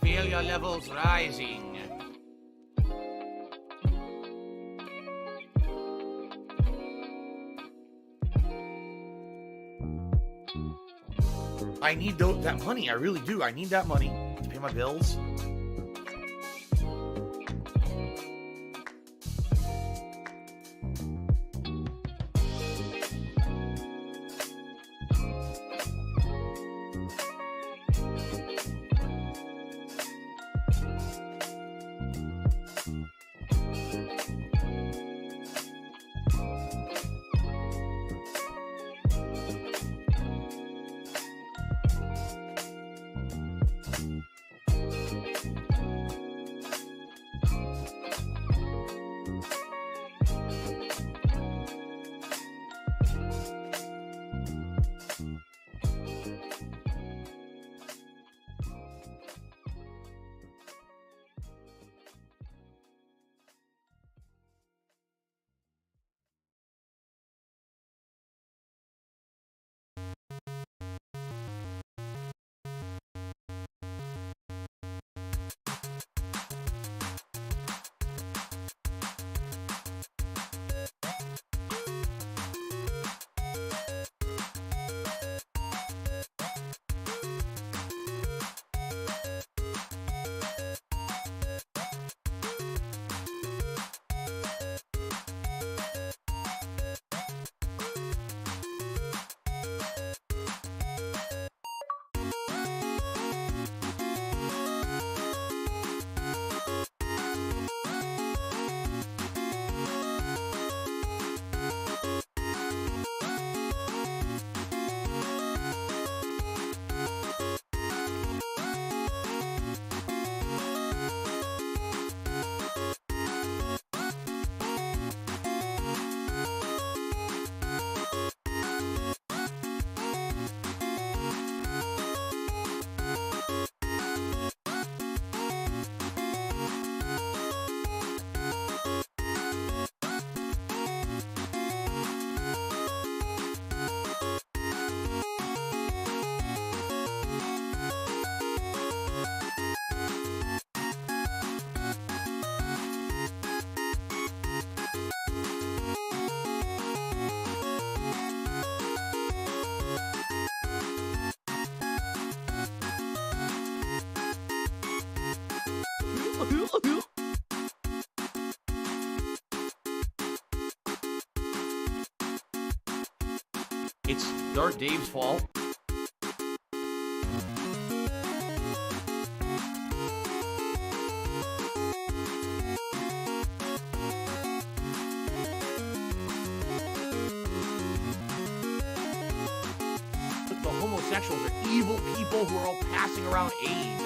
Failure levels rising. I need that money. I really do. I need that money to pay my bills. It's Dark Dave's fault. The homosexuals are evil people who are all passing around AIDS.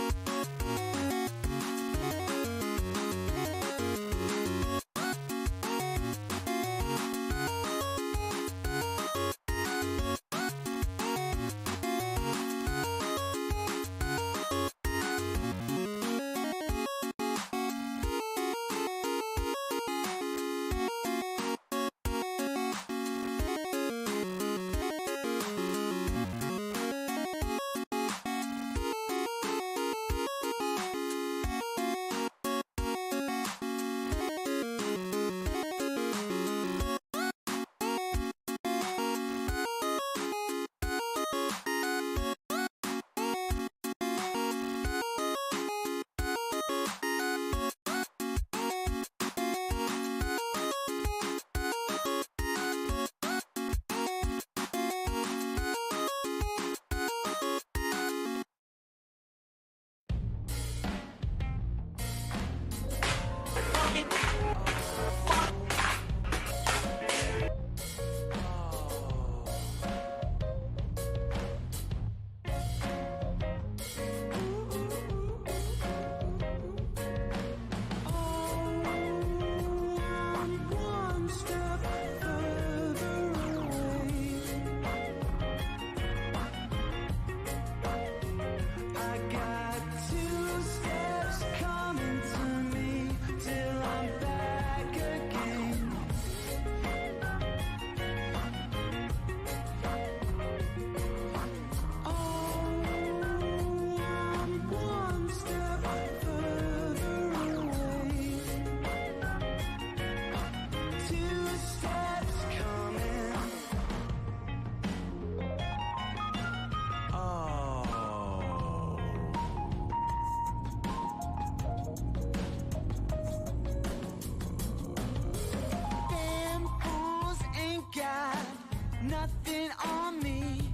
Nothing on me.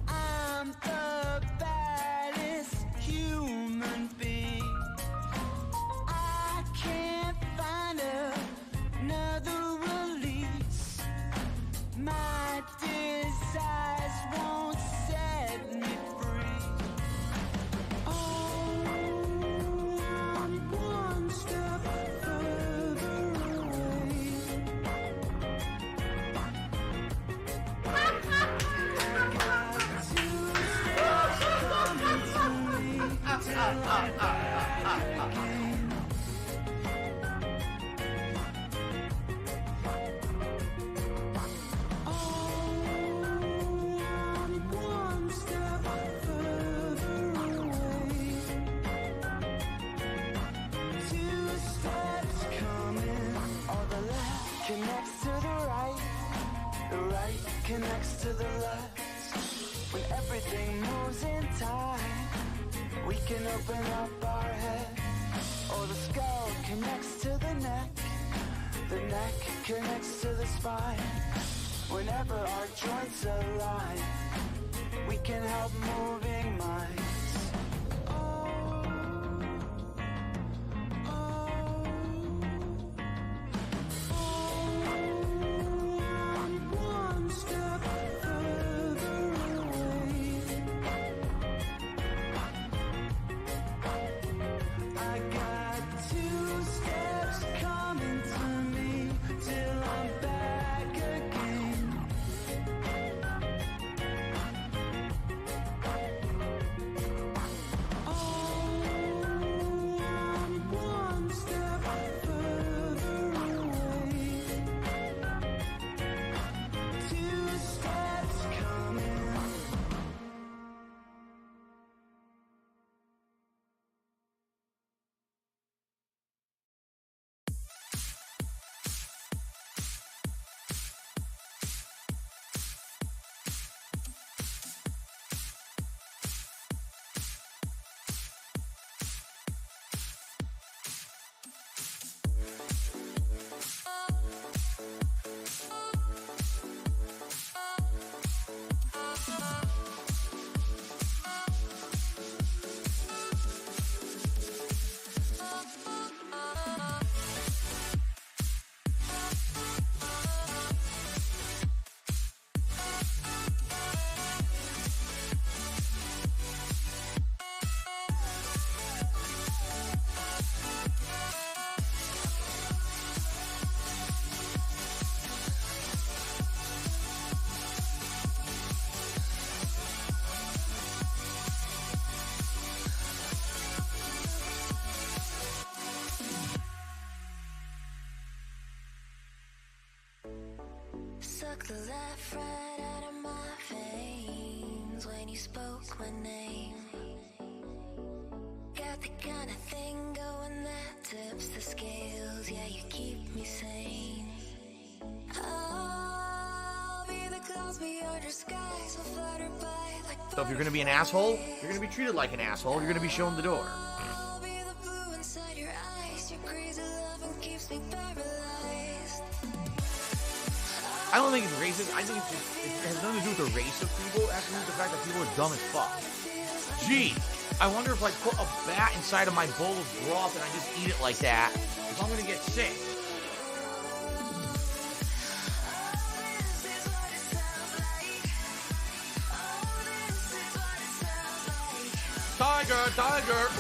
I'm the baddest human being. I can't find another release. My desires won't set me free. Oh, I'm one step further away. Connects to the right connects to the left. When everything moves in time, we can open up our head. Or the skull connects to the neck connects to the spine. Whenever our joints align, we can help moving minds. took the left right out of my veins when you spoke my name. Got the kind of thing going that tips the scales. Yeah, you keep me sane. I'll be the clouds beyond your skies. Will flutter by like. So if you're gonna be an asshole, you're gonna be treated like an asshole. You're gonna be shown the door. I'll be the blue inside your eyes. Your crazy loving keeps me paralyzed. I don't think it's racist. I think it's just, it has nothing to do with the race of people. It has to do with the fact that people are dumb as fuck. Gee, I wonder if I put a bat inside of my bowl of broth and I just eat it like that, if I'm gonna get sick. Tiger, tiger,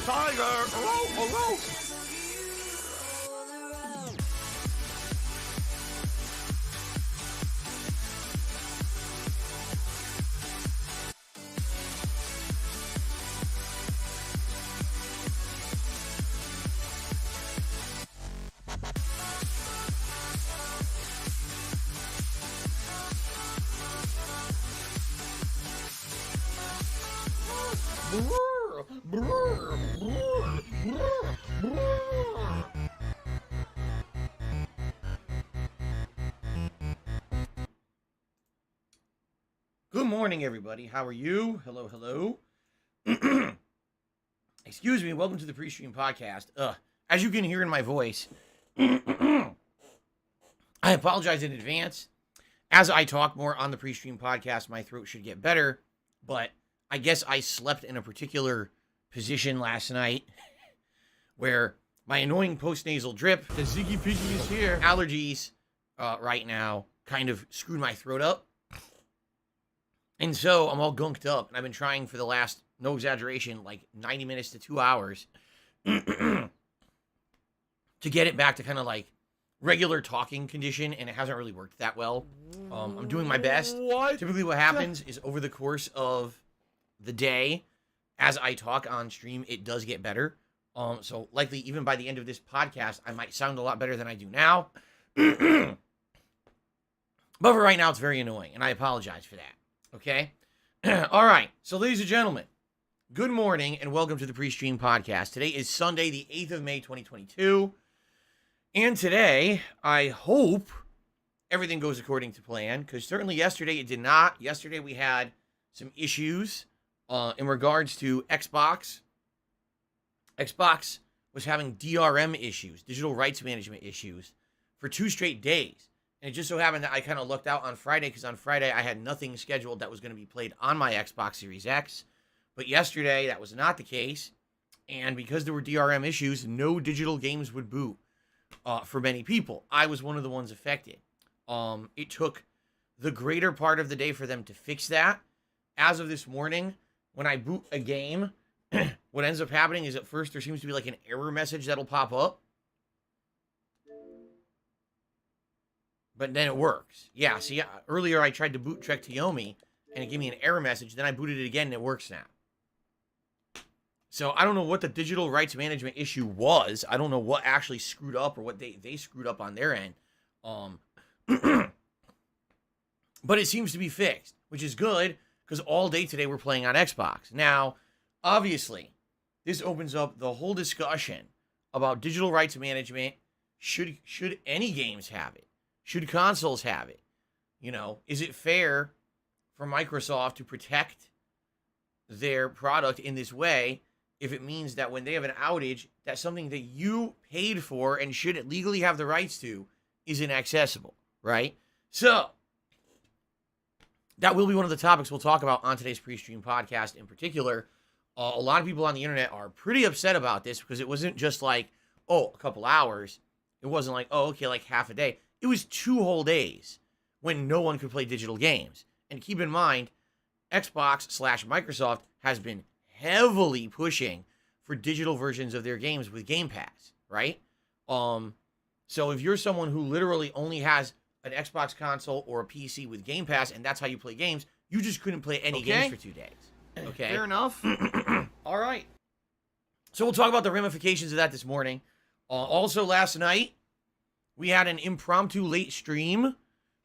tiger, Good morning, everybody. How are you? Hello, hello. Excuse me. Welcome to the pre-stream podcast. As you can hear in my voice, I apologize in advance. As I talk more on the pre-stream podcast, my throat should get better, but I guess I slept in a particular position last night where my annoying post-nasal drip, the Ziggy Piggy is here, allergies right now kind of screwed my throat up. And so I'm all gunked up, and I've been trying for the last, no exaggeration, like 90 minutes to 2 hours to get it back to kind of like regular talking condition, and it hasn't really worked that well. I'm doing my best. Typically what happens is over the course of the day, as I talk on stream, it does get better. So likely even by the end of this podcast, I might sound a lot better than I do now. But for right now, it's very annoying, and I apologize for that. Okay? All right. So, ladies and gentlemen, good morning and welcome to the pre-stream podcast. Today is Sunday, the 8th of May, 2022. And today, I hope everything goes according to plan, because certainly yesterday it did not. Yesterday we had some issues in regards to Xbox. Xbox was having DRM issues, digital rights management issues, for 2 straight days. And it just so happened that I kind of lucked out on Friday, because on Friday I had nothing scheduled that was going to be played on my Xbox Series X. But yesterday that was not the case. And because there were DRM issues, no digital games would boot for many people. I was one of the ones affected. It took the greater part of the day for them to fix that. As of this morning, when I boot a game, what ends up happening is at first there seems to be like an error message that'll pop up. But then it works. Yeah, see, earlier I tried to boot Trek to Yomi, and it gave me an error message. Then I booted it again, and it works now. So I don't know what the digital rights management issue was. I don't know what actually screwed up or what they screwed up on their end. But it seems to be fixed, which is good, because all day today we're playing on Xbox. Now, obviously, this opens up the whole discussion about digital rights management. Should any games have it? Should consoles have it? You know, is it fair for Microsoft to protect their product in this way if it means that when they have an outage, that something that you paid for and should legally have the rights to is inaccessible, right? So, that will be one of the topics we'll talk about on today's pre-stream podcast in particular. A lot of people on the internet are pretty upset about this because it wasn't just like, oh, a couple hours. It wasn't like, oh, okay, like half a day. It was 2 whole days when no one could play digital games. And keep in mind, Xbox/Microsoft has been heavily pushing for digital versions of their games with Game Pass, right? So if you're someone who literally only has an Xbox console or a PC with Game Pass and that's how you play games, you just couldn't play any games for 2 days. Okay? Fair enough. All right. So we'll talk about the ramifications of that this morning. Also last night, we had an impromptu late stream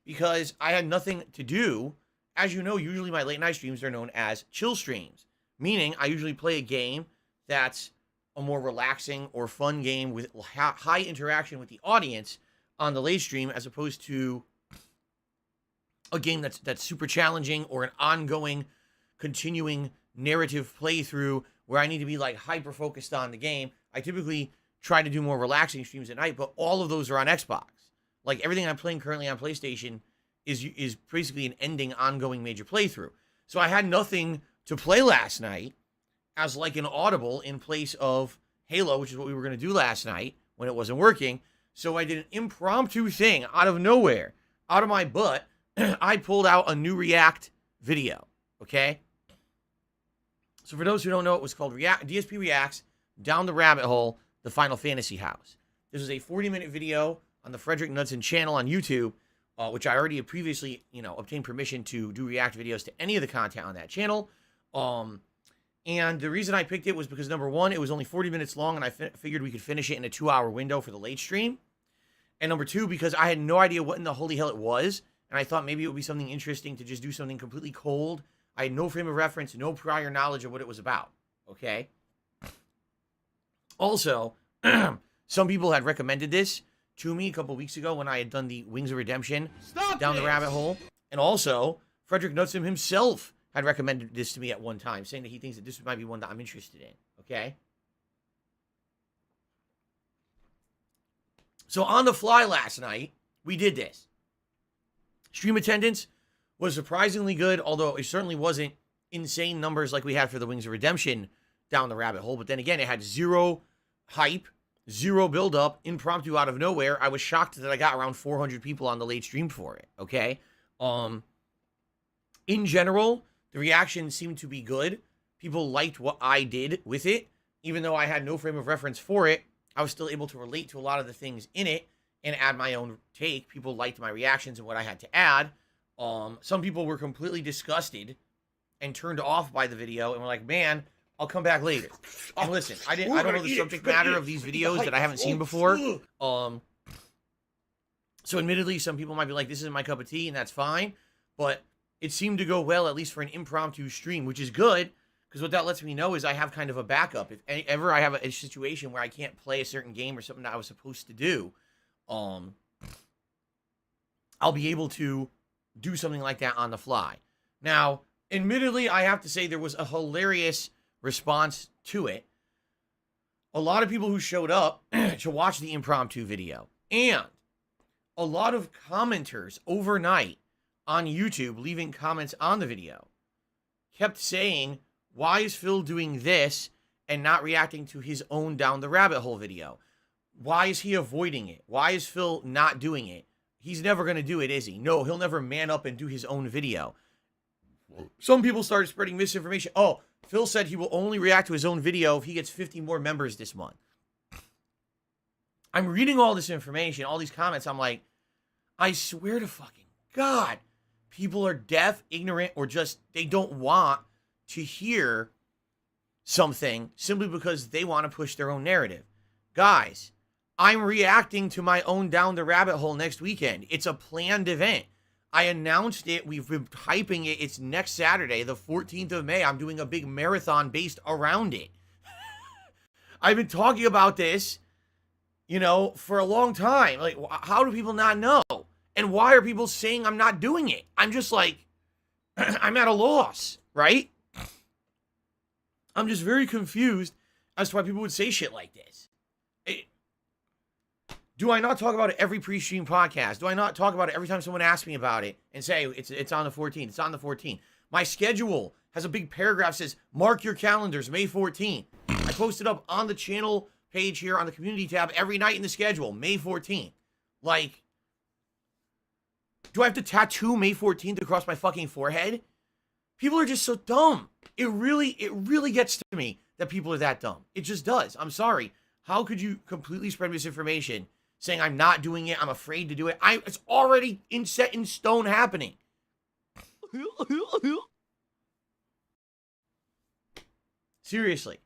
because I had nothing to do. As you know, usually my late night streams are known as chill streams, meaning I usually play a game that's a more relaxing or fun game with high interaction with the audience on the late stream, as opposed to a game that's super challenging or an ongoing, continuing narrative playthrough where I need to be like hyper focused on the game. I typically try to do more relaxing streams at night, but all of those are on Xbox. Like everything I'm playing currently on PlayStation is basically an ending, ongoing major playthrough. So I had nothing to play last night as like an audible in place of Halo, which is what we were going to do last night when it wasn't working. So I did an impromptu thing out of nowhere, out of my butt. I pulled out a new React video, okay? So for those who don't know, it was called DSP Reacts Down the Rabbit Hole, the Final Fantasy House. This is a 40-minute video on the Frederick Knudsen channel on YouTube, which I already had previously, obtained permission to do React videos to any of the content on that channel. And the reason I picked it was because, number one, it was only 40 minutes long, and I figured we could finish it in a 2-hour window for the late stream. And number two, because I had no idea what in the holy hell it was, and I thought maybe it would be something interesting to just do something completely cold. I had no frame of reference, no prior knowledge of what it was about, okay? Also, some people had recommended this to me a couple weeks ago when I had done the Wings of Redemption Down the Rabbit Hole. And also, Frederick Knudsen himself had recommended this to me at one time, saying that he thinks that this might be one that I'm interested in, okay? So on the fly last night, we did this. Stream attendance was surprisingly good, although it certainly wasn't insane numbers like we had for the Wings of Redemption Down the Rabbit Hole. But then again, it had zero hype, zero build-up, impromptu out of nowhere. I was shocked that I got around 400 people on the late stream for it, okay? In general, the reaction seemed to be good. People liked what I did with it. Even though I had no frame of reference for it, I was still able to relate to a lot of the things in it and add my own take. People liked my reactions and what I had to add. Some people were completely disgusted and turned off by the video and were like, man, I'll come back later. And listen, I don't know the subject matter of these videos that I haven't seen before. So admittedly, some people might be like, this isn't my cup of tea, and that's fine. But it seemed to go well, at least for an impromptu stream, which is good, because what that lets me know is I have kind of a backup. If ever I have a situation where I can't play a certain game or something that I was supposed to do, I'll be able to do something like that on the fly. Now, admittedly, I have to say there was a hilarious response to it. A lot of people who showed up to watch the impromptu video, and a lot of commenters overnight on YouTube leaving comments on the video kept saying, why is Phil doing this and not reacting to his own Down the Rabbit Hole video? Why is he avoiding it? Why is Phil not doing it? He's never going to do it, is he? No, he'll never man up and do his own video. Some people started spreading misinformation. Oh, Phil said he will only react to his own video if he gets 50 more members this month. I'm reading all this information, all these comments. I'm like, I swear to fucking God, people are deaf, ignorant, or just they don't want to hear something simply because they want to push their own narrative. Guys, I'm reacting to my own Down the Rabbit Hole next weekend. It's a planned event. I announced it. We've been hyping it. It's next Saturday, the 14th of May. I'm doing a big marathon based around it. I've been talking about this, for a long time. Like, how do people not know? And why are people saying I'm not doing it? I'm just like, I'm at a loss, right? I'm just very confused as to why people would say shit like this. Do I not talk about it every pre-stream podcast? Do I not talk about it every time someone asks me about it and say, it's on the 14th, it's on the 14th? My schedule has a big paragraph that says, mark your calendars, May 14th. I post it up on the channel page here on the community tab every night in the schedule, May 14th. Like, do I have to tattoo May 14th across my fucking forehead? People are just so dumb. It really gets to me that people are that dumb. It just does. I'm sorry. How could you completely spread misinformation saying I'm not doing it, I'm afraid to do it? It's already set in stone happening. Seriously.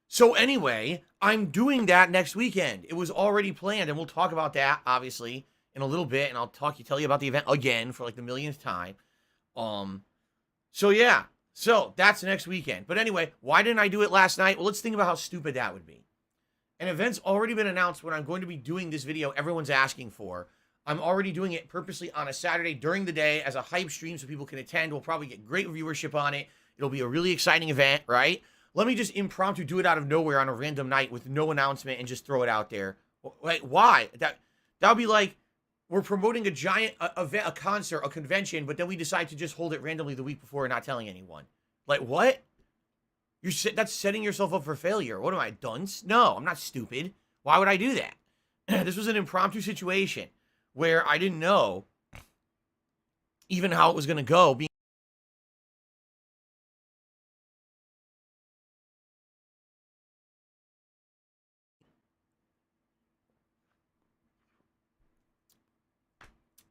So anyway, I'm doing that next weekend. It was already planned, and we'll talk about that, obviously, in a little bit, and I'll tell you about the event again for like the millionth time. So yeah. So that's next weekend. But anyway, why didn't I do it last night? Well, let's think about how stupid that would be. An event's already been announced when I'm going to be doing this video everyone's asking for. I'm already doing it purposely on a Saturday during the day as a hype stream so people can attend. We'll probably get great viewership on it. It'll be a really exciting event, right? Let me just impromptu do it out of nowhere on a random night with no announcement and just throw it out there. Like, why? That would be like we're promoting a giant event, a concert, a convention, but then we decide to just hold it randomly the week before and not telling anyone. Like, what? That's setting yourself up for failure. What am I, dunce? No, I'm not stupid. Why would I do that? This was an impromptu situation where I didn't know even how it was going to go.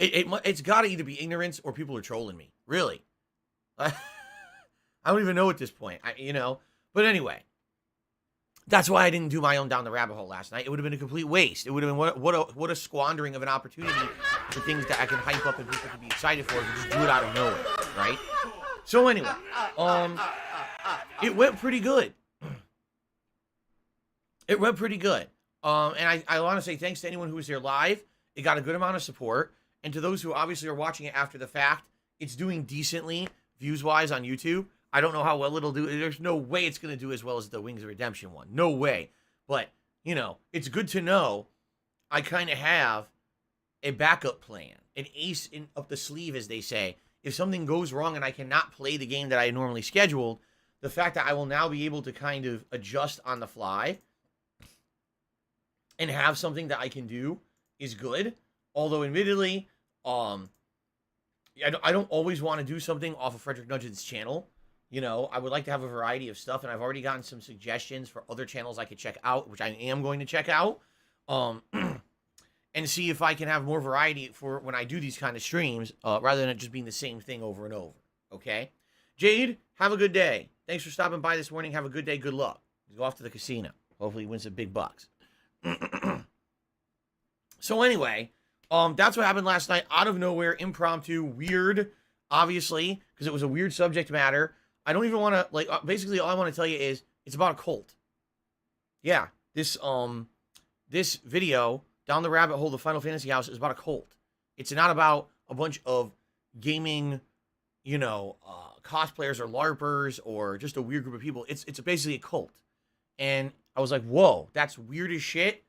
It's got to either be ignorance or people are trolling me. Really. I don't even know at this point. But anyway. That's why I didn't do my own down the rabbit hole last night. It would have been a complete waste. It would have been what a squandering of an opportunity for things that I can hype up and people can be excited for and just do it out of nowhere, right? So anyway, it went pretty good. It went pretty good. And I want to say thanks to anyone who was there live. It got a good amount of support. And to those who obviously are watching it after the fact, it's doing decently views-wise on YouTube. I don't know how well it'll do. There's no way it's going to do as well as the Wings of Redemption one. No way. But, it's good to know I kind of have a backup plan, an ace up the sleeve, as they say. If something goes wrong and I cannot play the game that I normally scheduled, the fact that I will now be able to kind of adjust on the fly and have something that I can do is good. Although, admittedly, I don't always want to do something off of Frederick Nugent's channel. I would like to have a variety of stuff, and I've already gotten some suggestions for other channels I could check out, which I am going to check out, and see if I can have more variety for when I do these kind of streams, rather than it just being the same thing over and over, okay? Jade, have a good day. Thanks for stopping by this morning. Have a good day. Good luck. Go off to the casino. Hopefully you win some big bucks. So anyway, that's what happened last night. Out of nowhere, impromptu, weird, obviously, because it was a weird subject matter. I don't even want to, basically all I want to tell you is, it's about a cult. Yeah, this video, Down the Rabbit Hole, the Final Fantasy House, is about a cult. It's not about a bunch of gaming, cosplayers or LARPers or just a weird group of people. It's basically a cult. And I was like, whoa, that's weird as shit.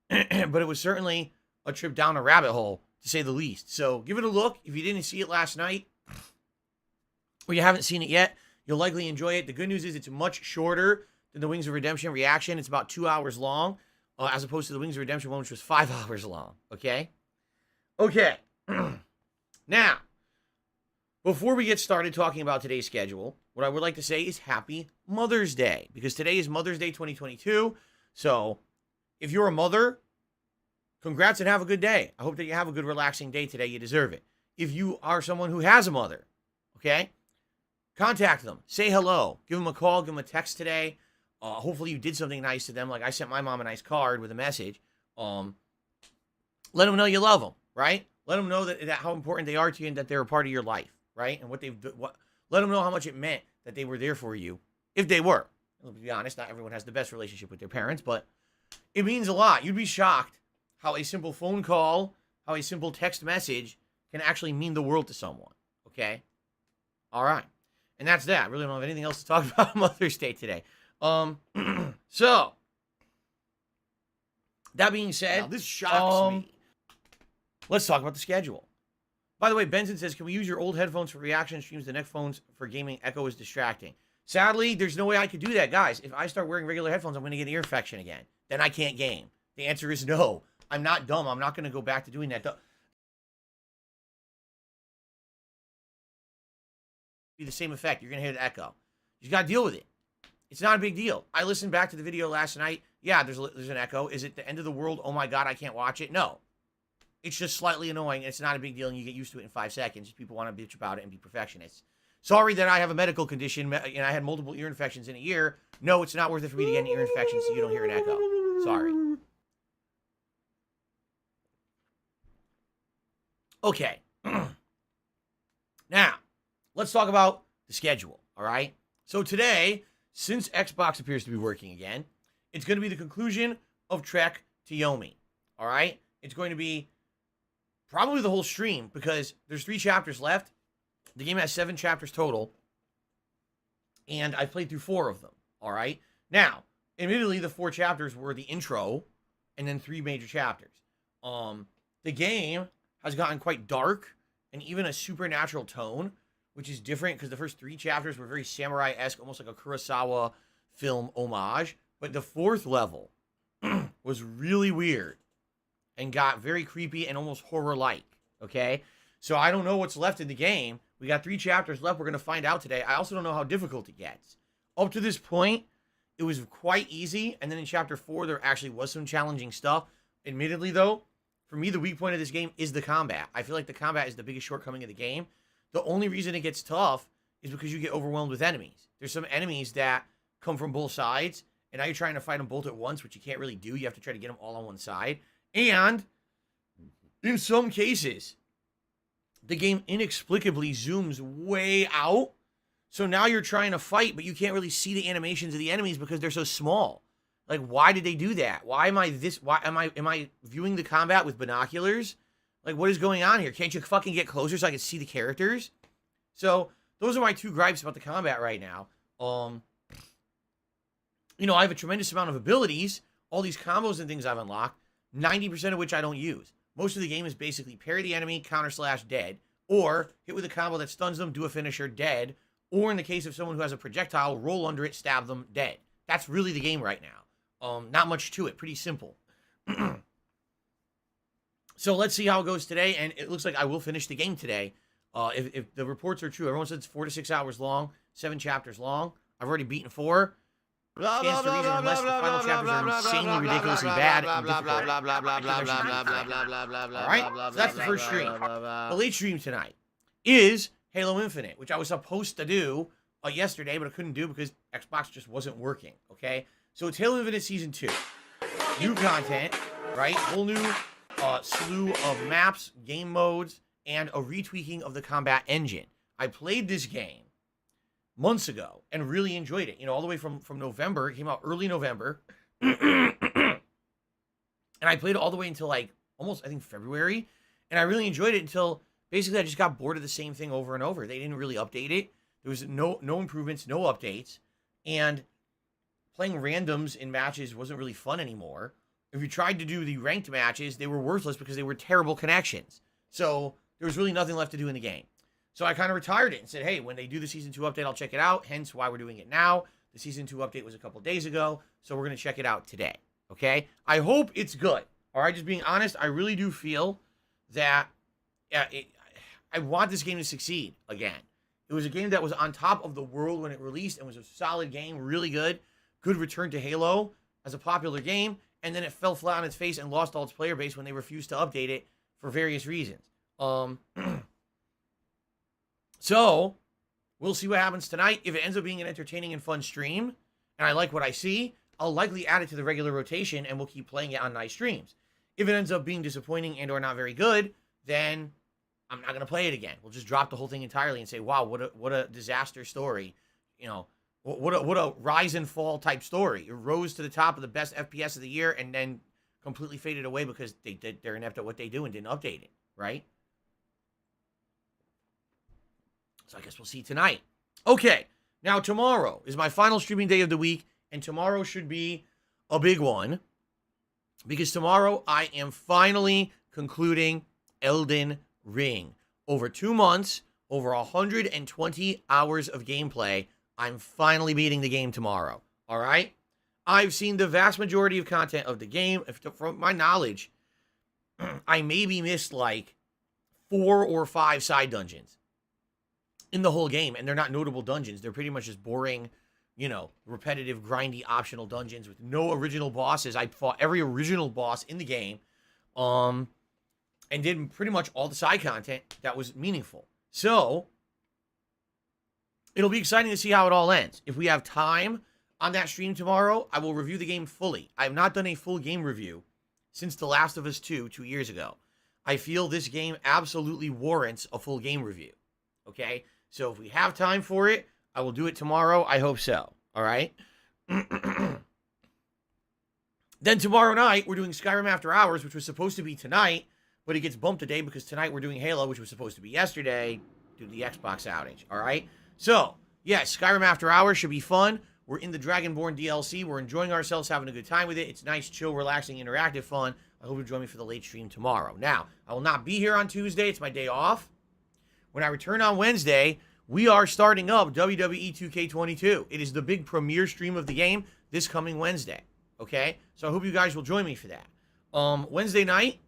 But it was certainly a trip down a rabbit hole, to say the least. So give it a look. If you didn't see it last night, or you haven't seen it yet, you'll likely enjoy it. The good news is it's much shorter than the Wings of Redemption reaction. It's about 2 hours long, as opposed to the Wings of Redemption one, which was 5 hours long. Okay? Okay. Now, before we get started talking about today's schedule, what I would like to say is Happy Mother's Day, because today is Mother's Day 2022. So, if you're a mother, congrats and have a good day. I hope that you have a good, relaxing day today. You deserve it. If you are someone who has a mother, okay, contact them. Say hello. Give them a call. Give them a text today. Hopefully you did something nice to them. Like I sent my mom a nice card with a message. Let them know you love them, right? Let them know that how important they are to you and that they're a part of your life, right? And let them know how much it meant that they were there for you, if they were. To be honest, not everyone has the best relationship with their parents, but it means a lot. You'd be shocked how a simple phone call, how a simple text message can actually mean the world to someone, okay? All right. And that's that. I really don't have anything else to talk about on Mother's Day today. So, that being said, now, this shocks me. Let's talk about the schedule. By the way, Benson says, can we use your old headphones for reaction streams? The next phones for gaming echo is distracting. Sadly, there's no way I could do that, guys. If I start wearing regular headphones, I'm going to get ear infection again. Then I can't game. The answer is no. I'm not dumb. I'm not going to go back to doing that. Be the same effect. You're going to hear the echo. You got to deal with it. It's not a big deal. I listened back to the video last night. Yeah, there's an echo. Is it the end of the world? Oh my God, I can't watch it. No. It's just slightly annoying. It's not a big deal, and you get used to it in 5 seconds. People want to bitch about it and be perfectionists. Sorry that I have a medical condition and I had multiple ear infections in a year. No, it's not worth it for me to get an ear infection so you don't hear an echo. Sorry. Okay. Now, let's talk about the schedule, all right? So today, since Xbox appears to be working again, it's going to be the conclusion of Trek to Yomi, all right? It's going to be probably the whole stream because there's 3 chapters left. The game has 7 chapters total, and I played through 4 of them, all right? Now, admittedly, the 4 chapters were the intro and then 3 major chapters. The game has gotten quite dark and even a supernatural tone, which is different because the first 3 chapters were very samurai-esque, almost like a Kurosawa film homage. But the 4th level was really weird and got very creepy and almost horror-like, okay? So I don't know what's left in the game. We got 3 chapters left. We're going to find out today. I also don't know how difficult it gets. Up to this point, it was quite easy. And then in chapter 4, there actually was some challenging stuff. Admittedly, though, for me, the weak point of this game is the combat. I feel like the combat is the biggest shortcoming of the game. The only reason it gets tough is because you get overwhelmed with enemies. There's some enemies that come from both sides, and now you're trying to fight them both at once, which you can't really do. You have to try to get them all on one side. And in some cases, the game inexplicably zooms way out. So now you're trying to fight, but you can't really see the animations of the enemies because they're so small. Like, why did they do that? Why am I viewing the combat with binoculars? Like, what is going on here? Can't you fucking get closer so I can see the characters? So those are my 2 gripes about the combat right now. You know, I have a tremendous amount of abilities, all these combos and things I've unlocked, 90% of which I don't use. Most of the game is basically parry the enemy, counter/dead, or hit with a combo that stuns them, do a finisher, dead, or in the case of someone who has a projectile, roll under it, stab them, dead. That's really the game right now. Not much to it. Pretty simple. So let's see how it goes today, and it looks like I will finish the game today. If the reports are true, everyone says it's 4 to 6 hours long, 7 chapters long. I've already beaten 4. Stands to reason unless the final chapters are insanely ridiculously bad and difficult. All right, so that's the first stream. The late stream tonight is Halo Infinite, which I was supposed to do yesterday, but I couldn't do because Xbox just wasn't working. Okay, so it's Halo Infinite Season 2. New content, right? Whole new slew of maps, game modes, and a retweaking of the combat engine. I played this game months ago and really enjoyed it. You know, all the way from November. It came out early November. And I played it all the way until like almost, I think, February. And I really enjoyed it until basically I just got bored of the same thing over and over. They didn't really update it. There was no improvements, no updates. And playing randoms in matches wasn't really fun anymore. If you tried to do the ranked matches, they were worthless because they were terrible connections. So there was really nothing left to do in the game. So I kind of retired it and said, hey, when they do the Season 2 update, I'll check it out. Hence why we're doing it now. The Season 2 update was a couple days ago, so we're going to check it out today. Okay? I hope it's good. All right? Just being honest, I really do feel that I want this game to succeed again. It was a game that was on top of the world when it released and was a solid game, really good. Good return to Halo as a popular game. And then it fell flat on its face and lost all its player base when they refused to update it for various reasons. So, we'll see what happens tonight. If it ends up being an entertaining and fun stream, and I like what I see, I'll likely add it to the regular rotation, and we'll keep playing it on night streams. If it ends up being disappointing and or not very good, then I'm not going to play it again. We'll just drop the whole thing entirely and say, wow, what a disaster story. You know, what a rise and fall type story. It rose to the top of the best FPS of the year and then completely faded away because they're inept at what they do and didn't update it, right? So I guess we'll see tonight. Okay, now tomorrow is my final streaming day of the week, and tomorrow should be a big one because tomorrow I am finally concluding Elden Ring. Over 2 months, over 120 hours of gameplay, I'm finally beating the game tomorrow. All right? I've seen the vast majority of content of the game. From my knowledge, I maybe missed like 4 or 5 side dungeons in the whole game, and they're not notable dungeons. They're pretty much just boring, you know, repetitive, grindy, optional dungeons with no original bosses. I fought every original boss in the game, and did pretty much all the side content that was meaningful. So, it'll be exciting to see how it all ends. If we have time on that stream tomorrow, I will review the game fully. I have not done a full game review since The Last of Us 2 years ago. I feel this game absolutely warrants a full game review. Okay? So if we have time for it, I will do it tomorrow. I hope so. All right? Then tomorrow night, we're doing Skyrim After Hours, which was supposed to be tonight, but it gets bumped today because tonight we're doing Halo, which was supposed to be yesterday due to the Xbox outage. All right? So, yes, Skyrim After Hours should be fun. We're in the Dragonborn DLC. We're enjoying ourselves, having a good time with it. It's nice, chill, relaxing, interactive fun. I hope you'll join me for the late stream tomorrow. Now, I will not be here on Tuesday. It's my day off. When I return on Wednesday, we are starting up WWE 2K22. It is the big premiere stream of the game this coming Wednesday. Okay? So I hope you guys will join me for that. Wednesday night,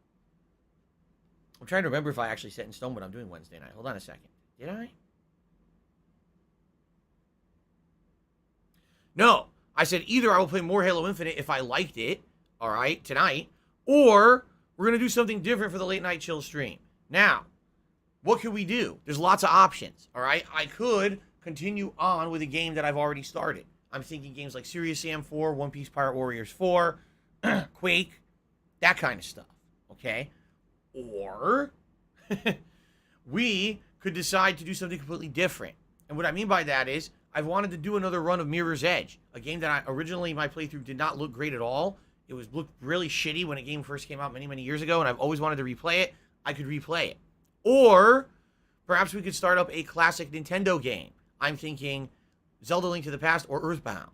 I'm trying to remember if I actually set in stone what I'm doing Wednesday night. Hold on a second. Did I? No. I said either I will play more Halo Infinite if I liked it, all right, tonight, or we're going to do something different for the late night chill stream. Now, what could we do? There's lots of options, all right? I could continue on with a game that I've already started. I'm thinking games like Serious Sam 4, One Piece Pirate Warriors 4, Quake, that kind of stuff, okay? Or we could decide to do something completely different. And what I mean by that is I've wanted to do another run of Mirror's Edge, a game that originally my playthrough did not look great at all. It looked really shitty when a game first came out many, many years ago, and I've always wanted to replay it. I could replay it. Or perhaps we could start up a classic Nintendo game. I'm thinking Zelda Link to the Past or Earthbound.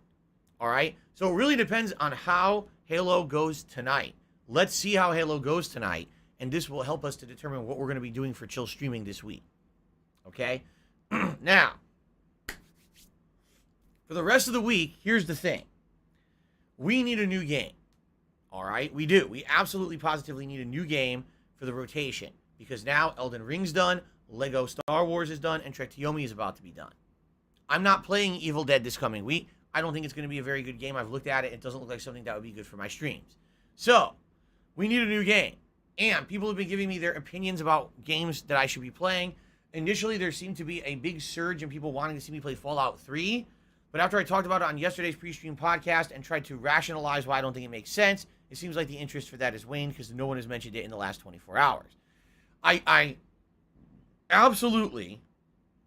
All right? So it really depends on how Halo goes tonight. Let's see how Halo goes tonight, and this will help us to determine what we're going to be doing for chill streaming this week. Okay? Now, for the rest of the week, here's the thing. We need a new game. All right? We do. We absolutely positively need a new game for the rotation, because now Elden Ring's done, Lego Star Wars is done, and Trek to Yomi is about to be done. I'm not playing Evil Dead this coming week. I don't think it's going to be a very good game. I've looked at it. It doesn't look like something that would be good for my streams. So, we need a new game. And people have been giving me their opinions about games that I should be playing. Initially, there seemed to be a big surge in people wanting to see me play Fallout 3. But after I talked about it on yesterday's pre-stream podcast and tried to rationalize why I don't think it makes sense, it seems like the interest for that has waned because no one has mentioned it in the last 24 hours. I absolutely,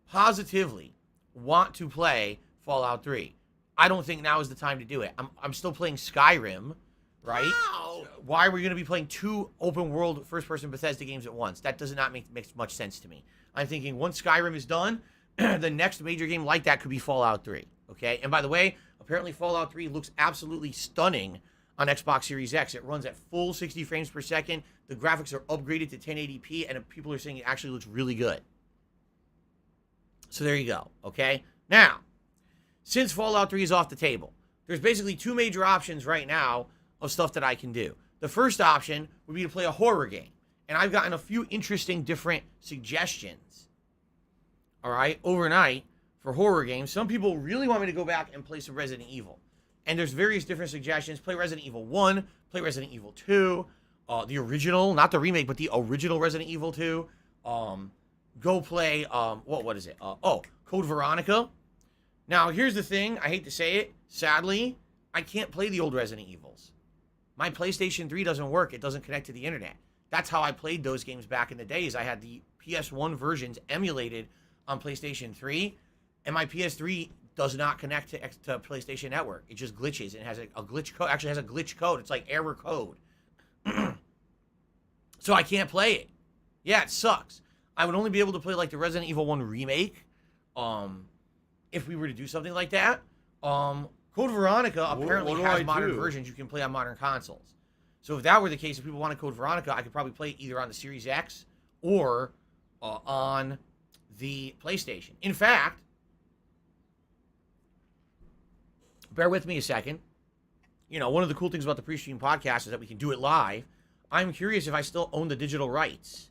positively want to play Fallout 3. I don't think now is the time to do it. I'm still playing Skyrim, right? Wow. Why are we going to be playing two open-world first-person Bethesda games at once? That does not make much sense to me. I'm thinking once Skyrim is done, the next major game like that could be Fallout 3, okay? And by the way, apparently Fallout 3 looks absolutely stunning on Xbox Series X. It runs at full 60 frames per second. The graphics are upgraded to 1080p, and people are saying it actually looks really good. So there you go, okay? Now, since Fallout 3 is off the table, there's basically two major options right now of stuff that I can do. The first option would be to play a horror game. And I've gotten a few interesting different suggestions, all right, overnight for horror games. Some people really want me to go back and play some Resident Evil. And there's various different suggestions. Play Resident Evil 1, play Resident Evil 2, the original, not the remake, but the original Resident Evil 2. Go play, what is it? Code Veronica. Now, here's the thing. I hate to say it. Sadly, I can't play the old Resident Evils. My PlayStation 3 doesn't work. It doesn't connect to the internet. That's how I played those games back in the days. I had the PS1 versions emulated on PlayStation 3, and my PS3 does not connect to PlayStation Network. It just glitches. It has a glitch code. Actually, has a glitch code. It's like error code. So I can't play it. Yeah, it sucks. I would only be able to play like the Resident Evil 1 remake, if we were to do something like that. Code Veronica apparently has modern versions you can play on modern consoles. So if that were the case, if people wanted Code Veronica, I could probably play it either on the Series X or on the PlayStation. In fact, bear with me a second. You know, one of the cool things about the pre-stream podcast is that we can do it live. I'm curious if I still own the digital rights.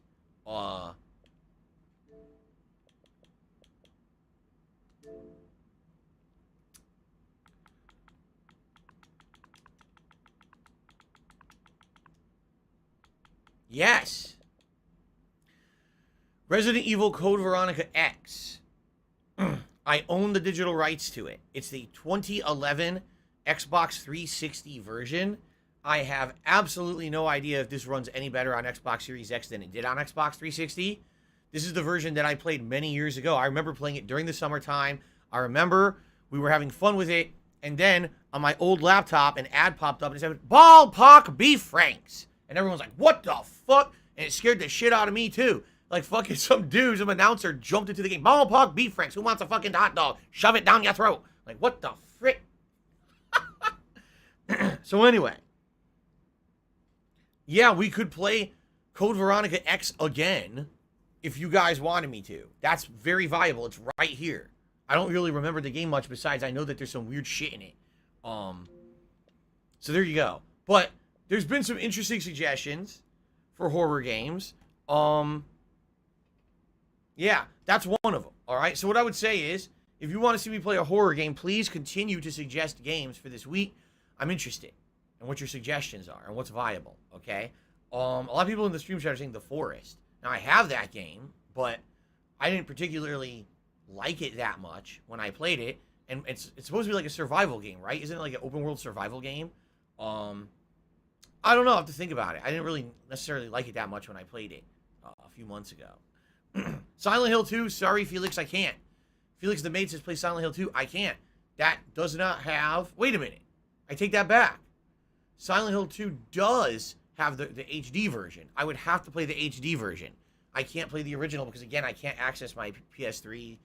Yes. Resident Evil Code Veronica X. I own the digital rights to it. It's the 2011 Xbox 360 version. I have absolutely no idea if this runs any better on Xbox Series X than it did on Xbox 360. This is the version that I played many years ago. I remember playing it during the summertime. I remember we were having fun with it. And then on my old laptop, an ad popped up and it said, Ballpark Beef Franks. And everyone's like, what the fuck? And it scared the shit out of me too. Like fucking some announcer jumped into the game. Ballpark Beef Franks. Who wants a fucking hot dog? Shove it down your throat. Like, what the frick? So anyway. Yeah, we could play Code Veronica X again if you guys wanted me to. That's very viable. It's right here. I don't really remember the game much besides I know that there's some weird shit in it. So there you go. But there's been some interesting suggestions for horror games. Yeah, that's one of them. All right. So what I would say is, if you want to see me play a horror game, please continue to suggest games for this week. I'm interested in what your suggestions are and what's viable. Okay. A lot of people in the stream chat are saying The Forest. Now I have that game, but I didn't particularly like it that much when I played it. And it's supposed to be like a survival game, right? Isn't it like an open world survival game? I don't know. I have to think about it. I didn't really necessarily like it that much when I played it a few months ago. Silent Hill 2, sorry, Felix, I can't. Felix the Maid says play Silent Hill 2. I can't. That does not have... Wait a minute. I take that back. Silent Hill 2 does have the HD version. I would have to play the HD version. I can't play the original because, again, I can't access my PS3.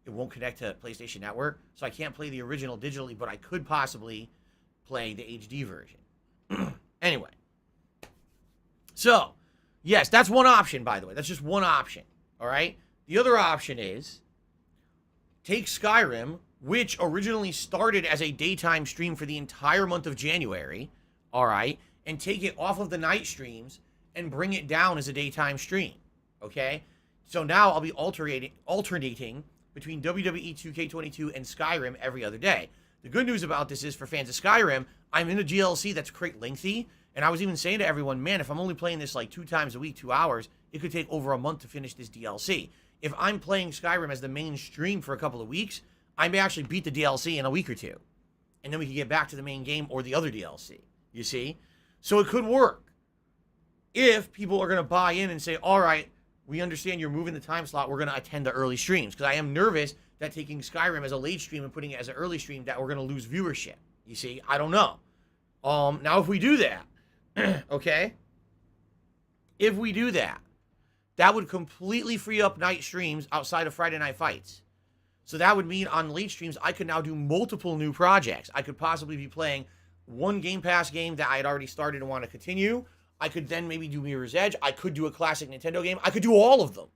It won't connect to PlayStation Network. So I can't play the original digitally, but I could possibly play the HD version. Anyway. So, yes, that's one option, by the way. That's just one option. All right? The other option is take Skyrim, which originally started as a daytime stream for the entire month of January, all right, and take it off of the night streams and bring it down as a daytime stream, okay? So now I'll be alternating between WWE 2K22 and Skyrim every other day. The good news about this is, for fans of Skyrim, I'm in a DLC that's quite lengthy, and I was even saying to everyone, man, if I'm only playing this like 2 times a week, 2 hours, it could take over a month to finish this DLC. If I'm playing Skyrim as the main stream for a couple of weeks, I may actually beat the DLC in a week or two. And then we can get back to the main game or the other DLC. You see? So it could work. If people are going to buy in and say, all right, we understand you're moving the time slot, we're going to attend the early streams. Because I am nervous that taking Skyrim as a late stream and putting it as an early stream, that we're going to lose viewership. You see? I don't know. Now, if we do that, okay? If we do that, that would completely free up night streams outside of Friday Night Fights. So that would mean on late streams, I could now do multiple new projects. I could possibly be playing one Game Pass game that I had already started and want to continue. I could then maybe do Mirror's Edge. I could do a classic Nintendo game. I could do all of them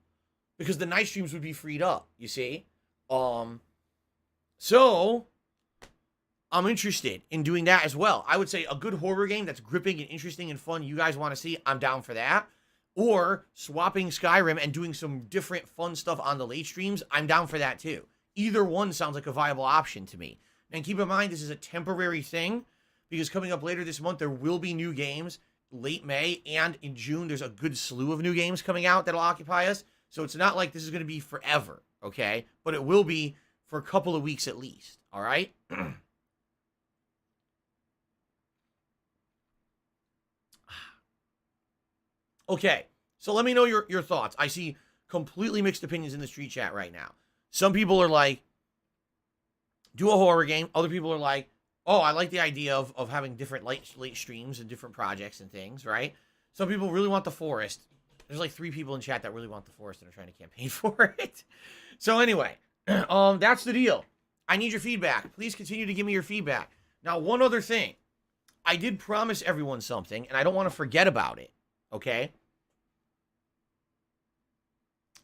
because the night streams would be freed up, you see? So I'm interested in doing that as well. I would say a good horror game that's gripping and interesting and fun you guys want to see, I'm down for that. Or swapping Skyrim and doing some different fun stuff on the late streams, I'm down for that too. Either one sounds like a viable option to me. And keep in mind, this is a temporary thing, because coming up later this month, there will be new games late May, and in June, there's a good slew of new games coming out that'll occupy us. So it's not like this is going to be forever, okay? But it will be for a couple of weeks at least, all right? Okay, so let me know your thoughts. I see completely mixed opinions in the street chat right now. Some people are like, do a horror game. Other people are like, oh, I like the idea of having different late streams and different projects and things, right? Some people really want The Forest. There's like 3 people in chat that really want The Forest and are trying to campaign for it. So anyway, that's the deal. I need your feedback. Please continue to give me your feedback. Now, one other thing. I did promise everyone something, and I don't want to forget about it, okay?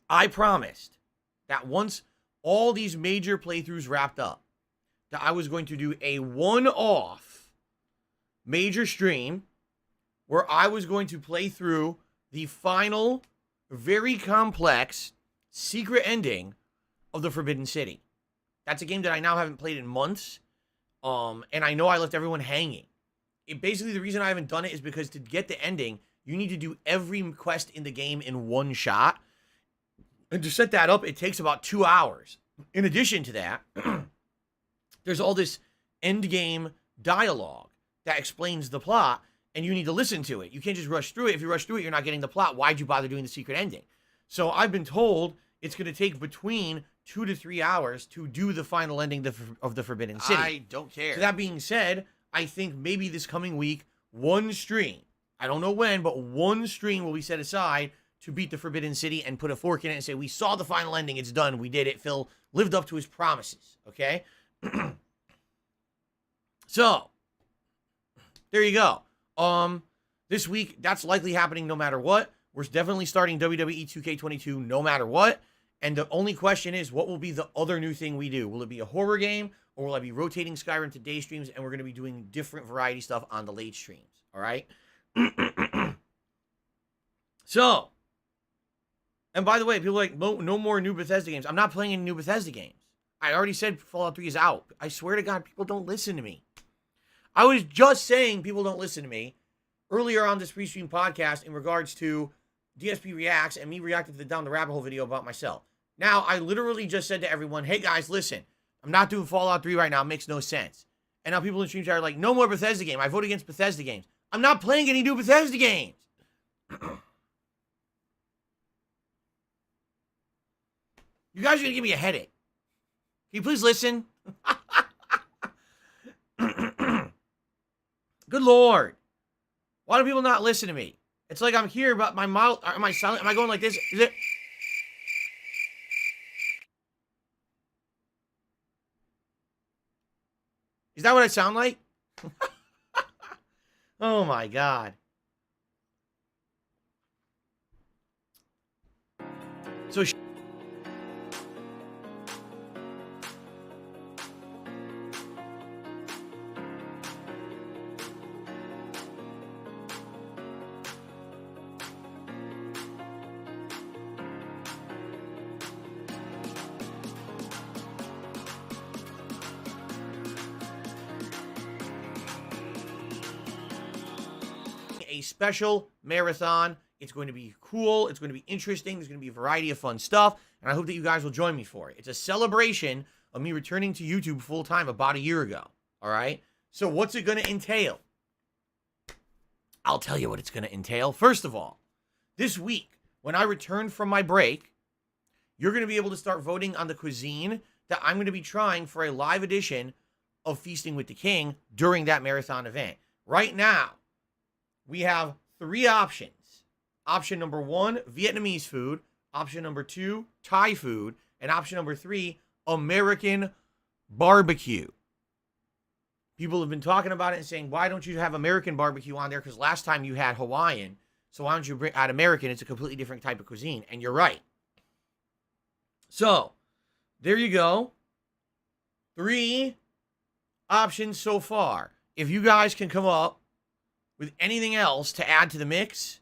I promised that once all these major playthroughs wrapped up, that I was going to do a one-off major stream where I was going to play through the final, very complex, secret ending of The Forbidden City. That's a game that I now haven't played in months, and I know I left everyone hanging. Basically, the reason I haven't done it is because to get the ending, you need to do every quest in the game in one shot. And to set that up, it takes about 2 hours. In addition to that, there's all this endgame dialogue that explains the plot, and you need to listen to it. You can't just rush through it. If you rush through it, you're not getting the plot. Why'd you bother doing the secret ending? So I've been told it's going to take between 2 to 3 hours to do the final ending of the Forbidden City. I don't care. So that being said, I think maybe this coming week, one stream, I don't know when, but one stream will be set aside to beat the Forbidden City and put a fork in it and say, we saw the final ending, it's done, we did it, Phil lived up to his promises, okay? So, there you go. This week, that's likely happening no matter what. We're definitely starting WWE 2K22 no matter what. And the only question is, what will be the other new thing we do? Will it be a horror game, or will I be rotating Skyrim to day streams, and we're going to be doing different variety stuff on the late streams, all right? So, and by the way, people are like, no more new Bethesda games. I'm not playing any new Bethesda games. I already said Fallout 3 is out. I swear to God, people don't listen to me. I was just saying people don't listen to me earlier on this pre-stream podcast in regards to DSP Reacts and me reacting to the Down the Rabbit Hole video about myself. Now, I literally just said to everyone, hey guys, listen, I'm not doing Fallout 3 right now. It makes no sense. And now people in stream chat are like, no more Bethesda game. I vote against Bethesda games. I'm not playing any new Bethesda games. You guys are going to give me a headache. Can you please listen? Good Lord. Why do people not listen to me? It's like I'm here, but my mouth, am I silent? Am I going like this? Is it? Is that what I sound like? Oh my God. So a special marathon. It's going to be cool. It's going to be interesting. There's going to be a variety of fun stuff. And I hope that you guys will join me for it. It's a celebration of me returning to YouTube full time about a year ago. All right. So what's it going to entail? I'll tell you what it's going to entail. First of all, this week, when I return from my break, you're going to be able to start voting on the cuisine that I'm going to be trying for a live edition of Feasting with the King during that marathon event. Right now, we have 3 options. Option number 1, Vietnamese food. Option number 2, Thai food. And option number 3, American barbecue. People have been talking about it and saying, why don't you have American barbecue on there? Because last time you had Hawaiian. So why don't you add American? It's a completely different type of cuisine. And you're right. So, there you go. 3 options so far. If you guys can come up with anything else to add to the mix,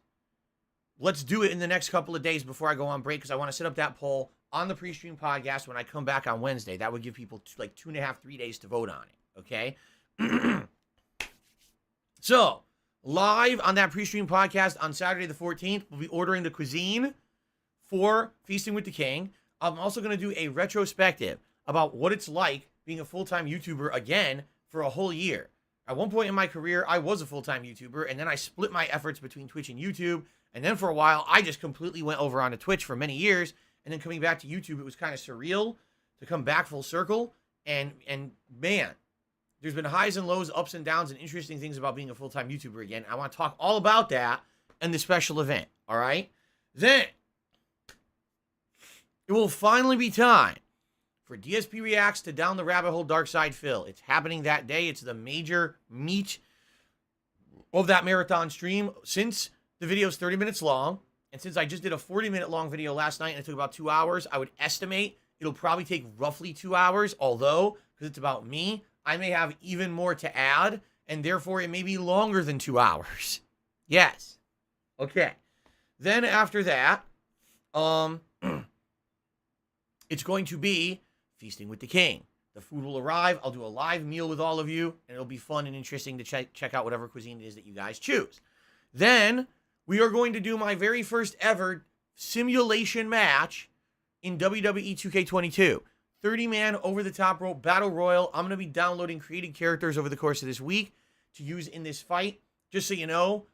let's do it in the next couple of days before I go on break, because I want to set up that poll on the pre-stream podcast when I come back on Wednesday. That would give people like 2.5, 3 days to vote on it, okay? So, live on that pre-stream podcast on Saturday the 14th, we'll be ordering the cuisine for Feasting with the King. I'm also going to do a retrospective about what it's like being a full-time YouTuber again for a whole year. At one point in my career, I was a full-time YouTuber, and then I split my efforts between Twitch and YouTube, and then for a while, I just completely went over onto Twitch for many years, and then coming back to YouTube, it was kind of surreal to come back full circle, and man, there's been highs and lows, ups and downs, and interesting things about being a full-time YouTuber again. I want to talk all about that in the special event, all right? Then, it will finally be time for DSP Reacts to Down the Rabbit Hole Dark Side Phil. It's happening that day. It's the major meat of that marathon stream. Since the video is 30 minutes long, and since I just did a 40-minute long video last night and it took about 2 hours, I would estimate it'll probably take roughly 2 hours, although, because it's about me, I may have even more to add, and therefore it may be longer than 2 hours. Yes. Okay. Then after that, it's going to be Feasting with the King. The food will arrive. I'll do a live meal with all of you, and it'll be fun and interesting to check out whatever cuisine it is that you guys choose. Then we are going to do my very first ever simulation match in WWE 2K22. 30-man over-the-top rope battle royal. I'm going to be downloading created characters over the course of this week to use in this fight. Just so you know,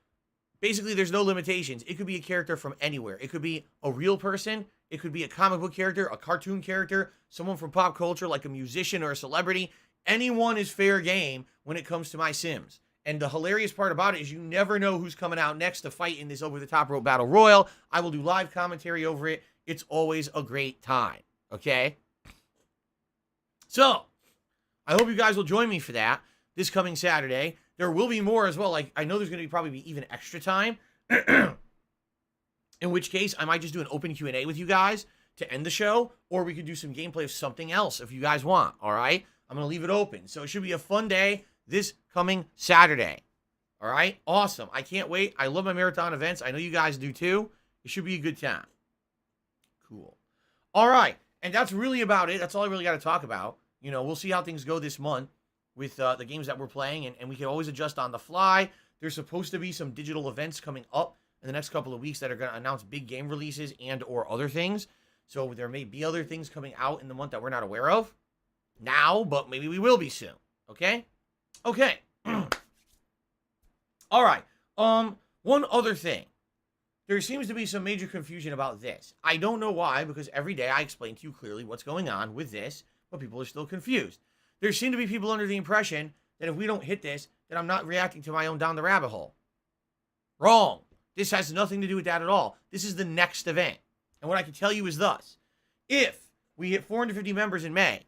basically there's no limitations. It could be a character from anywhere. It could be a real person. It could be a comic book character, a cartoon character, someone from pop culture like a musician or a celebrity. Anyone is fair game when it comes to my Sims. And the hilarious part about it is you never know who's coming out next to fight in this over-the-top rope battle royal. I will do live commentary over it. It's always a great time, okay? So, I hope you guys will join me for that this coming Saturday. There will be more as well. Like, I know there's going to probably be even extra time. In which case, I might just do an open Q&A with you guys to end the show. Or we could do some gameplay of something else if you guys want, all right? I'm going to leave it open. So, it should be a fun day this coming Saturday. All right? Awesome. I can't wait. I love my marathon events. I know you guys do too. It should be a good time. Cool. All right. And that's really about it. That's all I really got to talk about. You know, we'll see how things go this month with the games that we're playing, and we can always adjust on the fly. There's supposed to be some digital events coming up in the next couple of weeks that are going to announce big game releases and or other things. So there may be other things coming out in the month that we're not aware of now, but maybe we will be soon. Okay? Okay. All right. One other thing. There seems to be some major confusion about this. I don't know why, because every day I explain to you clearly what's going on with this, but people are still confused. There seem to be people under the impression that if we don't hit this, that I'm not reacting to my own down the rabbit hole. Wrong. This has nothing to do with that at all. This is the next event. And what I can tell you is thus. If we hit 450 members in May,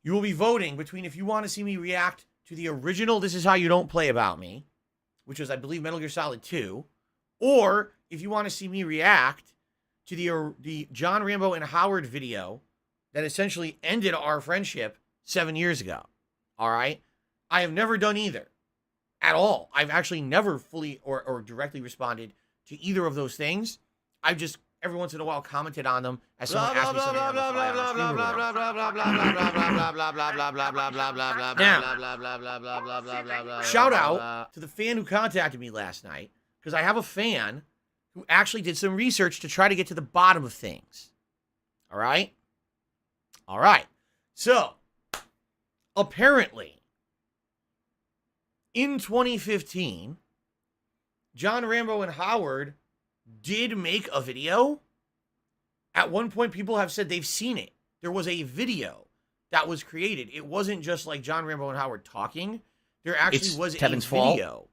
you will be voting between if you want to see me react to the original This Is How You Don't Play About Me, which was, I believe, Metal Gear Solid 2, or if you want to see me react to the John Rambo and Howard video that essentially ended our friendship 7 years ago. All right? I have never done either at all. I've actually never fully or directly responded to either of those things. I've just every once in a while commented on them as someone asked me something on the fly on the Now, shout out to the fan who contacted me last night, because I have a fan who actually did some research to try to get to the bottom of things. All right? All right. So, apparently, in 2015, John Rambo and Howard did make a video. At one point, people have said they've seen it. There was a video that was created. It wasn't just like John Rambo and Howard talking. There actually was a video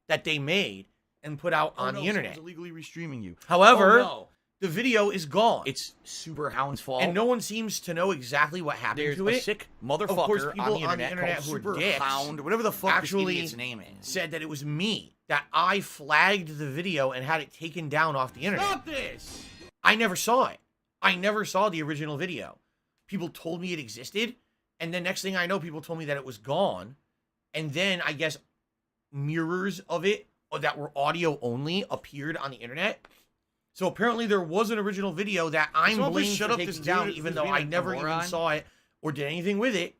that they made and put out on the internet. Illegally restreaming you. However, the video is gone. It's Super Hound's fault. And no one seems to know exactly what happened to it. There's a sick motherfucker of course, people on the internet who are Super dicks Hound, whatever the fuck actually this idiot's name is, said that it was me, that I flagged the video and had it taken down off the internet. Stop this! I never saw it. I never saw the original video. People told me it existed, and then next thing I know, people told me that it was gone. And then, I guess, mirrors of it that were audio only appeared on the internet. So apparently there was an original video that I'm blamed for taking down, even though I never even saw it or did anything with it.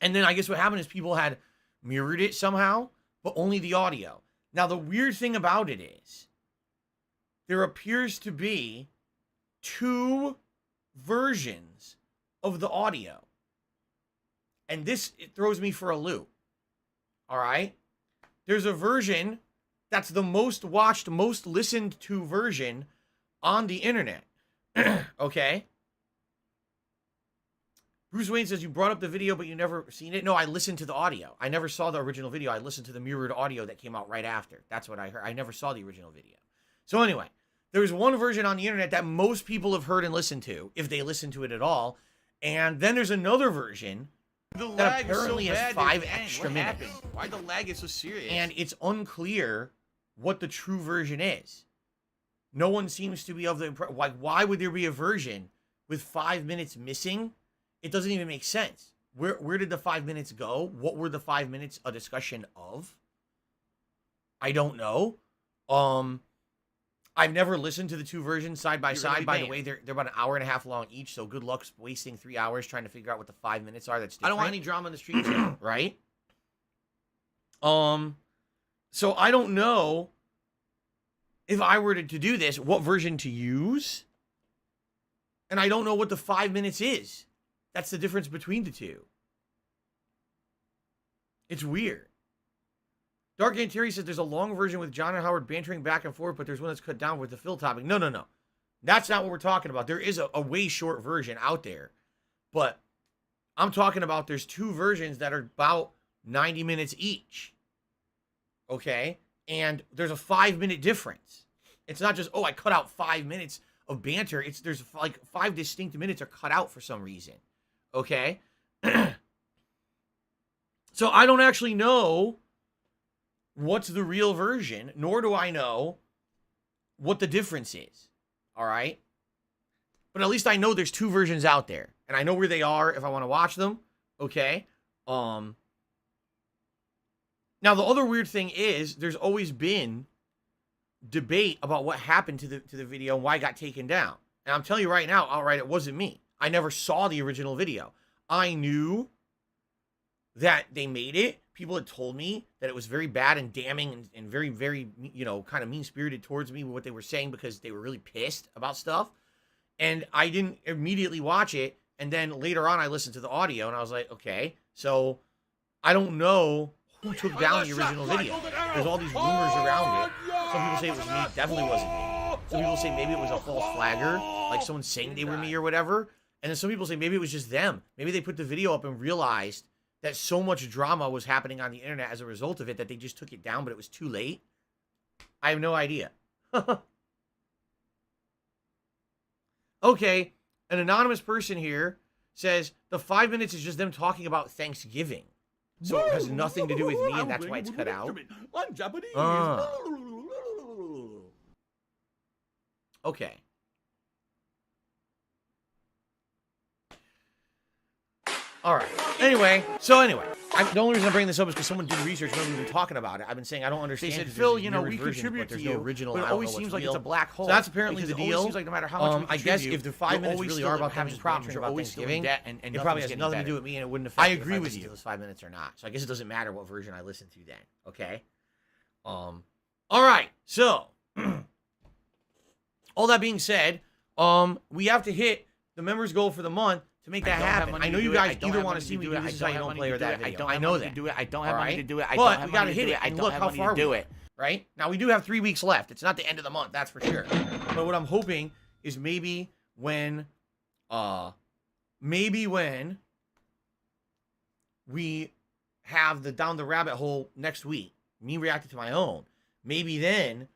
And then I guess what happened is people had mirrored it somehow, but only the audio. Now, the weird thing about it is there appears to be two versions of the audio. And this, it throws me for a loop. All right? There's a version that's the most watched, most listened to version on the internet. Okay? Bruce Wayne says, you brought up the video, but you never seen it? No, I listened to the audio. I never saw the original video. I listened to the mirrored audio that came out right after. That's what I heard. I never saw the original video. So anyway, there's one version on the internet that most people have heard and listened to, if they listen to it at all. And then there's another version that apparently has 5 extra minutes. Why the lag is so serious? And it's unclear what the true version is. No one seems to be of the impression. Like, why would there be a version with 5 minutes missing? It doesn't even make sense. Where did the 5 minutes go? What were the 5 minutes a discussion of? I don't know. I've never listened to the two versions side by side. By the way, they're about an hour and a half long each, so good luck wasting 3 hours trying to figure out what the 5 minutes are. That's different. I don't want any drama in the streets, right? So I don't know if I were to do this, what version to use. And I don't know what the 5 minutes is. That's the difference between the two. It's weird. Dark Game Terry says there's a long version with John and Howard bantering back and forth, but there's one that's cut down with the Phil topic. No. That's not what we're talking about. There is a way short version out there. But I'm talking about there's two versions that are about 90 minutes each. Okay? And there's a 5-minute difference. It's not just, I cut out 5 minutes of banter. There's like 5 distinct minutes are cut out for some reason. Okay? So I don't actually know what's the real version, nor do I know what the difference is. All right? But at least I know there's two versions out there. And I know where they are if I want to watch them. Okay? Now, the other weird thing is there's always been debate about what happened to the video and why it got taken down. And I'm telling you right now, outright, it wasn't me. I never saw the original video. I knew that they made it. People had told me that it was very bad and damning and very, very, kind of mean-spirited towards me with what they were saying because they were really pissed about stuff. And I didn't immediately watch it. And then later on, I listened to the audio and I was like, okay, so I don't know who took down the original video. There's all these rumors around it. Some people say it was me. Definitely wasn't me. Some people say maybe it was a false flagger, like someone saying they were me or whatever. And then some people say maybe it was just them. Maybe they put the video up and realized that so much drama was happening on the internet as a result of it that they just took it down, but it was too late. I have no idea. Okay, an anonymous person here says the 5 minutes is just them talking about Thanksgiving. So it has nothing to do with me, and that's why it's cut out. I'm Japanese. Okay. All right. Anyway, the only reason I'm bringing this up is because someone did research and nobody's been talking about it. I've been saying I don't understand. They said, there's Phil, this we version, contribute but to there's you, no original. but it I don't always know what's seems like real. it's a black hole. So that's apparently the Because it deal. always seems like no matter how much we I guess contribute, if the 5 minutes always really still are about having having problems, problems you're about always still in Thanksgiving, debt, and it probably has nothing's nothing to getting do with me, and it wouldn't I affect agree if I with listened you. to those 5 minutes or not. So I guess it doesn't matter what version I listen to then. Okay. All right. So all that being said, we have to hit the members goal for the month to make that happen. I know you guys either want to see me do this how you don't play or that video. I know that. I don't have money to do it. I But don't have we got to money hit do it. it. I And don't look have how money far to do we it. Right? Now, we do have 3 weeks left. It's not the end of the month, that's for sure. But what I'm hoping is maybe when we have the Down the Rabbit Hole next week, me reacting to my own, maybe then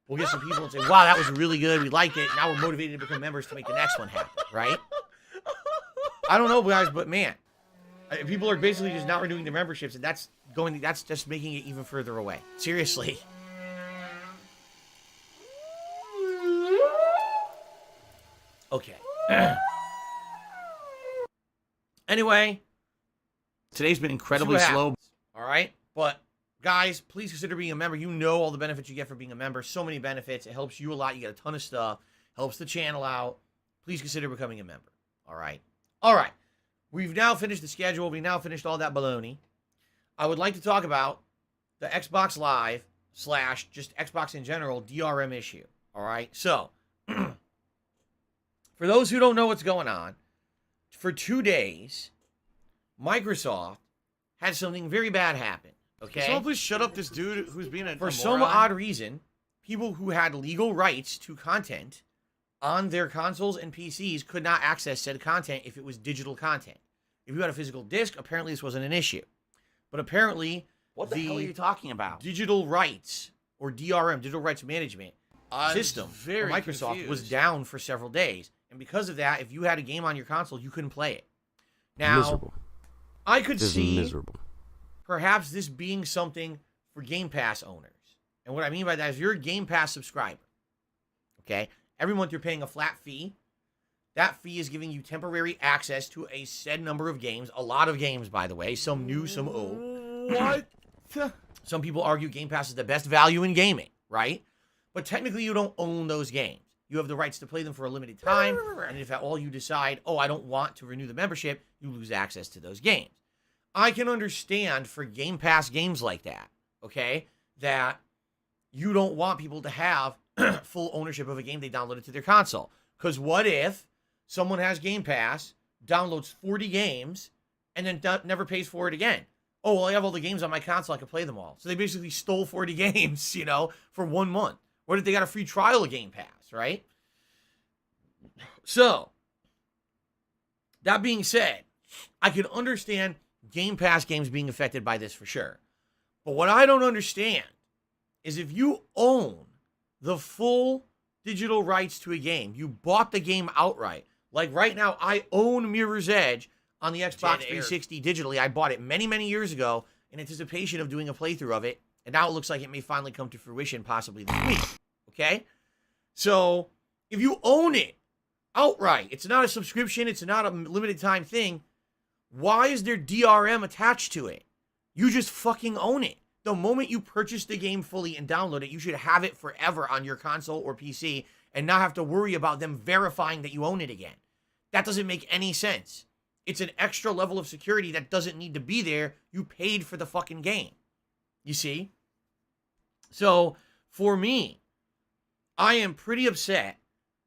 we'll get some people and say, wow, that was really good. We liked it. Now we're motivated to become members to make the next one happen, right? I don't know, guys, but man, people are basically just not renewing their memberships, and that's just making it even further away. Seriously. Okay. Anyway, Today's been incredibly see what slow. happens, all right? But guys, please consider being a member. You know all the benefits you get from being a member. So many benefits. It helps you a lot. You get a ton of stuff. Helps the channel out. Please consider becoming a member. All right. All right. We've now finished the schedule. We've now finished all that baloney. I would like to talk about the Xbox Live / just Xbox in general DRM issue. All right. So, for those who don't know what's going on, for 2 days, Microsoft had something very bad happen. Okay. Someone please shut up this dude who's being a For some moron. odd reason, people who had legal rights to content on their consoles and PCs could not access said content if it was digital content. If you had a physical disc, apparently this wasn't an issue. But apparently, What the hell are you talking about? digital rights, or DRM, digital rights management system for very Microsoft was confused. down for several days. And because of that, if you had a game on your console, you couldn't play it. Now, Miserable. I could Just see miserable. perhaps this being something for Game Pass owners. And what I mean by that is you're a Game Pass subscriber. Okay? Every month you're paying a flat fee. That fee is giving you temporary access to a said number of games. A lot of games, by the way. Some new, some old. What? Some people argue Game Pass is the best value in gaming, right? But technically you don't own those games. You have the rights to play them for a limited time. And if at all you decide, oh, I don't want to renew the membership, you lose access to those games. I can understand for Game Pass games like that, okay, that you don't want people to have full ownership of a game they downloaded to their console. Because what if someone has Game Pass, downloads 40 games, and then never pays for it again. Oh, well, I have all the games on my console. I can play them all. So they basically stole 40 games, for 1 month. What if they got a free trial of Game Pass, right? So, that being said, I can understand Game Pass games being affected by this for sure. But what I don't understand is if you own the full digital rights to a game, you bought the game outright. Like right now, I own Mirror's Edge on the Xbox 360 digitally. I bought it many, many years ago in anticipation of doing a playthrough of it. And now it looks like it may finally come to fruition possibly this week. Okay? So, if you own it outright, it's not a subscription, it's not a limited time thing, why is there DRM attached to it? You just fucking own it. The moment you purchase the game fully and download it, you should have it forever on your console or PC and not have to worry about them verifying that you own it again. That doesn't make any sense. It's an extra level of security that doesn't need to be there. You paid for the fucking game. You see? So, for me, I am pretty upset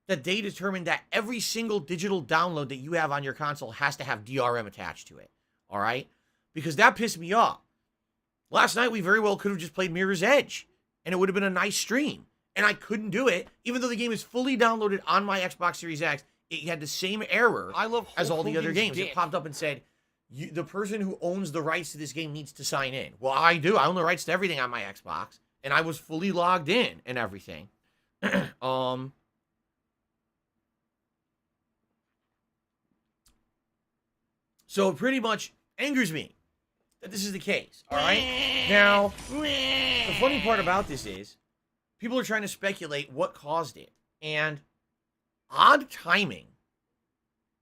that they determined that every single digital download that you have on your console has to have DRM attached to it. All right? Because that pissed me off. Last night, we very well could have just played Mirror's Edge, and it would have been a nice stream. And I couldn't do it, even though the game is fully downloaded on my Xbox Series X. It had the same error as all the other games. It popped up and said, the person who owns the rights to this game needs to sign in. Well, I do. I own the rights to everything on my Xbox, and I was fully logged in and everything. So it pretty much angers me that this is the case, all right? Now, the funny part about this is people are trying to speculate what caused it. And odd timing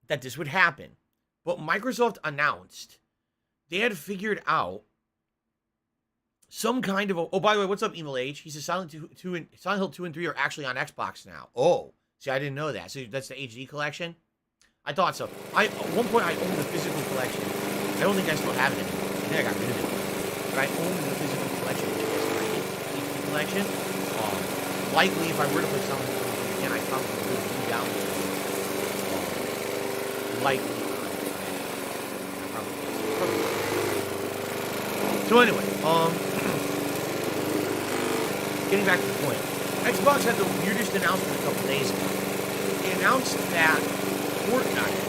that this would happen. But Microsoft announced they had figured out some kind of oh, by the way, what's up, Evil Age? He says Silent Hill 2 and 3 are actually on Xbox now. Oh, see, I didn't know that. So that's the HD collection? I thought so. At one point, I owned the physical collection. I don't think I still have it anymore. I think I got rid of it. But I owned the physical collection, which is the HD collection. Likely, if I were to play Silent Hill 2 again, I probably would re-download it. Likely. So anyway, getting back to the point. Xbox had the weirdest announcement a couple days ago. They announced that Fortnite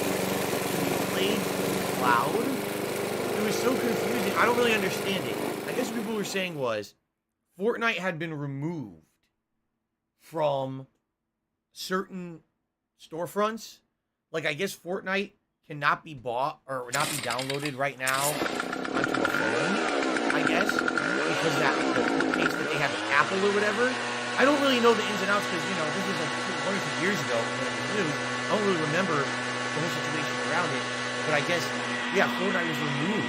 can be played through the cloud. It was so confusing. I don't really understand it. I guess what people were saying was Fortnite had been removed from certain storefronts. Like, I guess Fortnite cannot be bought or not be downloaded right now onto a phone, I guess, because the case that they have with Apple or whatever. I don't really know the ins and outs because, this was like 1 or 2 years ago when it was news. I don't really remember the whole situation around it. But I guess, Fortnite was removed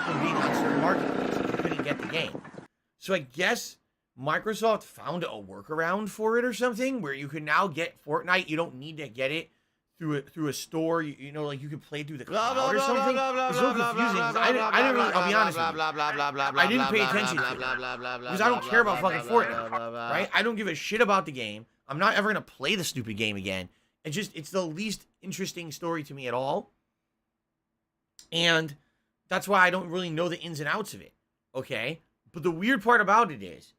from being on certain marketplaces. You couldn't get the game. So I guess Microsoft found a workaround for it or something where you can now get Fortnite. You don't need to get it through a store. Like you can play through the cloud or something. It's so confusing. I didn't really, I'll be honest with you. I didn't pay attention to it because I don't care about fucking Fortnite, right? I don't give a shit about the game. I'm not ever going to play the stupid game again. It's the least interesting story to me at all. And that's why I don't really know the ins and outs of it. Okay? But the weird part about it is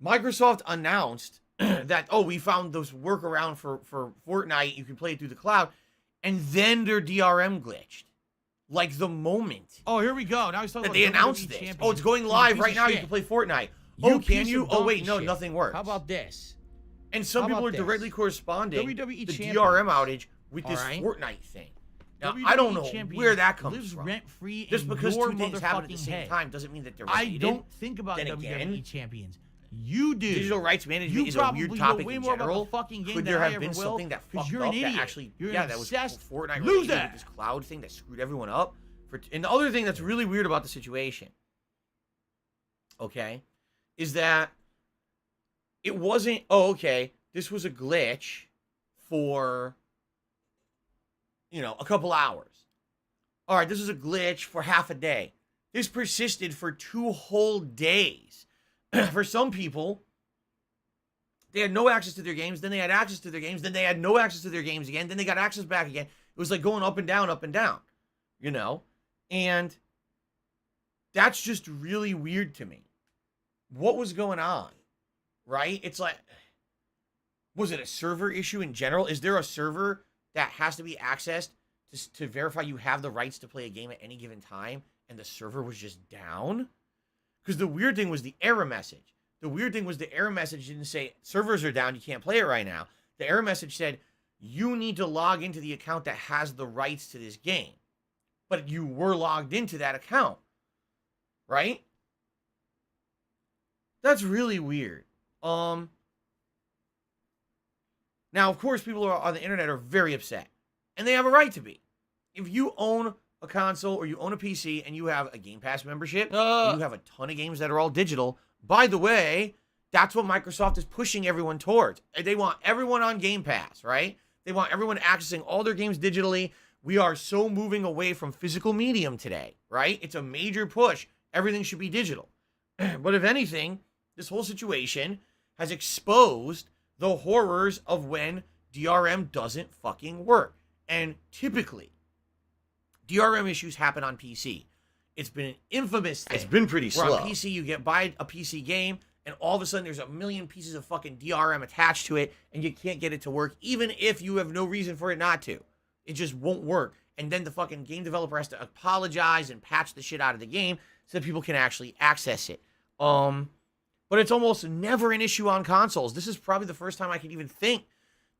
Microsoft announced that, we found this workaround for Fortnite. You can play it through the cloud. And then their DRM glitched. Like the moment. Oh, here we go. Now he's talking that about they announced this. champions. Oh, it's going live right now. You can play Fortnite. Can you? Oh, wait, no, nothing works. How about this? And some people are directly corresponding WWE the champions. DRM outage with this Fortnite thing. Now, I don't know where that comes from. Rent-free Just because your two things happen at the motherfucking same head. time doesn't mean that they're I related. don't think about Then WWE again, champions. You do. Digital rights management is a weird topic in general. Could there have been something that fucked up that actually, that was Fortnite related with this cloud thing that screwed everyone up? And the other thing that's really weird about the situation, okay, is that it wasn't, this was a glitch for, a couple hours. All right, this is a glitch for half a day. This persisted for 2 whole days. For some people, They had no access to their games, then they had access to their games, then they had no access to their games again, then they got access back again. It was like going up and down, you know? And that's just really weird to me. What was going on, right? It's like, was it a server issue in general? Is there a server that has to be accessed to verify you have the rights to play a game at any given time, and the server was just down? Because the weird thing was the error message. The weird thing was the error message didn't say, servers are down, you can't play it right now. The error message said, you need to log into the account that has the rights to this game. But you were logged into that account, right? That's really weird. Now, of course, people on the internet are very upset. And they have a right to be. If you own a console or you own a PC and you have a Game Pass membership, and you have a ton of games that are all digital, by the way, that's what Microsoft is pushing everyone towards. They want everyone on Game Pass, right? They want everyone accessing all their games digitally. We are so moving away from physical medium today, right? It's a major push. Everything should be digital. But if anything, this whole situation has exposed the horrors of when DRM doesn't fucking work. And typically, DRM issues happen on PC. It's been an infamous thing. It's been pretty where slow. on PC, you buy a PC game, and all of a sudden there's a million pieces of fucking DRM attached to it, and you can't get it to work, even if you have no reason for it not to. It just won't work. And then the fucking game developer has to apologize and patch the shit out of the game so that people can actually access it. But it's almost never an issue on consoles. This is probably the first time I can even think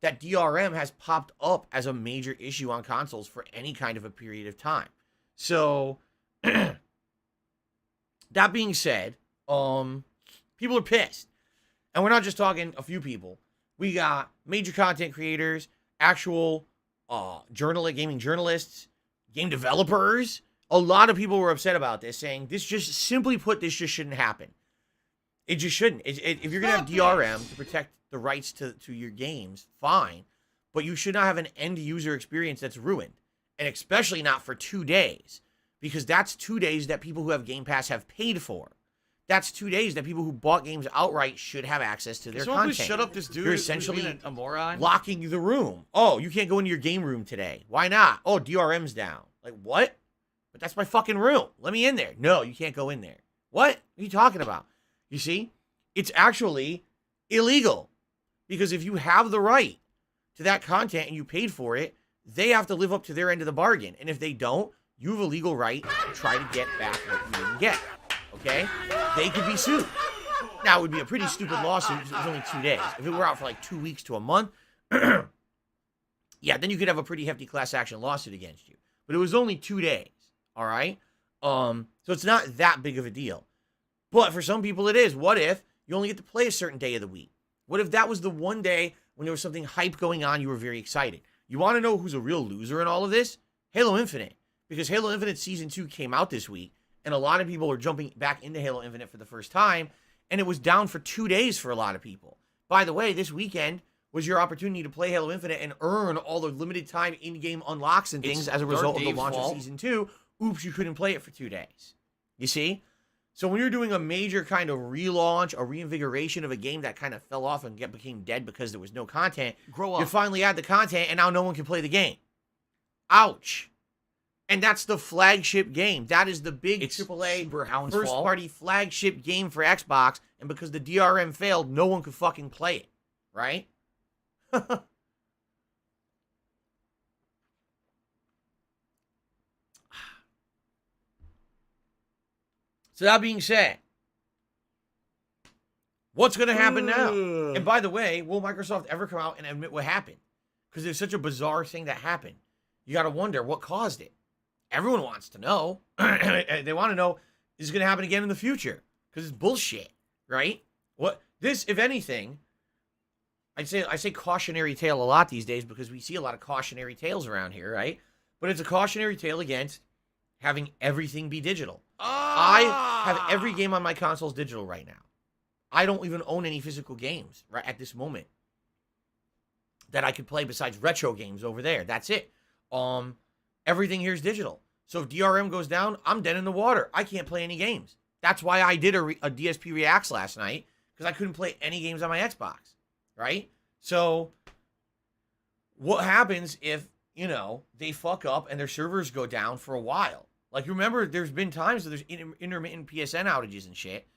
that DRM has popped up as a major issue on consoles for any kind of a period of time. So, that being said, people are pissed. And we're not just talking a few people. We got major content creators, actual gaming journalists, game developers. A lot of people were upset about this, saying this just, simply put, this just shouldn't happen. It just shouldn't. If you're going to have DRM to protect the rights to your games, fine. But you should not have an end user experience that's ruined. And especially not for 2 days. Because that's 2 days that people who have Game Pass have paid for. That's 2 days that people who bought games outright should have access to their content. Shut up this dude. You're essentially being a moron. locking the room. Oh, you can't go into your game room today. Why not? Oh, DRM's down. Like, what? But that's my fucking room. Let me in there. No, you can't go in there. What are you talking about? You see? It's actually illegal. Because if you have the right to that content and you paid for it, they have to live up to their end of the bargain. And if they don't, you have a legal right to try to get back what you didn't get. Okay? They could be sued. Now, it would be a pretty stupid lawsuit because it was only 2 days. If it were out for like 2 weeks to a month, yeah, then you could have a pretty hefty class action lawsuit against you. But it was only 2 days. All right? So it's not that big of a deal. But for some people it is. What if you only get to play a certain day of the week? What if that was the one day when there was something hype going on, you were very excited? You want to know who's a real loser in all of this? Halo Infinite. Because Halo Infinite Season 2 came out this week, and a lot of people are jumping back into Halo Infinite for the first time, and it was down for 2 days for a lot of people. By the way, this weekend was your opportunity to play Halo Infinite and earn all the limited time in-game unlocks and things as a result of the launch of Season 2. Oops, you couldn't play it for 2 days. You see? So when you're doing a major kind of relaunch, a reinvigoration of a game that kind of fell off and became dead because there was no content, Grow up. you finally add the content, and now no one can play the game. Ouch. And that's the flagship game. That is the big AAA first-party flagship game for Xbox, and because the DRM failed, no one could fucking play it. Right? So that being said, what's going to happen now? And by the way, will Microsoft ever come out and admit what happened? Because there's such a bizarre thing that happened. You got to wonder what caused it. Everyone wants to know. They want to know, is it going to happen again in the future? Because it's bullshit, right? What this, if anything, I say cautionary tale a lot these days because we see a lot of cautionary tales around here, right? But it's a cautionary tale against having everything be digital. I have every game on my consoles digital right now. I don't even own any physical games right at this moment that I could play besides retro games over there. That's it. Everything here is digital. So if DRM goes down, I'm dead in the water. I can't play any games. That's why I did a DSP Reacts last night, because I couldn't play any games on my Xbox. right? So what happens if, you know, they fuck up and their servers go down for a while? Like, remember, there's been times that there's intermittent PSN outages and shit.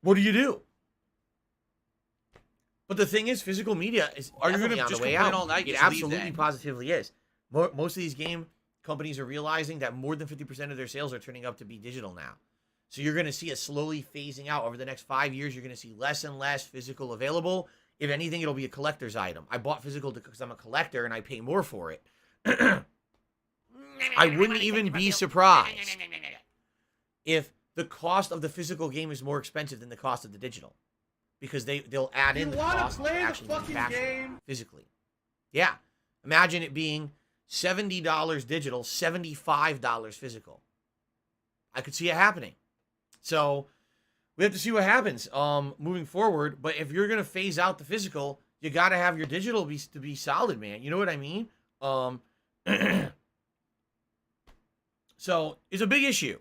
What do you do? But the thing is, physical media is Are you definitely gonna on just the way complain out. all night? It Just leave absolutely then? positively is. Most of these game companies are realizing that more than 50% of their sales are turning up to be digital now. So you're going to see it slowly phasing out over the next 5 years. You're going to see less and less physical available. If anything, it'll be a collector's item. I bought physical because I'm a collector and I pay more for it. I wouldn't even be surprised if the cost of the physical game is more expensive than the cost of the digital, because they'll add in the cost of actually manufacturing physically. Yeah, imagine it being $70 digital, $75 physical. I could see it happening. So we have to see what happens moving forward. But if you're gonna phase out the physical, you got to have your digital to be solid, man. You know what I mean? So it's a big issue.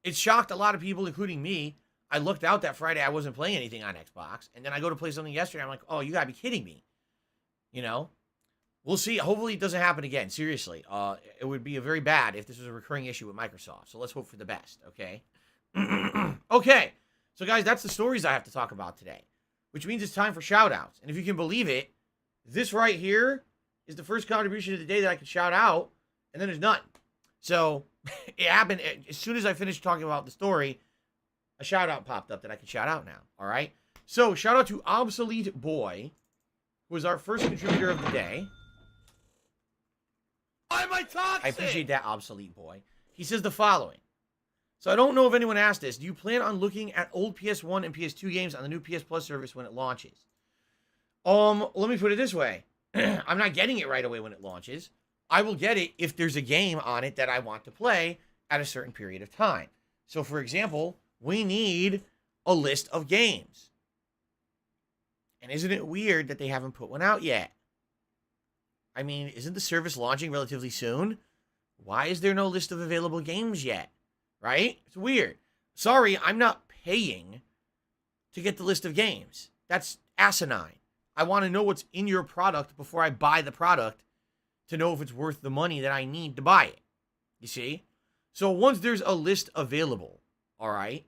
It shocked a lot of people, including me. I looked out that Friday. I wasn't playing anything on Xbox. And then I go to play something yesterday. I'm like, oh, you got to be kidding me. You know? We'll see. Hopefully it doesn't happen again. Seriously. It would be very bad if this was a recurring issue with Microsoft. So let's hope for the best, okay? Okay. So, guys, that's the stories I have to talk about today, which means it's time for shout-outs. And if you can believe it, this right here is the first contribution of the day that I could shout out, and then there's none. So it happened as soon as I finished talking about the story, a shout out popped up that I can shout out now. All right. So shout out to Obsolete Boy, who is our first contributor of the day. Why am I toxic? I appreciate that, Obsolete Boy. He says the following. So I don't know if anyone asked this. Do you plan on looking at old PS1 and PS2 games on the new PS Plus service when it launches? Let me put it this way. I'm not getting it right away when it launches. I will get it if there's a game on it that I want to play at a certain period of time. So, for example, we need a list of games. And isn't it weird that they haven't put one out yet? I mean, isn't the service launching relatively soon? Why is there no list of available games yet? Right? It's weird. Sorry, I'm not paying to get the list of games. That's asinine. I want to know what's in your product before I buy the product to know if it's worth the money that I need to buy it. You see? So once there's a list available, all right,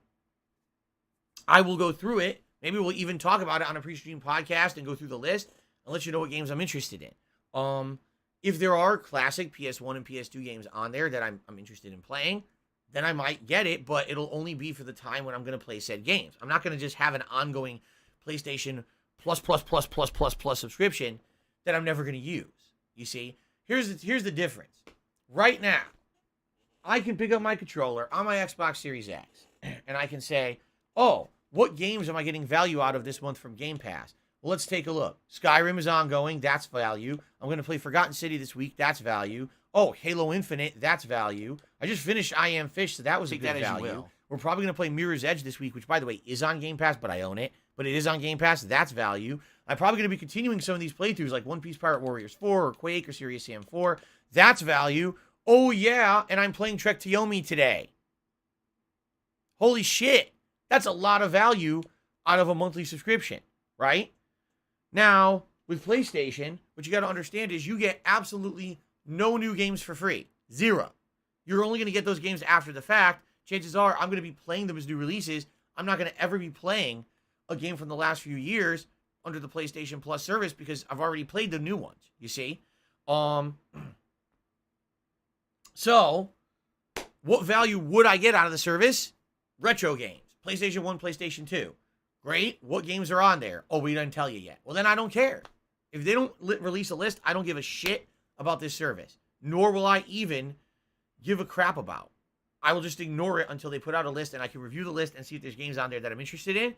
I will go through it. Maybe we'll even talk about it on a pre-stream podcast and go through the list and let you know what games I'm interested in. If there are classic PS1 and PS2 games on there that I'm interested in playing, then I might get it, but it'll only be for the time when I'm going to play said games. I'm not going to just have an ongoing PlayStation plus subscription that I'm never going to use. You see? Here's the difference. Right now, I can pick up my controller on my Xbox Series X, and I can say, oh, what games am I getting value out of this month from Game Pass? Well, let's take a look. Skyrim is ongoing. That's value. I'm going to play Forgotten City this week. That's value. Oh, Halo Infinite. That's value. I just finished I Am Fish, so that was a good value. We're probably going to play Mirror's Edge this week, which, by the way, is on Game Pass, but I own it. But it is on Game Pass. That's value. I'm probably going to be continuing some of these playthroughs, like One Piece Pirate Warriors 4 or Quake or Serious Sam 4. That's value. Oh, yeah, and I'm playing Trek to Yomi today. Holy shit. That's a lot of value out of a monthly subscription, right? Now, with PlayStation, what you got to understand is you get absolutely no new games for free. Zero. You're only going to get those games after the fact. Chances are I'm going to be playing them as new releases. I'm not going to ever be playing a game from the last few years under the PlayStation Plus service because I've already played the new ones, you see? So, what value would I get out of the service? Retro games. PlayStation 1, PlayStation 2. Great. What games are on there? Oh, we didn't tell you yet. Well, then I don't care. If they don't release a list, I don't give a shit about this service. Nor will I even give a crap about. I will just ignore it until they put out a list and I can review the list and see if there's games on there that I'm interested in.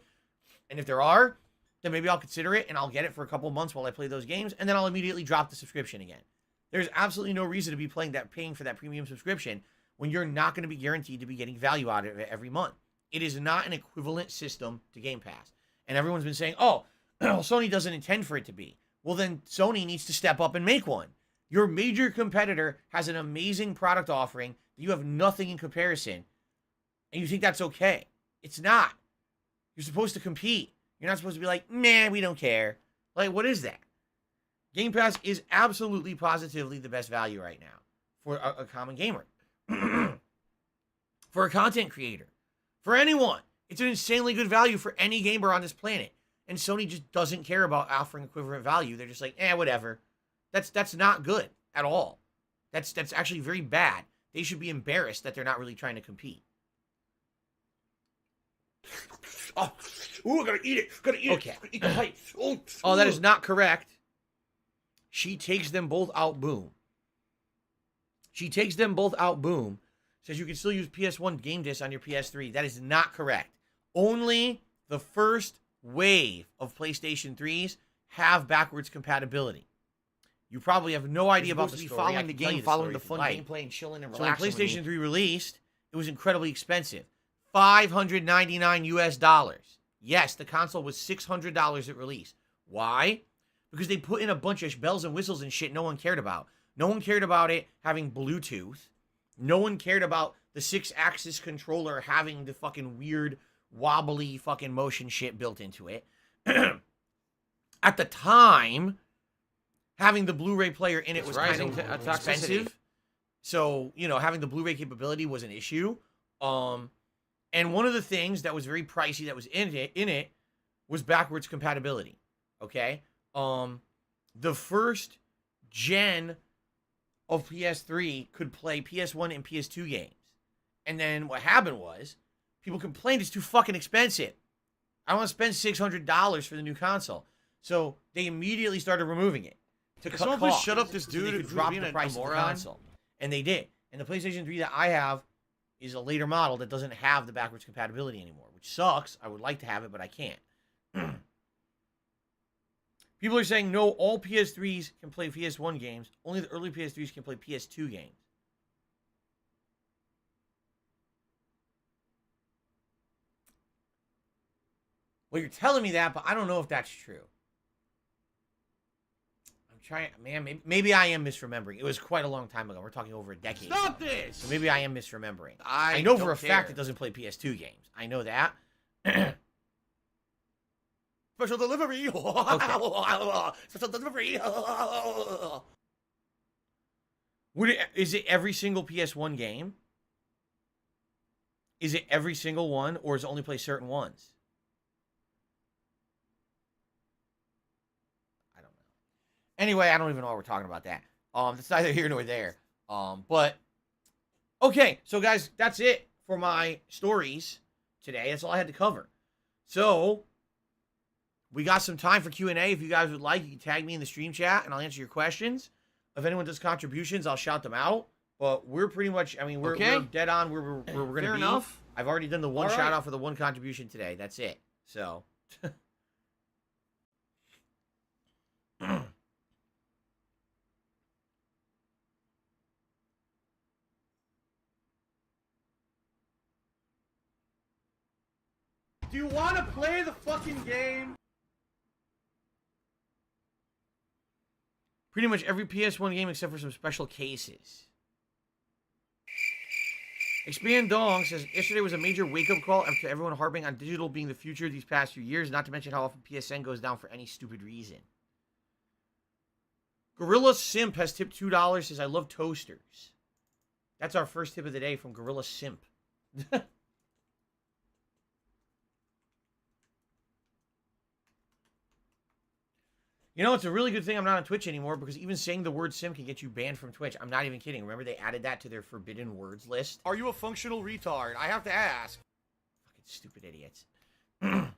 And if there are, then maybe I'll consider it and I'll get it for a couple months while I play those games, and then I'll immediately drop the subscription again. There's absolutely no reason to be paying for that premium subscription when you're not going to be guaranteed to be getting value out of it every month. It is not an equivalent system to Game Pass. And everyone's been saying, oh, Sony doesn't intend for it to be. Well, then Sony needs to step up and make one. Your major competitor has an amazing product offering that you have nothing in comparison, and you think that's okay. It's not. You're supposed to compete. You're not supposed to be like, man, we don't care. Like, what is that? Game Pass is absolutely, positively the best value right now for a common gamer, for a content creator, for anyone. It's an insanely good value for any gamer on this planet. And Sony just doesn't care about offering equivalent value. They're just like, whatever. That's not good at all. That's actually very bad. They should be embarrassed that they're not really trying to compete. Oh, ooh, I gotta eat it. Gotta eat Okay. it. Eat the plate. Oh, that is not correct. She takes them both out, boom. She takes them both out, boom. Says you can still use PS1 game disc on your PS3. That is not correct. Only the first wave of PlayStation 3s have backwards compatibility. You probably have no idea about the story. Following the game, following the fun gameplay, and chilling and So when relaxing. PlayStation 3 released, it was incredibly expensive. $599 US. Yes, the console was $600 at release. Why? Because they put in a bunch of bells and whistles and shit no one cared about. No one cared about it having Bluetooth. No one cared about the 6-axis controller having the fucking weird, wobbly fucking motion shit built into it. At the time, having the Blu-ray player in it was kind of expensive. So, having the Blu-ray capability was an issue. And one of the things that was very pricey that was in it was backwards compatibility. Okay? The first gen of PS3 could play PS1 and PS2 games. And then what happened was, people complained it's too fucking expensive. I don't want to spend $600 for the new console. So they immediately started removing it to cut someone please costs. shut up this so dude they could who's drop being the a price of the moron? console. And they did. And the PlayStation 3 that I have is a later model that doesn't have the backwards compatibility anymore, which sucks. I would like to have it, but I can't. People are saying, no, all PS3s can play PS1 games. Only the early PS3s can play PS2 games. Well, you're telling me that, but I don't know if that's true. I'm trying, man, maybe I am misremembering. It was quite a long time ago. We're talking over a decade Stop ago. this! So maybe I am misremembering. I know don't for a fact care. it doesn't play PS2 games. I know that. Special delivery. Special delivery. Is it every single PS1 game? Is it every single one, or does it only play certain ones? I don't know. Anyway, I don't even know why we're talking about that. It's neither here nor there. But okay, so guys, that's it for my stories today. That's all I had to cover. So we got some time for Q&A. If you guys would like, you can tag me in the stream chat, and I'll answer your questions. If anyone does contributions, I'll shout them out. But we're pretty much, we're dead on where we're going to be. Fair enough. I've already done the one All right. shout out for the one contribution today. That's it. So. Do you want to play the fucking game? Pretty much every PS1 game except for some special cases. Expand Dong says, yesterday was a major wake-up call after everyone harping on digital being the future these past few years, not to mention how often PSN goes down for any stupid reason. Gorilla Simp has tipped $2, says, I love toasters. That's our first tip of the day from Gorilla Simp. You know, it's a really good thing I'm not on Twitch anymore, because even saying the word sim can get you banned from Twitch. I'm not even kidding. Remember they added that to their forbidden words list? Are you a functional retard? I have to ask. Fucking stupid idiots. An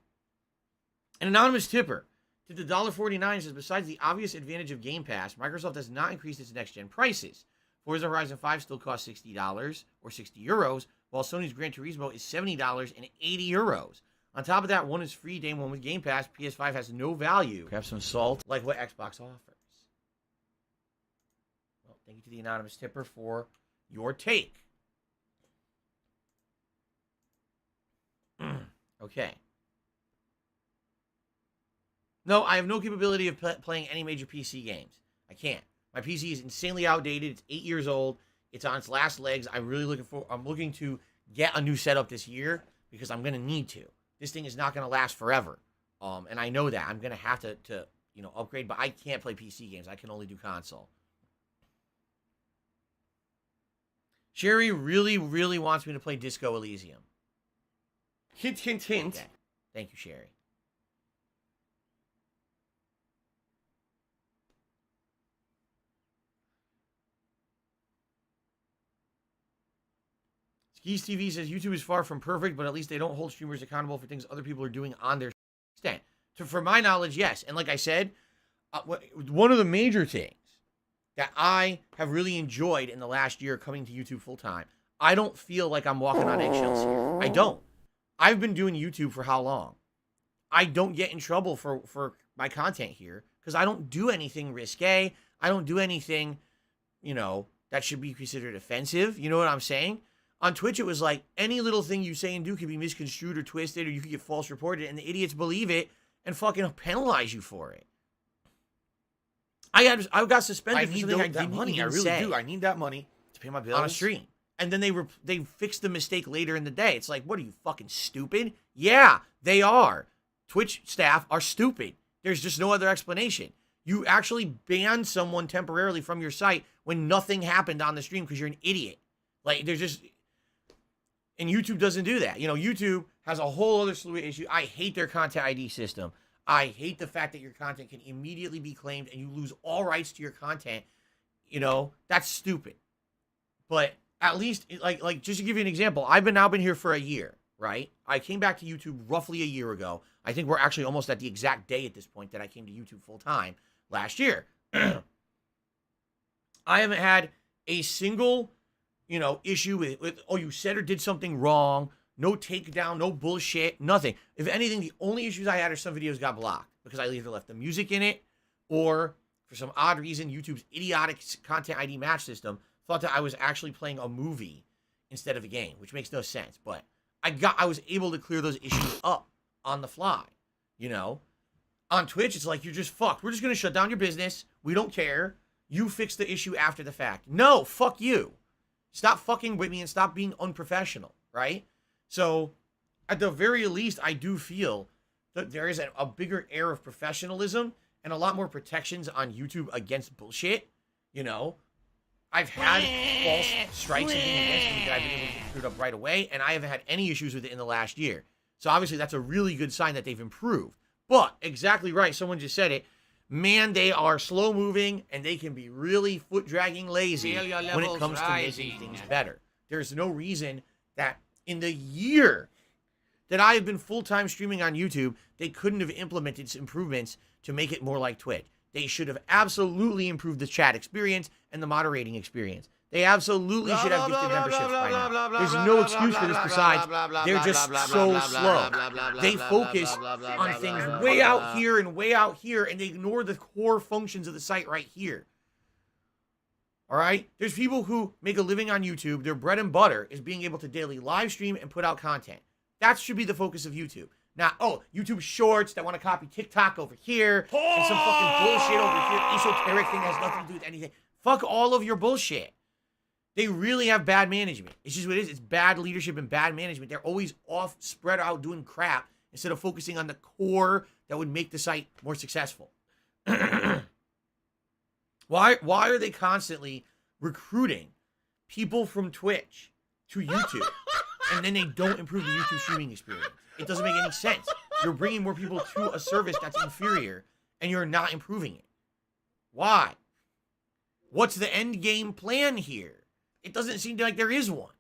anonymous tipper tipped $1.49, says, besides the obvious advantage of Game Pass, Microsoft has not increased its next-gen prices. Forza Horizon 5 still costs $60 or 60 euros, while Sony's Gran Turismo is $70 and 80 euros. On top of that, one is free day one with Game Pass. PS5 has no value. Grab some salt. Like what Xbox offers. Well, thank you to the anonymous tipper for your take. Okay. No, I have no capability of playing any major PC games. I can't. My PC is insanely outdated. It's 8 years old. It's on its last legs. I'm looking to get a new setup this year because I'm going to need to. This thing is not going to last forever. And I know that. I'm going to have to upgrade, but I can't play PC games. I can only do console. Sherry really, really wants me to play Disco Elysium. Hint, hint, hint. Okay. Thank you, Sherry. Skis TV says YouTube is far from perfect, but at least they don't hold streamers accountable for things other people are doing on their extent. For my knowledge, yes. And like I said, one of the major things that I have really enjoyed in the last year coming to YouTube full time, I don't feel like I'm walking on eggshells here. I don't. I've been doing YouTube for how long? I don't get in trouble for my content here because I don't do anything risque. I don't do anything, that should be considered offensive. You know what I'm saying? On Twitch, it was like any little thing you say and do could be misconstrued or twisted, or you could get false reported, and the idiots believe it and fucking penalize you for it. I got suspended for something I didn't money. I even really say do. I need that money to pay my bills on a stream. And then they fixed the mistake later in the day. It's like, what are you, fucking stupid? Yeah, they are. Twitch staff are stupid. There's just no other explanation. You actually banned someone temporarily from your site when nothing happened on the stream because you're an idiot. Like, there's just... And YouTube doesn't do that. YouTube has a whole other slew of issues. I hate their content ID system. I hate the fact that your content can immediately be claimed and you lose all rights to your content. That's stupid. But at least, like just to give you an example, I've now been here for a year, right? I came back to YouTube roughly a year ago. I think we're actually almost at the exact day at this point that I came to YouTube full time last year. I haven't had a single, issue with, oh, you said or did something wrong. No takedown, no bullshit, nothing. If anything, the only issues I had are some videos got blocked because I either left the music in it or for some odd reason, YouTube's idiotic content ID match system thought that I was actually playing a movie instead of a game, which makes no sense. But I was able to clear those issues up on the fly, On Twitch, it's like, you're just fucked. We're just going to shut down your business. We don't care. You fix the issue after the fact. No, fuck you. Stop fucking with me and stop being unprofessional, right? So, at the very least, I do feel that there is a bigger air of professionalism and a lot more protections on YouTube against bullshit. I've had false strikes and things against me that I've been able to get cleared up right away, and I haven't had any issues with it in the last year. So, obviously, that's a really good sign that they've improved. But, exactly right, someone just said it. Man, they are slow-moving, and they can be really foot-dragging lazy when it comes to making things better. There's no reason that in the year that I have been full-time streaming on YouTube, they couldn't have implemented improvements to make it more like Twitch. They should have absolutely improved the chat experience and the moderating experience. They absolutely should have gifted memberships by now. There's no excuse for this besides they're just so slow. They focus on things way out here and way out here, and they ignore the core functions of the site right here. All right? There's people who make a living on YouTube. Their bread and butter is being able to daily live stream and put out content. That should be the focus of YouTube. Not, YouTube shorts that want to copy TikTok over here and some fucking bullshit over here, esoteric thing that has nothing to do with anything. Fuck all of your bullshit. They really have bad management. It's just what it is. It's bad leadership and bad management. They're always off, spread out, doing crap instead of focusing on the core that would make the site more successful. Why are they constantly recruiting people from Twitch to YouTube and then they don't improve the YouTube streaming experience? It doesn't make any sense. You're bringing more people to a service that's inferior and you're not improving it. Why? What's the end game plan here? It doesn't seem like there is one.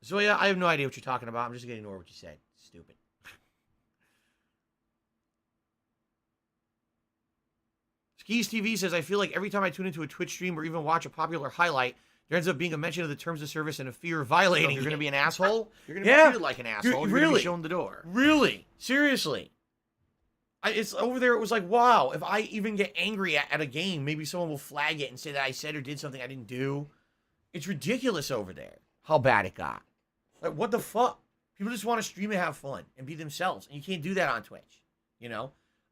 So yeah, I have no idea what you're talking about. I'm just going to ignore what you said. Stupid. Skis TV says, I feel like every time I tune into a Twitch stream or even watch a popular highlight, there ends up being a mention of the terms of service and a fear of violating. You're going to be an asshole? You're going to be treated like an asshole. You're really going to be shown the door. Really? Seriously? It's over there. It was like, wow, if I even get angry at a game, maybe someone will flag it and say that I said or did something I didn't do. It's ridiculous over there how bad it got. Like, what the fuck? People just want to stream and have fun and be themselves. And you can't do that on Twitch.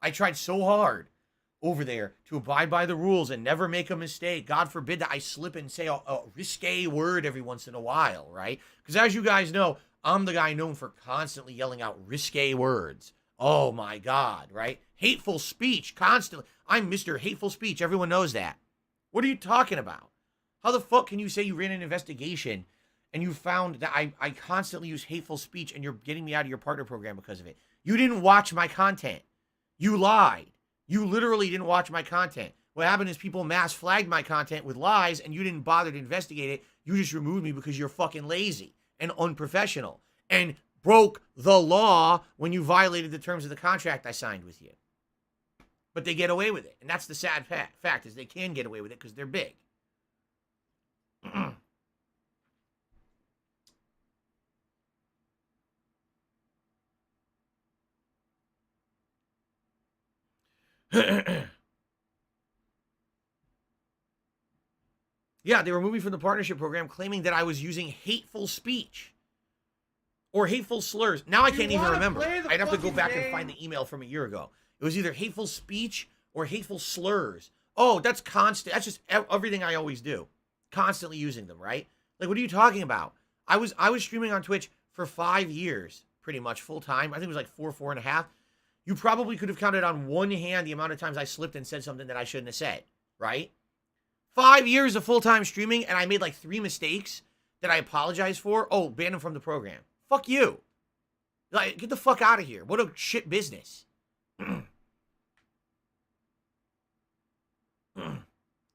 I tried so hard over there to abide by the rules and never make a mistake. God forbid that I slip and say a risque word every once in a while, right? Because as you guys know, I'm the guy known for constantly yelling out risque words. Oh my God, right? Hateful speech, constantly. I'm Mr. Hateful Speech. Everyone knows that. What are you talking about? How the fuck can you say you ran an investigation and you found that I constantly use hateful speech and you're getting me out of your partner program because of it? You didn't watch my content. You lied. You literally didn't watch my content. What happened is people mass flagged my content with lies and you didn't bother to investigate it. You just removed me because you're fucking lazy and unprofessional and broke the law when you violated the terms of the contract I signed with you. But they get away with it. And that's the sad fact is they can get away with it because they're big. Yeah, they removed me from the partnership program claiming that I was using hateful speech or hateful slurs. Now I can't even remember. I'd have to go back and find the email from a year ago. It was either hateful speech or hateful slurs. Oh, that's constant. That's just everything I always do. Constantly using them, right? Like, what are you talking about? I was streaming on Twitch for 5 years, pretty much full time. I think it was like 4.5. You probably could have counted on one hand the amount of times I slipped and said something that I shouldn't have said, right? 5 years of full-time streaming, and I made like 3 mistakes that I apologize for. Oh, ban him from the program. Fuck you. Like, get the fuck out of here. What a shit business.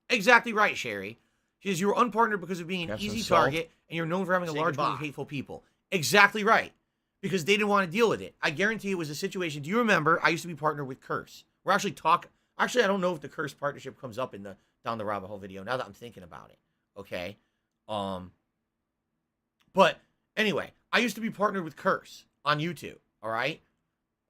Exactly right, Sherry. She says, you were unpartnered because of being an easy target, and you're known for having a large group of hateful people. Exactly right. Because they didn't want to deal with it. I guarantee it was a situation. Do you remember? I used to be partnered with Curse. We're actually Actually, I don't know if the Curse partnership comes up in the Down the Rabbit Hole video now that I'm thinking about it. Okay. But anyway, I used to be partnered with Curse on YouTube. All right.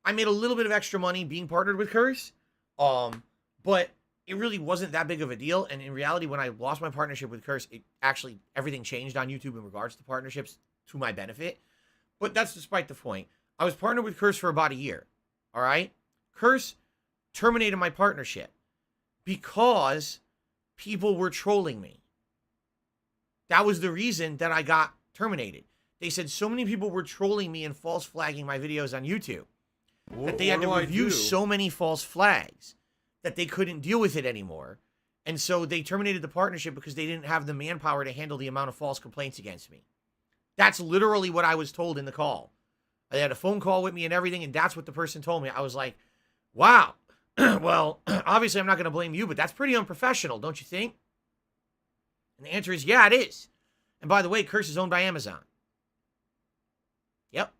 I made a little bit of extra money being partnered with Curse. But it really wasn't that big of a deal. And in reality, when I lost my partnership with Curse, everything changed on YouTube in regards to partnerships to my benefit. But that's despite the point. I was partnered with Curse for about a year. All right. Curse terminated my partnership because people were trolling me. That was the reason that I got terminated. They said so many people were trolling me and false flagging my videos on YouTube that they had to review so many false flags that they couldn't deal with it anymore. And so they terminated the partnership because they didn't have the manpower to handle the amount of false complaints against me. That's literally what I was told in the call. They had a phone call with me and everything, and that's what the person told me. I was like, wow. Well, obviously I'm not going to blame you, but that's pretty unprofessional, don't you think? And the answer is, yeah, it is. And by the way, Curse is owned by Amazon. Yep.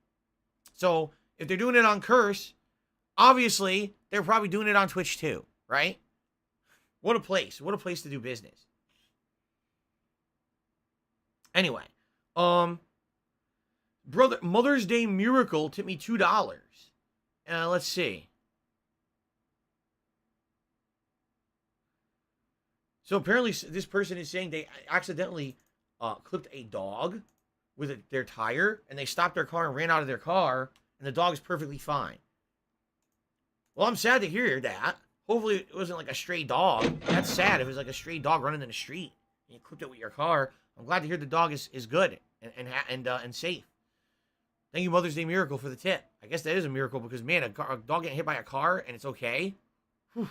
So if they're doing it on Curse, obviously they're probably doing it on Twitch too, right? What a place. What a place to do business. Anyway, brother, Mother's Day Miracle tipped me $2. Let's see. So apparently this person is saying they accidentally clipped a dog with their tire, and they stopped their car and ran out of their car, and the dog is perfectly fine. Well, I'm sad to hear that. Hopefully it wasn't like a stray dog. That's sad if it was like a stray dog running in the street and you clipped it with your car. I'm glad to hear the dog is good and safe. Thank you, Mother's Day Miracle, for the tip. I guess that is a miracle because, man, a dog getting hit by a car and it's okay. Whew.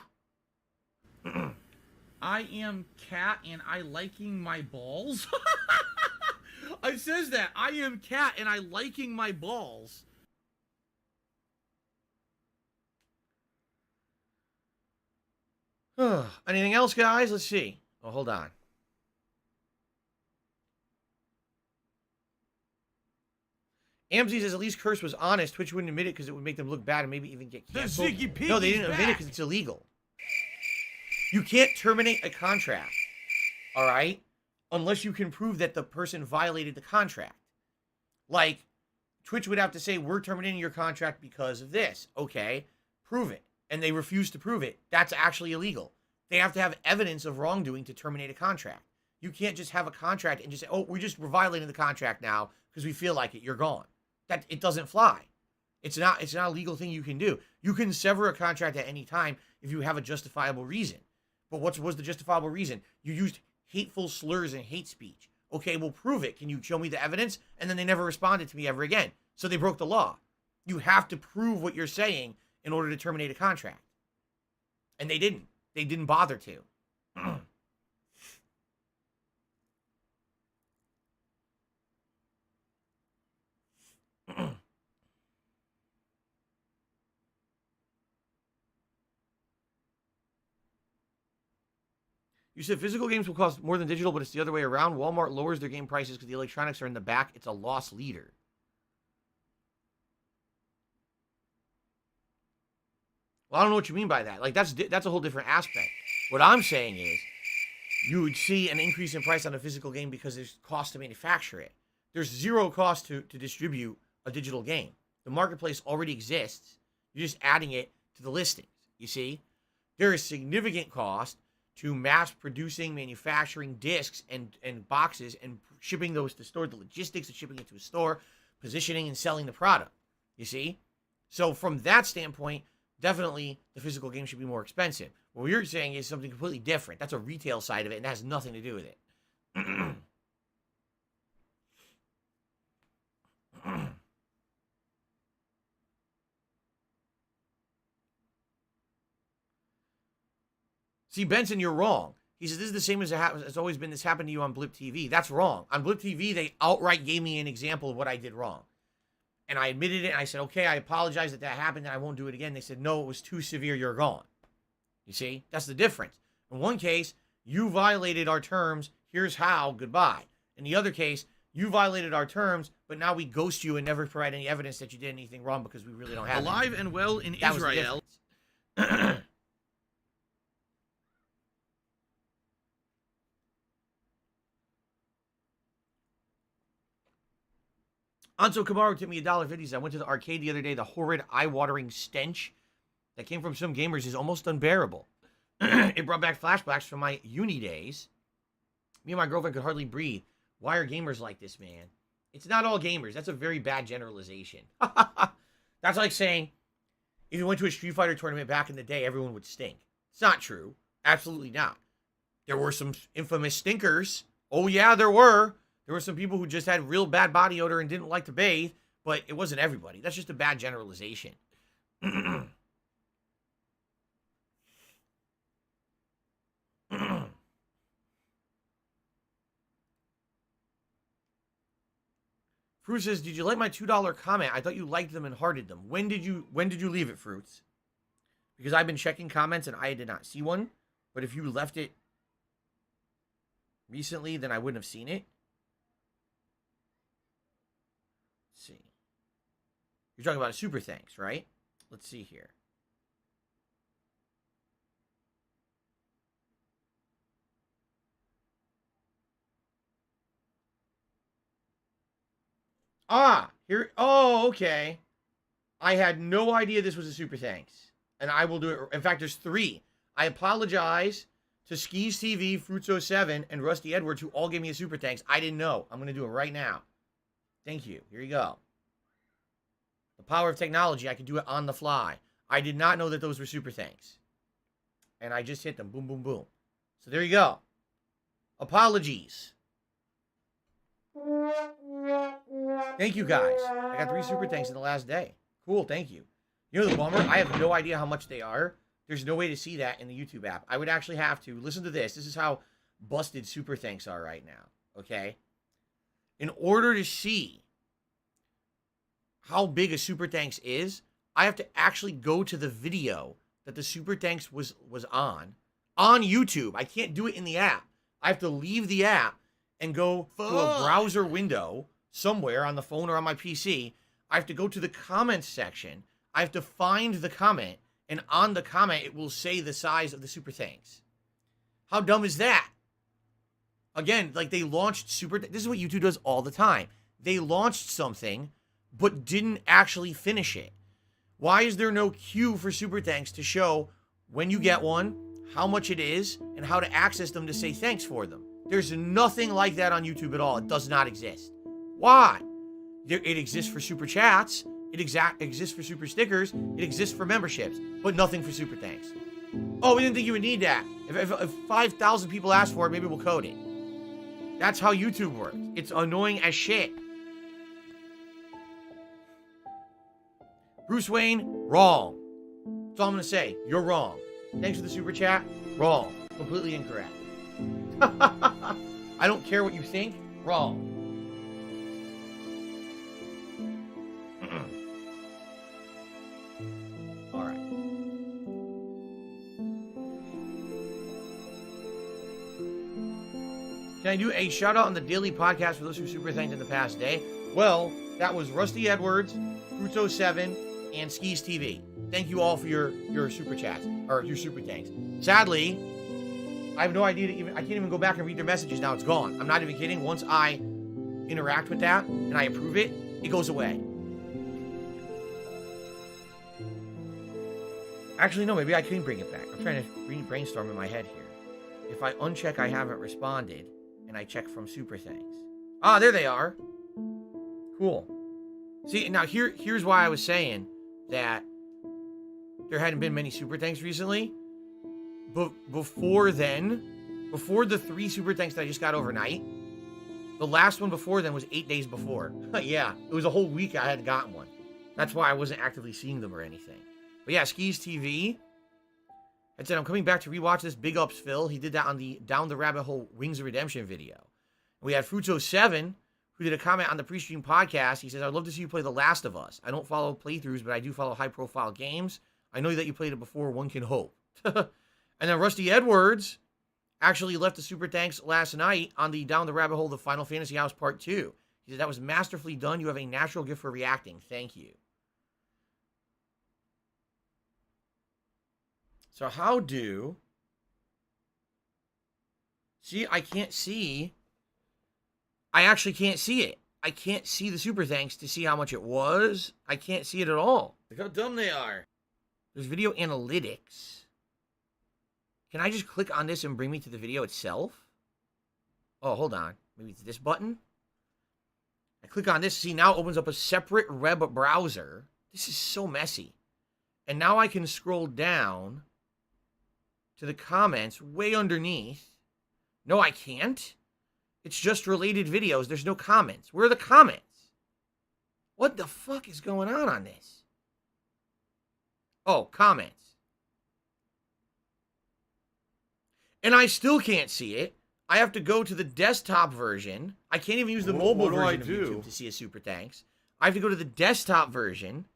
I am Cat and I liking my balls. It says that. I am Cat and I liking my balls. Anything else, guys? Let's see. Oh, hold on. Amzy says at least Curse was honest. Twitch wouldn't admit it because it would make them look bad and maybe even get canceled. No, they didn't admit it because it's illegal. You can't terminate a contract, all right, unless you can prove that the person violated the contract. Like, Twitch would have to say, we're terminating your contract because of this. Okay, prove it. And they refuse to prove it. That's actually illegal. They have to have evidence of wrongdoing to terminate a contract. You can't just have a contract and just say, oh, we're violating the contract now because we feel like it. You're gone. It doesn't fly. It's not a legal thing you can do. You can sever a contract at any time if you have a justifiable reason. But what was the justifiable reason? You used hateful slurs and hate speech. Okay, well, prove it. Can you show me the evidence? And then they never responded to me ever again. So they broke the law. You have to prove what you're saying in order to terminate a contract. And they didn't. They didn't bother to. You said physical games will cost more than digital, but it's the other way around. Walmart lowers their game prices because the electronics are in the back. It's a loss leader. Well, I don't know what you mean by that. Like, that's a whole different aspect. What I'm saying is you would see an increase in price on a physical game because there's cost to manufacture it. There's zero cost to distribute a digital game. The marketplace already exists. You're just adding it to the listings. You see? There is significant cost to mass producing, manufacturing discs and boxes and shipping those to store, the logistics of shipping it to a store, positioning and selling the product. You see? So from that standpoint, definitely the physical game should be more expensive. What you're saying is something completely different. That's a retail side of it and has nothing to do with it. See, Benson, you're wrong. He says, this is the same as it's always been. This happened to you on Blip TV. That's wrong. On Blip TV, they outright gave me an example of what I did wrong. And I admitted it. And I said, okay, I apologize that happened and I won't do it again. They said, no, it was too severe. You're gone. You see? That's the difference. In one case, you violated our terms. Here's how. Goodbye. In the other case, you violated our terms, but now we ghost you and never provide any evidence that you did anything wrong because we really don't have Alive and well in Israel. Anso Kamaru tipped me $1.50. I went to the arcade the other day. The horrid, eye-watering stench that came from some gamers is almost unbearable. It brought back flashbacks from my uni days. Me and my girlfriend could hardly breathe. Why are gamers like this, man? It's not all gamers. That's a very bad generalization. That's like saying, if you went to a Street Fighter tournament back in the day, everyone would stink. It's not true. Absolutely not. There were some infamous stinkers. Oh, yeah, there were. There were some people who just had real bad body odor and didn't like to bathe, but it wasn't everybody. That's just a bad generalization. Fruit says, did you like my $2 comment? I thought you liked them and hearted them. When did you leave it, Fruits? Because I've been checking comments and I did not see one. But if you left it recently, then I wouldn't have seen it. Let's see. You're talking about a super thanks, right? Let's see here. Ah, here. Oh, okay. I had no idea this was a super thanks. And I will do it. In fact, there's 3. I apologize to Skis TV, Fruits07, and Rusty Edwards, who all gave me a super thanks. I didn't know. I'm going to do it right now. Thank you. Here you go. The power of technology. I can do it on the fly. I did not know that those were super thanks. And I just hit them. Boom, boom, boom. So there you go. Apologies. Thank you, guys. I got 3 super thanks in the last day. Cool, thank you. You know the bummer? I have no idea how much they are. There's no way to see that in the YouTube app. I would actually have to. Listen to this. This is how busted super thanks are right now. Okay? In order to see how big a super thanks is, I have to actually go to the video that the super thanks was on YouTube. I can't do it in the app. I have to leave the app and go to a browser window somewhere on the phone or on my PC. I have to go to the comments section. I have to find the comment, and on the comment, it will say the size of the super thanks. How dumb is that? Again, like they launched this is what YouTube does all the time. They launched something, but didn't actually finish it. Why is there no queue for super thanks to show when you get one, how much it is, and how to access them to say thanks for them? There's nothing like that on YouTube at all. It does not exist. Why? It exists for super chats. It exists for super stickers. It exists for memberships, but nothing for super thanks. Oh, we didn't think you would need that. If 5,000 people ask for it, maybe we'll code it. That's how YouTube works. It's annoying as shit. Bruce Wayne, wrong. That's all I'm going to say. You're wrong. Thanks for the super chat. Wrong. Completely incorrect. I don't care what you think. Wrong. All right. Can I do a shout out on the daily podcast for those who super thanked in the past day? Well, that was Rusty Edwards, Fruits07, and Skis TV. Thank you all for your super chats, or your super thanks. Sadly, I have no idea I can't even go back and read their messages now. It's gone. I'm not even kidding. Once I interact with that and I approve it, it goes away. Actually, no, maybe I can bring it back. I'm trying to brainstorm in my head here. If I uncheck I haven't responded, and I check from super thanks. Ah, there they are. Cool. See, now here's why I was saying that there hadn't been many super thanks recently. But before then, before the 3 super thanks that I just got overnight, the last one before then was 8 days before. Yeah, it was a whole week I hadn't gotten one. That's why I wasn't actively seeing them or anything. But yeah, Skis TV. I said, I'm coming back to rewatch this. Big ups, Phil. He did that on the Down the Rabbit Hole Wings of Redemption video. We had Fruits07, who did a comment on the pre-stream podcast. He says, I'd love to see you play The Last of Us. I don't follow playthroughs, but I do follow high-profile games. I know that you played it before. One can hope. And then Rusty Edwards actually left the super thanks last night on the Down the Rabbit Hole, the Final Fantasy House Part 2. He said, that was masterfully done. You have a natural gift for reacting. Thank you. So how do... See, I can't see... I actually can't see it. I can't see the super thanks to see how much it was. I can't see it at all. Look how dumb they are. There's video analytics. Can I just click on this and bring me to the video itself? Oh, hold on. Maybe it's this button? I click on this. See, now it opens up a separate web browser. This is so messy. And now I can scroll down to the comments way underneath. No, I can't. It's just related videos. There's no comments. Where are the comments? What the fuck is going on this? Oh, comments. And I still can't see it. I have to go to the desktop version. I can't even use the mobile version of YouTube to see a super thanks. I have to go to the desktop version.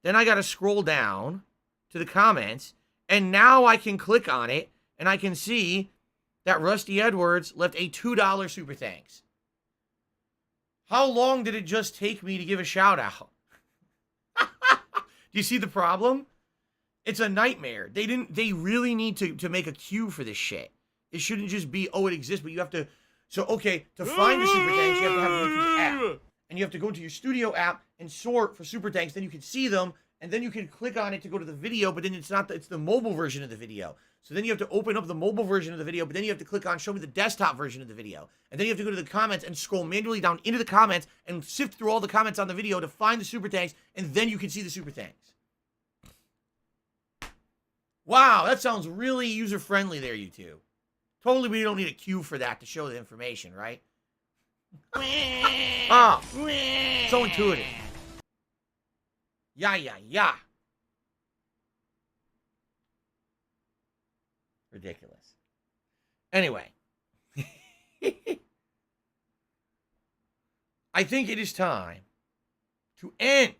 Then I got to scroll down to the comments. And now I can click on it. And I can see that Rusty Edwards left a $2 super thanks. How long did it just take me to give a shout out? Do you see the problem? It's a nightmare. They really need to make a queue for this shit. It shouldn't just be, oh, it exists, but you have to, so, okay, to find the super thanks, you have to have the app. And you have to go into your studio app and sort for super thanks, then you can see them, and then you can click on it to go to the video, but then it's the mobile version of the video. So then you have to open up the mobile version of the video, but then you have to click on show me the desktop version of the video. And then you have to go to the comments and scroll manually down into the comments and sift through all the comments on the video to find the super thanks, and then you can see the super thanks. Wow, that sounds really user-friendly there, YouTube. Totally, we don't need a queue for that to show the information, right? Oh, so intuitive. Yeah. Ridiculous. Anyway. I think it is time to end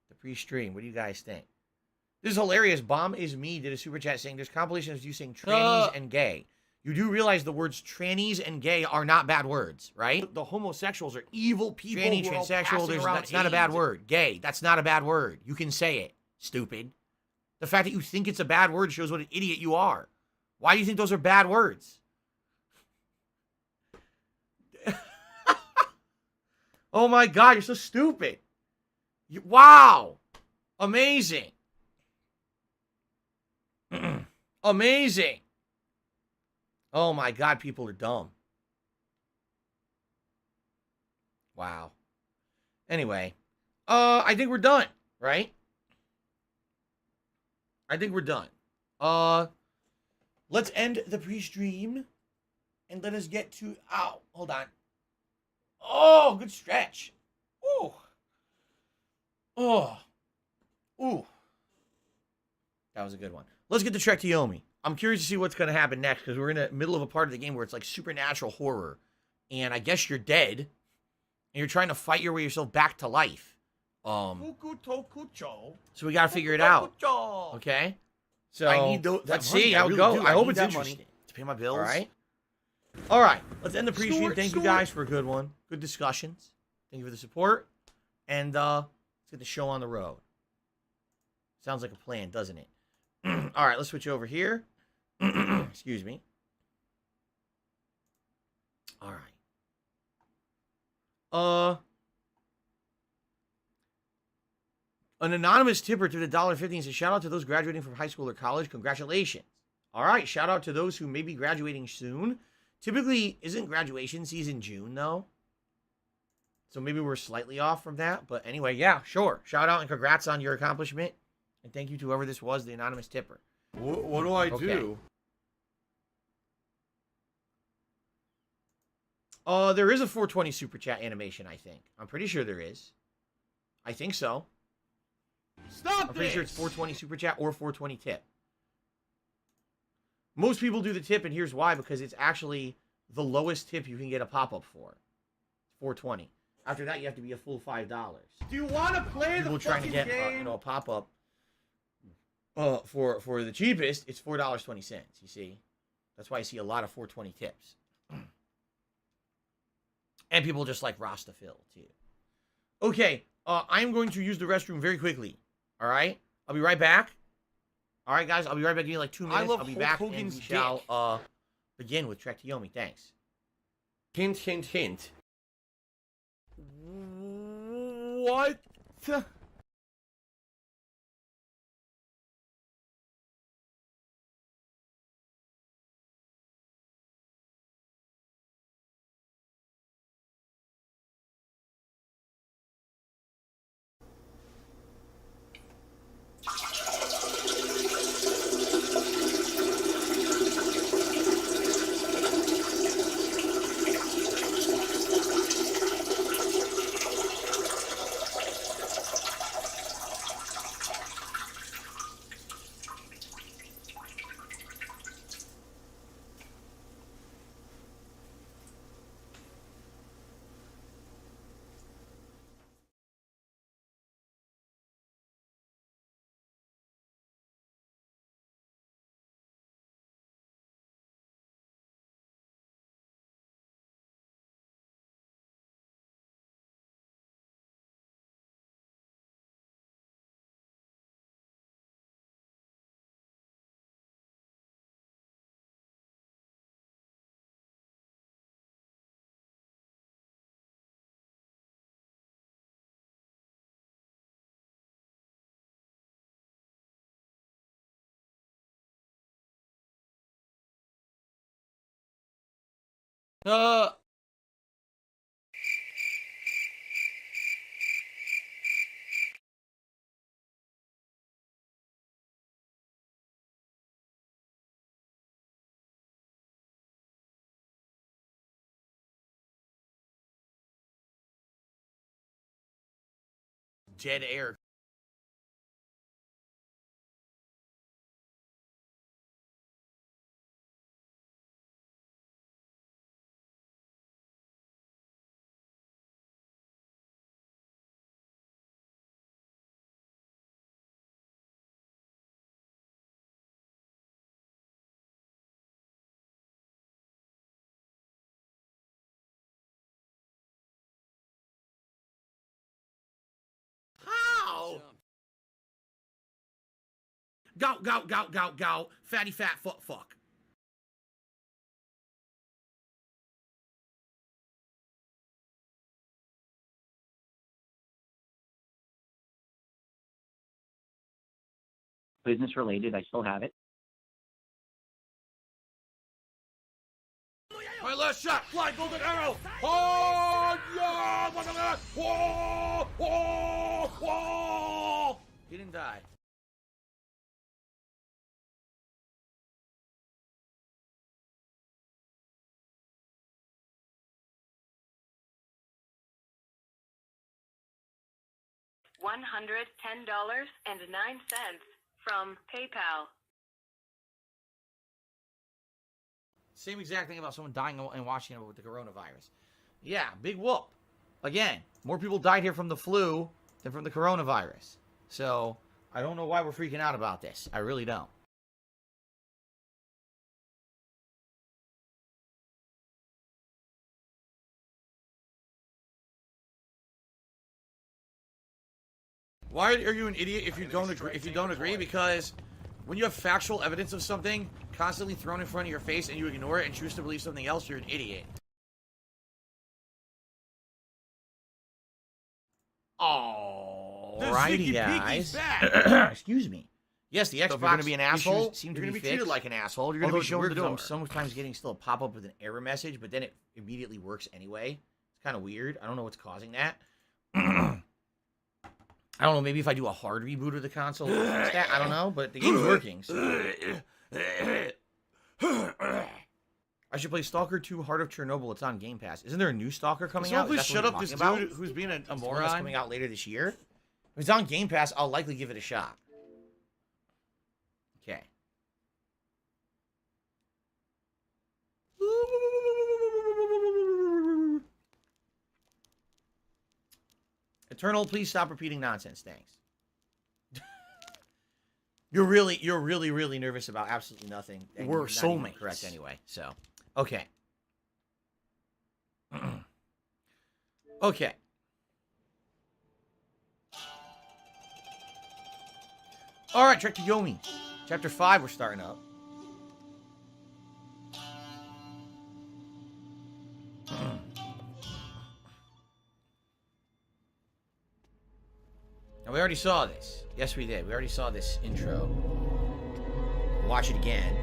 the pre-stream. What do you guys think? This is hilarious. Bomb is Me did a super chat saying there's compilations of you saying trannies and gay. You do realize the words trannies and gay are not bad words, right? The homosexuals are evil people. Tranny, transsexual, that's not a bad word. Gay, that's not a bad word. You can say it, stupid. The fact that you think it's a bad word shows what an idiot you are. Why do you think those are bad words? Oh my God, you're so stupid. Wow. Amazing. Amazing. Oh my God, people are dumb. Wow. Anyway, I think we're done, right? I think we're done. Let's end the pre-stream and let us get to. Ow, hold on. Oh, good stretch. Ooh. Oh. Ooh. That was a good one. Let's get to Trek to Yomi. I'm curious to see what's going to happen next because we're in the middle of a part of the game where it's like supernatural horror. And I guess you're dead. And you're trying to fight your way yourself back to life. So we got to figure it out. Okay? So I need let's money. see how it really goes. do. I hope need it's that interesting. money to pay my bills. All right. All right. Let's end the pre-stream. Snort, Thank you snort. guys for a good one. Good discussions. Thank you for the support. And let's get the show on the road. Sounds like a plan, doesn't it? All right. Let's switch over here. Excuse me. All right. An anonymous tipper to the $1.50 says, shout out to those graduating from high school or college. Congratulations. All right. Shout out to those who may be graduating soon. Typically, isn't graduation season June, though? So maybe we're slightly off from that. But anyway, yeah, sure. Shout out and congrats on your accomplishment. And thank you to whoever this was, the anonymous tipper. What do I Okay. do? There is a 420 Super Chat animation, I think. I'm pretty sure there is. I think so. Stop I'm pretty sure it's 420 Super Chat or 420 tip. Most people do the tip, and here's why. Because it's actually the lowest tip you can get a pop-up for. 420. After that, you have to be a full $5. Do you want to play People the trying to fucking get game? a pop-up for the cheapest, it's $4.20. You see? That's why I see a lot of 420 tips. And people just like Rasta Phil, too. Okay, I'm going to use the restroom very quickly. All right? I'll be right back. All right, guys, I'll be right back. Give me like 2 minutes. love I'll be Hulk back Hogan's and we shall dick. begin with Trek to Yomi. Thanks. Hint, hint, hint. What? Dead air. How? Gout, gout, gout, gout, gout. Fatty, fat, fuck, fuck. Business related, I still have it. My last shot. Fly golden arrow. Oh, yeah. Whoa, whoa, whoa. He didn't die. $110.09 from PayPal. Same exact thing about someone dying in Washington with the coronavirus. Yeah, big whoop. Again, more people died here from the flu than from the coronavirus. So, I don't know why we're freaking out about this. I really don't. Why are you an idiot if you don't agree? If you don't agree, because when you have factual evidence of something constantly thrown in front of your face and you ignore it and choose to believe something else, you're an idiot. Alrighty, guys. Excuse me. Yes, the Xbox. So if you're going to be an asshole, seem to be treated like an asshole. You're going to be shown the door. I'm sometimes getting still a pop up with an error message, but then it immediately works anyway. It's kind of weird. I don't know what's causing that. I don't know, maybe if I do a hard reboot of the console, I don't know, but the game's working. So. I should play Stalker 2 Heart of Chernobyl. It's on Game Pass. Isn't there a new Stalker coming out? Please shut up this dude who's being a moron. That's coming out later this year. If it's on Game Pass, I'll likely give it a shot. Okay. Eternal, please stop repeating nonsense. Thanks. You're really nervous about absolutely nothing. We're soulmates. Correct anyway. So, okay. Okay. All right, Trek to Yomi. Chapter 5, we're starting up. Now, we already saw this. Yes, we did. We already saw this intro. Watch it again.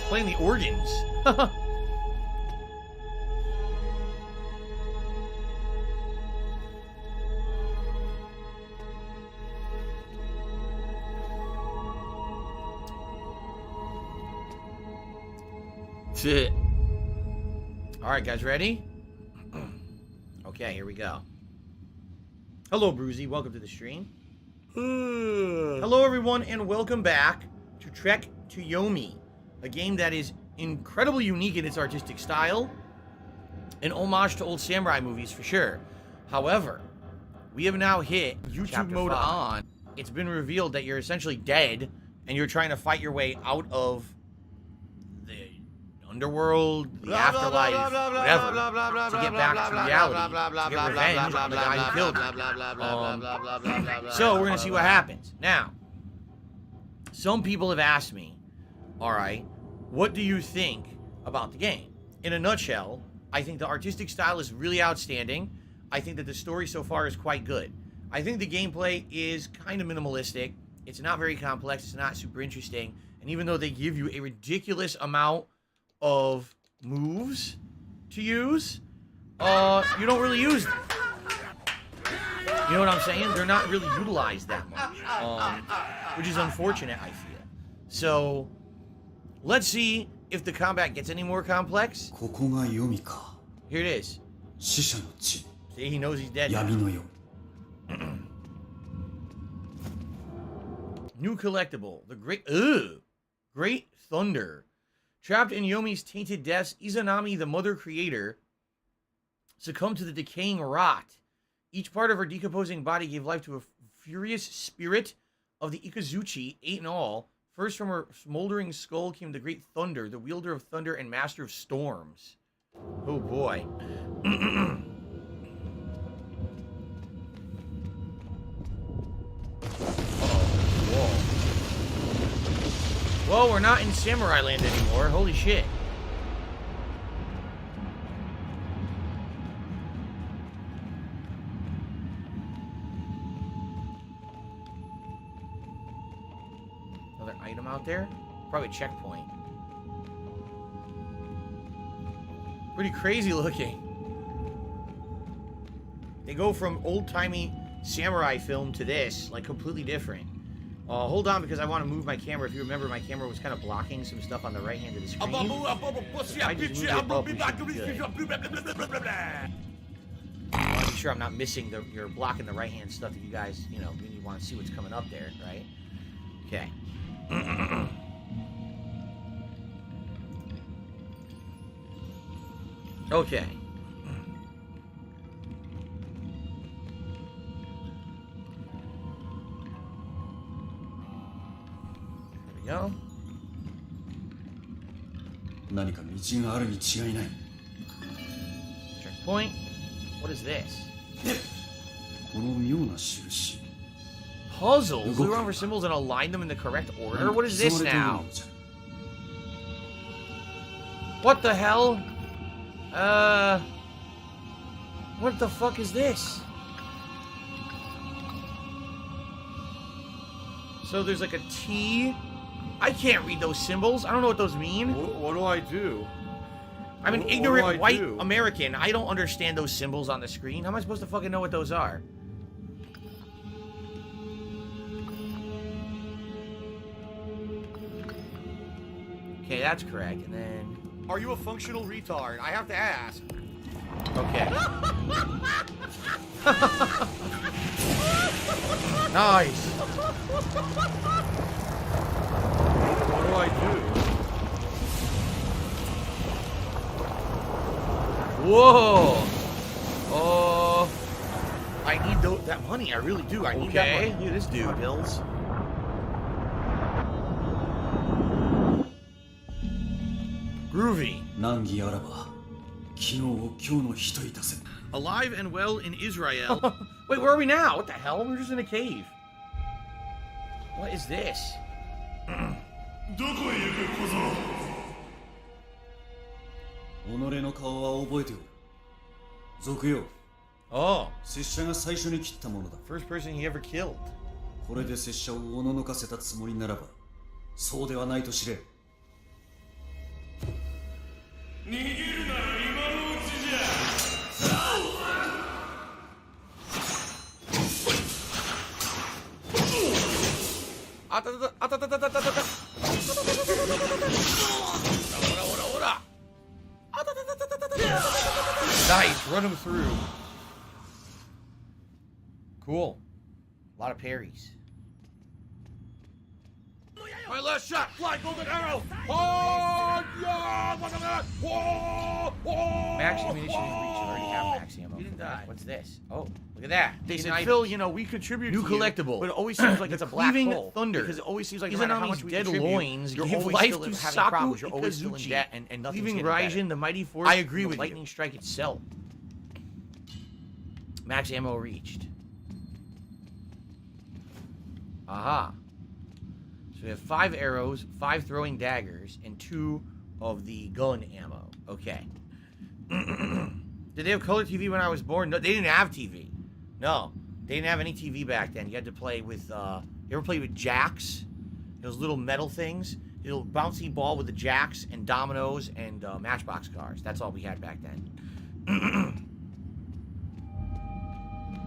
Playing the organs. Alright, guys, ready? Okay, here we go. Hello, Bruzy. Welcome to the stream. Hello, everyone, and welcome back to Trek to Yomi, a game that is incredibly unique in its artistic style, an homage to old samurai movies for sure. However, we have now hit YouTube mode on. It's been revealed that you're essentially dead, and you're trying to fight your way out of the underworld, the afterlife, whatever, to get back to reality, to get revenge on the guy who killed you. So we're going to see what happens. Now, some people have asked me, alright, what do you think about the game? In a nutshell, I think the artistic style is really outstanding. I think that the story so far is quite good. I think the gameplay is kind of minimalistic. It's not very complex. It's not super interesting. And even though they give you a ridiculous amount of moves to use, you don't really use them. You know what I'm saying? They're not really utilized that much, which is unfortunate, I feel. So, let's see if the combat gets any more complex. Here it is. See, he knows he's dead now. New collectible, the Great Thunder. Trapped in Yomi's tainted depths, Izanami, the mother creator, succumbed to the decaying rot. Each part of her decomposing body gave life to a furious spirit of the Ikazuchi, 8 in all. First from her smoldering skull came the Great Thunder, the wielder of thunder and master of storms. Oh boy. Whoa, we're not in Samurai Land anymore. Holy shit. out there? Probably a checkpoint. Pretty crazy looking. They go from old-timey samurai film to this, like completely different. Hold on, because I want to move my camera. If you remember, my camera was kind of blocking some stuff on the right hand of the screen. I just moved it up, we should be good. I want to be sure I'm not missing you're blocking the right hand stuff that you guys, you know, when you want to see what's coming up there, right? Okay. Okay. There we go. 何か道があるに違いない。 Checkpoint. What is this? この妙な印。 Puzzles? Look around for symbols and align them in the correct order? What is this now? What the hell? What the fuck is this? So there's like a T. I can't read those symbols. I don't know what those mean. What do I do? I'm an What do ignorant I white do? American. I don't understand those symbols on the screen. How am I supposed to fucking know what those are? Okay, that's correct. And then... Are you a functional retard? I have to ask. Okay. Nice. What do I do? Whoa. Oh. I need that money. I really do. I need that Okay. money. Look at this dude. Bills. Groovy. 難儀あらば、昨日を今日の日といたせ。 Alive and well in Israel. Wait, where are we now? What the hell? We're just in a cave. What is this? どこへ行く小僧。己の顔は覚えておる。賊よ、 Oh, 拙者が最初に切ったものだ。 first person he ever killed. これで拙者をおののかせたつもりならば、そうではないと知れ。逃げるなら今のうちじゃ。 Nice, run him through. Cool. A lot of parries. My last shot! Fly golden arrow! Oh, yeah! Max ammunition is reached. You already have max ammo. You didn't die. What's this? Oh, look at that. They said, Knife. Phil, you know, we contribute New to you, collectible. but it always seems like The it's a black cleaving hole. thunder. Because it always seems like no Even matter on how these much we dead contribute, loins, you're give always life still to having Saku problems. You're always still in Ikazuchi. debt, and nothing's Leaving getting better. Raijin, the mighty force. I agree the with you. lightning strike itself. Max ammo reached. Aha. So we have 5 arrows, 5 throwing daggers, and 2 of the gun ammo. Okay. Did they have color TV when I was born? No, they didn't have TV. No, they didn't have any TV back then. You had to play with, you ever played with jacks? Those little metal things? Little bouncy ball with the jacks and dominoes and matchbox cars. That's all we had back then.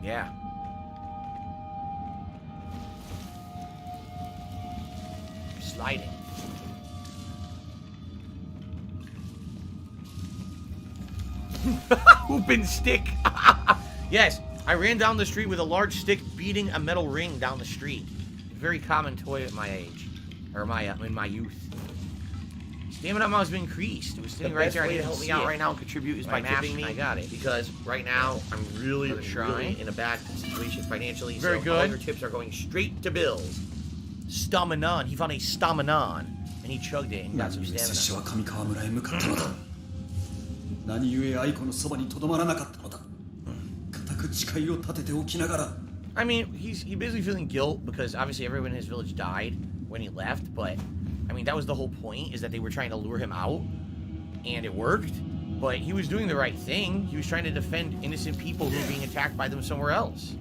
Yeah. Sliding. Hooping stick. Yes, I ran down the street with a large stick beating a metal ring down the street. Very common toy at my age. Or in my youth. Stamina amount has been increased. It was sitting right there. I need to help me out right now and contribute is by tipping me. I got it. Because right now, I'm really in a bad situation financially. Very so good. All your tips are going straight to bills. Staminon. He found a staminon. And he chugged it and got some 拙者 stamina. は上川村へ向かったのだ。何故愛子のそばにとどまらなかったのだ。固く誓いを立てておきながら。 I mean, he's basically feeling guilt because obviously everyone in his village died when he left, but I mean that was the whole point, is that they were trying to lure him out, and it worked. But he was doing the right thing. He was trying to defend innocent people who were being attacked by them somewhere else.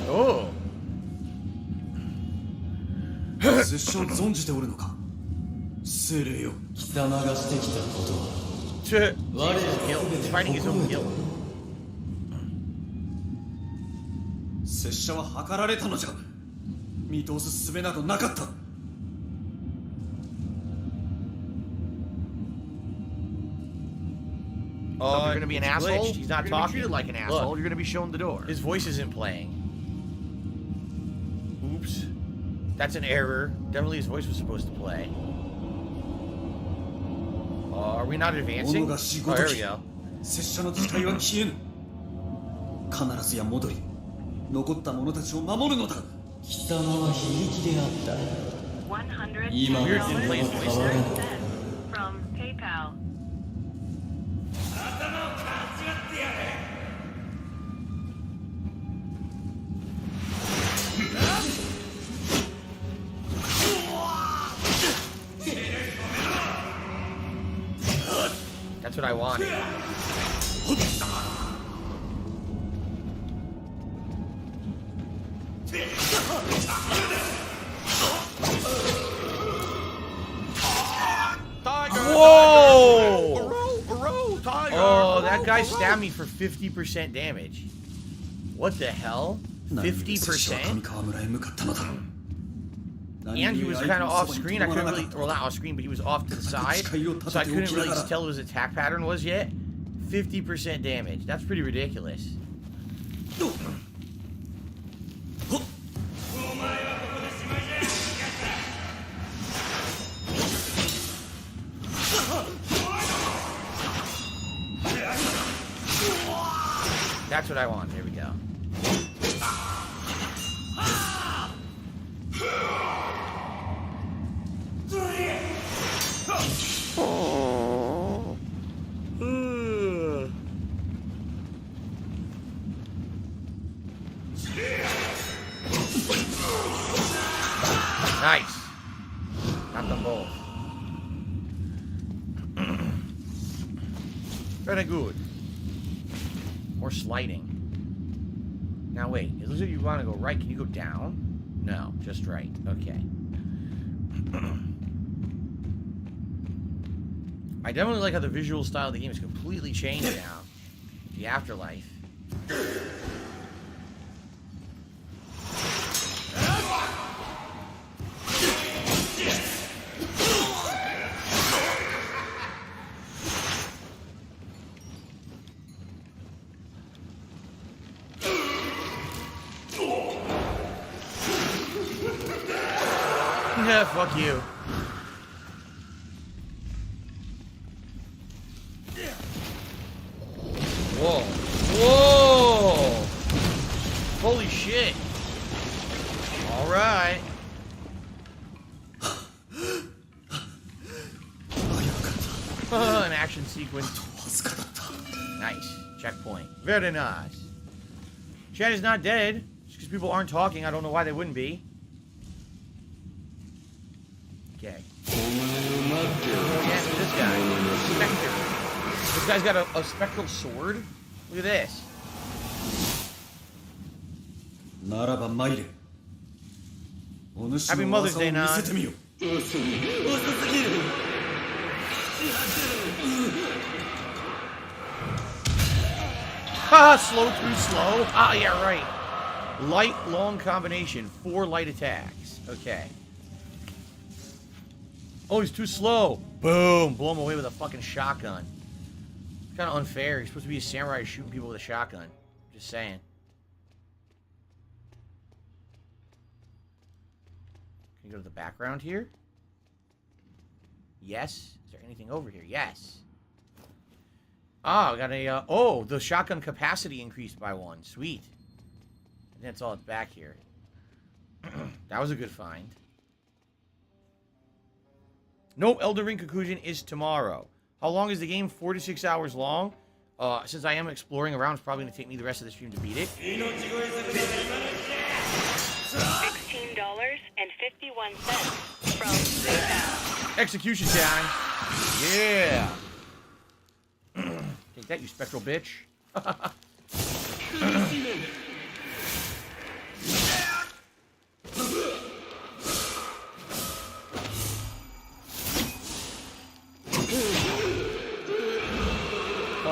Oh. 拙者を存じておるのか精霊よ。 He's fighting his own guilt. 拙者は計られたのじゃ。見通す術などなかった。 You're gonna be an asshole? He's not You're gonna be talking. treated like an asshole. Look, You're gonna be shown the door. his voice isn't playing. Oops. That's an error. Definitely his voice was supposed to play. Are we not advancing? 己が死 Oh, ごと here き we go. 拙者の誓いは消えぬ。必ずや戻り残った者たちを守るのだ。 $100 Weird didn't play his voice there. from PayPal. That's what I wanted. Whoa! Tiger! Oh, that guy stabbed me for 50% damage. What the hell? 拙者は上 50%? 川村へ向かったのだ。 And he was kind of off screen. I couldn't really, well, not off screen, but he was off to the side. So I couldn't really tell what his attack pattern was yet. 50% damage. That's pretty ridiculous. That's what I want. There we go. Nice. Got them both. Very good. More sliding. Now wait, it looks like you want to go right. Can you go down? No, just right. Okay. I definitely like how the visual style of the game is completely changed now. The afterlife. Yeah, fuck you. Whoa. Whoa! Holy shit. Alright. An action sequence. Nice. Checkpoint. Very nice. Chad is not dead. Just because people aren't talking, I don't know why they wouldn't be. Okay. Oh, yeah, this guy. Spectre. This guy's got a spectral sword. Look at this. ならば参れ。お主 Happy の Mother's 技を Day, 見 Nan. せてみよ。 Haha, slow too slow. Ah, yeah, right. Light, long combination. 4 light attacks. Okay. Oh, he's too slow. Boom. Blow him away with a fucking shotgun. It's kind of unfair. He's supposed to be a samurai shooting people with a shotgun. Just saying. Can you go to the background here? Yes. Is there anything over here? Yes. Ah, we got a, oh, the shotgun capacity increased by 1. Sweet. And that's all it's back here. That was a good find. Nope, Elden Ring conclusion is tomorrow. How long is the game? 4 to 6 hours long. Since I am exploring around, it's probably going to take me the rest of the stream to beat it. $16.51 from PayPal. Execution time. Yeah. Take that, you spectral bitch.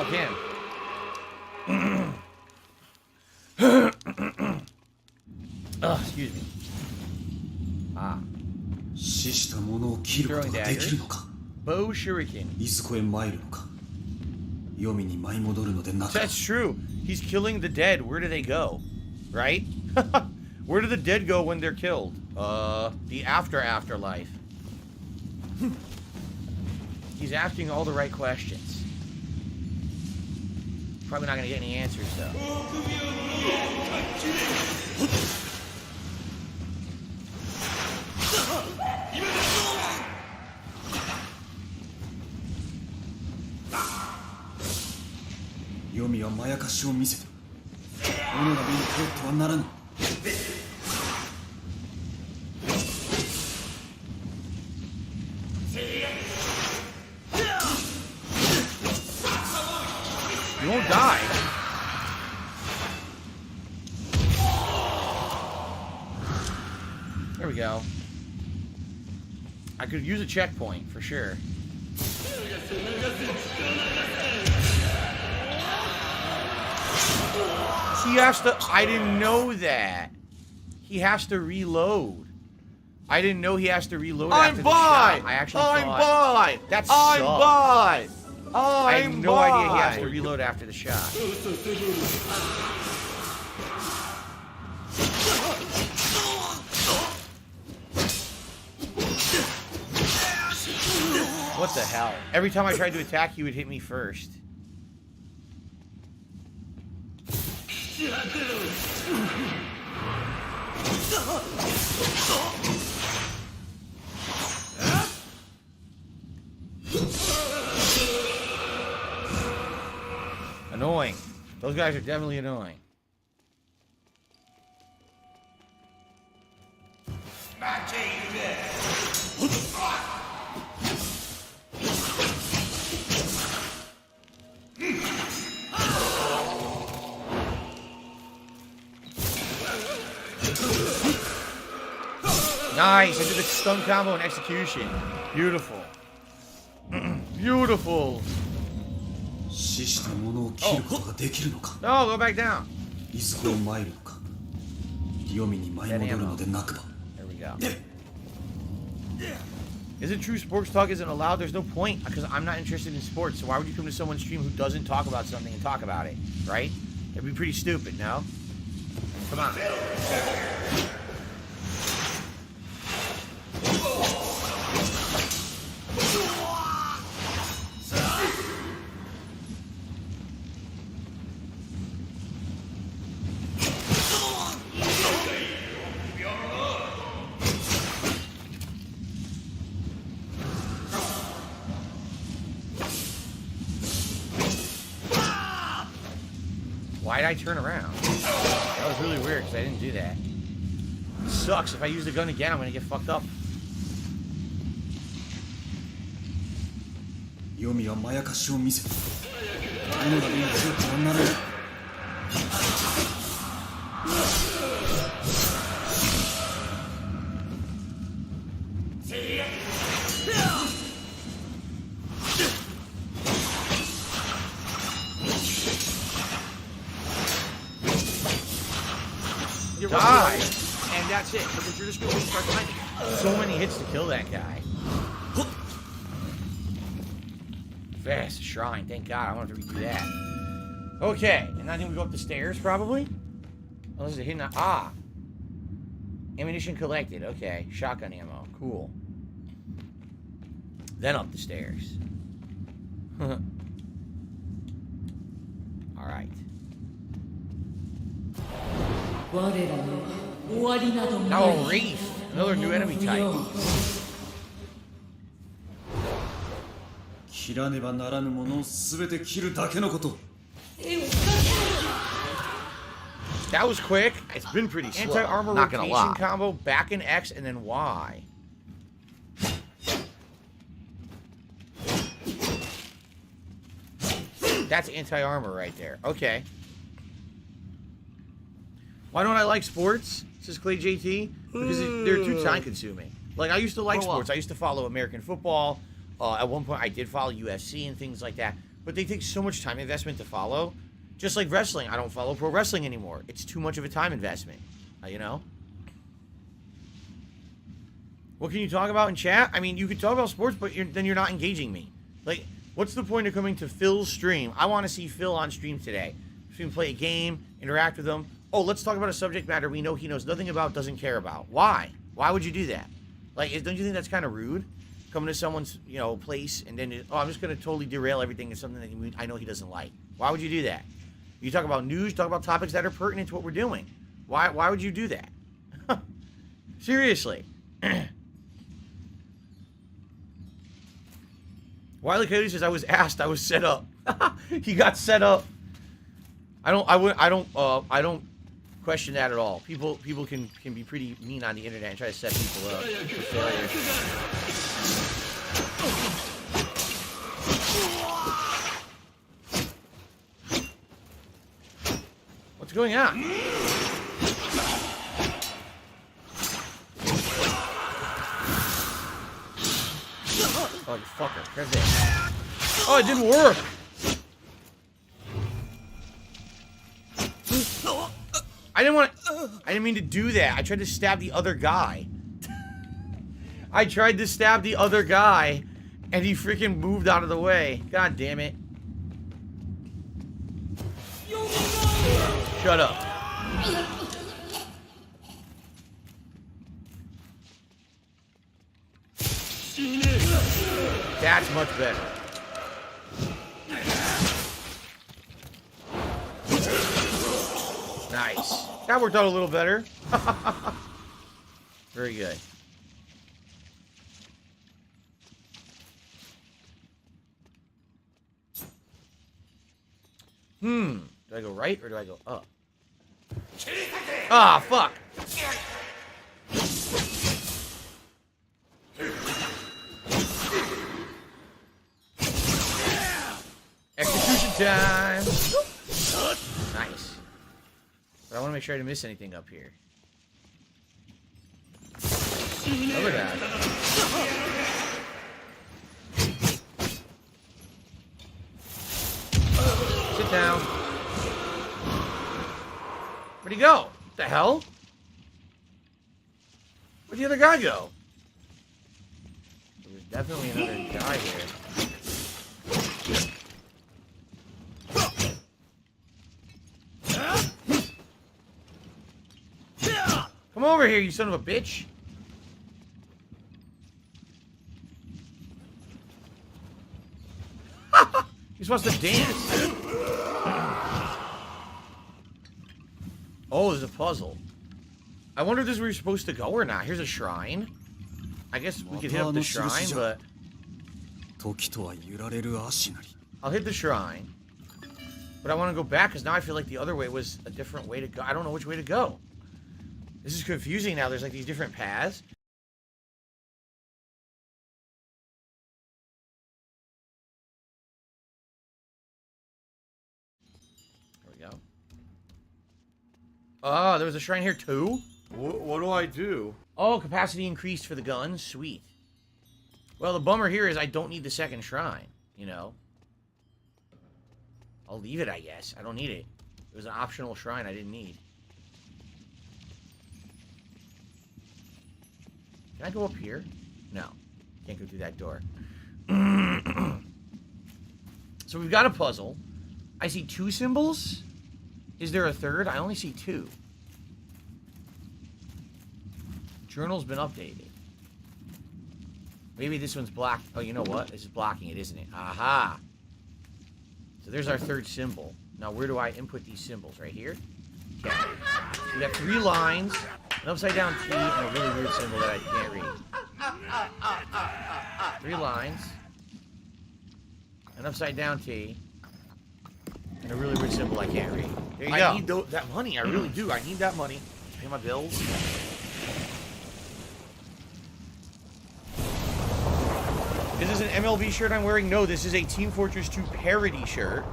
Fuck him. Excuse me. Ah. 死した者を切ることができるのか Bow Shuriken. いずこへ参るのか黄泉に舞い戻るのでなく That's true. He's killing the dead. Where do they go? Right? Where do the dead go when they're killed? The afterlife. He's asking all the right questions. Probably not gonna get any answers though. Yomi はまやかしを見せた己が目に帰ってはならぬ You won't die. There we go. I could use a checkpoint for sure. He has to. I didn't know that. He has to reload. I didn't know he has to reload after the shot. I actually thought. That sucks. I had no idea he has to reload after the shot. What the hell? Every time I tried to attack, he would hit me first. Annoying. Those guys are definitely annoying. Nice! I did the stun combo and execution. Beautiful. Beautiful. 死した者を切ることができるのか No, go back down. いずこへ参るのか黄泉に舞い戻るのでなくば There we go. Isn't true sports talk isn't allowed? There's no point because I'm not interested in sports. So why would you come to someone's stream who doesn't talk about something and talk about it, right? That'd be pretty stupid, no? Come on. Why did I turn around? That was really weird because I didn't do that. It sucks. If I use the gun again, I'm going to get fucked up. 黄泉はまやかしを見せた己が目に帰ってはならぬ Die! And that's it, because you're just going to start fighting. So many hits to kill that guy. Fast shrine, thank God. I don't have to redo that. Okay, and I think we go up the stairs probably. Unless it's a hidden. Ah! Ammunition collected. Okay, shotgun ammo. Cool. Then up the stairs. Alright. Oh, Reef! Another new enemy type. 切らねばならぬものを全て切るだけのこと That was quick. It's been pretty slow. Anti-armor Not gonna rotation lie. combo, back in X, and then Y. That's anti-armor right there. Okay. Why don't I like sports? Says Clay JT. Because they're too time-consuming. Like, I used to like sports. I used to follow American football. At one point, I did follow UFC and things like that. but they take so much time investment to follow. Just like wrestling, I don't follow pro wrestling anymore. It's too much of a time investment, you know? What can you talk about in chat? I mean, you can talk about sports, but then you're not engaging me. Like, what's the point of coming to Phil's stream? I want to see Phil on stream today. So we can play a game, interact with him. Oh, let's talk about a subject matter we know he knows nothing about, doesn't care about. Why? Why would you do that? Like, don't you think that's kind of rude? Coming to someone's, place, and then, I'm just going to totally derail everything to something that I know he doesn't like. Why would you do that? You talk about news, talk about topics that are pertinent to what we're doing. Why would you do that? Seriously. Wiley Coyote says, I was asked, I was set up. He got set up. I don't question that at all. People can be pretty mean on the internet and try to set people up for failure. What's going on? Oh, you fucker. Grab that. Oh, it didn't work. I didn't mean to do that. I tried to stab the other guy. I tried to stab the other guy, and he freaking moved out of the way. God damn it. Shut up. That's much better. Nice. That worked out a little better. Very good. Do I go right or do I go up? Ah, fuck. Execution time. Nice. But I want to make sure I didn't miss anything up here. Look at that. Sit down. Where'd he go? What the hell? Where'd the other guy go? There's definitely another guy here. Come over here, you son of a bitch. You're supposed to dance. Oh, there's a puzzle. I wonder if this is where you're supposed to go or not. Here's a shrine. I guess we could hit up the shrine, but... I'll hit the shrine. But I want to go back, because now I feel like the other way was a different way to go. I don't know which way to go. This is confusing now. There's like these different paths. There we go. Oh, there was a shrine here too? What do I do? Oh, capacity increased for the guns. Sweet. Well, the bummer here is I don't need the second shrine, you know? I'll leave it, I guess. I don't need it. It was an optional shrine I didn't need. Can I go up here? No. Can't go through that door. So we've got a puzzle. I see 2 symbols. Is there a third? I only see 2. Journal's been updated. Maybe this one's blocked. Oh, you know what? This is blocking it, isn't it? Aha! So there's our third symbol. Now, where do I input these symbols? Right here? Okay. So we got 3 lines, an upside down T, and a really weird symbol that I can't read. 3 lines, an upside down T, and a really weird symbol I can't read. There you go. I need that money. I really do. I need that money to pay my bills. Is this an MLB shirt I'm wearing? No, this is a Team Fortress 2 parody shirt.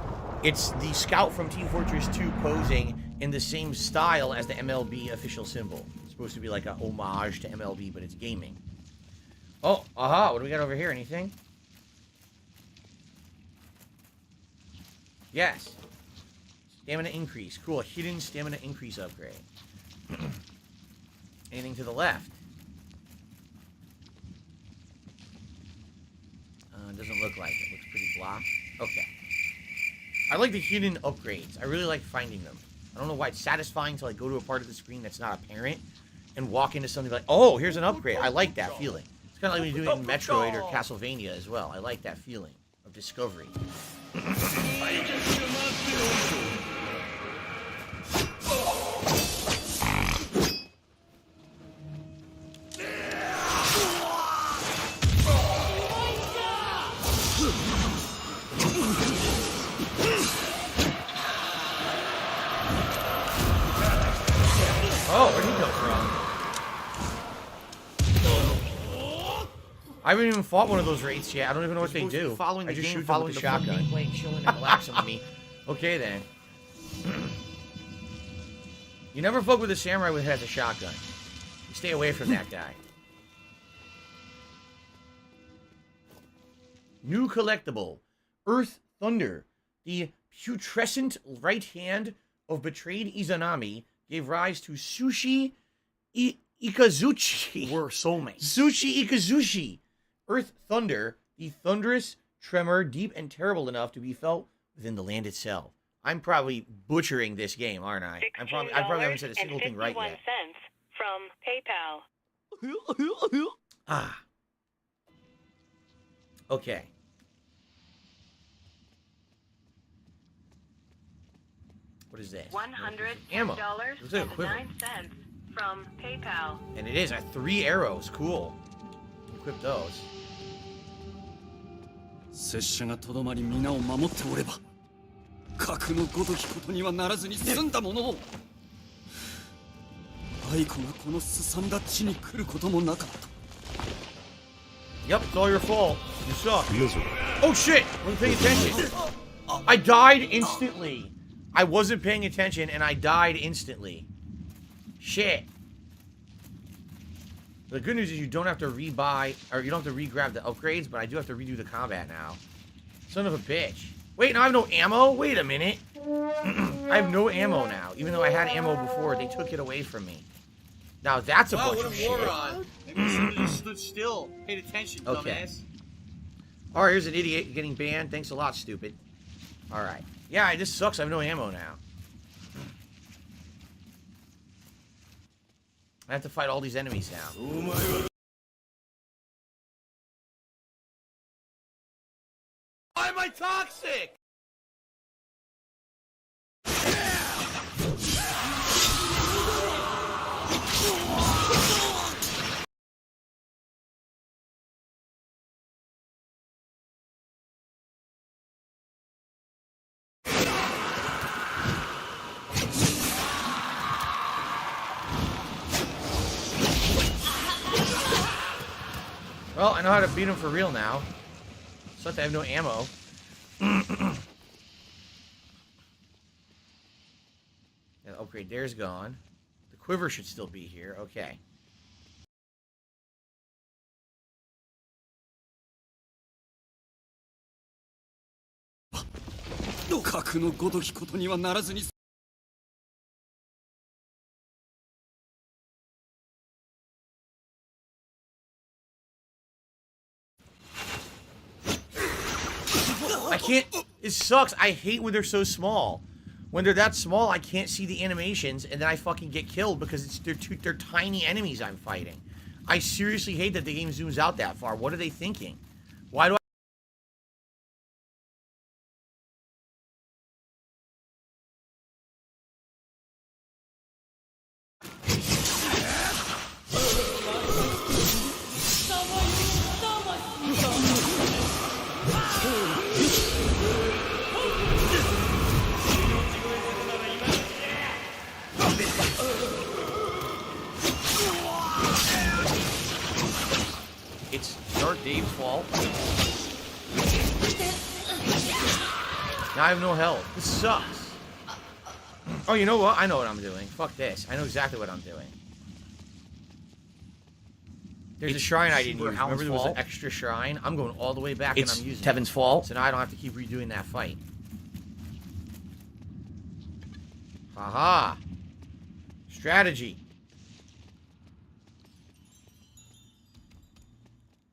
It's the scout from Team Fortress 2 posing in the same style as the MLB official symbol. It's supposed to be like a homage to MLB, but it's gaming. Oh, aha, what do we got over here? Anything? Yes. Stamina increase. Cool. Hidden stamina increase upgrade. Anything to the left? Doesn't look like it. Looks pretty blocked. Okay. I like the hidden upgrades. I really like finding them. I don't know why it's satisfying to like go to a part of the screen that's not apparent and walk into something like, oh, here's an upgrade. I like that feeling. It's kind of like when you do it in Metroid or Castlevania as well. I like that feeling of discovery. Oh, where'd he come from? I haven't even fought one of those raids yet. I don't even know what they do. Following the I just game, shoot following them with the the shotgun. shotgun. Playing, chilling, and relaxing with me. Okay then. You never fuck with a samurai who has a shotgun. You stay away from that guy. New collectible. Earth Thunder. The putrescent right hand of betrayed Izanami gave rise to Sushi Ikazuchi. We're soulmates. Sushi Ikazushi. Earth Thunder, the thunderous tremor deep and terrible enough to be felt within the land itself. I'm probably butchering this game, aren't I? I probably haven't said a single thing right yet. $0.51 from PayPal. Ah. Okay. What is this? $110.09 Looks like a quiver. from PayPal. And it is. I have 3 arrows. Cool. Equip those. 拙者がとどまり皆を守っておれば核のごときことにはならずに済んだものを愛子がこのすさんだ地に来ることもなかった Yep, it's all your fault. You suck. Oh shit! Wasn't paying attention. I died instantly. I wasn't paying attention and I died instantly. Shit. The good news is you don't have to rebuy, or you don't have to re-grab the upgrades, but I do have to redo the combat now. Son of a bitch. Wait, now I have no ammo? Wait a minute. I have no ammo now. Even though I had ammo before, they took it away from me. Now that's a bunch of shit. moron. Maybe you just stood still, paid attention, Okay. dumbass. Alright, here's an idiot getting banned. Thanks a lot, stupid. Alright. Yeah, this sucks. I have no ammo now. I have to fight all these enemies now. Why am I toxic? Well, I know how to beat him for real now. Except I have no ammo. Yeah, the upgrade there's gone. The quiver should still be here. Okay. 核のごときことにはならずに I can't. It sucks. I hate when they're so small. When they're that small, I can't see the animations, and then I fucking get killed because they're tiny enemies I'm fighting. I seriously hate that the game zooms out that far. What are they thinking? Why do I... It's Dark Dave's fault. Now I have no health. This sucks. Oh, you know what? I know what I'm doing. Fuck this. I know exactly what I'm doing. There's a shrine I didn't use. Remember there was an extra shrine? I'm going all the way back and I'm using it. Tevin's fault. So now I don't have to keep redoing that fight. Aha. Strategy.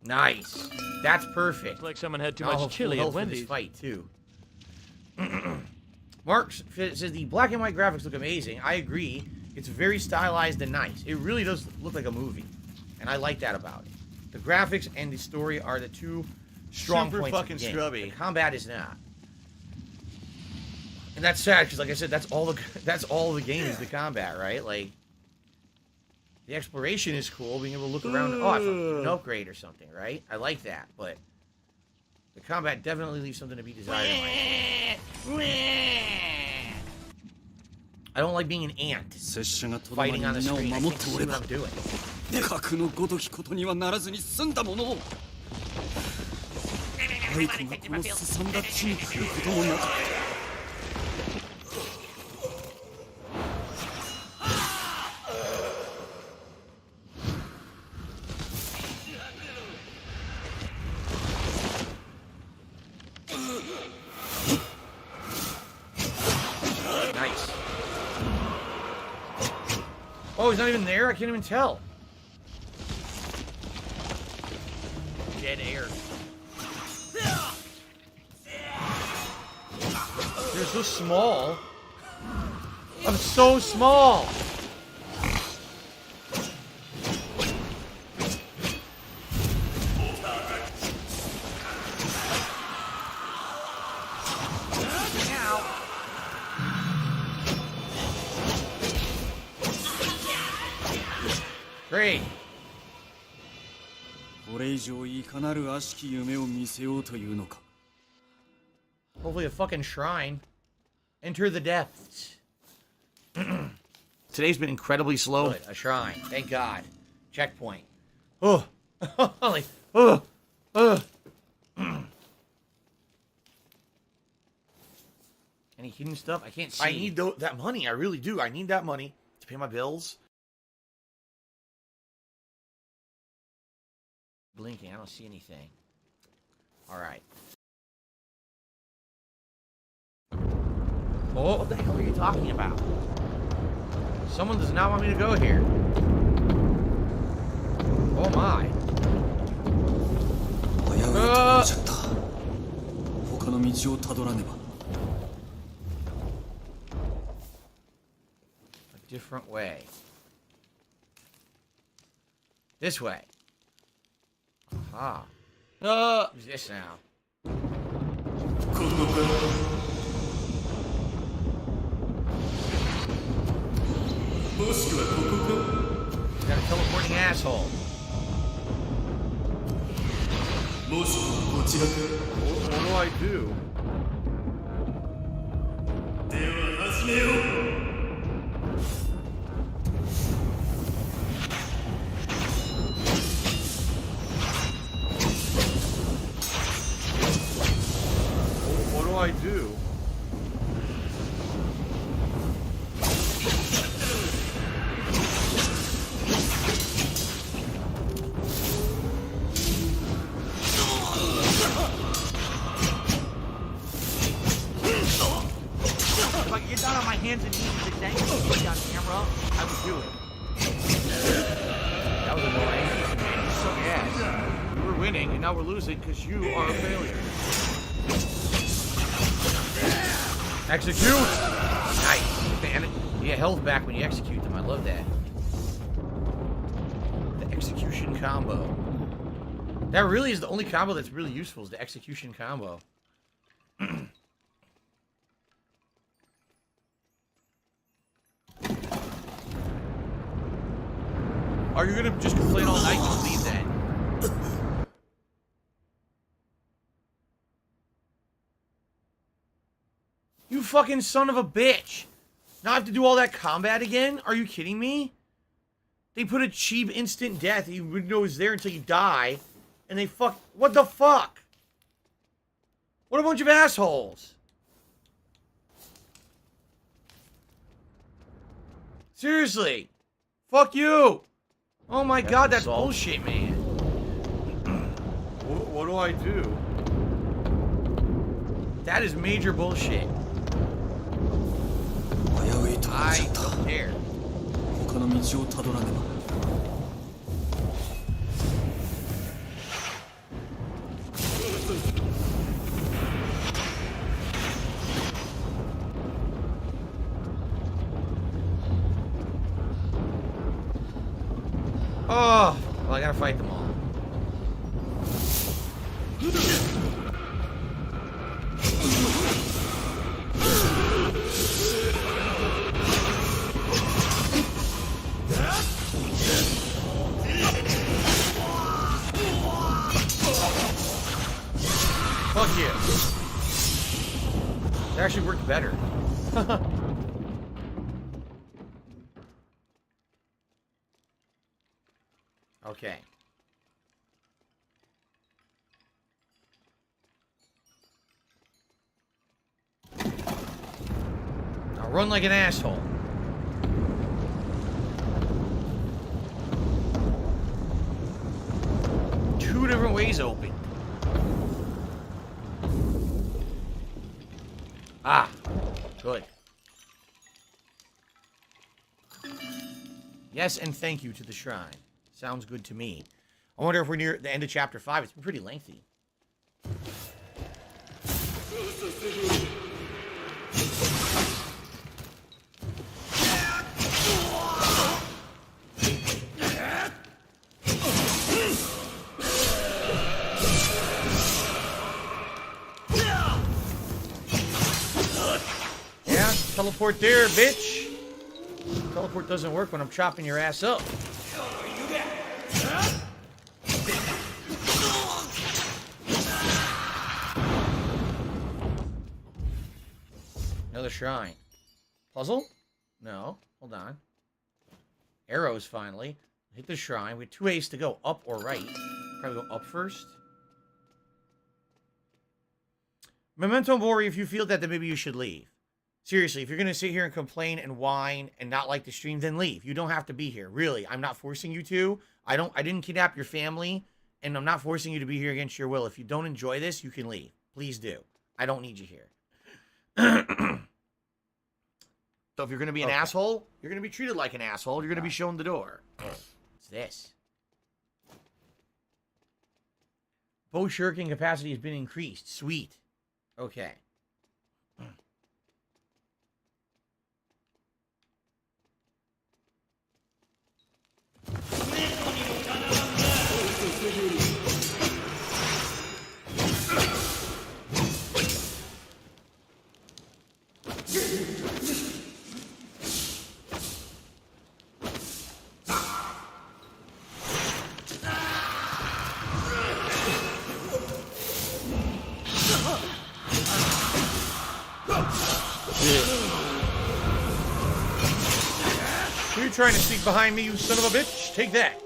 Nice. That's perfect. Looks like someone had too I'll much have chili full at health for this Wendy's. fight too. Mark says the black and white graphics look amazing. I agree. It's very stylized and nice. It really does look like a movie, and I like that about it. The graphics and the story are the two strong Super points fucking of the game. scrubby. The combat is not, and that's sad because, like I said, that's all the game is the combat, right? Like the exploration is cool, being able to look around. Oh, I found an upgrade or something, right? I like that, but the combat definitely leaves something to be desired. In my opinion. I don't like being an ant 拙者がとどまり fighting on the 皆を screen. I 守 can't ってお see れ what ば I'm doing. 核のごときことにはならずに済んだものをアイコがこのすさんだ地に来ることもなかった Nice. Oh, he's not even there? I can't even tell. Dead air. They're so small. I'm so small. Great. これ以上いかなる悪しき夢を見せようというのか Hopefully a fucking shrine. Enter the depths. Today's been incredibly slow. Good, a shrine. Thank God. Checkpoint. Oh. Like, Any hidden stuff? I can't see. I need that money. I really do. I need that money to pay my bills. Blinking. I don't see anything. All right. Oh, what the hell are you talking about? Someone does not want me to go here. Oh my. 危ういところじゃった他の道をたどらねば A different way. This way. Aha. Who's this now? Is that a teleporting asshole? What do I do? What do I do? If I could get down on my hands and knees with the dang thing on camera, I would do it. That was annoying. Man, you suck ass. We were winning, and now we're losing because you are a failure. Execute! Nice. Man, you get health back when you execute them. I love that. The execution combo. That really is the only combo that's really useful, is the execution combo. Are you gonna just complain all night? Just leave then. You fucking son of a bitch! Now I have to do all that combat again? Are you kidding me? They put a cheap instant death. You wouldn't know it's there until you die. And they what the fuck? What a bunch of assholes. Seriously. Fuck you. Oh my god, that's bullshit, man. What do I do? That is major bullshit. 危ういとなっ I ちゃった。 don't care. 他の道をたどらねば。Oh, well, I gotta fight them all. Fuck you. It actually worked better. Okay. Now run like an asshole. Two different ways open. Ah, good. Yes, and thank you to the shrine. Sounds good to me. I wonder if we're near the end of chapter 5. It's been pretty lengthy. Yeah, teleport there, bitch. Teleport doesn't work when I'm chopping your ass up. Another shrine. Puzzle? No. Hold on. Arrows, finally. Hit the shrine. We have 2 ways to go. Up or right. Probably go up first. Memento mori, if you feel that, then maybe you should leave. Seriously, if you're going to sit here and complain and whine and not like the stream, then leave. You don't have to be here. Really, I'm not forcing you to. I didn't kidnap your family, and I'm not forcing you to be here against your will. If you don't enjoy this, you can leave. Please do. I don't need you here. So if you're going to be an asshole, you're going to be treated like an asshole. You're going to be shown the door. What's this? Bow shuriken capacity has been increased. Sweet. Okay. You're trying to sneak behind me, you son of a bitch. Take that.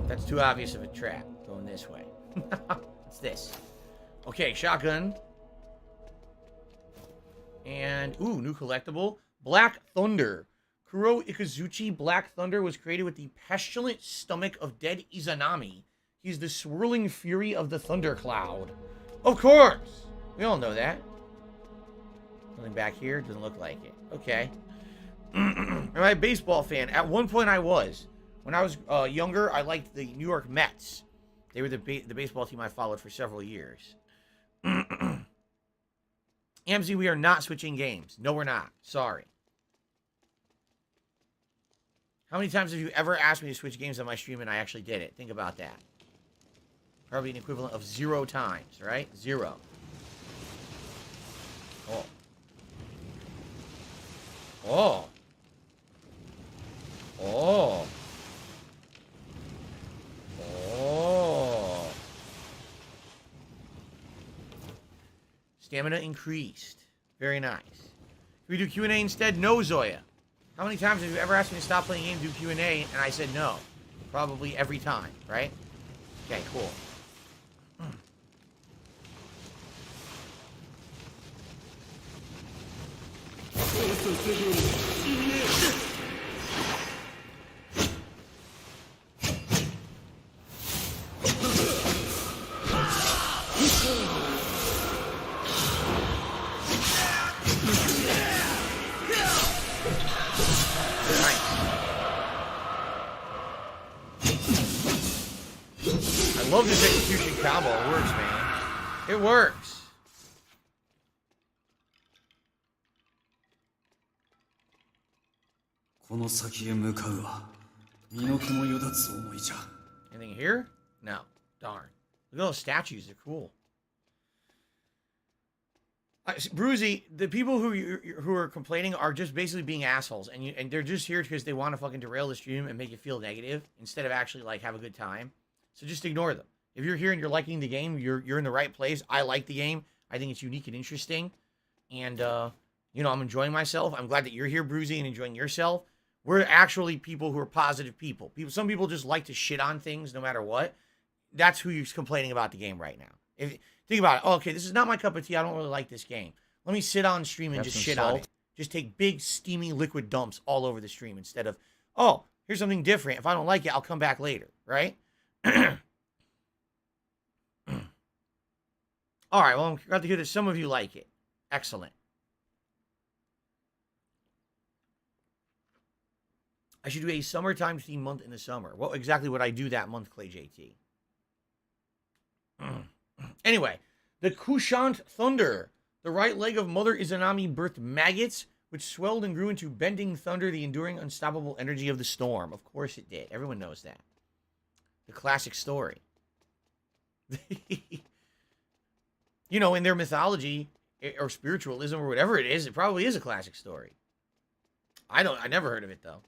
That's too obvious of a trap. Going this way. What's this? Okay, shotgun. And, ooh, new collectible. Black Thunder. Kuro Ikazuchi Black Thunder was created with the pestilent stomach of dead Izanami. He's the swirling fury of the thundercloud. Of course! We all know that. Something back here? Doesn't look like it. Okay. Am I a baseball fan? At one point I was. When I was younger, I liked the New York Mets. They were the baseball team I followed for several years. Amzy, we are not switching games. No, we're not. Sorry. How many times have you ever asked me to switch games on my stream and I actually did it? Think about that. Probably an equivalent of 0 times, right? 0. Oh. Oh. Oh. Oh. Stamina increased. Very nice. Can we do Q&A instead? No, Zoya. How many times have you ever asked me to stop playing games, do Q&A, and I said no? Probably every time, right? Okay, cool. Nice. I love this execution combo. It works, man. It works. この先へ向かうわ。身の毛もよだつ思いじゃ。 Anything here? No. Darn. Look at those statues. They're cool. Bruzy, the people who are complaining are just basically being assholes, and they're just here because they want to fucking derail the stream and make you feel negative instead of actually like have a good time. So just ignore them. If you're here and you're liking the game, you're in the right place. I like the game. I think it's unique and interesting, and you know, I'm enjoying myself. I'm glad that you're here, Bruzy, and enjoying yourself. We're actually people who are positive people. Some people just like to shit on things no matter what. That's who you're complaining about the game right now. Think about it. Oh, okay, this is not my cup of tea. I don't really like this game. Let me sit on stream and just shit on it. Just take big, steamy liquid dumps all over the stream instead of, oh, here's something different. If I don't like it, I'll come back later, right? All right, well, I'm glad to hear that some of you like it. Excellent. I should do a summertime theme month in the summer. What exactly would I do that month, Clay JT? Anyway, the Kushant Thunder. The right leg of Mother Izanami birthed maggots, which swelled and grew into bending thunder, the enduring, unstoppable energy of the storm. Of course it did. Everyone knows that. The classic story. You know, in their mythology, or spiritualism, or whatever it is, it probably is a classic story. I never heard of it, though.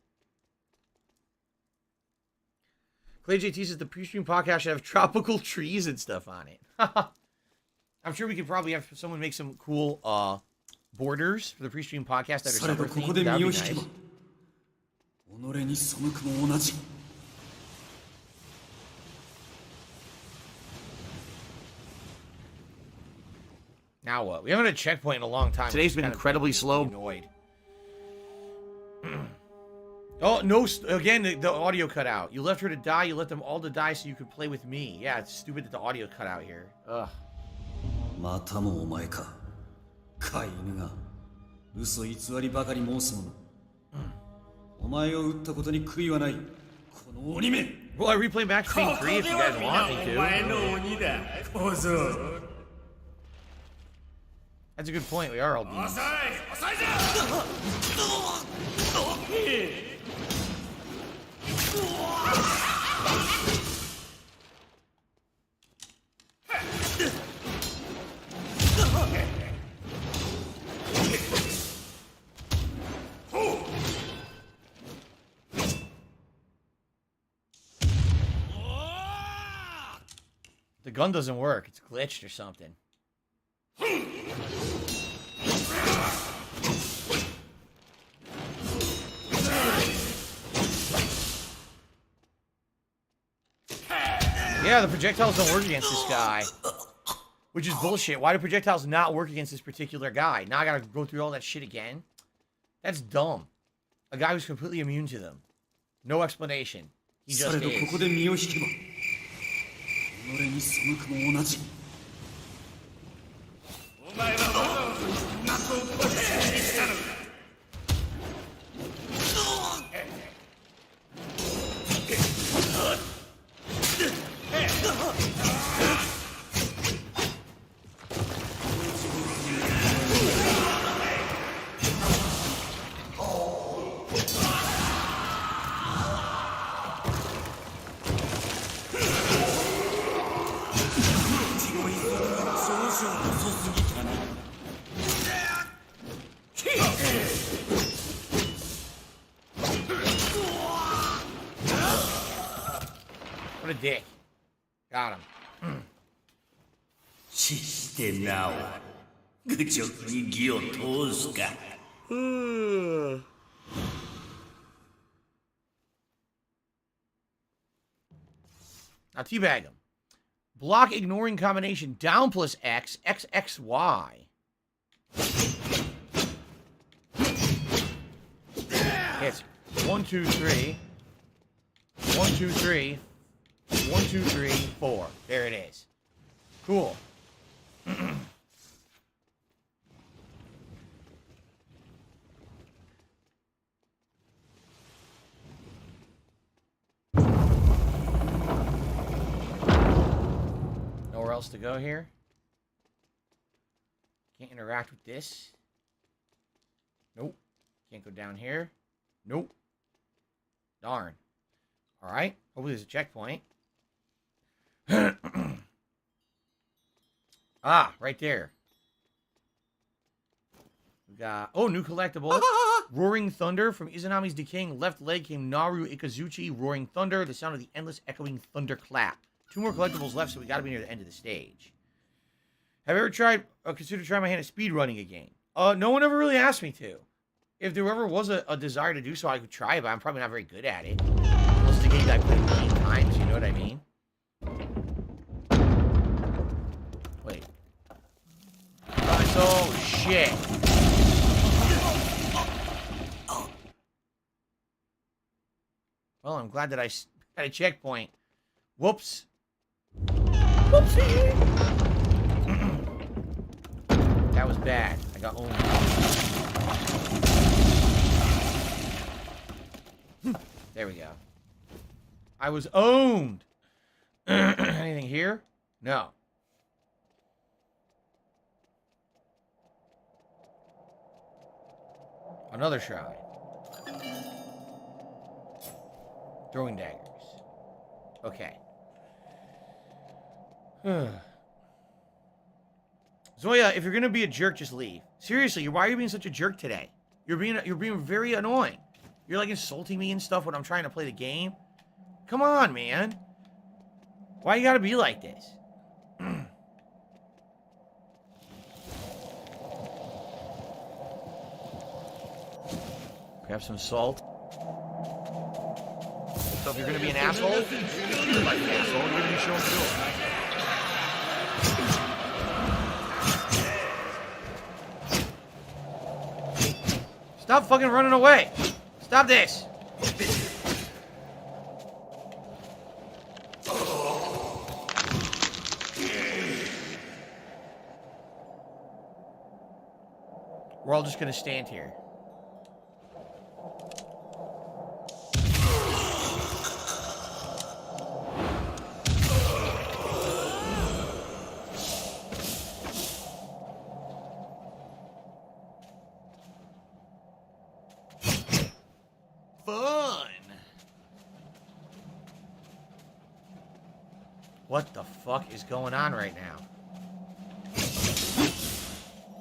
Clay JT says the pre-stream podcast should have tropical trees and stuff on it. I'm sure we could probably have someone make some cool borders for the pre-stream podcast that are summer themed. That would be nice. Now what? We haven't had a checkpoint in a long time. Today's been incredibly slow. Annoyed. Oh, no. Again, the audio cut out. You left her to die. You let them all to die so you could play with me. Yeah, it's stupid that the audio cut out here. Ugh. またもお前か。飼い犬が嘘偽りばかり申すもの。お前を撃ったことに悔いはない。この鬼め。Well, I replay Max Payne 3 if you guys want me to. That's a good point. We are all demons. The gun doesn't work. It's glitched or something. Yeah, the projectiles don't work against this guy. Which is bullshit. Why do projectiles not work against this particular guy? Now I gotta go through all that shit again? That's dumb. A guy who's completely immune to them. No explanation. He just is. 己に背くも同じ。お前は我を夏を越してきたのか。What a dick. Got him. 死してなお愚直に義を通すか。Now teabag him. Block ignoring combination down plus X, X, X, Y. Hits 1, 2, 3. 1, 2, 3. 1, 2, 3, 4. There it is. Cool. else to go here. Can't interact with this. Nope. Can't go down here. Nope. Darn. All right. Hopefully there's a checkpoint. Ah, right there. We got, oh, new collectible. Roaring Thunder. From Izanami's decaying left leg came Naru Ikazuchi. Roaring Thunder. The sound of the endless echoing thunder clap. 2 more collectibles left, so we got to be near the end of the stage. Have you ever tried, considered trying my hand at speedrunning a game? No one ever really asked me to. If there ever was a desire to do so, I could try it, but I'm probably not very good at it. Most of the games I played a million times, you know what I mean? Wait. Oh, shit. Well, I'm glad that I had a checkpoint. Whoops. Whoopsie. That was bad. I got owned. There we go. I was owned. Anything here? No. Another shrine. Throwing daggers. Okay. Zoya, if you're gonna be a jerk, just leave. Seriously, why are you being such a jerk today? You're being very annoying. You're like insulting me and stuff when I'm trying to play the game. Come on, man. Why you gotta be like this? Grab some salt. So if you're gonna be an asshole, you're like an asshole. You're gonna be showing through it. Stop fucking running away. Stop this. We're all just gonna stand here. What the fuck is going on right now?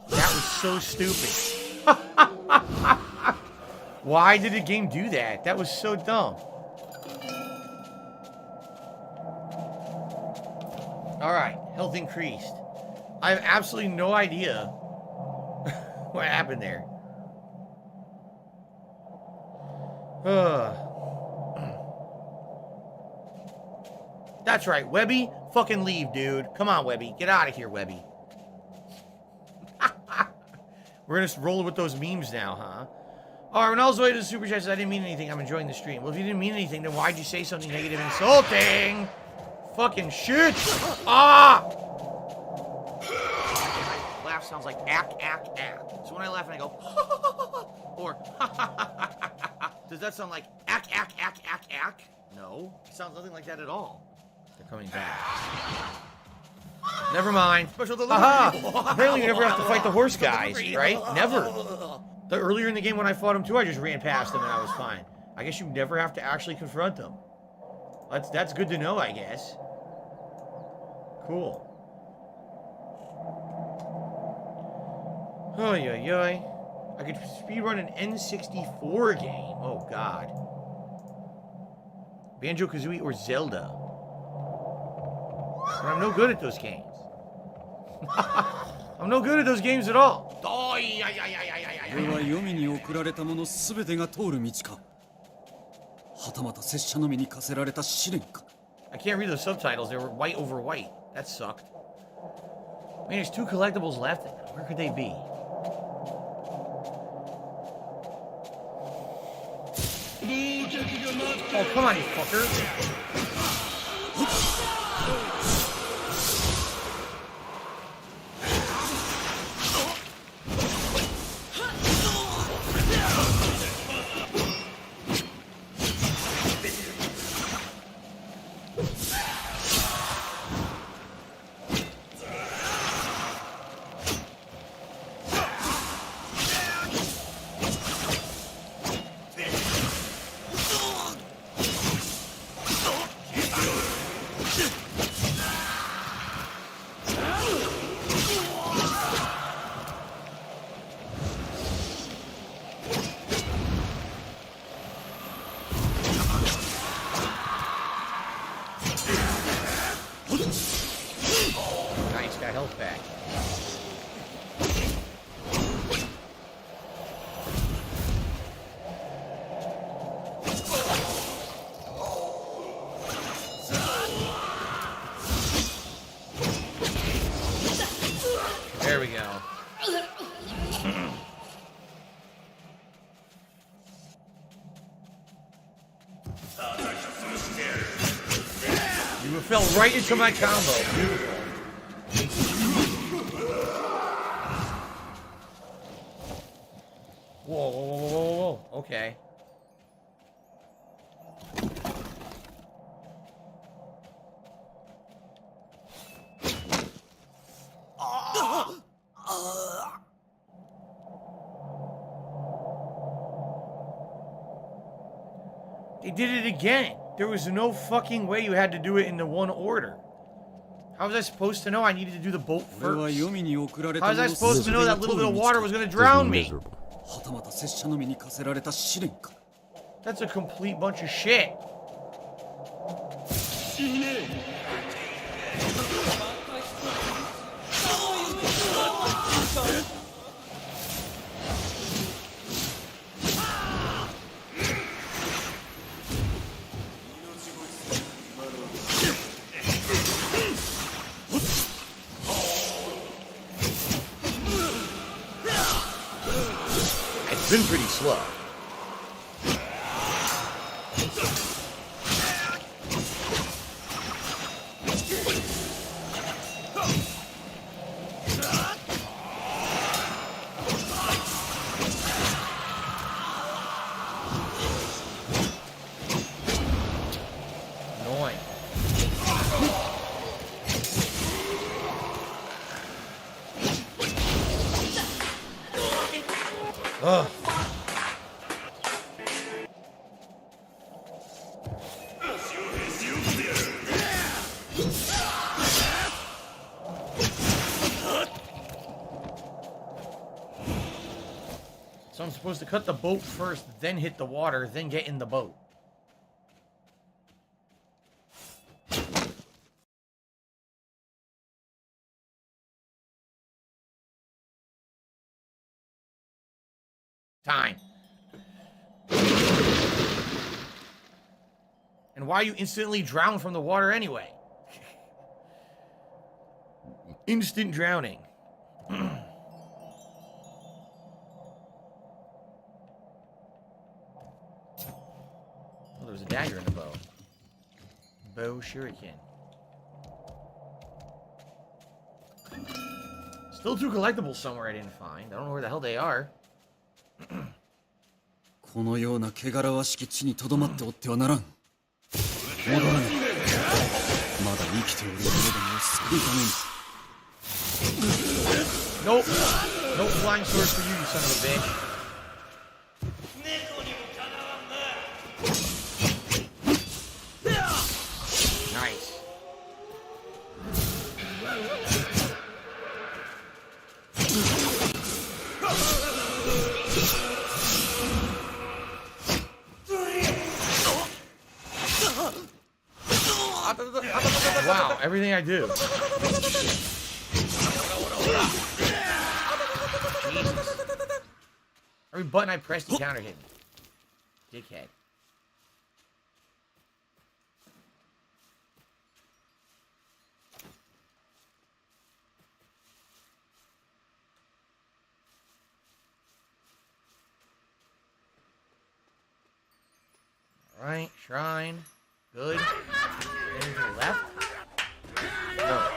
That was so stupid. Why did the game do that? That was so dumb. Alright, health increased. I have absolutely no idea what happened there. That's right, Webby. Fucking leave, dude. Come on, Webby. Get out of here, Webby. We're gonna roll with those memes now, huh? Alright, when I was away to the super chat, I didn't mean anything. I'm enjoying the stream. Well, if you didn't mean anything, then why'd you say something negative and insulting? Fucking shit. Ah! My laugh sounds like ack, ack, ack. So when I laugh and I go, or does that sound like ack, ack, ack, ack, ack? No. It sounds nothing like that at all. They're coming back. Never mind. Special delivery. Aha! Apparently you never have to fight the horse guys, right? Never. The earlier in the game when I fought them too, I just ran past them and I was fine. I guess you never have to actually confront them. That's good to know, I guess. Cool. Oy, oy, oy. I could speedrun an N64 game. Oh, God. Banjo-Kazooie or Zelda. But I'm no good at those games. I'm no good at those games at all. I can't read the subtitles. They were white over white. That sucked. I mean, there's 2 collectibles left. Where could they be? Oh, come on, you fucker. fell right into my combo. Beautiful. Whoa, whoa, whoa, whoa, whoa. Okay. They did it again. There was no fucking way you had to do it in the one order. How was I supposed to know I needed to do the boat first? How was I supposed to know that little bit of water was going to drown me? That's a complete bunch of shit. It's been pretty slow. Annoying. Ugh. So I'm supposed to cut the boat first, then hit the water, then get in the boat. Time. And why you instantly drown from the water anyway? Instant drowning. Oh, there was a dagger in the bow. Bow shuriken. Still two collectibles somewhere I didn't find. I don't know where the hell they are. このような汚らわしき地にとどまっておってはならん。戻らない。まだ生きておる者どもを救うために。Nope. No flying swords for you, you son of a bitch. Nice. Wow, everything I do. Jesus. Every button I press, the counter hit me. Dickhead. Alright, shrine. Good. Anything to the left? No.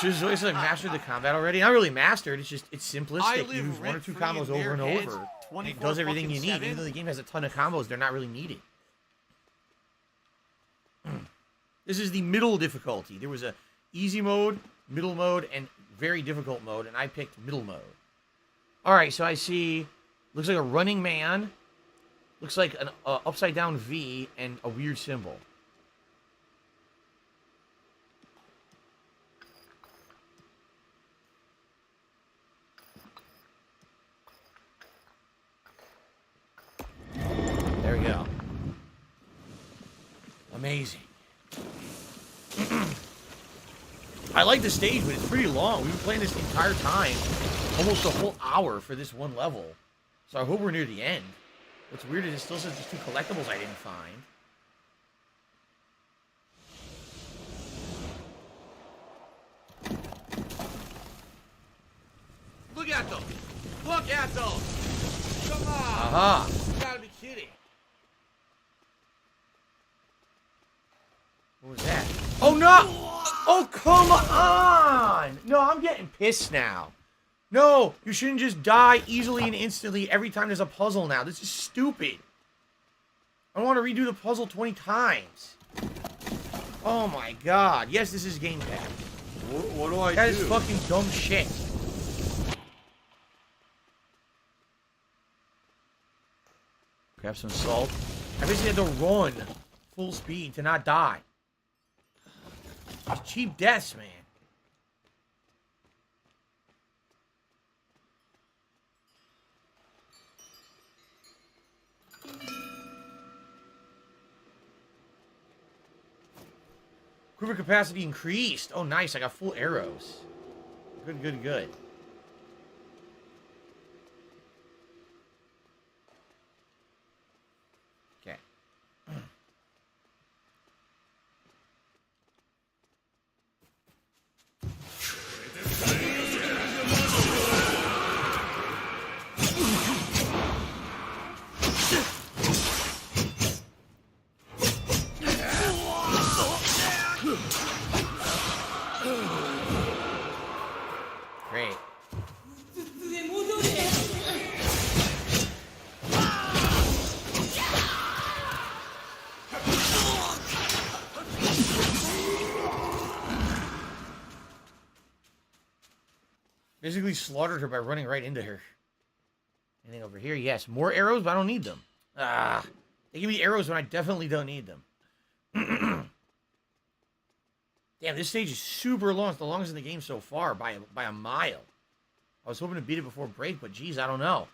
Just always like mastered the combat already. Not really mastered. It's just it's simplistic. You use one or two combos over and over. And it does everything you need. Even though the game has a ton of combos, they're not really needed. This is the middle difficulty. There was a easy mode, middle mode, and very difficult mode, and I picked middle mode. All right, so I see. Looks like a running man. Looks like an upside down V and a weird symbol. There we go. Amazing. I like the stage, but it's pretty long. We've been playing this the entire time. Almost a whole hour for this one level. So I hope we're near the end. What's weird is it still says there's two collectibles I didn't find. Look at them! Look at them! Come on! Aha! You gotta be kidding. Oh, come on! No, I'm getting pissed now. No, you shouldn't just die easily and instantly every time there's a puzzle now. This is stupid. I don't want to redo the puzzle 20 times. Oh my god. Yes, this is gamepad. What do I do? That is fucking dumb shit. Grab some salt. I basically had to run full speed to not die. It's cheap deaths, man. Quiver capacity increased. Oh, nice. I got full arrows. Good, good, good. Okay. Great. Basically slaughtered her by running right into her. Anything over here? Yes. More arrows, but I don't need them. Ah. They give me arrows when I definitely don't need them. Damn, this stage is super long. It's the longest in the game so far by a mile. I was hoping to beat it before break, but geez, I don't know.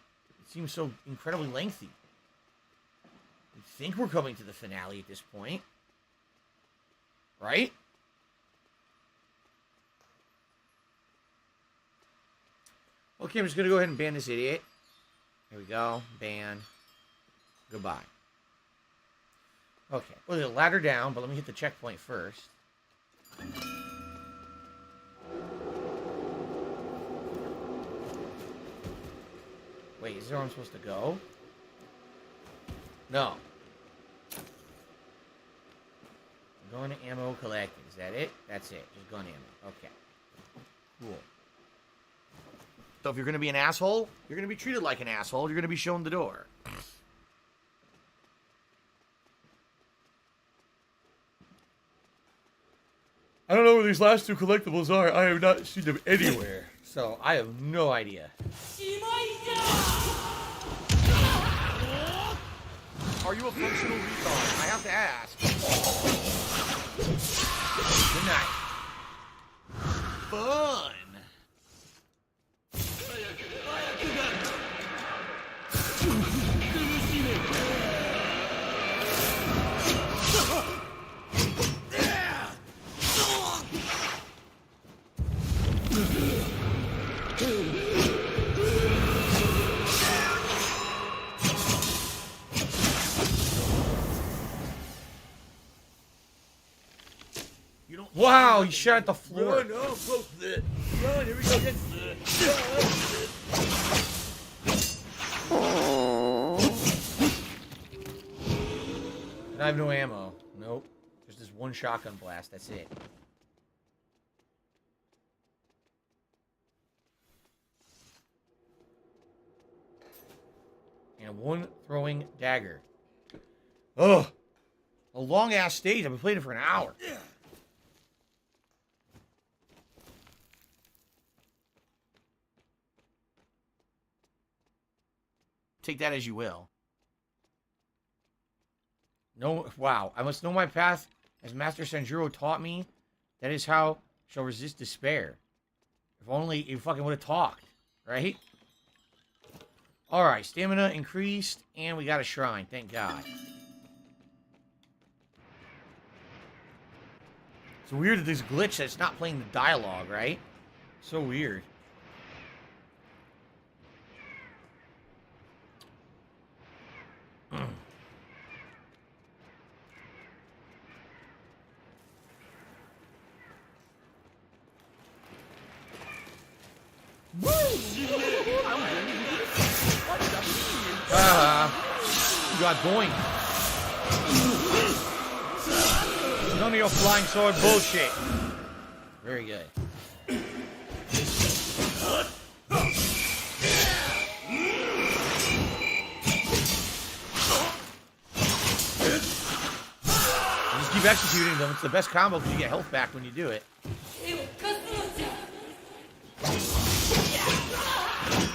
It seems so incredibly lengthy. I think we're coming to the finale at this point. Right? Okay, I'm just going to go ahead and ban this idiot. Here we go. Ban. Goodbye. Okay. Well, there's a ladder down, but let me hit the checkpoint first. Wait, is there where I'm supposed to go? No. I'm going to ammo collecting. Is that it? That's it. Just gun ammo. Okay. Cool. So if you're going to be an asshole, you're going to be treated like an asshole. You're going to be shown the door. I don't know where these last two collectibles are. I have not seen them anywhere. So I have no idea. Are you a functional retard? I have to ask. Good night. Fun. Wow, he shot at the floor. No, close to it. Run, here we go. I have no ammo. Nope. There's this one shotgun blast. That's it. And one throwing dagger. Ugh. A long-ass stage. I've been playing it for an hour. Take that as you will. No, wow. I must know my path as Master Sanjuro taught me. That is how shall resist despair. If only you fucking would have talked, right? Alright, stamina increased, and we got a shrine, thank God. It's weird that this glitch that's not playing the dialogue, right? So weird. You got boing. None of your flying sword bullshit. Very good. Just keep executing them. It's the best combo because you get health back when you do it.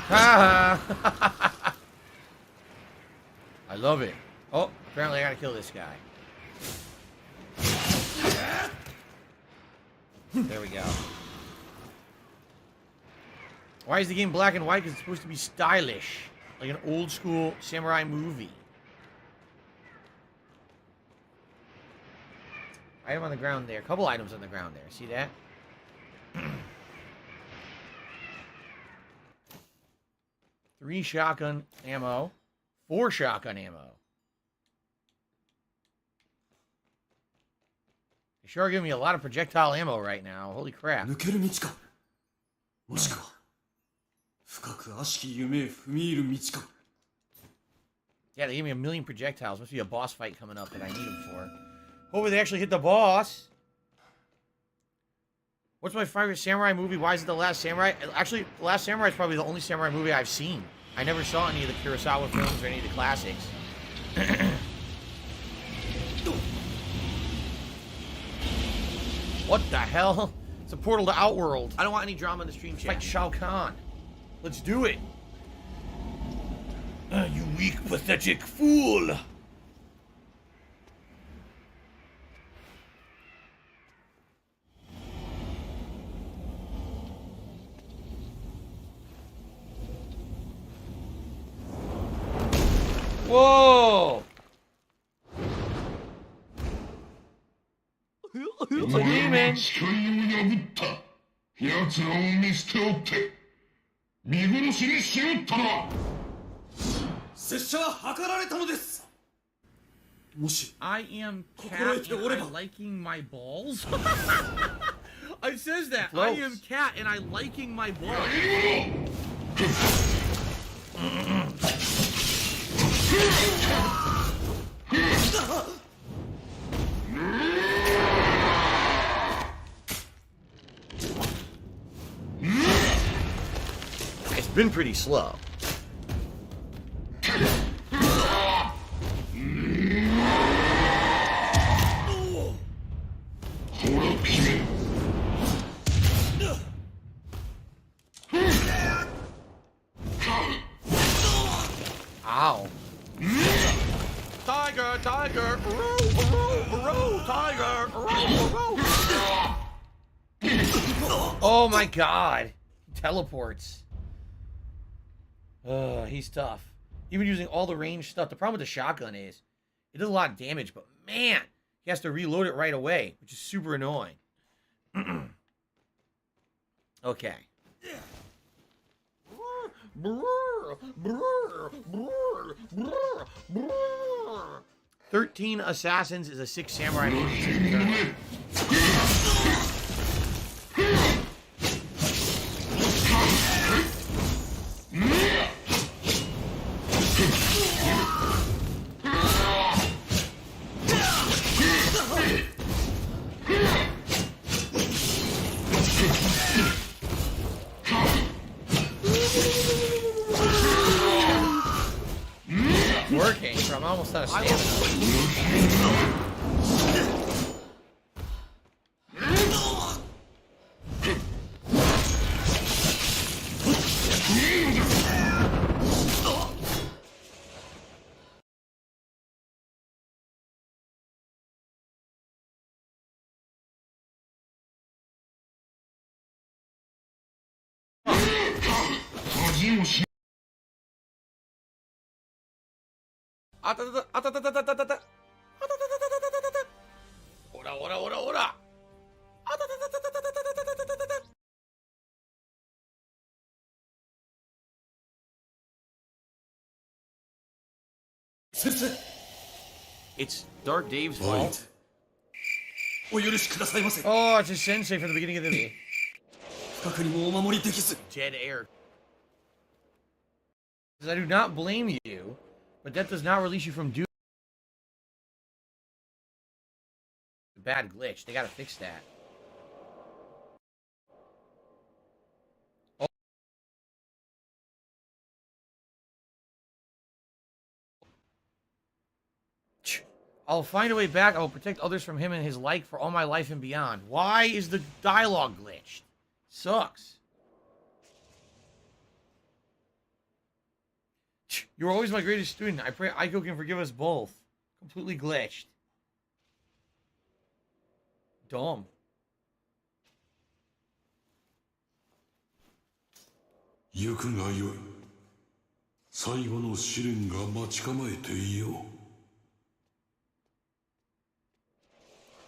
Ha ha! I love it. Oh, apparently I gotta kill this guy. There we go. Why is the game black and white? Because it's supposed to be stylish. Like an old school samurai movie. Item on the ground there. A couple items on the ground there. See that? 3 shotgun ammo. 4 shotgun ammo. They sure are giving me a lot of projectile ammo right now. Holy crap. 抜ける道かもしくは深く悪しき夢へ踏み入る道か Yeah, they gave me 1,000,000 projectiles. Must be a boss fight coming up that I need them for. Hopefully they actually hit the boss. What's my favorite samurai movie? Why is it The Last Samurai? Actually, The Last Samurai is probably the only samurai movie I've seen. I never saw any of the Kurosawa films or any of the classics. What the hell? It's a portal to Outworld. I don't want any drama in the stream chat. Fight Shao Kahn. Let's do it. You weak, pathetic fool. Whoa! It's a demon. 誓いを破った奴らを見捨ておって見殺しにしおったな拙者は図られたのですもし I am cat 心得ておれ and ば I liking my balls. It says that. Close. I am cat and I liking my balls. It's been pretty slow. Ow. Tiger, tiger, tiger, oh my god. He teleports. He's tough. Even using all the range stuff. The problem with the shotgun is it does a lot of damage, but man, he has to reload it right away, which is super annoying. Okay. 13 Assassins is a 6 Samurai movie. Working, so I'm almost out of stamina. It's Dark Dave's fault. お許しくださいませ Oh, it's a sensei from the beginning of the movie. 不覚にもお守りできず Dead air. I do not blame you, but that does not release you from duty. Bad glitch. They gotta fix that. I'll find a way back. I will protect others from him and his like for all my life and beyond. Why is the dialogue glitched? Sucks. You're always my greatest student. I pray Aiko can forgive us both. Completely glitched. Dumb.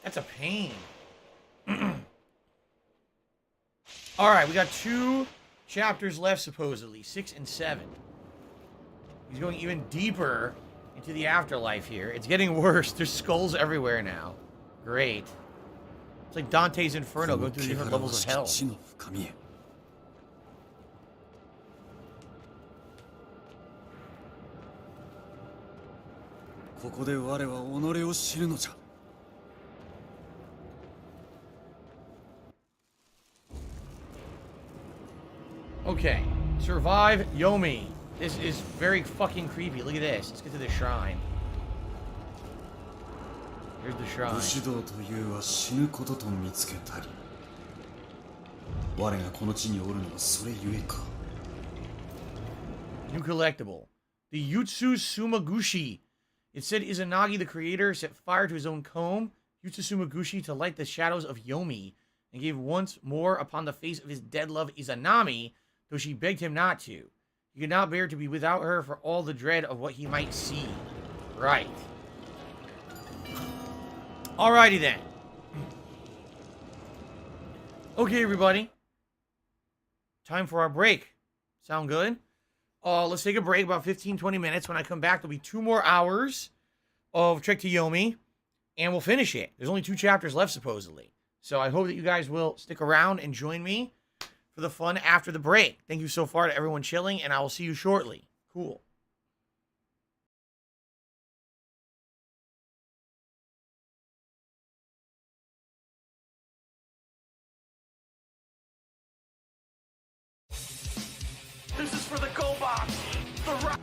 That's a pain. Alright, we got 2 chapters left, supposedly. 6 and 7. He's going even deeper into the afterlife here. It's getting worse. There's skulls everywhere now. Great. It's like Dante's Inferno going through different levels of hell. ここで我は己を知るのじゃ。 Okay. Survive Yomi. This is very fucking creepy. Look at this. Let's get to the shrine. Here's the shrine. 武士道というは死ぬことと見つけたり。我がこの地におるのはそれゆえか。 New collectible. The Yutsu Sumagushi. It said Izanagi, the creator, set fire to his own comb, Yutsu Sumagushi, to light the shadows of Yomi, and gave once more upon the face of his dead love Izanami, though she begged him not to. He could not bear to be without her for all the dread of what he might see. Right. Alrighty then. Okay, everybody. Time for our break. Sound good? Let's take a break, about 15-20 minutes. When I come back, there'll be 2 more hours of Trek to Yomi, and we'll finish it. There's only 2 chapters left, supposedly. So I hope that you guys will stick around and join me for the fun after the break. Thank you so far to everyone chilling, and I will see you shortly. Cool. This is for the go box. The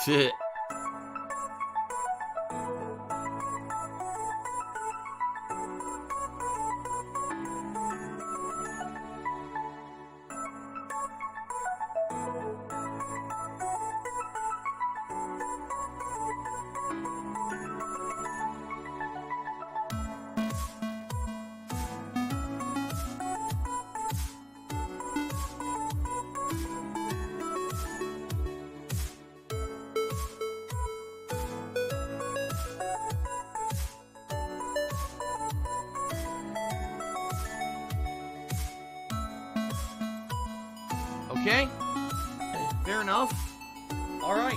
Shit. Okay. Fair enough. All right.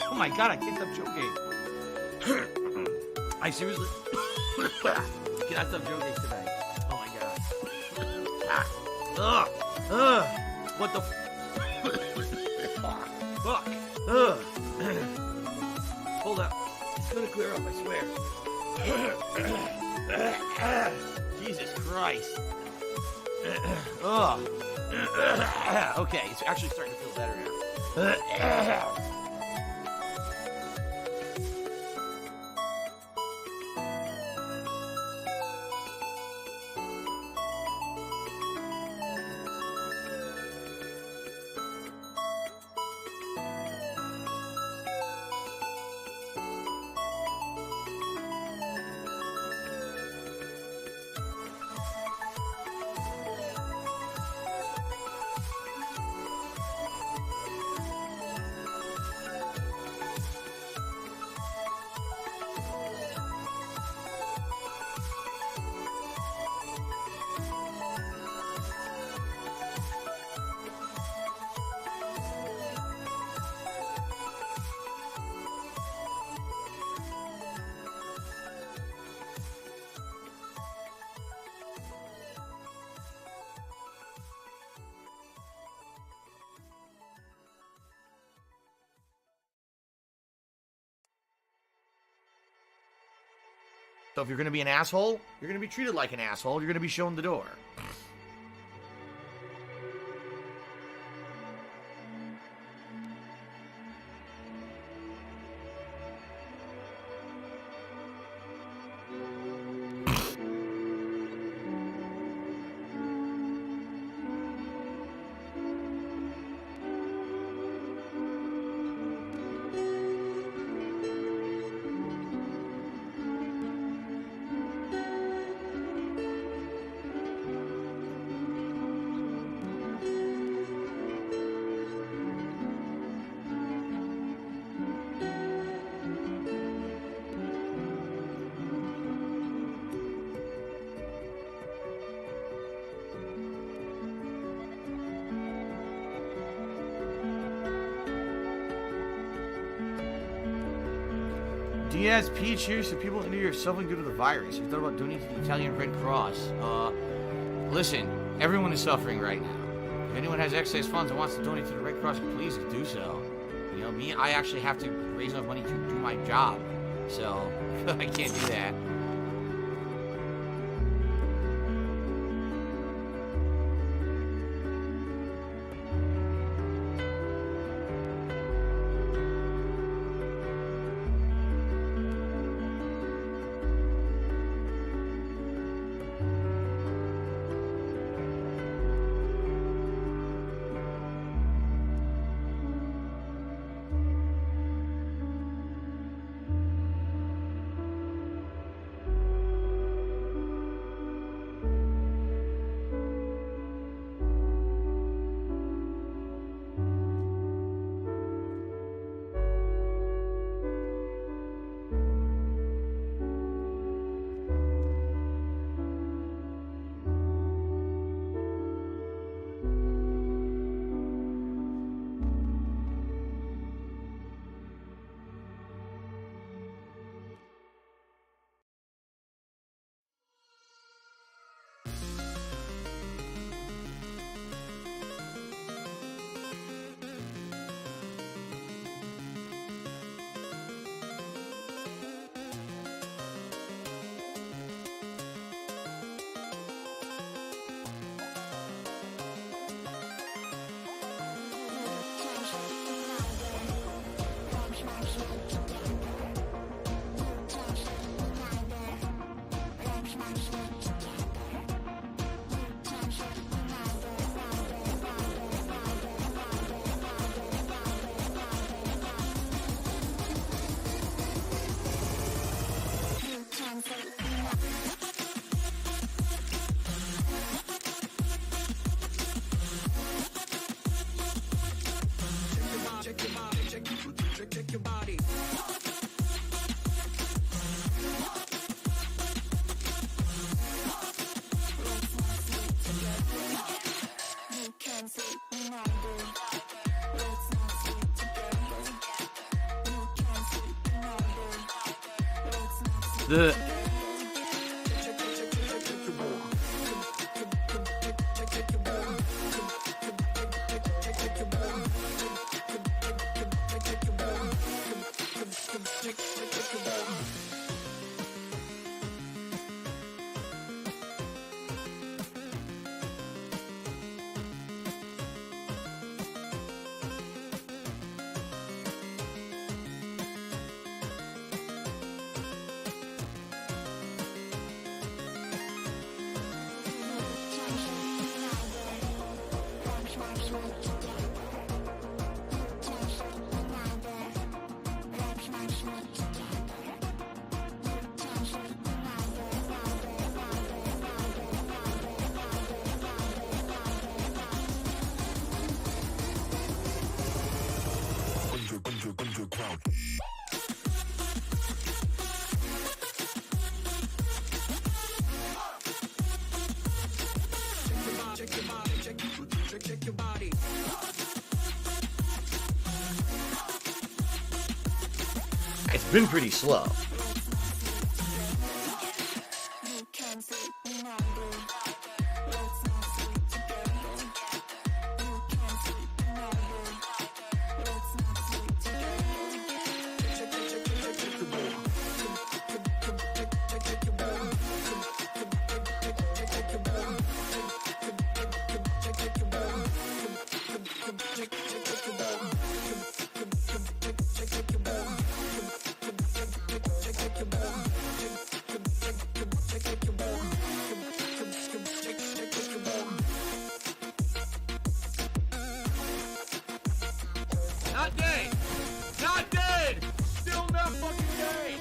Oh my god, I can't stop joking. I seriously cannot stop joking today. Oh my god. What the fuck? Hold up. It's gonna clear up, I swear. Jesus Christ. Okay, it's actually starting to feel better here. So if you're going to be an asshole, you're going to be treated like an asshole. You're going to be shown the door. Diaz Peach, here, so people injure yourself due to the virus. You thought about donating to the Italian Red Cross. Listen, everyone is suffering right now. If anyone has excess funds and wants to donate to the Red Cross, please do so. You know, me, I actually have to raise enough money to do my job. So, I can't do that. The it's been pretty slow. Not dead! Not dead! Still not fucking dead!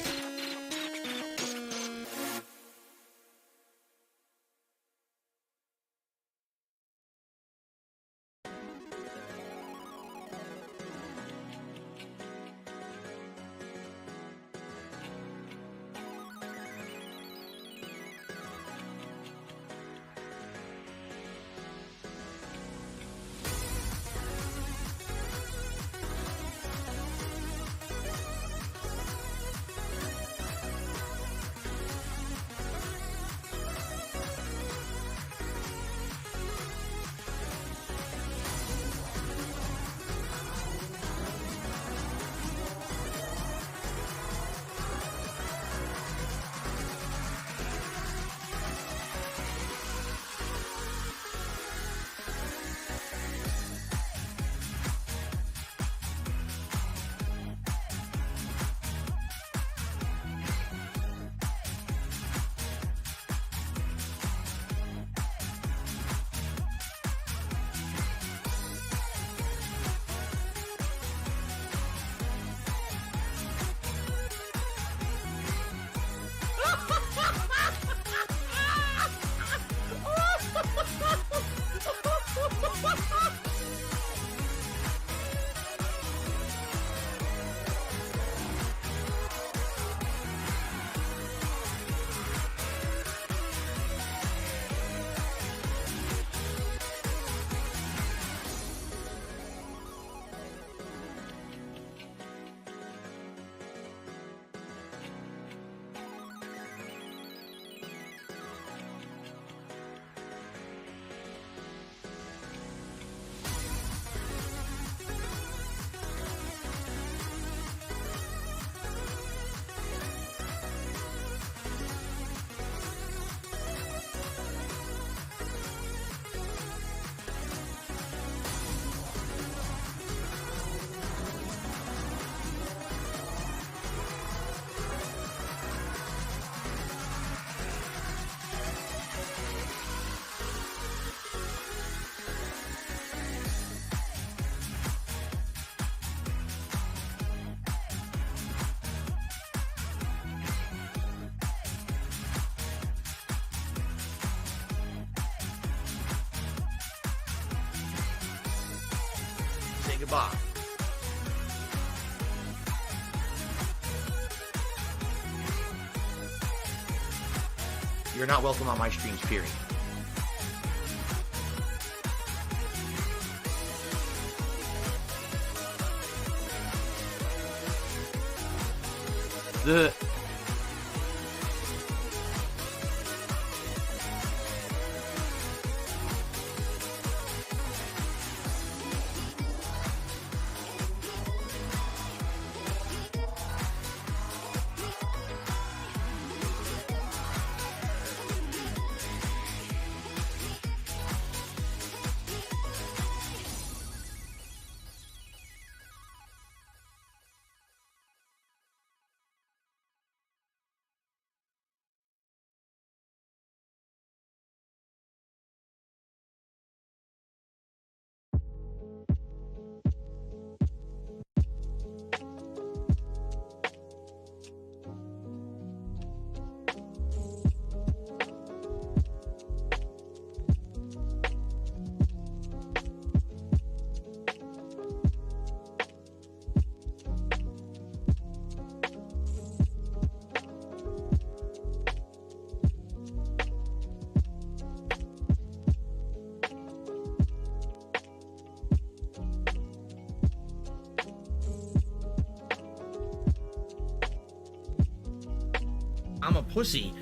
Goodbye. You're not welcome on my streams, period. The I'm a pussy.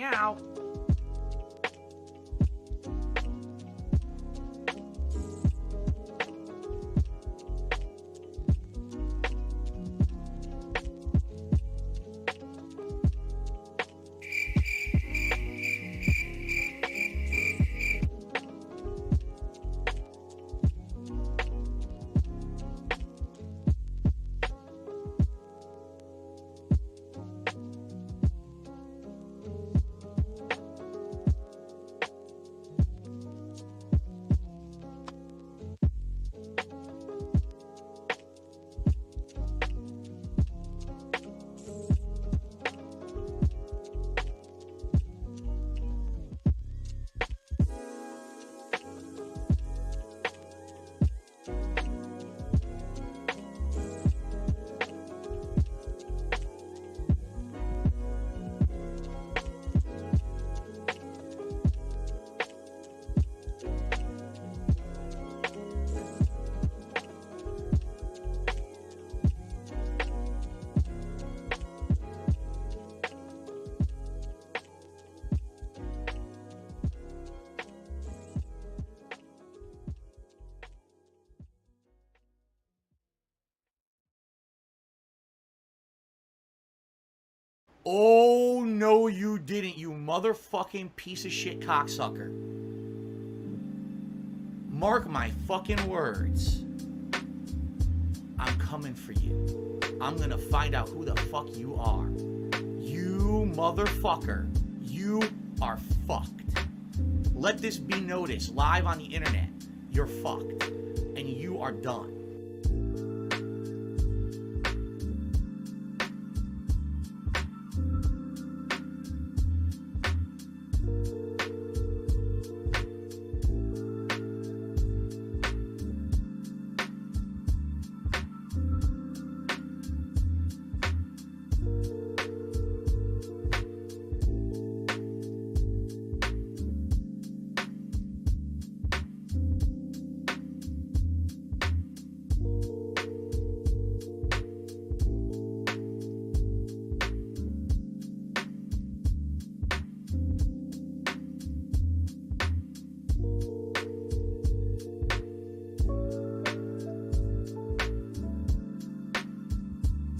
meow. Oh, no, you didn't, you motherfucking piece of shit cocksucker. Mark my fucking words. I'm coming for you. I'm gonna find out who the fuck you are. You motherfucker. You are fucked. Let this be noticed live on the internet. You're fucked. And you are done.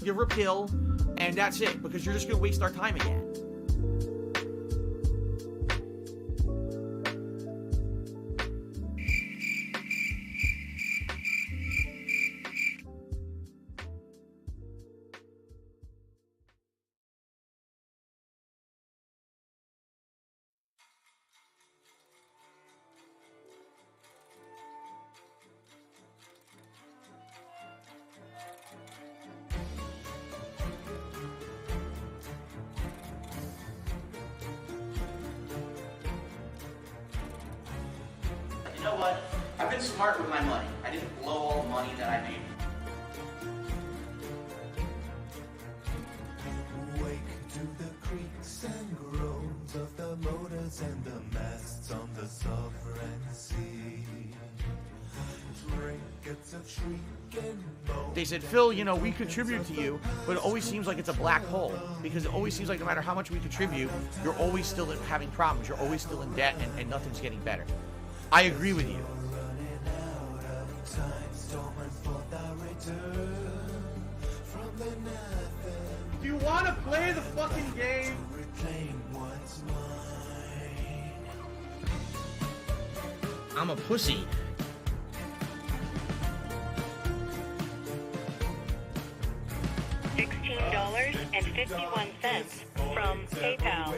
Give her a pill, and that's it, because you're just going to waste our time again. what? I've been smart with my money. I didn't blow all the money that I made. Wake to the creaks and groans of the motors and the masts on the sovereign sea. Trinkets of shrieking bones. They said, Phil, you know, we contribute to you, but it always seems like it's a black hole. Because it always seems like no matter how much we contribute, you're always still having problems. You're always still in debt, and nothing's getting better. I agree with you. Do you want to play the fucking game? I'm a pussy. $16.51 from PayPal.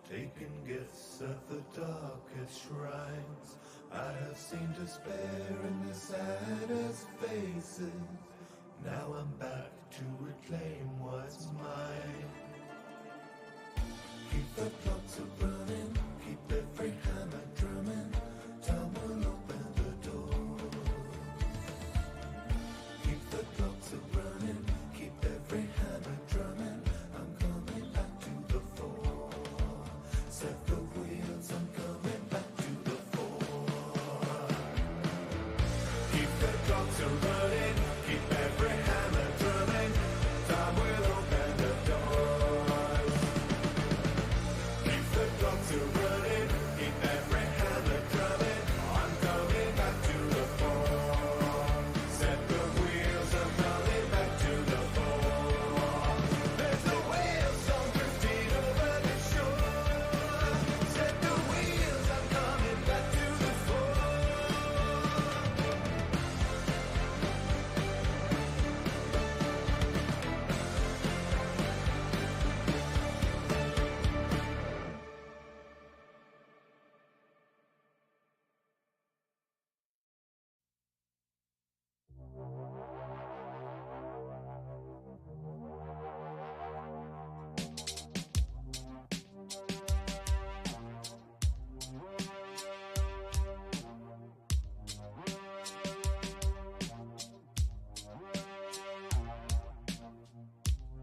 Taking gifts at the darkest shrines. I have seen despair in the saddest faces. Now I'm back to reclaim what's mine. Keep the clocks a-running, keep every hammer drumming. Time will open the door. Keep the clocks a-running, keep every hammer drumming. I'm coming back to the fore. Set the wheels, I'm coming back to the fore. Keep the clocks a-running, keep every hammer drumming. Time will open the doors. Keep the clocks a-running, keep every hammer drumming. I'm coming back to the fore. Set the wheels, I'm coming back to the fore. There's the wheels on drifting over the shore. Set the wheels, I'm coming back to the fore.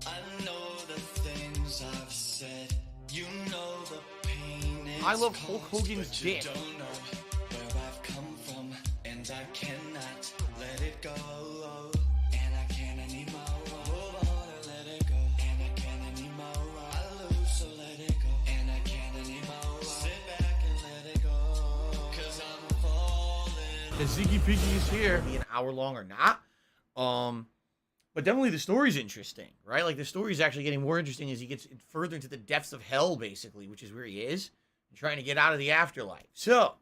I know the things I've said. You know the pain it's I love Hulk caused, Hogan's but you dick. don't know where I've come from, and I cannot let it go. And I can't anymore. Move on and let it go. And I can't anymore. I lose, so let it go. And I can't anymore. Sit back and let it go. 'Cause I'm falling. The Ziggy Piggy is here. Be an hour long or not. But definitely the story's interesting, right? Like, the story's actually getting more interesting as he gets further into the depths of hell, basically, which is where he is, and trying to get out of the afterlife. So,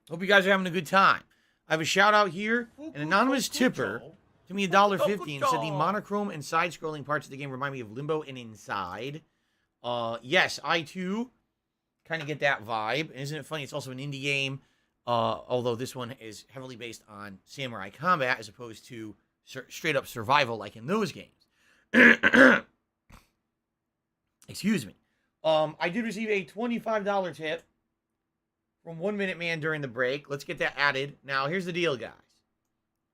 hope you guys are having a good time. I have a shout-out here. An anonymous tipper to me $1.50 and said the monochrome and side-scrolling parts of the game remind me of Limbo and Inside. Yes, I, too, kind of get that vibe. And isn't it funny? It's also an indie game, although this one is heavily based on samurai combat as opposed to straight-up survival like in those games. Excuse me. I did receive a $25 tip from 1 Minute Man during the break. Let's get that added. Now, here's the deal, guys.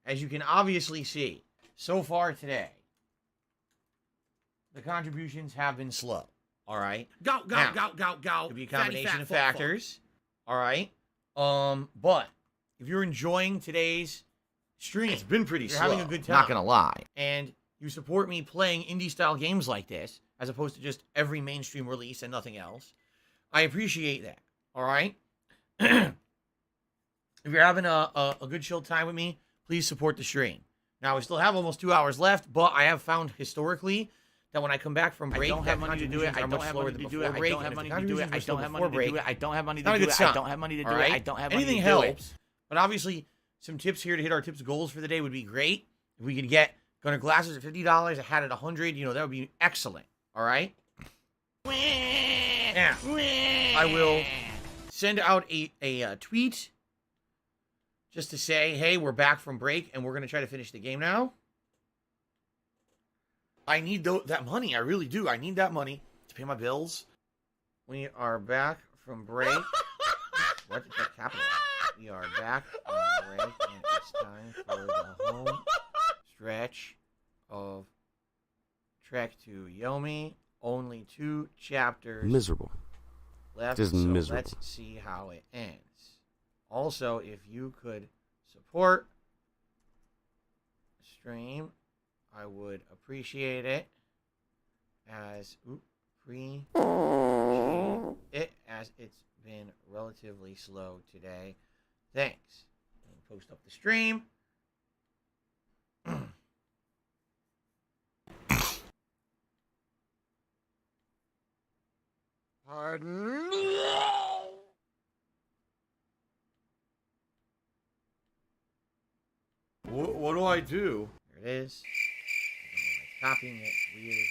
As you can obviously see, so far today, the contributions have been slow. All right? Go. Could be a combination of factors. All right? But if you're enjoying today's stream, it's been pretty slow. Having a good time. Not going to lie. And you support me playing indie-style games like this, as opposed to just every mainstream release and nothing else. I appreciate that. All right? If you're having a good chill time with me, please support the stream. Now, we still have almost 2 hours left, but I have found historically that when I come back from break, I don't have money to do it. I don't have money to do it. I don't have money to do it. I don't have money to do it. I don't have money to do it. I don't have money to do it. I don't have money to do it. Anything helps. But obviously, some tips here to hit our tips goals for the day would be great. If we could get Gunner glasses at $50, a hat at $100, that would be excellent. All right? Now, I will send out a tweet just to say, hey, we're back from break, and we're going to try to finish the game now. I need that money. I really do. I need that money to pay my bills. We are back from break. What did that capitalize? We are back from break, and it's time for the home stretch of Trek to Yomi. Only 2 chapters left. Just miserable. Let's see how it ends. Also, if you could support the stream, I would appreciate it as it's been relatively slow today. Thanks. I'll post up the stream. Pardon me. What do I do? There it is. I don't know, like copying it. It's weird.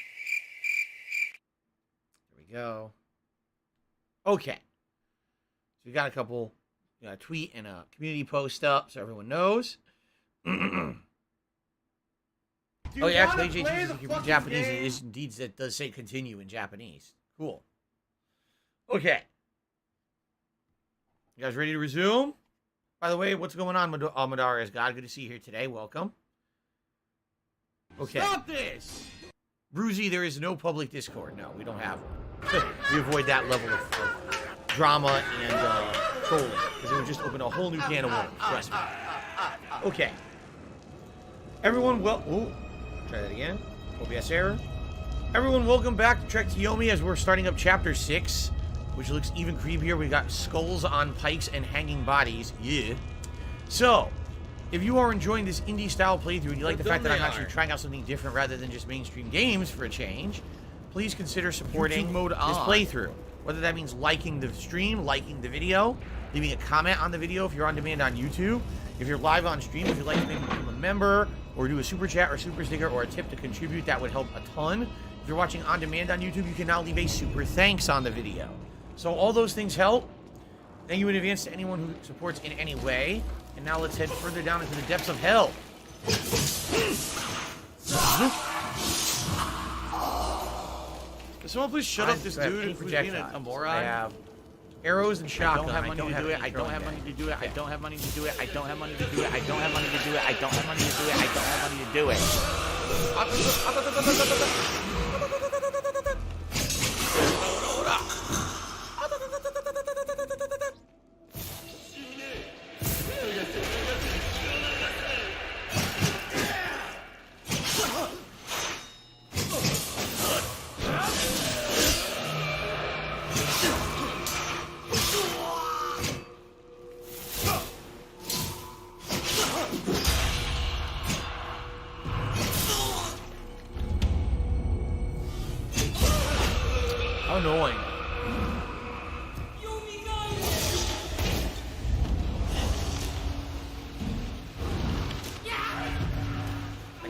There we go. Okay. So we got a couple, a tweet and a community post up so everyone knows. Oh yeah, actually, AJ chooses if you read Japanese. It is indeed that does say continue in Japanese. Cool. Okay. You guys ready to resume? By the way, what's going on, Madara is God? Good to see you here today. Welcome. Okay. Stop this! Bruzy, there is no public Discord. No, we don't have one. We avoid that level of drama and trolling, because it would just open a whole new can of worms. Trust me. Okay. Everyone, try that again. OBS error. Everyone, welcome back to Trek to Yomi as we're starting up Chapter 6, which looks even creepier. We got skulls on pikes and hanging bodies. Yeah. So, if you are enjoying this indie-style playthrough and you like the fact that I'm actually trying out something different rather than just mainstream games for a change, please consider supporting this playthrough. Whether that means liking the stream, liking the video, leaving a comment on the video if you're on demand on YouTube. If you're live on stream, if you'd like to maybe become a member or do a super chat or super sticker or a tip to contribute, that would help a ton. If you're watching on demand on YouTube, you can now leave a super thanks on the video. So all those things help. Thank you in advance to anyone who supports in any way. And now let's head further down into the depths of hell. Can someone please shut up this dude who's being a moron? I have arrows and shotgun. I don't have money to do it. I don't have money to do it. I don't have money to do it. I don't have money to do it. I don't have money to do it. I don't have money to do it. I don't have money to do it.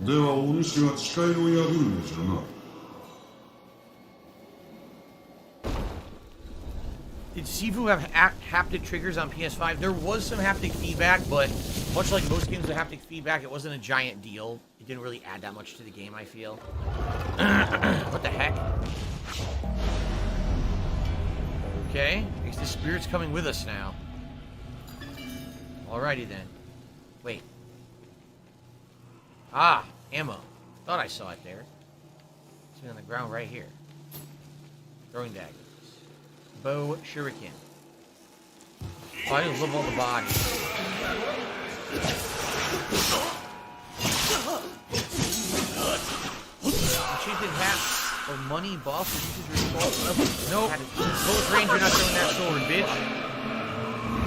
ではお主は誓いを破るのじゃな。 Did Sifu have haptic triggers on PS5? There was some haptic feedback, but much like most games with haptic feedback, it wasn't a giant deal. It didn't really add that much to the game, I feel. What the heck? Okay, I guess the spirit's coming with us now. Alrighty then. Wait. Ah, ammo. Thought I saw it there. It's on the ground right here. Throwing daggers. Bow shuriken. Oh, I didn't love all the bodies. Enchanted hat or money buff reduces your assault level. Nope. Bullet range, you're not throwing that sword, bitch.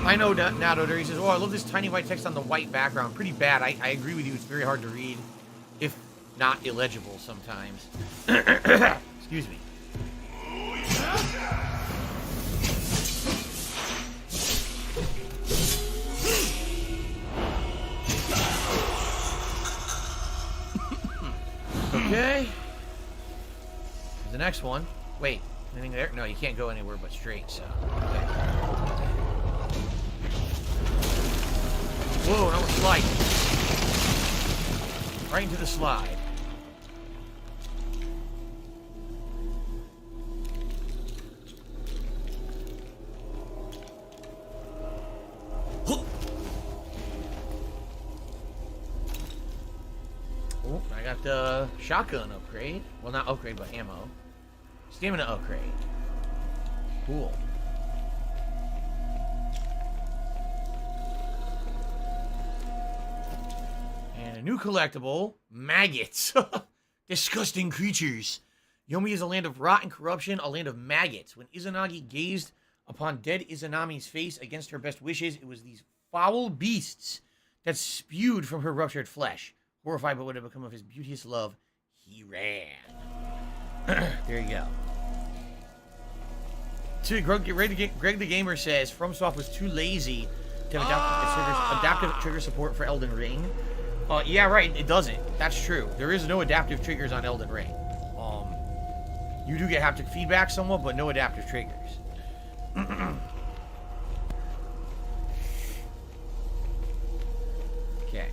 I know Nato there. He says, oh, I love this tiny white text on the white background. Pretty bad. I agree with you. It's very hard to read, if not illegible sometimes. Excuse me. Okay. The next one. Wait, anything there? No, you can't go anywhere but straight, so. Okay. Whoa, no slide. Right into the slide. Oh, I got the shotgun upgrade. Well, not upgrade, but ammo. Stamina upgrade. Cool. And a new collectible, maggots. Disgusting creatures. Yomi is a land of rot and corruption, a land of maggots. When Izanagi gazed upon dead Izanami's face against her best wishes, it was these foul beasts that spewed from her ruptured flesh. Horrified by what had become of his beauteous love, he ran. There you go. So, Greg the Gamer says FromSoft was too lazy to have adaptive trigger support for Elden Ring. Yeah, right. It doesn't. That's true. There is no adaptive triggers on Elden Ring. You do get haptic feedback somewhat, but no adaptive triggers. Okay.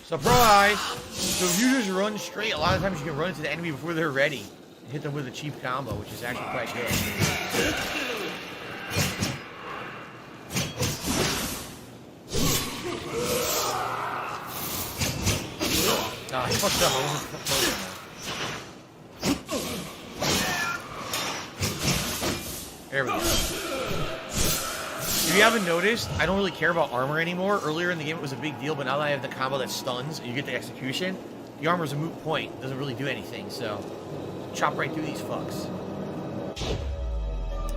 Surprise! So if you just run straight, a lot of times you can run into the enemy before they're ready and hit them with a cheap combo, which is actually quite good. Ah, I fucked up. I wasn't focusing. There we go. If you haven't noticed, I don't really care about armor anymore. Earlier in the game it was a big deal, but now that I have the combo that stuns and you get the execution, the armor's a moot point. It doesn't really do anything, so chop right through these fucks.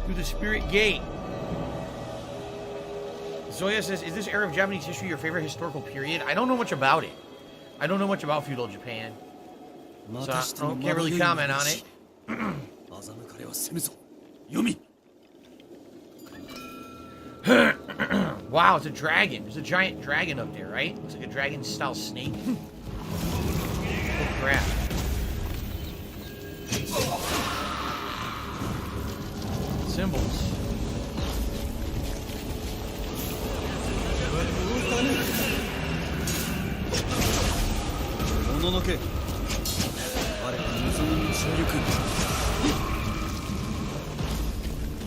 Through the Spirit Gate. Zoya says, is this era of Japanese history your favorite historical period? I don't know much about it. I don't know much about feudal Japan. So I can't really comment on it. Yomi! Wow, it's a dragon. There's a giant dragon up there, right? Looks like a dragon-style snake. Oh, crap. Symbols.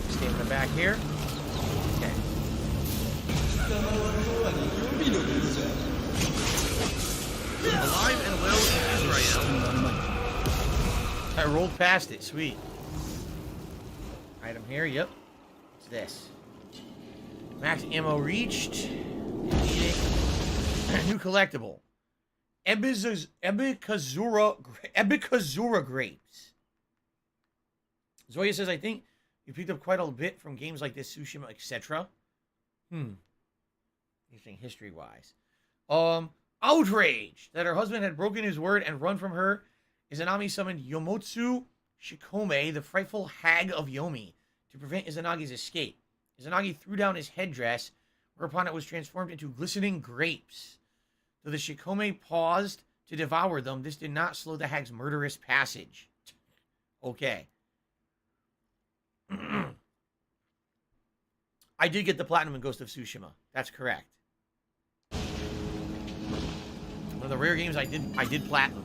Stay in the back here. Okay. Alive and well in Israel. I rolled past it. Sweet. Item here. Yep. What's this? Max ammo reached. New collectible. Ebikazura grapes. Zoya says, I think you picked up quite a bit from games like this, Tsushima, etc. Interesting history-wise. Outraged that her husband had broken his word and run from her, Izanami summoned Yomotsu Shikome, the frightful hag of Yomi, to prevent Izanagi's escape. Izanagi threw down his headdress, whereupon it was transformed into glistening grapes. Though the Shikome paused to devour them, this did not slow the hag's murderous passage. Okay. I did get the platinum in Ghost of Tsushima. That's correct. One of the rare games I did platinum.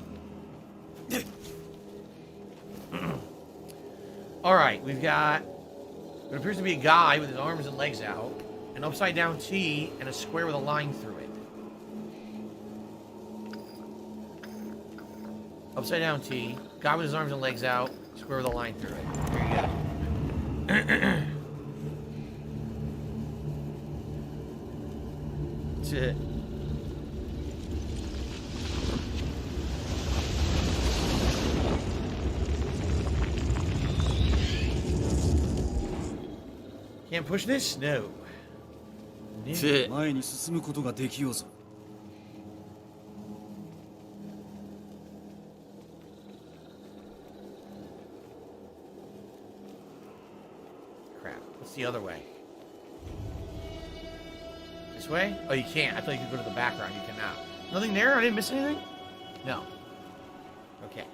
Alright, we've got what appears to be a guy with his arms and legs out, an upside down T, and a square with a line through it. Upside down T, guy with his arms and legs out, square with a line through it. There you go. That's it. Can't push this? No. That's it. 前に進むことができようぞ。 Crap. What's the other way? This way? Oh, you can't. I thought you could go to the background. You cannot. Nothing there? I didn't miss anything? No. Okay.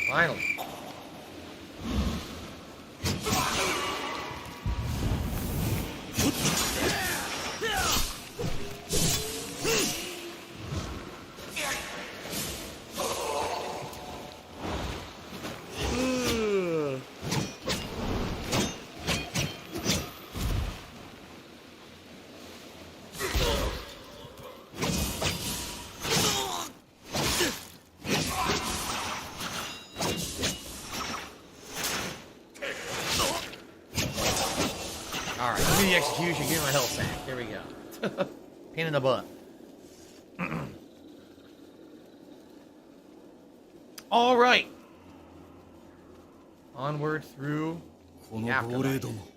Finally. Alright, let's do the execution. Get my health back. There we go. Pain in the butt. Alright. Onward through こ the の亡霊 afterlife. ども。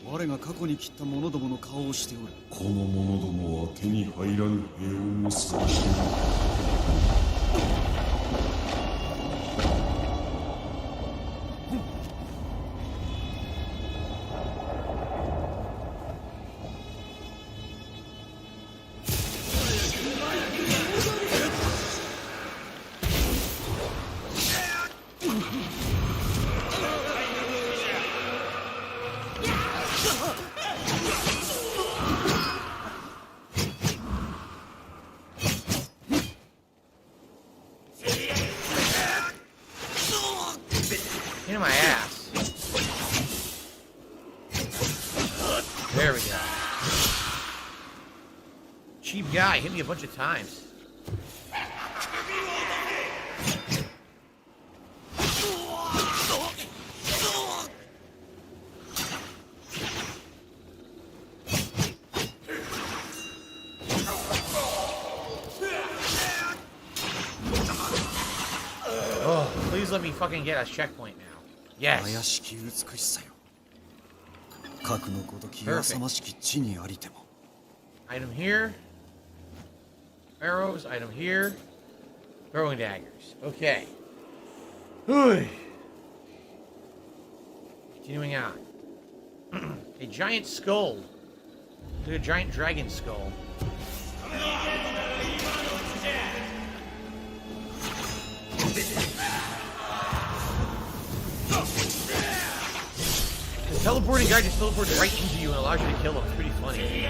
我が過去に切った者どもの顔をしておる。この者どもは手に入らぬ平穏を探している。 Pain in my ass. There we go. Cheap guy hit me a bunch of times. Oh, please let me fucking get a checkpoint now. 怪 Yes. しき美しさよ。核のごとき浅ましき地にありても。 Item here. Arrows. Item here. Throwing daggers. Okay. Whew. Continuing on. A giant skull. Look at a giant dragon skull. The teleporting guy just teleports right into you and allows you to kill him. It's pretty funny.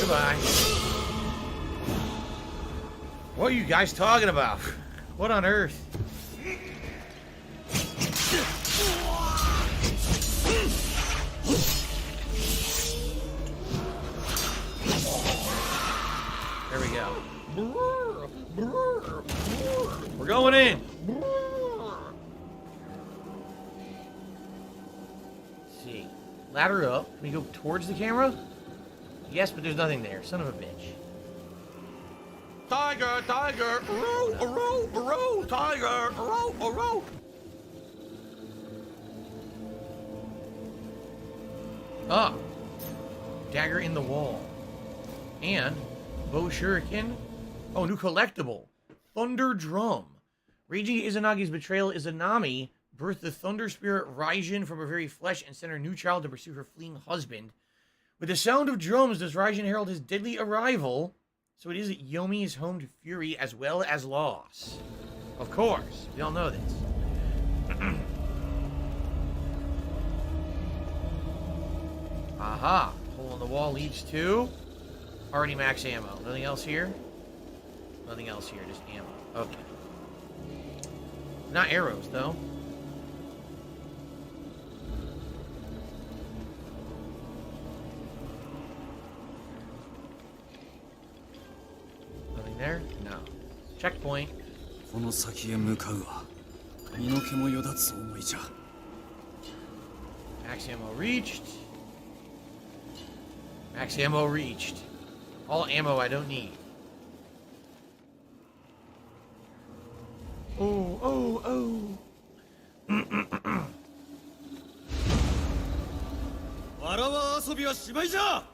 Goodbye. What are you guys talking about? What on earth? There we go. We're going in. Let's see. Ladder up. Can we go towards the camera? Yes, but there's nothing there. Son of a bitch. Tiger, tiger, row, tiger, row. Ah, dagger in the wall, and bow shuriken. Oh, new collectible, thunder drum. Raging Izanagi's betrayal, Izanami birthed the thunder spirit Raijin from her very flesh and sent her new child to pursue her fleeing husband. With the sound of drums, does Raijin herald his deadly arrival? So it is that Yomi is home to fury as well as loss. Of course, we all know this. Aha! Hole in the wall leads to... Already max ammo. Nothing else here? Nothing else here, just ammo. Okay. Not arrows, though. Nothing there? No. Checkpoint. この先へ向かうわ。身の毛もよだつ思いじゃ。 Max ammo reached. Max ammo reached. All ammo I don't need. Oh, oh, oh. 笑わ遊びはしまいじゃ。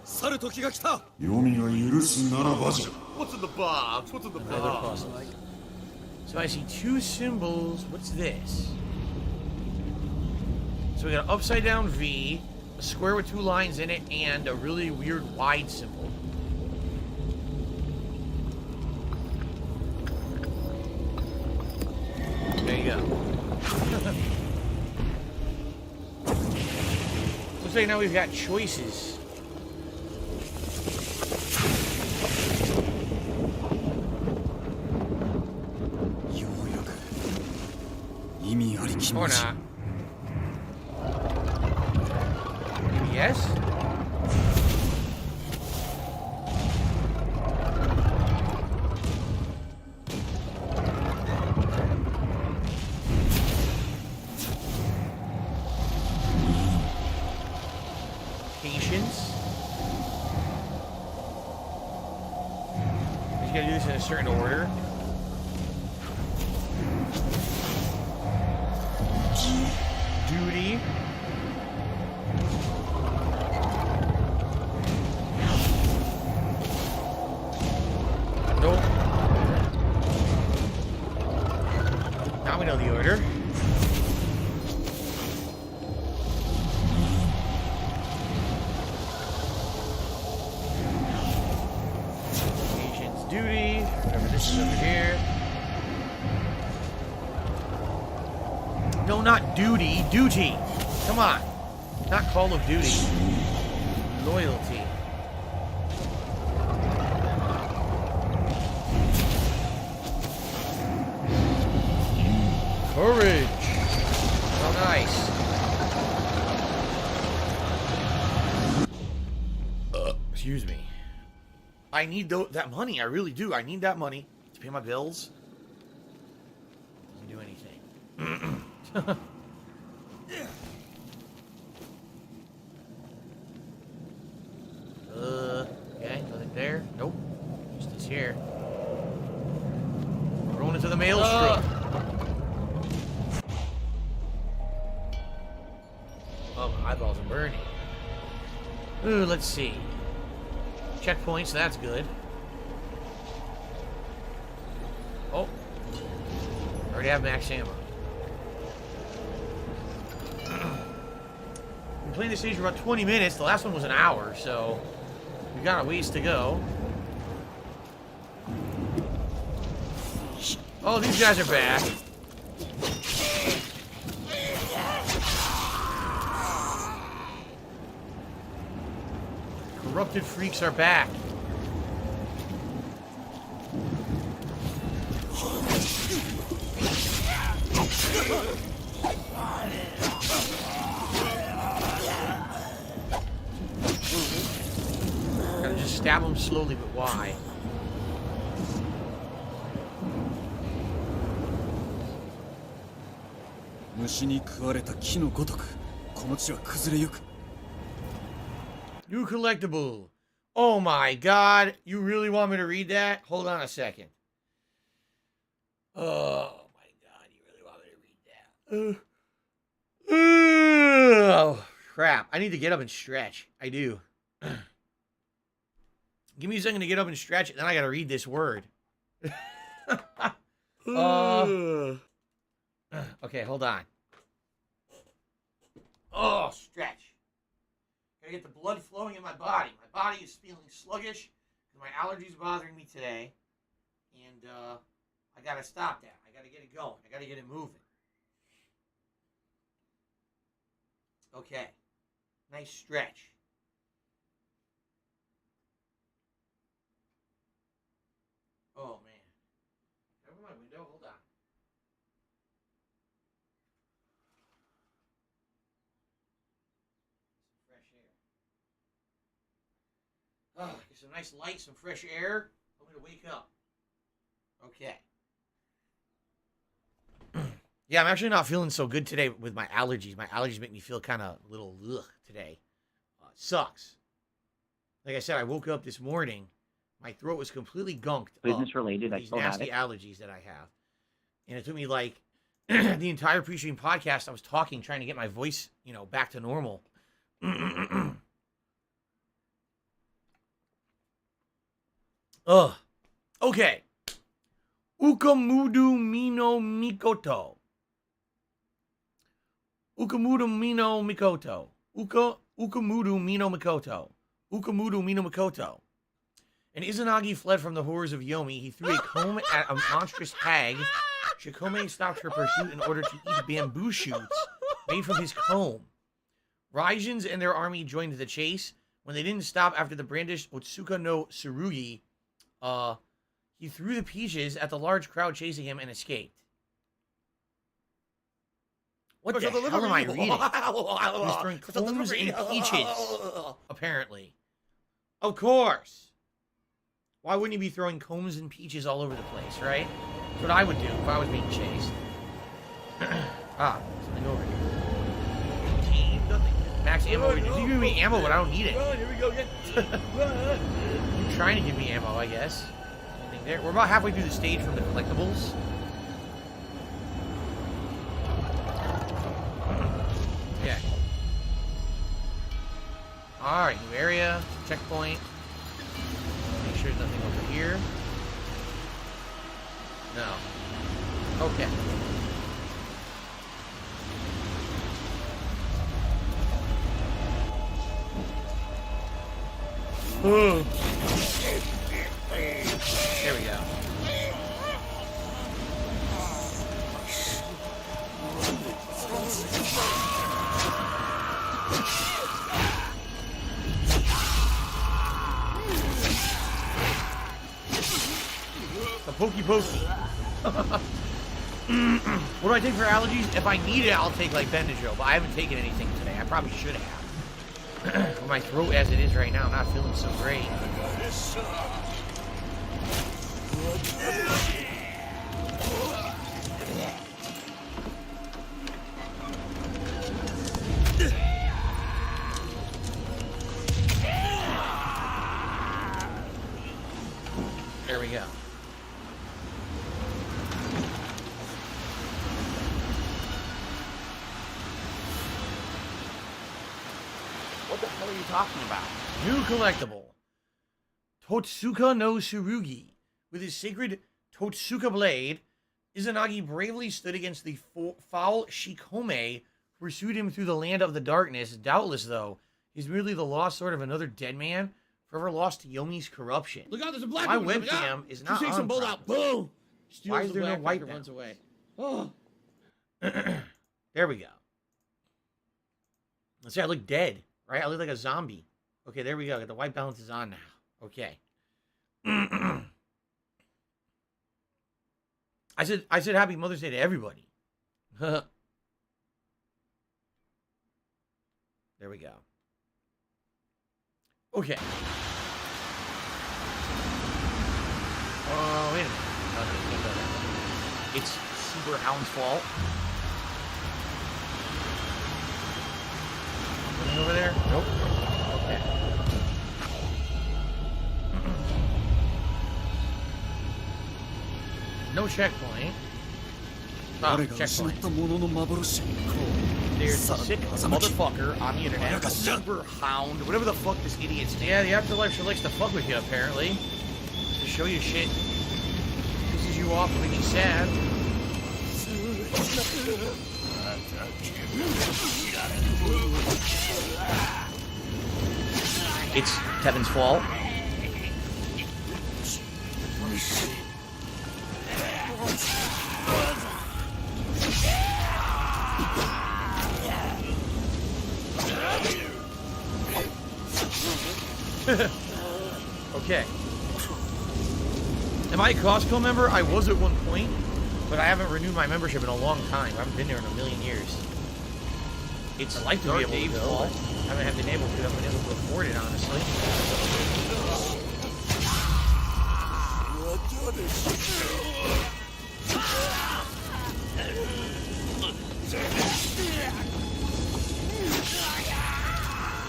去る時が来た。読みが許すならばじゃ。 What's in the box? What's in the Another box? puzzle. So I see two symbols. What's this? So we got an upside down V, a square with two lines in it, and a really weird wide symbol. There you go. Looks like now we've got choices. Or not. Maybe yes? Patience. We gotta do this in a certain order. Duty. Nope. Now we know the order. Patience, duty. Whatever this is over here. No, not duty. Duty. Come on. Not Call of Duty. Loyalty. Courage. Oh, nice. Excuse me. I need that money. I really do. I need that money to pay my bills. Doesn't do anything. Okay, nothing there. Nope. Just this here. Thrown into the maelstrom. Oh, my eyeballs are burning. Ooh, let's see. Checkpoints, that's good. Oh. Already have max ammo. We're playing this stage for about 20 minutes. The last one was an hour, so we got a ways to go. Oh, these guys are back. Corrupted freaks are back. Gotta just stab them slowly, but why? 虫に食われた木のごとくこの地は崩れゆく。 New collectible. Oh my god. You really want me to read that? Hold on a second. Oh my god. You really want me to read that? Oh, crap. I need to get up and stretch. I do. Give me a second to get up and stretch, and then I gotta read this word. Okay, hold on. Oh, stretch. Gotta get the blood flowing in my body. My body is feeling sluggish because my allergies bothering me today. And I gotta stop that. I gotta get it going. I gotta get it moving. Okay. Nice stretch. Oh, man. Can I open my window? Hold on. Some fresh air. Oh, get some nice light, some fresh air. I'm going to wake up. Okay. Yeah, I'm actually not feeling so good today with my allergies. My allergies make me feel kind of a little ugh today. It sucks. Like I said, I woke up this morning. My throat was completely gunked. Business related, I these still have nasty it. allergies that I have. And it took me like the entire pre-stream podcast. I was talking, trying to get my voice, back to normal. Ugh. Okay. Ukamudu Mino Mikoto. Ukamudu Mino Mikoto. Ukamudu Mino Mikoto. Ukamudu Mino Mikoto. An Izanagi fled from the horrors of Yomi. He threw a comb at a monstrous hag. Shikome stopped her pursuit in order to eat bamboo shoots made from his comb. Raijins and their army joined the chase. When they didn't stop after the brandished Otsuka no Tsurugi, he threw the peaches at the large crowd chasing him and escaped. What the hell am I reading? He's throwing combs and peaches, apparently. Of course. Why wouldn't he be throwing combs and peaches all over the place, right? That's what I would do if I was being chased. Something over here. Team, nothing. Max ammo. You give me ammo, but I don't need it. Run, here we go again. You're trying to give me ammo, I guess. Anything there? We're about halfway through the stage from the collectibles. Okay. Alright, new area. Checkpoint. Make sure there's nothing over here. No. Okay. There we go. The pokey pokey. What do I take for allergies? If I need it, I'll take like Benadryl, but I haven't taken anything today. I probably should have. For my throat as it is right now, I'm not feeling so great. There we go. What the hell are you talking about? New collectible. Totsuka no Tsurugi. With his sacred Totsuka blade, Izanagi bravely stood against the foul Shikome who pursued him through the land of the darkness. Doubtless, though, he's merely the lost sword of another dead man, forever lost to Yomi's corruption. Look out, there's a black My one coming webcam is not She takes on some bolt out. Boom! Steals Why is the there no black white back and now? runs away. Oh. There we go. Let's see, I look dead, right? I look like a zombie. Okay, there we go. The white balance is on now. Okay. I said Happy Mother's Day to everybody. There we go. Okay. Oh, wait a minute. No, it's Super Hound's fault. Anything over there? Nope. Okay. No checkpoint. Oh, 我が失っ checkpoint. たものの幻 There's a さら sick に欺き motherfucker on the internet, a super hound, whatever the fuck this idiot's. Yeah, the afterlife sure likes to fuck with you, apparently. To show you shit. Pisses you off and makes you sad. It's Kevin's fault. Okay. Am I a Costco member? I was at one point, but I haven't renewed my membership in a long time. I haven't been there in a million years. It's I'd like to be able to go, but I haven't been able to. I haven't been able to afford it, honestly.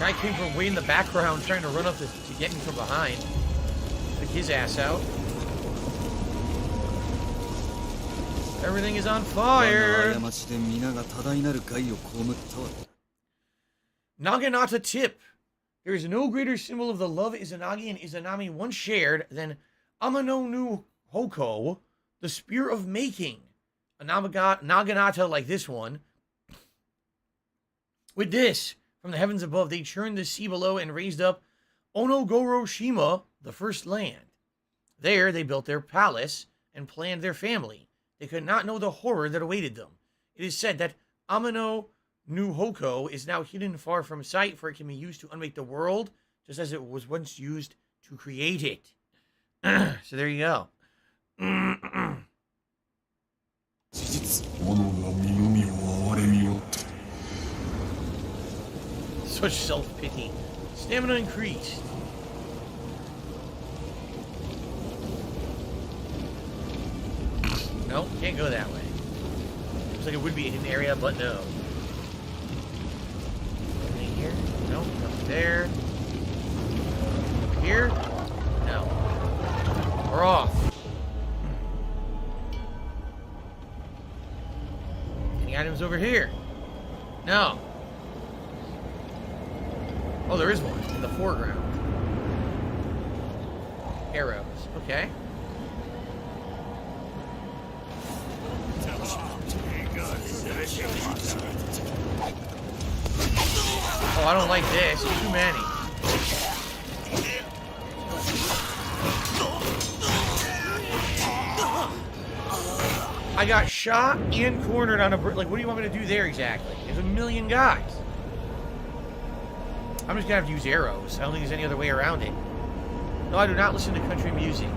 Guy came from way in the background trying to run up to get me from behind. Took his ass out. Everything is on 我 fire. が過ちで皆が多大なる害を被ったわ Naginata tip. There is no greater symbol of the love Izanagi and Izanami once shared than Amano no Hoko, the spear of making. A Naginata like this one. With this, from the heavens above, they churned the sea below and raised up Onogoroshima, the first land. There they built their palace and planned their family. They could not know the horror that awaited them. It is said that Amano no Hoko is now hidden far from sight, for it can be used to unmake the world, just as it was once used to create it. So there you go. 事実斧が身の身を憐れみよって Such self-pity. Stamina increased. Nope, can't go that way. Looks like it would be a hidden area, but no. Anything here? Nope, nothing there. Up here? No. We're off. Any items over here? No. Oh, there is one in the foreground. Arrows. Okay. Oh, I don't like this. Too many. I got shot and cornered on a brick. Like, what do you want me to do there exactly? There's a million guys. I'm just gonna have to use arrows. I don't think there's any other way around it. No, I do not listen to country music.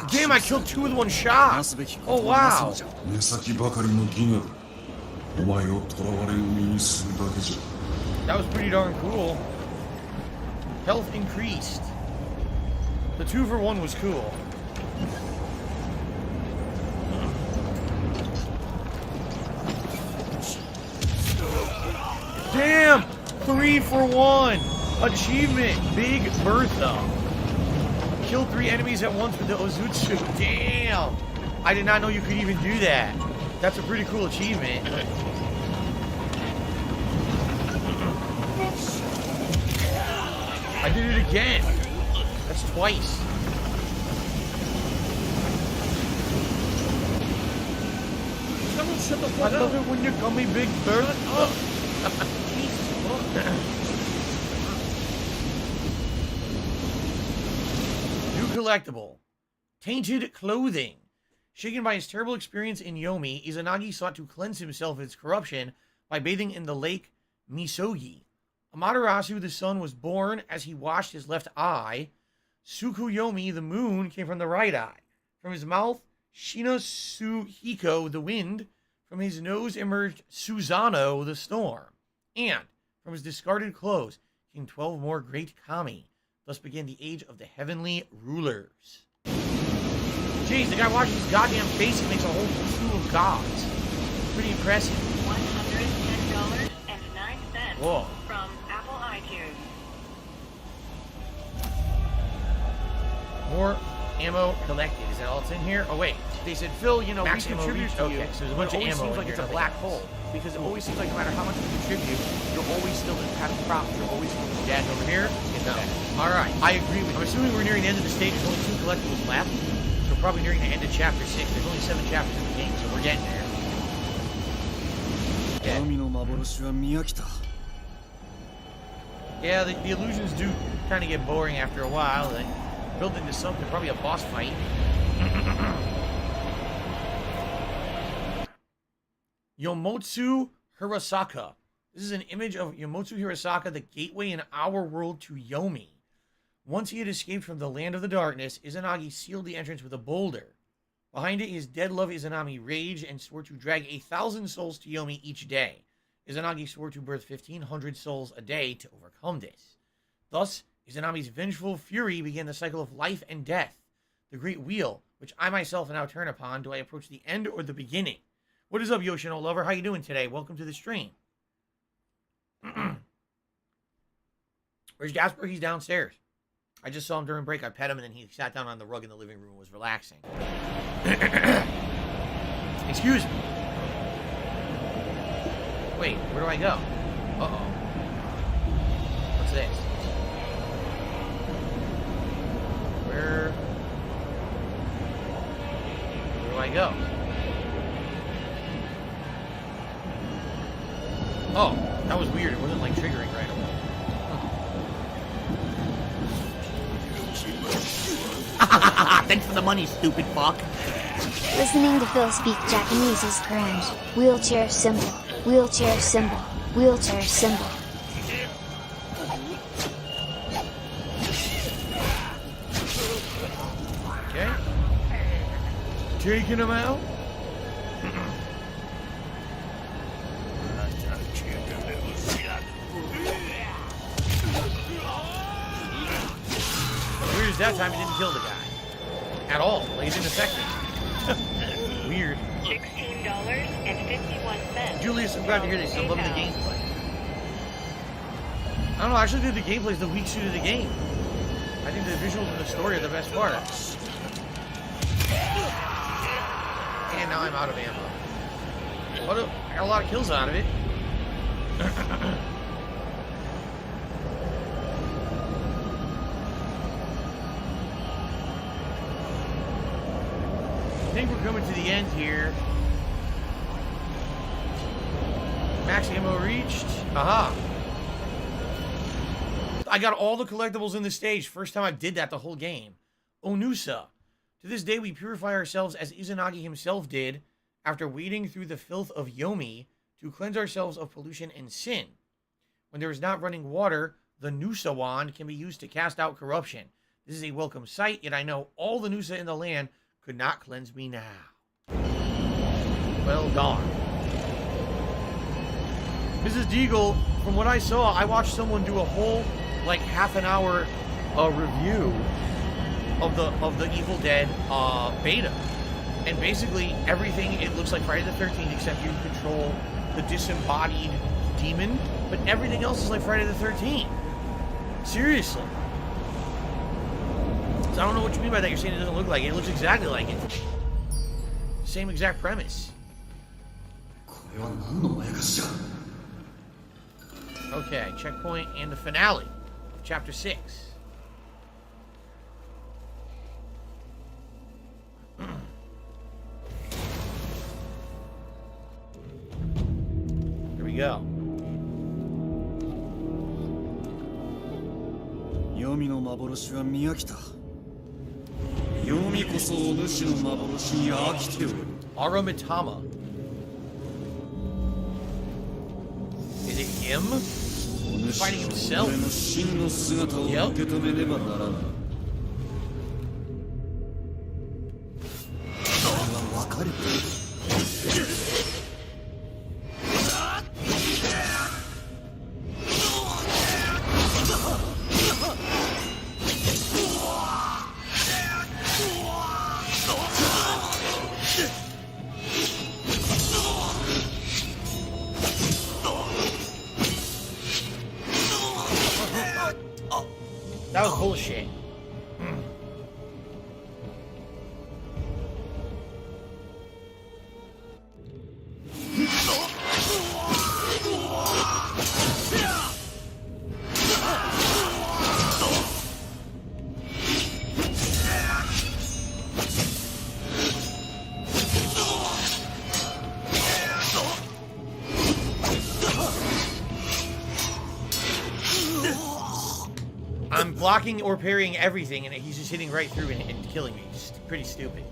Damn, I killed two with one shot. Oh, wow. 目先ばかりの義なるお前を囚われの身にするだけじゃ That was pretty darn cool. Health increased. The 2 for 1 was cool. Damn! 3 for 1! Achievement! Big Bertha. Killed 3 enemies at once with the Ozutsu. Damn! I did not know you could even do that. That's a pretty cool achievement. I did it again. That's twice. Someone shut the I fuck love up. it when you call me Big Bertha. New collectible. Tainted clothing. Shaken by his terrible experience in Yomi, Izanagi sought to cleanse himself of its corruption by bathing in the lake Misogi. Amaterasu, the sun, was born as he washed his left eye. Tsukuyomi, the moon, came from the right eye. From his mouth, Shinasuhiko, the wind, From his nose emerged Susano the Storm, and from his discarded clothes came 12 more great kami. Thus began the age of the heavenly rulers. Jeez, the guy washes his goddamn face and makes a whole slew of gods. Pretty impressive. $110.09 Whoa. from Apple iTunes. More ammo collected. Is that all that's in here? Oh, wait. They said, Phil, you know, Max we ammo contribute reached. to you. Okay, so there's a but bunch it of always ammo seems in like here, it's a nothing black else. hole. Because it always seems like no matter how much you contribute, you're always still having problems. You're always still dead. Over here? No. All right. I agree with you. I'm assuming we're nearing the end of the stage. There's only 2 collectibles left. So we're probably nearing the end of chapter 6. There's only 7 chapters in the game, so we're getting there. Yeah, 神の幻は見飽きた。 yeah the illusions do kind of get boring after a while. They build into something, probably a boss fight. Yomotsu Hirasaka. This is an image of Yomotsu Hirasaka, the gateway in our world to Yomi. Once he had escaped from the land of the darkness, Izanagi sealed the entrance with a boulder. Behind it, his dead love Izanami raged and swore to drag 1,000 souls to Yomi each day. Izanagi swore to birth 1,500 souls a day to overcome this. Thus, Izanami's vengeful fury began the cycle of life and death. The great wheel, which I myself now turn upon. Do I approach the end or the beginning? What is up, Yoshino lover? How you doing today? Welcome to the stream. Where's Jasper? He's downstairs. I just saw him during break. I pet him, and then he sat down on the rug in the living room and was relaxing. Excuse me. Wait, where do I go? Uh-oh. What's this? Where do I go? Oh, that was weird. It wasn't like triggering right away. Thanks for the money, stupid fuck. Listening to Phil speak Japanese is cringe. Wheelchair symbol. Wheelchair symbol. Wheelchair symbol. Okay. Taking him out. Weird as that time he didn't kill the guy. At all. Like it didn't affect him. Weird. $16.51. Julius, I'm glad to hear this. I'm loving the gameplay. I don't know, I actually think the gameplay is the weak suit of the game. I think the visuals and the story are the best part. And now I'm out of ammo. I got a lot of kills out of it. I think we're coming to the end here. Max ammo reached. Aha. I got all the collectibles in the stage. First time I did that the whole game. Onusa. To this day, we purify ourselves as Izanagi himself did after wading through the filth of Yomi to cleanse ourselves of pollution and sin. When there is not running water, the Nusa wand can be used to cast out corruption. This is a welcome sight, yet I know all the Nusa in the land could not cleanse me now. Well done. Mrs. Deagle, from what I saw, I watched someone do a whole, like, half an hour review of the Evil Dead beta. And basically, everything, it looks like Friday the 13th, except you control the disembodied demon, but everything else is like Friday the 13th. Seriously. So I don't know what you mean by that. You're saying it doesn't look like it. It looks exactly like it. Same exact premise. Okay, checkpoint and the finale of Chapter 6. Here we go. Yomiの幻は見飽きた。Yomi こそお主の幻に飽きておる。Aramitama. Is it him? Fighting himself? 俺の真の姿を受け止めねばならない。それは分かる。That was bullshit. I'm blocking or parrying everything, and he's just hitting right through and killing me. Just pretty stupid.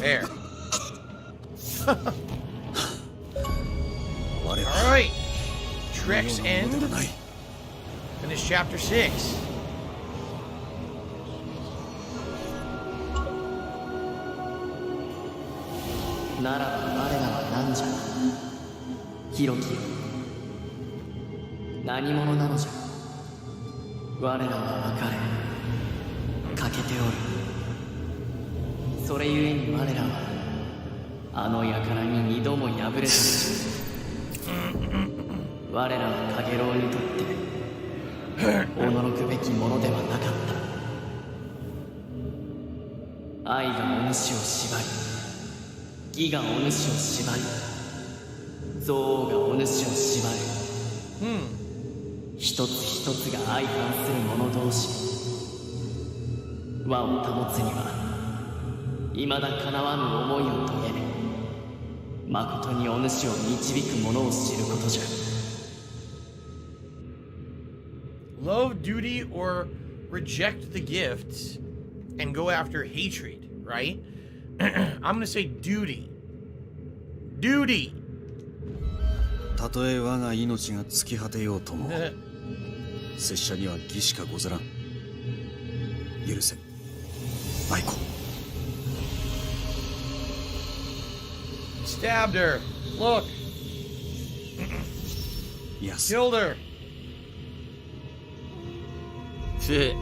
There. Alright. Trek's end. Finish chapter 6. Love, duty, or reject the gifts and go after hatred, right? I'm gonna say duty. Duty! たとえ我が命が尽き果てようとも拙者には義しかござらん。許せ。愛子。 Stabbed her. Look. Yes. Killed her. Shit.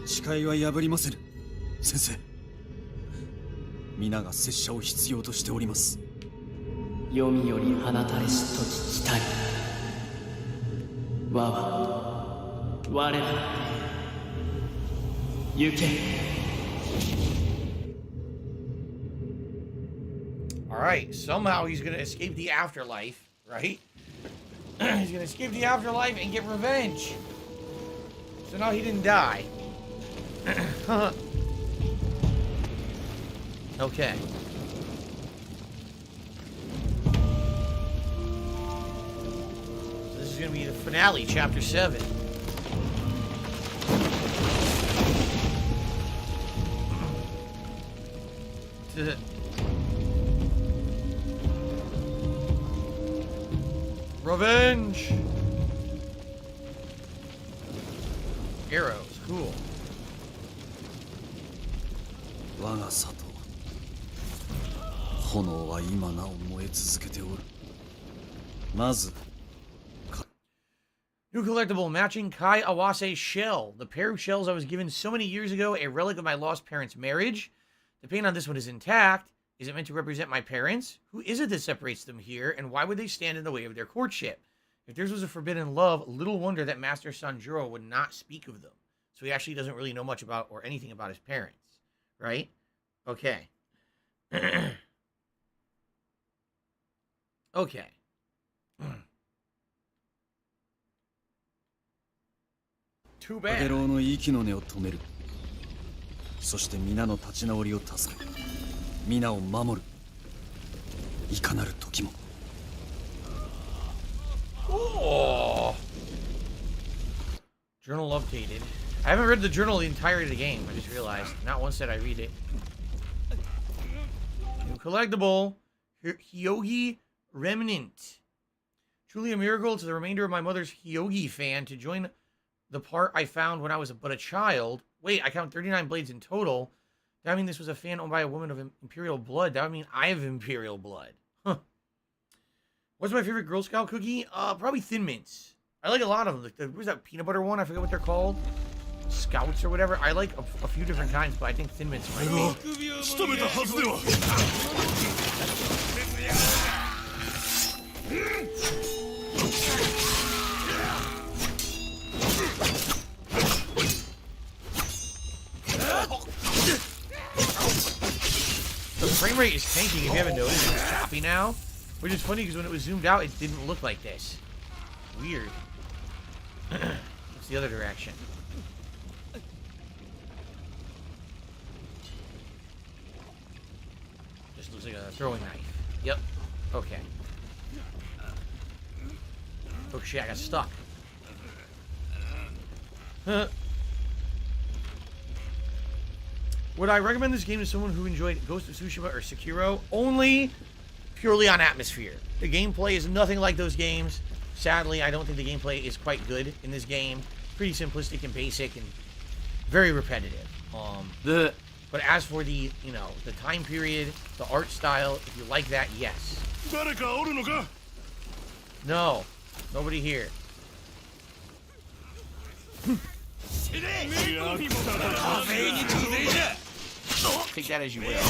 誓いは破りませぬ。先生。皆が拙者を必要としております。読みより放たれし時来たり。我は我ら行け。Alright, somehow he's gonna escape the afterlife, right? He's gonna escape the afterlife and get revenge. So now he didn't die. Okay. So this is gonna be the finale, chapter 7. Revenge! Arrows, cool. 我が里炎は今なお燃え続けておる。まず New collectible, matching Kai Awase's shell. The pair of shells I was given so many years ago, a relic of my lost parents' marriage. The paint on this one is intact. Is it meant to represent my parents? Who is it that separates them here, and why would they stand in the way of their courtship? If theirs was a forbidden love, little wonder that Master Sanjuro would not speak of them. So he actually doesn't really know much about or anything about his parents, right? Okay. Okay. Too カゲ bad. ロウの息の根を止める。そして皆の立ち直りを助け、皆を守る。いかなる時も。Oh. Journal updated. I haven't read the journal the entirety of the game. I just realized. Not once did I read it. New collectible. Hyogi Remnant. Truly a miracle to the remainder of my mother's Hyogi fan to join the part I found when I was but a child. Wait, I count 39 blades in total. That would mean this was a fan owned by a woman of Imperial blood. That would mean I have Imperial blood. Huh. What's my favorite Girl Scout cookie? Probably Thin Mints. I like a lot of them. What was that peanut butter one? I forget what they're called. Scouts or whatever. I like a few different kinds, but I think Thin Mints might be. The frame rate is tanking, if you haven't noticed. It's choppy now. Which is funny, because when it was zoomed out, it didn't look like this. Weird. What's the other direction? Just looks like a throwing knife. Yep. Okay. Oh shit, I got stuck. Would I recommend this game to someone who enjoyed Ghost of Tsushima or Sekiro? Only purely on atmosphere. The gameplay is nothing like those games. Sadly, I don't think the gameplay is quite good in this game. Pretty simplistic and basic and very repetitive. But as for the, you know, the time period, the art style, if you like that, yes. No. Nobody here. Take that as you will.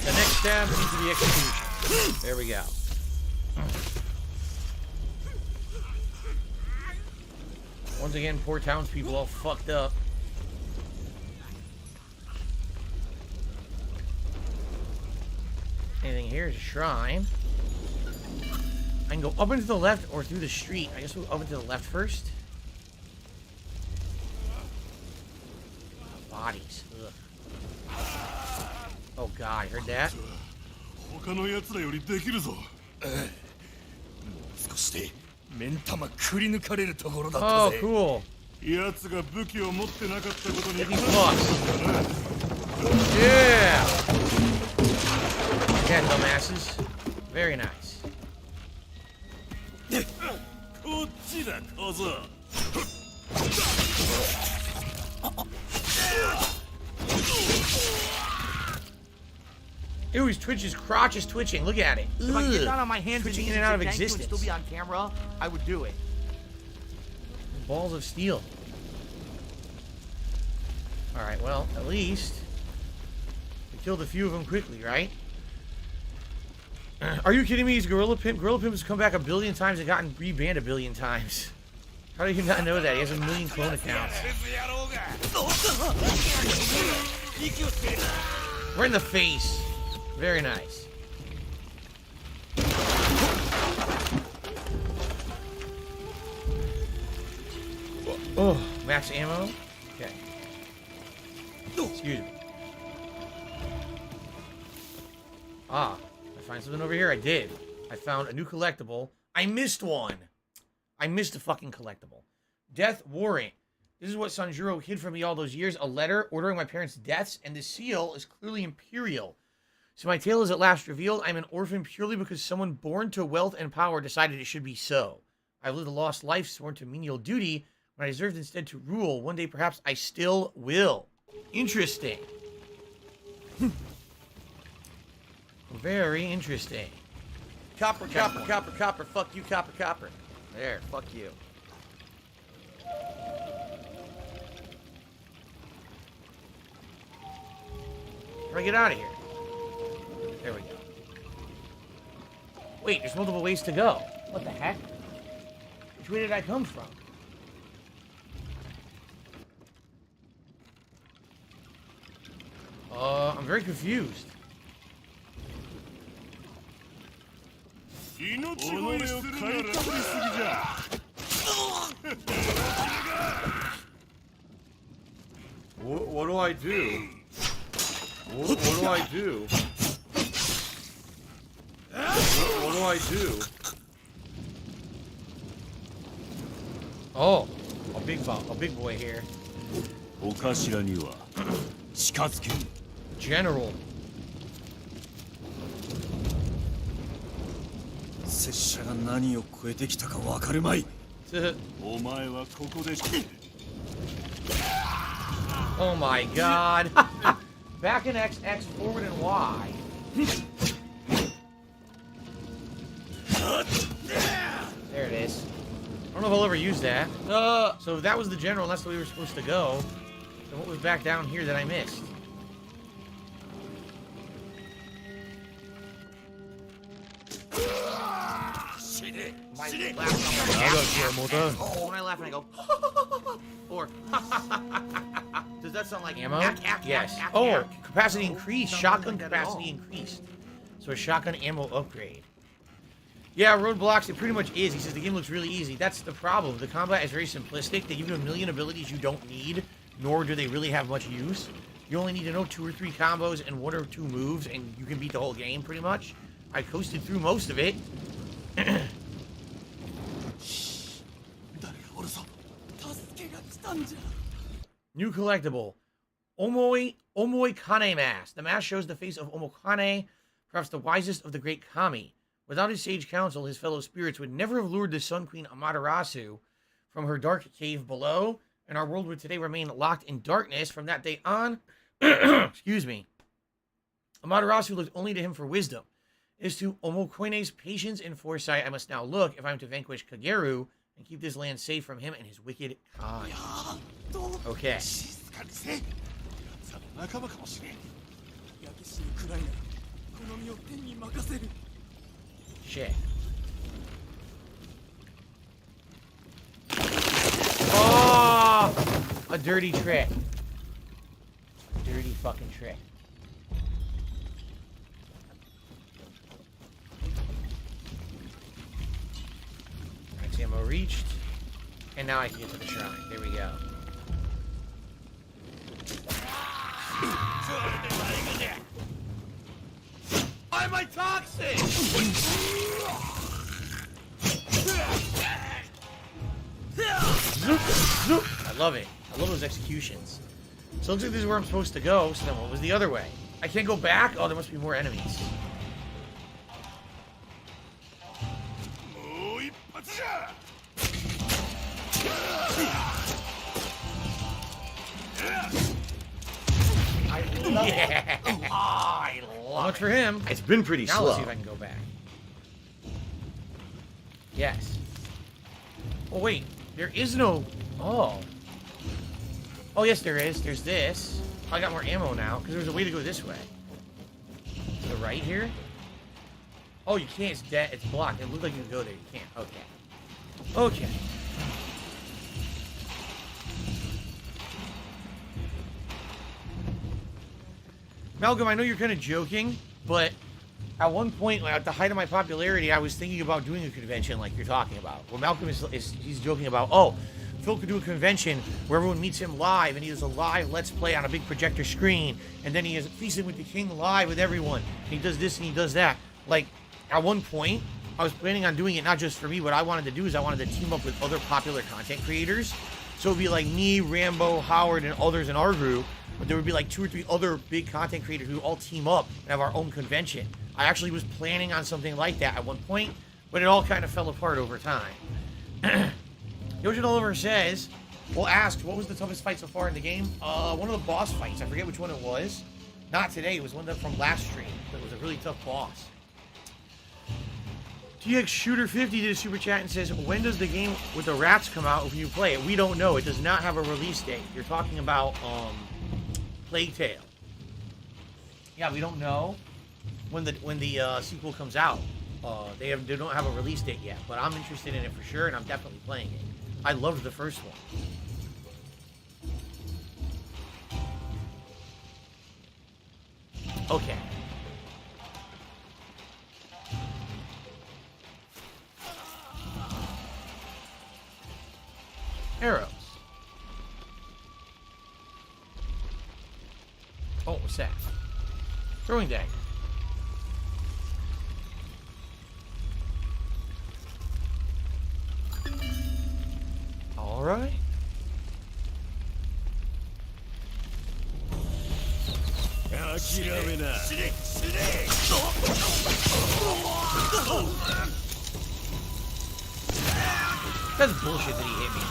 The next stab needs to be execution. There we go. Once again, poor townspeople all fucked up. Anything here is a shrine. I can go up and to the left or through the street. I guess we'll up and to the left first. Bodies. Ugh. Oh god, heard that? Oh, cool. Yeah! Yeah, dumbasses. Very nice. Ew, his Twitch's crotch is twitching. Look at it. If I get down on my hands twitching in and out of existence. Still be on camera, I would do it. Balls of steel. Alright, well, at least we killed a few of them quickly, right? Are you kidding me? He's Gorilla Pimp. Gorilla Pimp has come back 1 billion times and gotten rebanned 1 billion times. How do you not know that? He has 1 million clone accounts. Right in the face. Very nice. Oh, max ammo? Okay. Excuse me. Ah, I find something over here? I did. I found a new collectible. I missed one. I missed a fucking collectible. Death Warrant. This is what Sanjuro hid from me all those years. A letter ordering my parents' deaths, and the seal is clearly Imperial. So my tale is at last revealed. I'm an orphan purely because someone born to wealth and power decided it should be so. I've lived a lost life sworn to menial duty when I deserved instead to rule. One day perhaps I still will. Interesting. Very interesting. Copper, copper, copper, copper. Fuck you, copper, copper. There, fuck you. How do I get out of here? There we go. Wait, there's multiple ways to go. What the heck? Which way did I come from? I'm very confused. What do I do? What do I do? What do I do? Oh, a big boy here. お頭には近づけん。 General. 拙者が何を超えてきたかわかるまい。お前はここで Oh my god. Back and X, X, forward and Y. There it is. I don't know if I'll ever use that. So if that was the general, and that's the way we were supposed to go. Then what was back down here that I missed? My laugh, when I laugh and I go, or does that sound like ammo? Yes. Oh, capacity increased. Shotgun capacity increased. So a shotgun ammo upgrade. Yeah, roadblocks, it pretty much is. He says the game looks really easy. That's the problem. The combat is very simplistic. They give you a million abilities you don't need, nor do they really have much use. You only need to know 2 or 3 combos and 1 or 2 moves, and you can beat the whole game pretty much. I coasted through most of it. New collectible. Omoi Kane mask. The mask shows the face of Omokane, perhaps the wisest of the great kami. Without his sage counsel, his fellow spirits would never have lured the Sun Queen Amaterasu from her dark cave below, and our world would today remain locked in darkness from that day on. Excuse me. Amaterasu looked only to him for wisdom. It is to Omokone's patience and foresight I must now look if I am to vanquish Kageru and keep this land safe from him and his wicked kind. Okay. Shit. Oh! A dirty trick. A dirty fucking trick. Max ammo reached. And now I can get to the shrine. There we go. Why am I toxic? I love it. I love those executions. So it looks like this is where I'm supposed to go. So then what was the other way? I can't go back? Oh, there must be more enemies. Yeah. Oh, I love it. For him. It's been pretty Now slow. let's see if I can go back. Yes. Oh, wait. There is no... Oh. Oh, yes, there is. There's this. I got more ammo now, because there's a way to go this way. To the right here? Oh, you can't. It's dead. It's blocked. It looked like you could go there. You can't. Okay. Okay. Malcolm, I know you're kind of joking, but at one point, like, at the height of my popularity, I was thinking about doing a convention like you're talking about. Well, Malcolm he's joking about, oh, Phil could do a convention where everyone meets him live, and he does a live Let's Play on a big projector screen, and then he is feasting with the king live with everyone. And he does this and he does that. Like, at one point, I was planning on doing it not just for me. What I wanted to do is I wanted to team up with other popular content creators. So it'd be like me, Rambo, Howard, and others in our group. But there would be like 2 or 3 other big content creators who all team up and have our own convention. I actually was planning on something like that at one point, but it all kind of fell apart over time. Yojin Oliver says, well, asked, what was the toughest fight so far in the game? One of the boss fights. I forget which one it was. Not today. It was one from last stream. It was a really tough boss. TX Shooter 50 did a super chat and says, when does the game with the rats come out if you play it? We don't know. It does not have a release date. You're talking about Plague Tale. Yeah, we don't know when the sequel comes out. They don't have a release date yet, but I'm interested in it for sure, and I'm definitely playing it. I loved the first one. Okay. Arrows. Oh, what's that? Throwing dagger. Alright. That's bullshit that he hit me.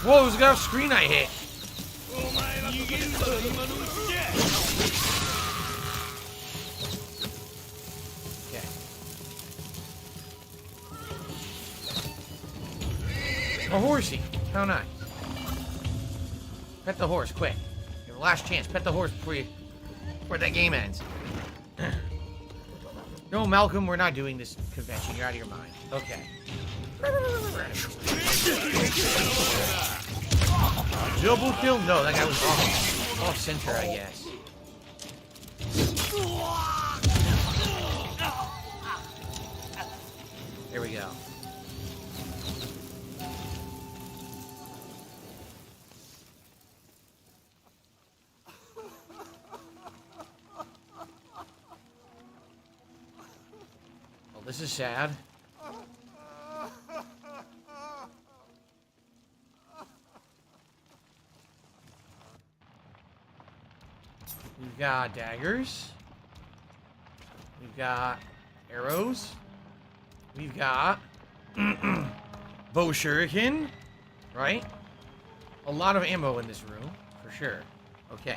Whoa, it was a screen I hit. Okay. A horsey. How nice. Pet the horse, quick. Your last chance. Pet the horse before that game ends. No, Malcolm, we're not doing this convention. You're out of your mind. Okay. Double kill? No, that guy was off center, I guess. There we go. Well, this is sad. We've got daggers. We've got arrows. We've got bow shuriken, right? A lot of ammo in this room, for sure. Okay.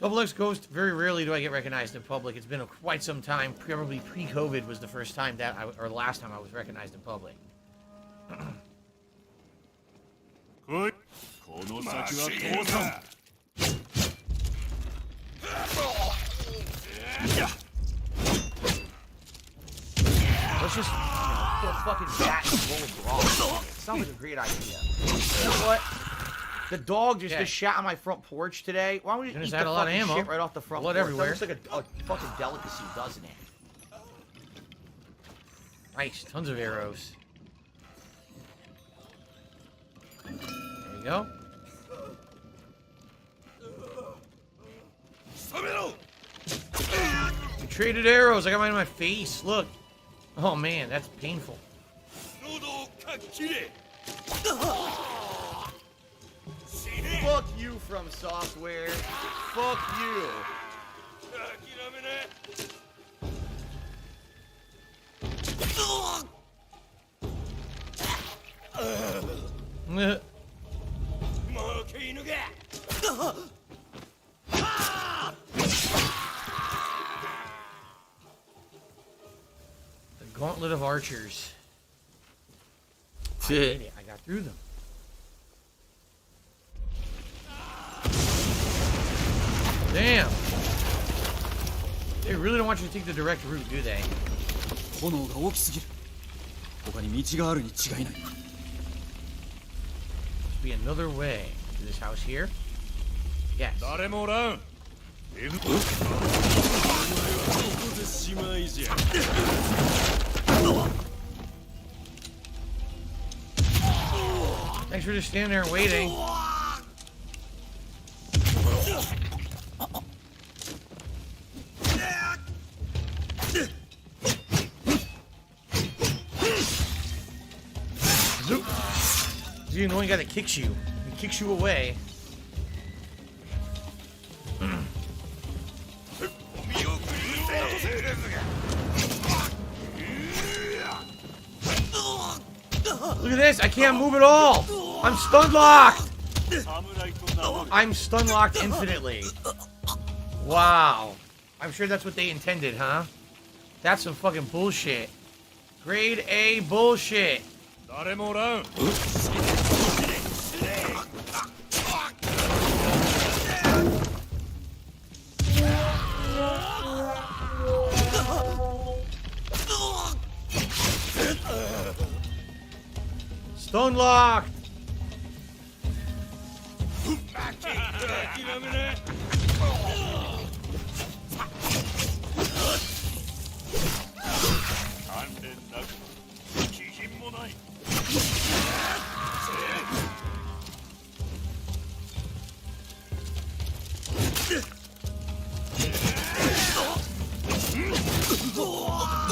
Double X Ghost, very rarely do I get recognized in public. It's been quite some time. Probably pre-COVID was the first time that or last time I was recognized in public. Let's just put a fucking bat and roll of rock. Sounds like a great idea. You know what? The dog just shot on my front porch today. Why don't we just eat the fucking shit right off the front porch? everywhere. That looks like a fucking delicacy, doesn't it? Nice, tons of arrows. There we go. We traded arrows. I got mine in my face. Look. Oh man, that's painful. Fuck you from software. Fuck you. The Gauntlet of Archers. I did it. I got through them. Damn. They really don't want you to take the direct route, do they? Must be another way to this house here. Yes. Thanks for just standing there and waiting. Zoop. He's the annoying guy that kicks you. He kicks you away. Look at this! I can't move at all! I'm stun locked! I'm stun locked infinitely. Wow. I'm sure that's what they intended, huh? That's some fucking bullshit. Grade A bullshit. Stun locked.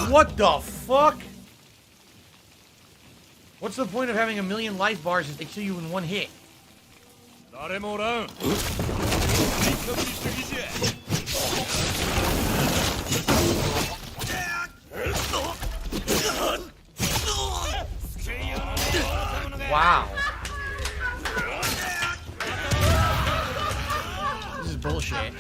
What the fuck? What's the point of having 1,000,000 life bars if they kill you in one hit? Wow. This is bullshit.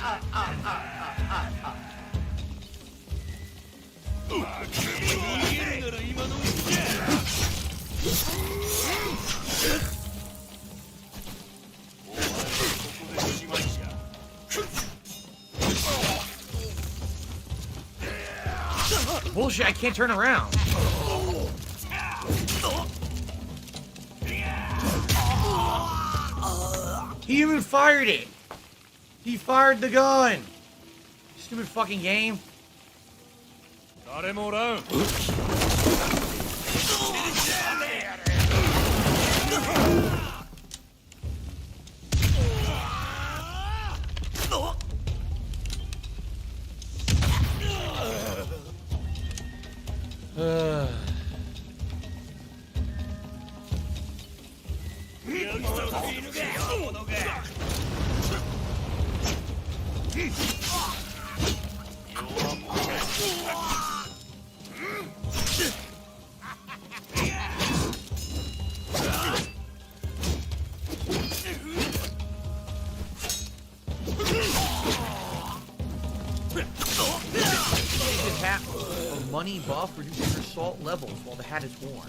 Bullshit, I can't turn around. He even fired it. He fired the gun. Stupid fucking game. Money buff reduces your salt levels while the hat is worn.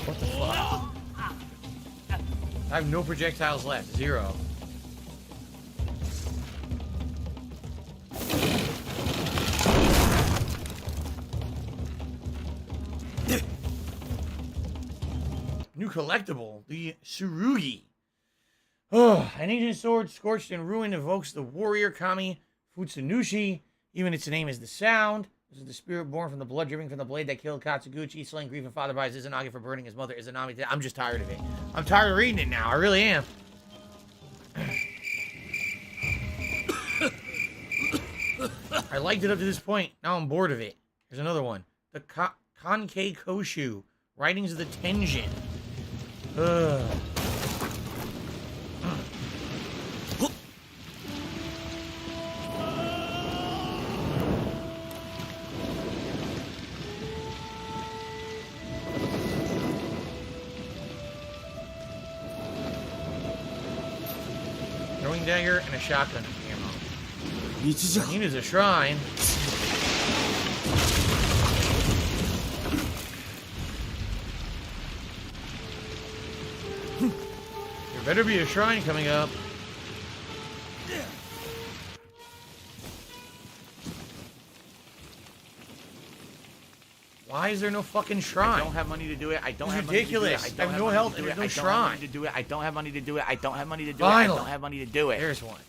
What the fuck? I have no projectiles left. 0. New collectible, the Tsurugi. Oh, an ancient sword scorched and ruined evokes the warrior Kami Futsunushi. Even its name is the sound. This is the spirit born from the blood dripping from the blade that killed Katsuguchi, slaying grief and father by his Izanagi for burning his mother Izanami. I'm just tired of it. I'm tired of reading it now. I really am. I liked it up to this point. Now I'm bored of it. Here's another one. The Kankei Koshu. Writings of the Tenjin. Ugh. Throwing dagger and a shotgun ammo. He needs a shrine. There better be a shrine coming up. Why is there no fucking shrine? I don't have money to do it. I don't have ridiculous. money to do it. I have no health and there's no shrine. I don't have money to do it. I don't have money to do it. Finally. I don't have money to do it. There's one.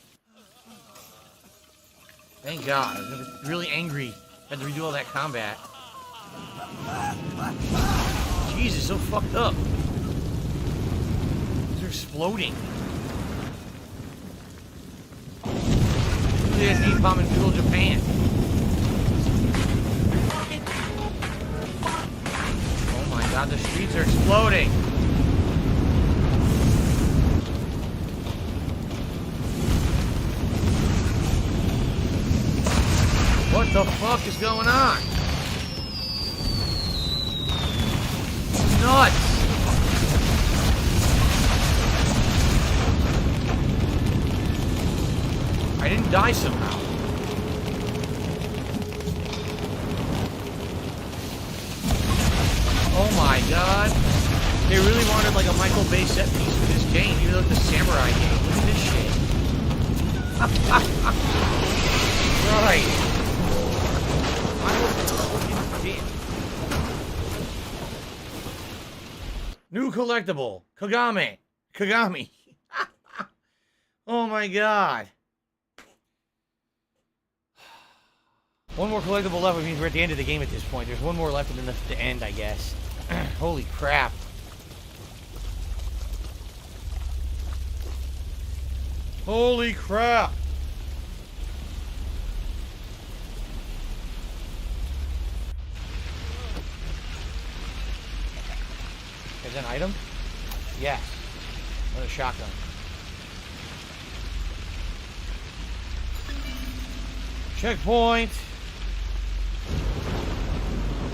Thank God. I was really angry. Had to redo all that combat. Jesus, so fucked up. They're exploding. They had napalm in feudal Japan. Oh my God, the streets are exploding. What the fuck is going on? Nuts! I didn't die somehow. Oh my God. They really wanted like a Michael Bay set piece for this game, even though it's a samurai game. Look at this shit. Right. New collectible. Kagami. Oh my God. One more collectible left, which means we're at the end of the game at this point. There's one more left and then that's the end, I guess. Holy crap. Holy crap. item? Yes. Another shotgun. Checkpoint.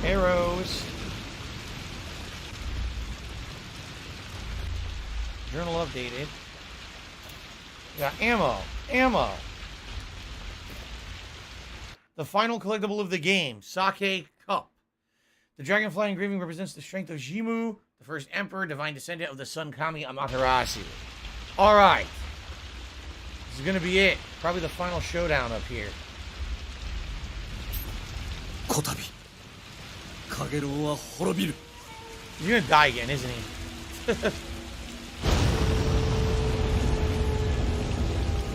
Arrows. Journal updated. We got ammo. Ammo. The final collectible of the game. Sake Cup. The dragonfly engraving represents the strength of Jimu, the first emperor, divine descendant of the sun kami Amaterasu. Alright. This is going to be it. Probably the final showdown up here. Kotabi. Kagero wa horobiru. He's going to die again, isn't he? He's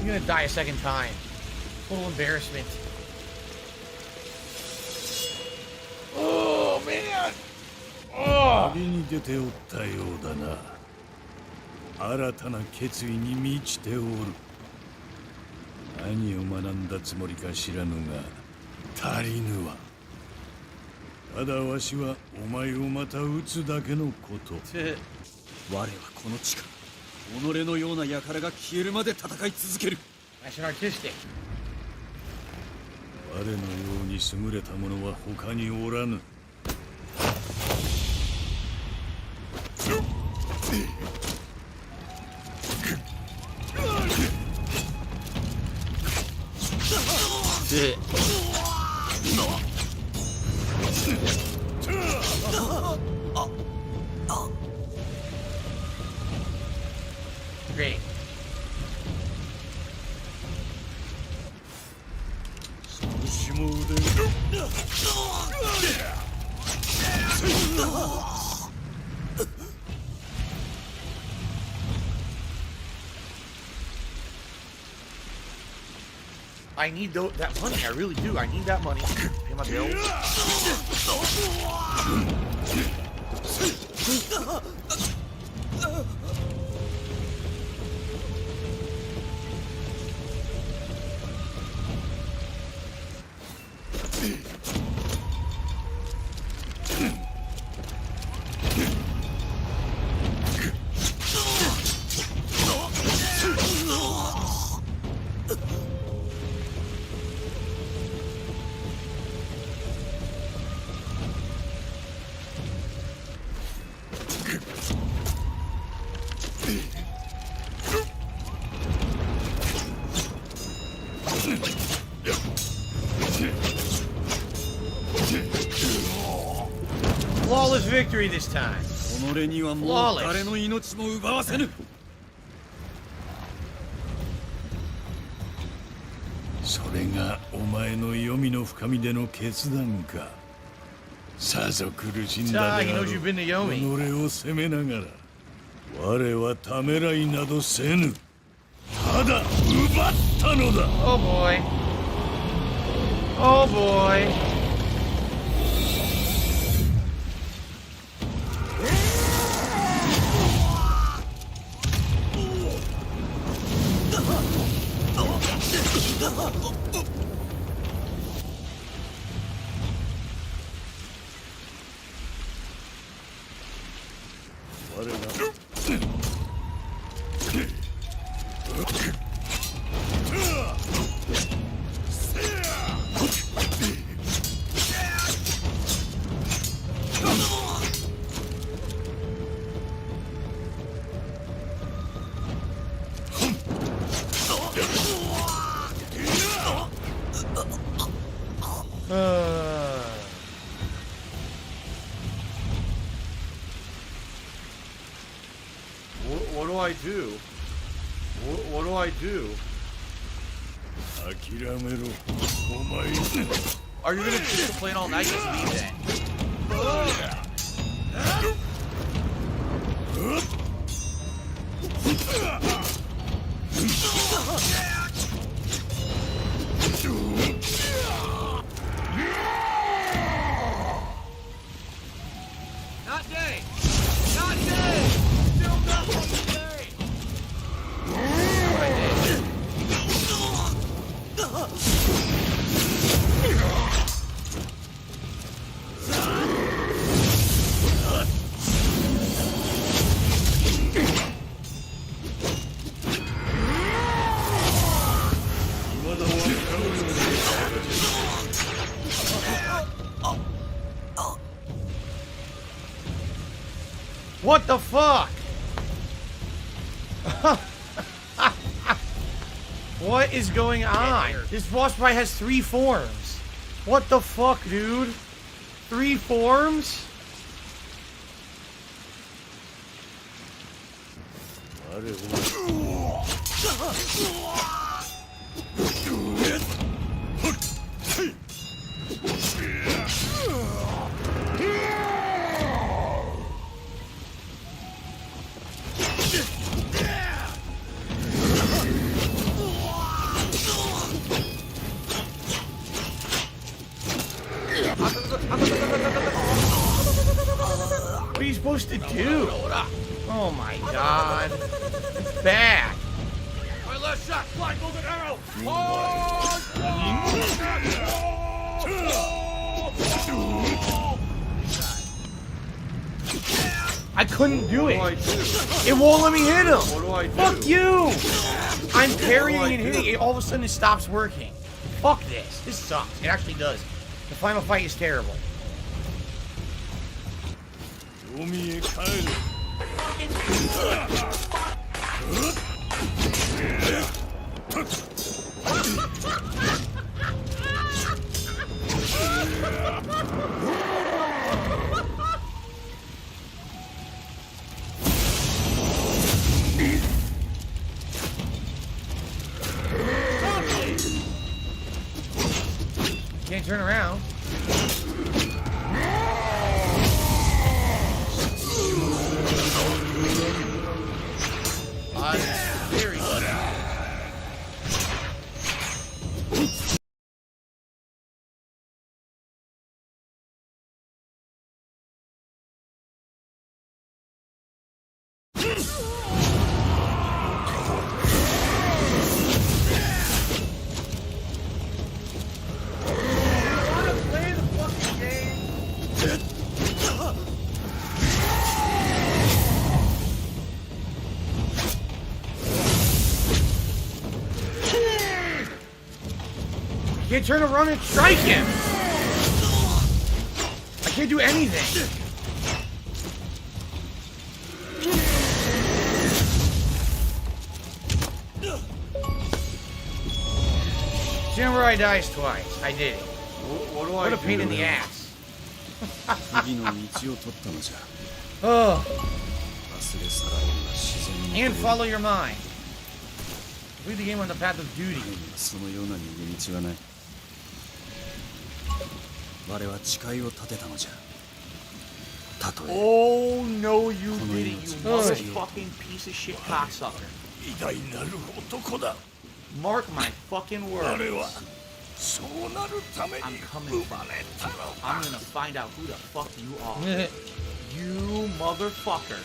going to die a second time. Total embarrassment. Oh, man. Oh. 旅に出ておったようだな。新たな決意に満ちておる。何を学んだつもりか知らぬが、足りぬわ。ただわしはお前をまた撃つだけのこと。我はこの地下、己のような輩が消えるまで戦い続ける。Nice and artistic. 我のように優れた者は他におらぬ。Great. I need that money. I really do. I need that money. Pay my bills. Flawless victory this time. 己にはもう誰の命も奪わせぬ。それがお前の黄泉の深みでの決断か。さぞ苦しんだであろう。己を責めながら、我はためらいなどせぬ。ただ奪ったのだ。Oh boy. Oh boy. What do I do? What do I do? Are you gonna just complain all night? Just leave that. Not day! Not day! Still not fucking day! What the fuck? What is going on? This boss fight has 3 forms. What the fuck, dude? 3 forms? What are you supposed to do? Oh my god. It's bad. My left shot, blind golden arrow. I couldn't do it. It won't let me hit him. What do I do? Fuck you. I'm parrying and hitting it. All of a sudden it stops working. Fuck this. This sucks. It actually does. The final fight is terrible. Yomi へ帰れ Can't turn around. Very good. Can't turn around and strike him. I can't do anything. Samurai dies twice. I did it. What do I What a do? pain in the ass. 次の道を取ったのじゃ Oh, 忘れ去られるが自然に and follow your mind. Lead the game on the path of duty. そのような逃げ道はない我は誓いを立てたのじゃたとえ Oh no, you この didn't, you 命の先を motherfucking piece of shit cocksucker. 偉大なる男だ Mark my fucking 彼は words. そうなるため I'm に coming 生まれたの I'm gonna find out who the fuck you are. You motherfucker.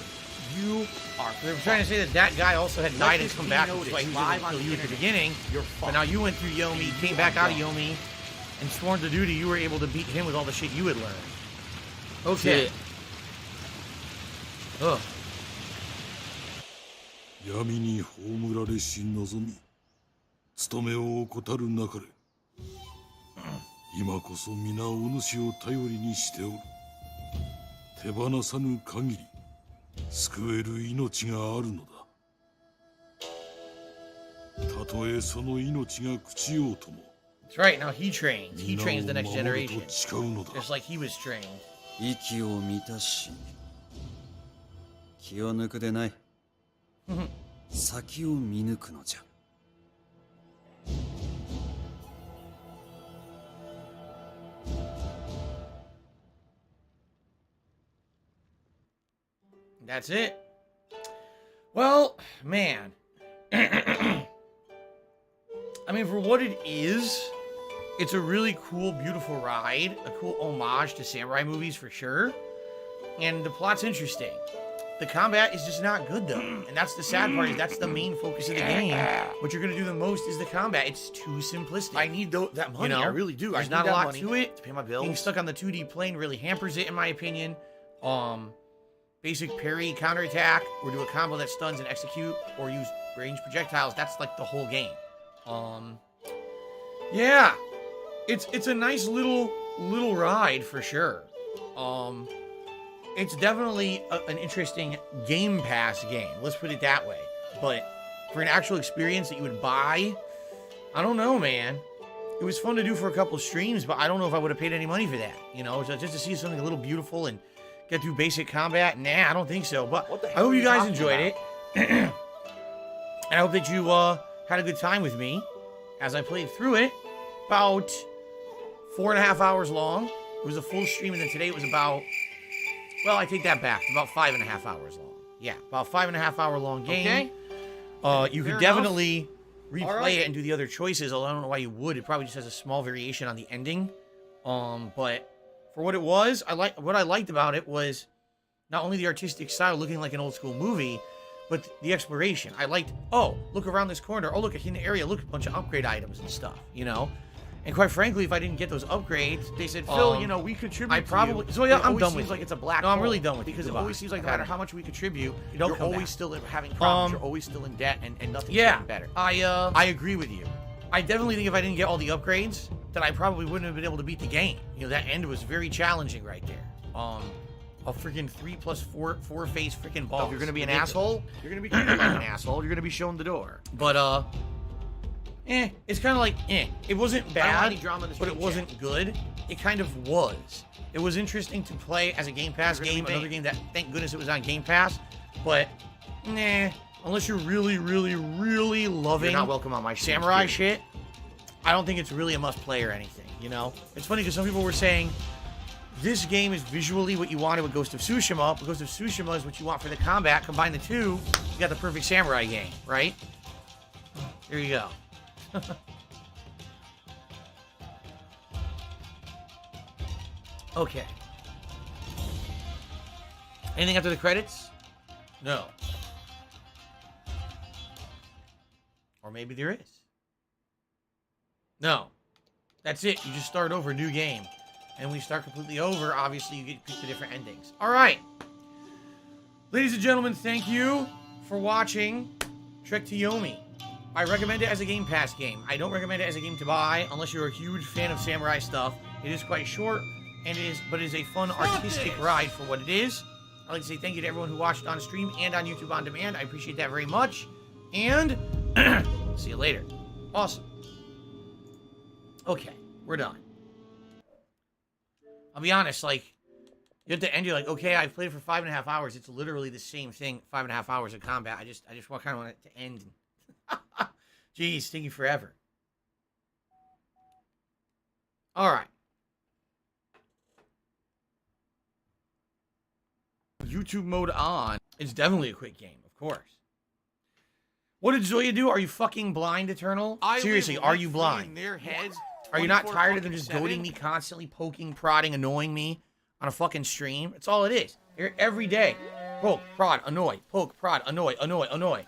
You are. They were trying to say that that guy also had died and this come be back, noted, which is why he live was on able to kill the you at the internet. beginning. You're But fucked. now you went through Yomi, came back out of Yomi, and sworn to duty. You were able to beat him with all the shit you had learned. Okay. Ugh. 闇に葬られし望み務めを怠るなかれ今こそ皆お主を頼りにしておる手放さぬ限り救える命があるのだたとえその命が朽ちようとも That's right. Now he trains. He trains the next 皆を守る generation. と誓うのだ Just like he was trained. 息を満たし気を抜くでない先を見抜くのじゃ That's it. Well, man. I mean, for what it is, it's a really cool, beautiful ride. A cool homage to samurai movies for sure. And the plot's interesting. The combat is just not good, though. And that's the sad part, is that's the main focus of the game. What you're going to do the most is the combat. It's too simplistic. I need that money. You know? I really do. There's I not need a that lot money to it. to pay my bills. Being stuck on the 2D plane really hampers it, in my opinion. Basic parry, counterattack, or do a combo that stuns and execute, or use ranged projectiles. That's like the whole game. Yeah, it's a nice little ride for sure. it's definitely an interesting Game Pass game. Let's put it that way. But for an actual experience that you would buy, I don't know, man. It was fun to do for a couple streams, but I don't know if I would have paid any money for that. You know, just to see something a little beautiful and get through basic combat. Nah, I don't think so. But I hope you guys enjoyed it. And I hope that you had a good time with me as I played through it. About 4.5 hours long. It was a full stream, and then today it was about, well, I take that back. About 5.5 hours long. Yeah, about 5.5 hour long game. Okay. You could definitely replay it and do the other choices, although I don't know why you would. It probably just has a small variation on the ending. But for what it was, what I liked about it was not only the artistic style looking like an old school movie, but the exploration. I liked, oh, look around this corner. Oh, look, a hidden area. Look, a bunch of upgrade items and stuff, you know? And quite frankly, if I didn't get those upgrades, they said, Phil, you know, we contribute. I probably. So yeah, I'm done with it. Like it's a black. No, I'm really done with it because it always seems like no matter how much we contribute, you're always still having problems. You're always still in debt, and nothing's getting better. I agree with you. I definitely think if I didn't get all the upgrades, that I probably wouldn't have been able to beat the game. You know, that end was very challenging right there. A freaking 3+4 face freaking boss. So if you're gonna be an asshole, you're gonna be treated like an asshole. You're gonna be shown the door. But it's kind of like, it wasn't bad, but it wasn't good. It kind of was. It was interesting to play as a Game Pass game, another game that, thank goodness it was on Game Pass, but, unless you're really, really, really loving you're not welcome on my samurai shit, I don't think it's really a must-play or anything, you know? It's funny because some people were saying, this game is visually what you wanted with Ghost of Tsushima, but Ghost of Tsushima is what you want for the combat. Combine the two, you got the perfect samurai game, right? There you go. Okay. Anything after the credits? No. Or maybe there is. No. That's it. You just start over, new game. And when you start completely over, obviously you get to pick the different endings. All right. Ladies and gentlemen, thank you for watching Trek to Yomi. I recommend it as a Game Pass game. I don't recommend it as a game to buy unless you're a huge fan of samurai stuff. It is quite short, but it is a fun artistic ride for what it is. I'd like to say thank you to everyone who watched on stream and on YouTube on demand. I appreciate that very much. And see you later. Awesome. Okay, we're done. I'll be honest, like, you have to end, you're like, okay, I've played it for 5.5 hours. It's literally the same thing, 5.5 hours of combat. I just kind of want it to end. Jeez, taking forever. All right. YouTube mode on. It's definitely a quick game, of course. What did Zoya do? Are you fucking blind, Eternal? Seriously, are you blind? Their heads. Are you not tired of them just goading me, constantly poking, prodding, annoying me on a fucking stream? That's all it is. Every day. Poke, prod, annoy. Poke, prod, annoy, annoy, annoy.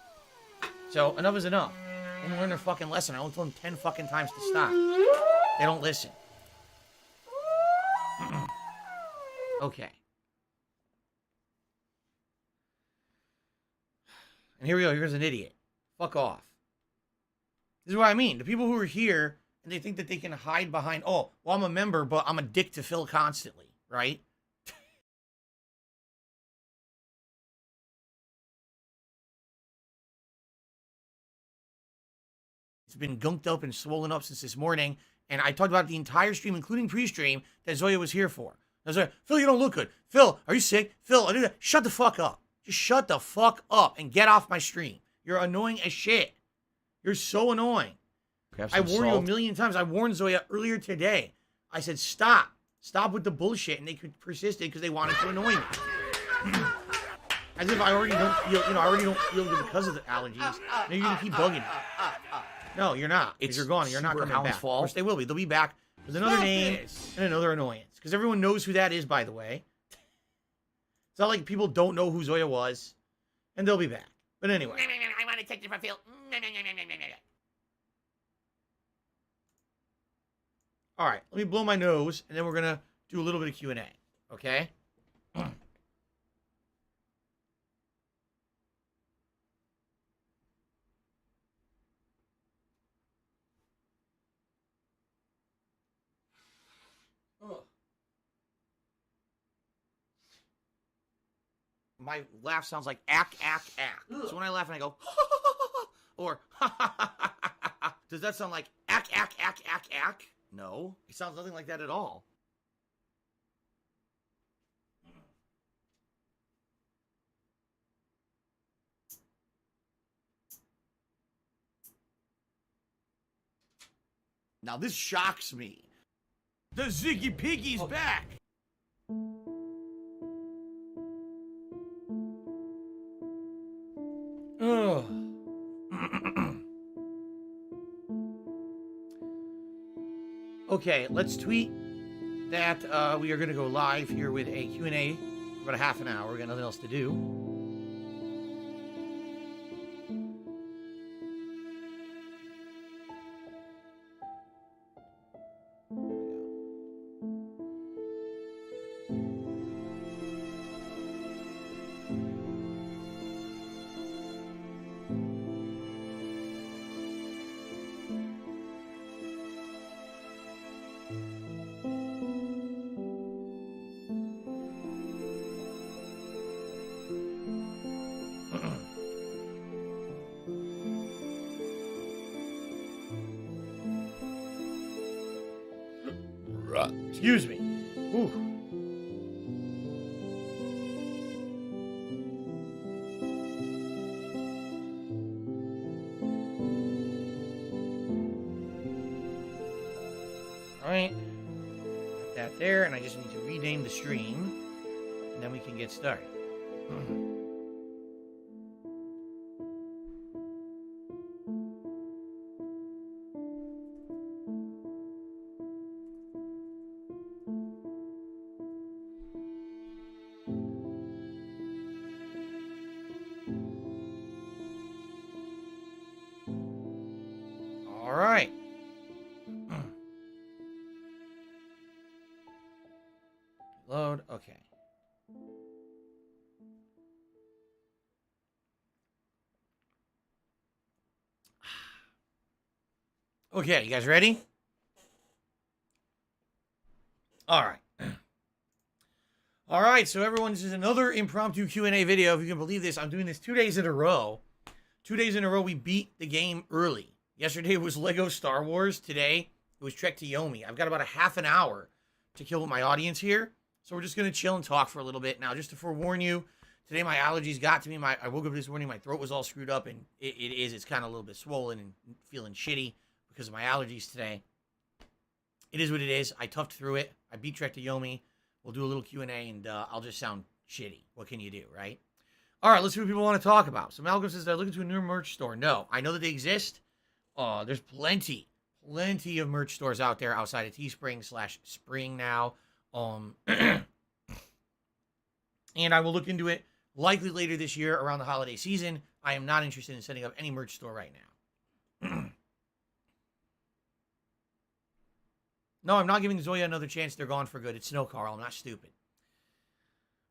So, enough is enough. They don't learn their fucking lesson. I only told them 10 fucking times to stop. They don't listen. Okay. And here we go. Here's an idiot. Fuck off. This is what I mean. The people who are here, and they think that they can hide behind, oh, well, I'm a member, but I'm a dick to Phil constantly, right? It's been gunked up and swollen up since this morning, and I talked about the entire stream, including pre-stream, that Zoya was here for. Zoya, Phil, you don't look good. Phil, are you sick? Phil, I do that. Shut the fuck up. Just shut the fuck up and get off my stream. You're annoying as shit. You're so annoying. I warned you a million times. I warned Zoya earlier today. I said, stop. Stop with the bullshit. And they persisted because they wanted to annoy me. As if I already don't feel, I already don't feel good because of the allergies. Now you're going to keep bugging me. No, you're not. Because you're gone. You're not coming back. Of course they will be. They'll be back with another name and another annoyance. Because everyone knows who that is, by the way. It's not like people don't know who Zoya was. And they'll be back. But anyway. I want to take this from Phil. All right, let me blow my nose, and then we're going to do a little bit of Q&A, okay? my laugh sounds like ack, ack, ack. So when I laugh and I go, or does that sound like ack, ack, ack, ack, ack? No, it sounds nothing like that at all. Now this shocks me. The Ziggy Piggy's back. Ugh. Okay, let's tweet that we are going to go live here with a Q&A for about a half an hour. We got nothing else to do. Excuse me. Ooh. All right. Got that there, and I just need to rename the stream, and then we can get started. All right. Load. Okay. Okay, you guys ready? All right. All right, so everyone, this is another impromptu Q&A video. If you can believe this, I'm doing this 2 days in a row. 2 days in a row, we beat the game early. Yesterday was Lego Star Wars. Today, it was Trek to Yomi. I've got about a half an hour to kill with my audience here. So we're just going to chill and talk for a little bit. Now, just to forewarn you, today my allergies got to me. I woke up this morning, my throat was all screwed up, and it's kind of a little bit swollen and feeling shitty because of my allergies today. It is what it is. I toughed through it. I beat Trek to Yomi. We'll do a little Q&A, and I'll just sound shitty. What can you do, right? All right, let's see what people want to talk about. So Malcolm says, I look into a new merch store. No, I know that they exist. There's plenty of merch stores out there outside of Teespring/Spring now. And I will look into it likely later this year around the holiday season. I am not interested in setting up any merch store right now. No, I'm not giving Zoya another chance. They're gone for good. It's Snow Carl. I'm not stupid.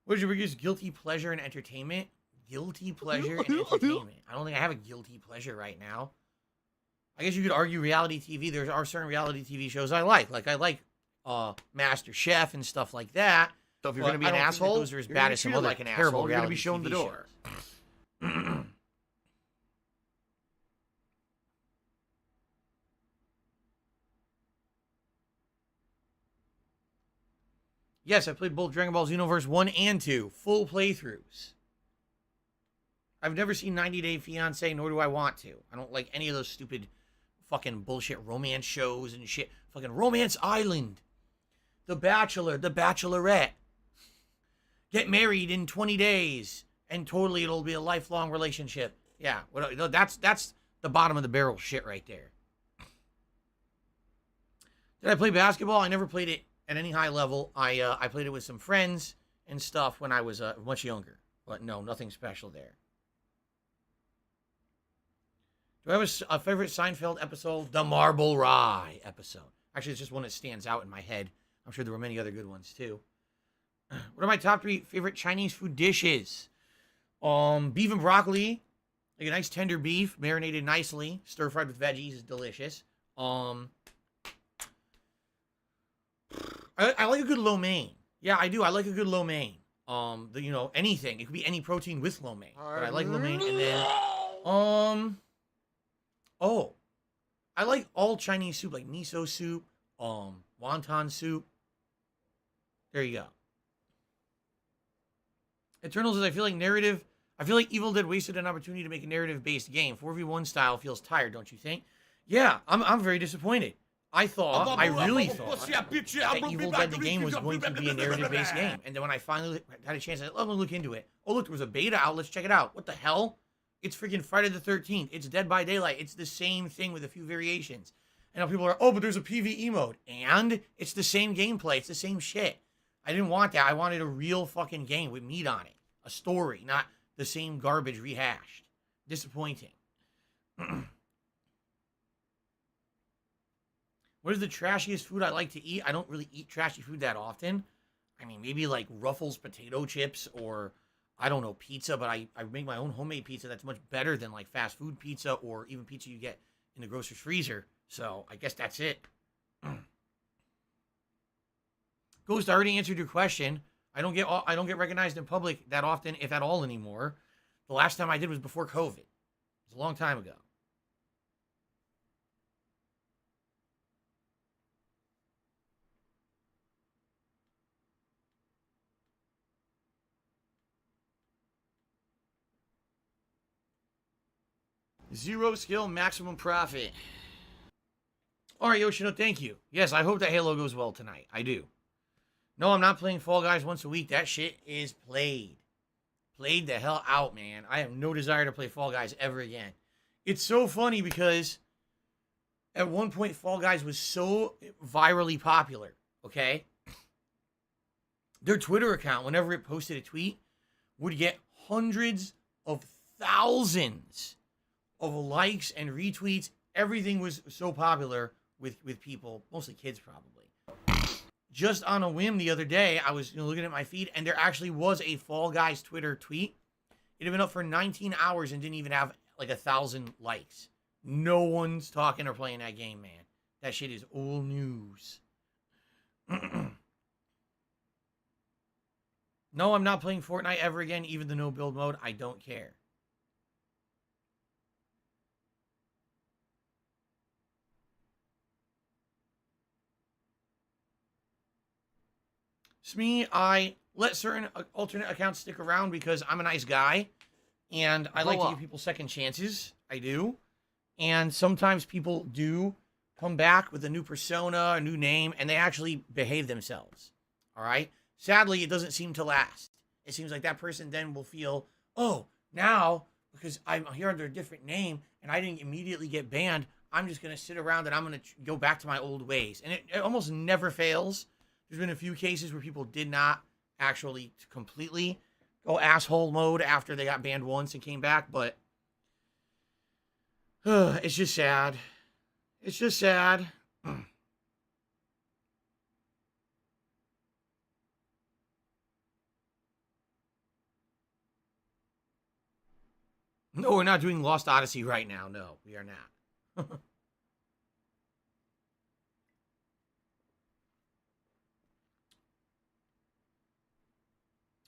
What is your biggest guilty pleasure in entertainment? Guilty pleasure in entertainment. I don't think I have a guilty pleasure right now. I guess you could argue reality TV. There are certain reality TV shows I like. Like I like Master Chef and stuff like that. So if you're going to be an asshole, those are as bad as some other like an terrible asshole, you're going to be reality shown TV the door. shows. Yes, I played both Dragon Ball Xenoverse 1 and 2. Full playthroughs. I've never seen 90 Day Fiancé, nor do I want to. I don't like any of those stupid fucking bullshit romance shows and shit. Fucking Romance Island. The Bachelor, The Bachelorette. Get married in 20 days, and totally it'll be a lifelong relationship. Yeah, that's the bottom of the barrel shit right there. Did I play basketball? I never played it at any high level. I played it with some friends and stuff when I was much younger. But no, nothing special there. Do I have a favorite Seinfeld episode? The Marble Rye episode. Actually, it's just one that stands out in my head. I'm sure there were many other good ones, too. What are my top 3 favorite Chinese food dishes? Beef and broccoli. Like a nice tender beef, marinated nicely. Stir-fried with veggies is delicious. I like a good lo mein. Yeah, I do. I like a good lo mein. You know, anything. It could be any protein with lo mein. But I like lo mein. And then, oh, I like all Chinese soup, like miso soup, wonton soup. There you go. Eternals is, I feel like Evil Dead wasted an opportunity to make a narrative-based game. 4v1 style feels tired, don't you think? Yeah, I'm very disappointed. I really thought that Evil Dead the game was going to be a narrative-based game. And then when I finally had a chance, I said, let me look into it. Oh, look, there was a beta out. Let's check it out. What the hell? It's freaking Friday the 13th. It's Dead by Daylight. It's the same thing with a few variations. And now people are, oh, but there's a PvE mode. And it's the same gameplay. It's the same shit. I didn't want that. I wanted a real fucking game with meat on it. A story, not the same garbage rehashed. Disappointing. What is the trashiest food I like to eat? I don't really eat trashy food that often. I mean, maybe like Ruffles potato chips or, I don't know, pizza. But I make my own homemade pizza that's much better than like fast food pizza or even pizza you get in the grocer's freezer. So I guess that's it. Ghost, I already answered your question. I don't get recognized in public that often, if at all, anymore. The last time I did was before COVID. It was a long time ago. Zero skill, maximum profit. All right, Yoshino, thank you. Yes, I hope that Halo goes well tonight. I do. No, I'm not playing Fall Guys once a week. That shit is played. Played the hell out, man. I have no desire to play Fall Guys ever again. It's so funny because at one point, Fall Guys was so virally popular, okay? Their Twitter account, whenever it posted a tweet, would get hundreds of thousands of likes and retweets. Everything was so popular with people, mostly kids probably. Just on a whim the other day, I was looking at my feed, and there actually was a Fall Guys Twitter tweet. It had been up for 19 hours and didn't even have like 1,000 likes. No one's talking or playing that game, man. That shit is old news. No, I'm not playing Fortnite ever again, even the no build mode. I don't care. It's me. I let certain alternate accounts stick around because I'm a nice guy. And I like to give people second chances. I do. And sometimes people do come back with a new persona, a new name, and they actually behave themselves. All right? Sadly, it doesn't seem to last. It seems like that person then will feel, oh, now, because I'm here under a different name and I didn't immediately get banned, I'm just going to sit around and I'm going to go back to my old ways. And it almost never fails. There's been a few cases where people did not actually completely go asshole mode after they got banned once and came back, but it's just sad. It's just sad. No, we're not doing Lost Odyssey right now. No, we are not.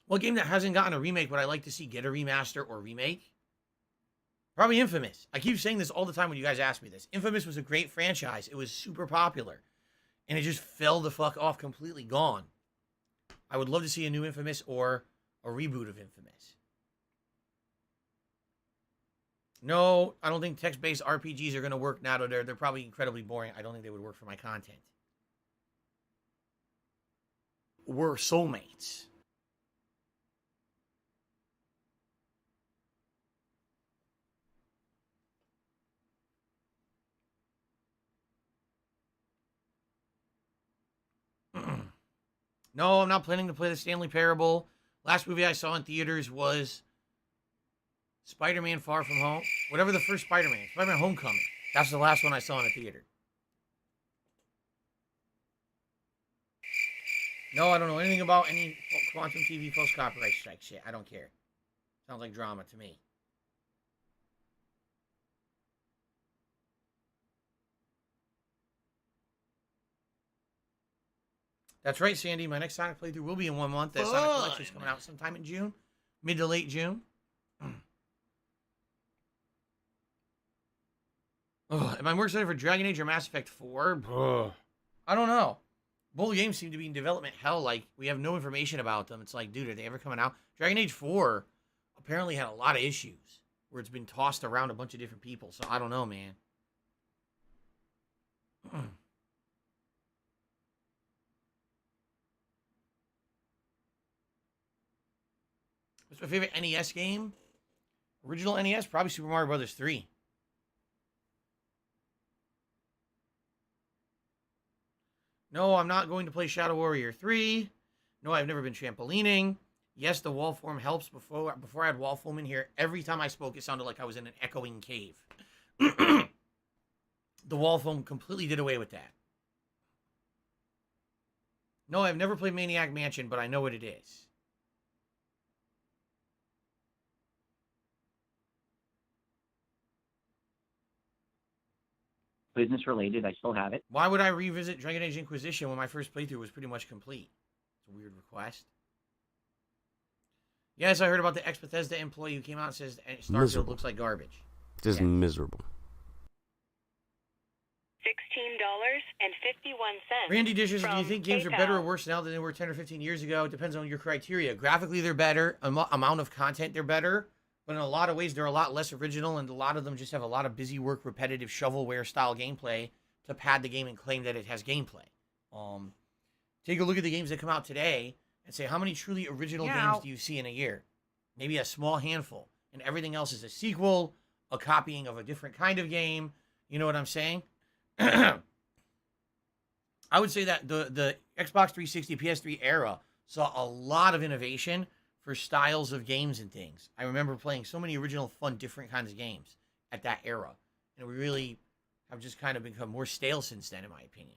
What game that hasn't gotten a remake would I like to see get a remaster or remake? Probably Infamous. I keep saying this all the time when you guys ask me this. Infamous was a great franchise. It was super popular. And it just fell the fuck off, completely gone. I would love to see a new Infamous or a reboot of Infamous. No, I don't think text-based RPGs are going to work now. They're probably incredibly boring. I don't think they would work for my content. We're soulmates. No, I'm not planning to play the Stanley Parable. Last movie I saw in theaters was Spider-Man Far From Home. Whatever the first Spider-Man. Spider-Man Homecoming. That's the last one I saw in a theater. No, I don't know anything about any Quantum TV post-copyright strike shit. I don't care. Sounds like drama to me. That's right, Sandy. My next Sonic playthrough will be in 1 month. That Sonic Collection's coming out sometime in June. Mid to late June. Am I more excited for Dragon Age or Mass Effect 4? I don't know. Both games seem to be in development hell. Like, we have no information about them. It's like, dude, are they ever coming out? Dragon Age 4 apparently had a lot of issues where it's been tossed around a bunch of different people. So I don't know, man. What's my favorite NES game? Original NES? Probably Super Mario Brothers 3. No, I'm not going to play Shadow Warrior 3. No, I've never been trampolining. Yes, the wall form helps. Before I had wall foam in here, every time I spoke, it sounded like I was in an echoing cave. The wall foam completely did away with that. No, I've never played Maniac Mansion, but I know what it is. Business related, I still have it. Why would I revisit Dragon Age Inquisition when my first playthrough was pretty much complete? It's a weird request. Yes, I heard about the ex-Bethesda employee who came out and says Starfield looks like garbage. Just miserable. $16.51. Randy Dishes, do you think games are better or worse now than they were 10 or 15 years ago? It depends on your criteria. Graphically, they're better. Amount of content, they're better. But in a lot of ways, they're a lot less original, and a lot of them just have a lot of busy work, repetitive shovelware-style gameplay to pad the game and claim that it has gameplay. Take a look at the games that come out today and say, how many truly original games do you see in a year? Maybe a small handful. And everything else is a sequel, a copying of a different kind of game. You know what I'm saying? I would say that the Xbox 360, PS3 era saw a lot of innovation for styles of games and things. I remember playing so many original, fun, different kinds of games at that era. And we really have just kind of become more stale since then, in my opinion.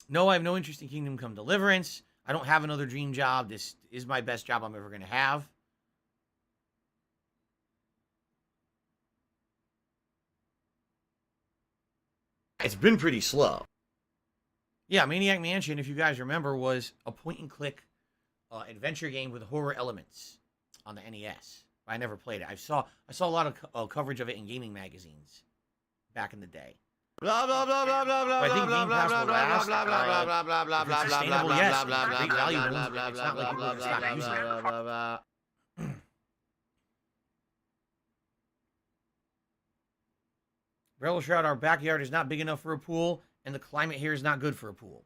No, I have no interest in Kingdom Come Deliverance. I don't have another dream job. This is my best job I'm ever going to have. It's been pretty slow. Yeah, Maniac Mansion, if you guys remember, was a point-and-click adventure game with horror elements on the NES. I never played it. I saw a lot of coverage of it in gaming magazines back in the day. Blah blah blah blah blah blah I think blah Game blah Pass blah will blah last. blah blah blah blah blah If it's blah sustainable, blah yes. blah It's great blah value. blah It's blah not like people are gonna stop using it. blah blah blah. Rebel Shroud, our backyard is not big enough for a pool, and the climate here is not good for a pool.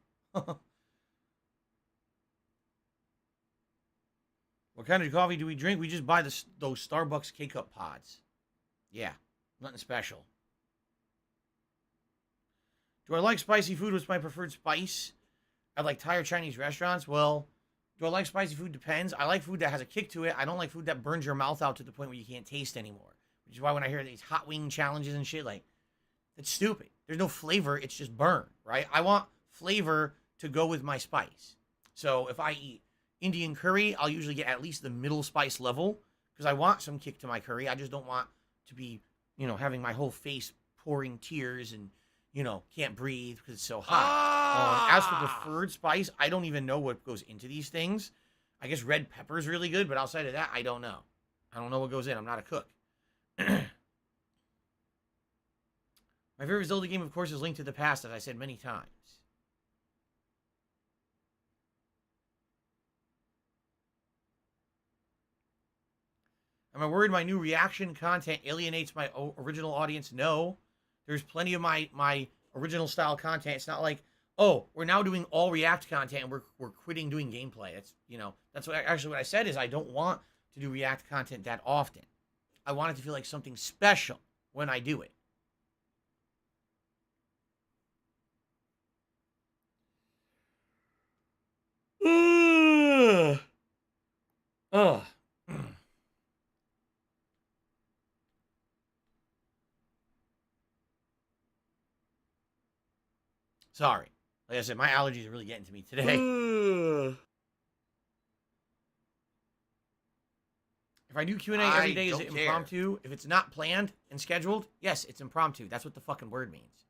What kind of coffee do we drink? We just buy those Starbucks K-Cup pods. Yeah, nothing special. Do I like spicy food? What's my preferred spice? I like Thai or Chinese restaurants. Well, do I like spicy food? Depends. I like food that has a kick to it. I don't like food that burns your mouth out to the point where you can't taste anymore. Which is why when I hear these hot wing challenges and shit, like, it's stupid. There's no flavor. It's just burn, right? I want flavor to go with my spice. So if I eat Indian curry, I'll usually get at least the middle spice level because I want some kick to my curry. I just don't want to be, having my whole face pouring tears and, can't breathe because it's so hot. As for preferred spice, I don't even know what goes into these things. I guess red pepper is really good, but outside of that, I don't know. I don't know what goes in. I'm not a cook. My favorite Zelda game, of course, is Link to the Past, as I said many times. Am I worried my new reaction content alienates my original audience? No. There's plenty of my original style content. It's not like, oh, we're now doing all React content and we're quitting doing gameplay. It's, that's what I said is I don't want to do React content that often. I want it to feel like something special when I do it. Ugh. Sorry. Like I said, my allergies are really getting to me today. If I do Q&A every day, is it impromptu? If it's not planned and scheduled, yes, it's impromptu. That's what the fucking word means.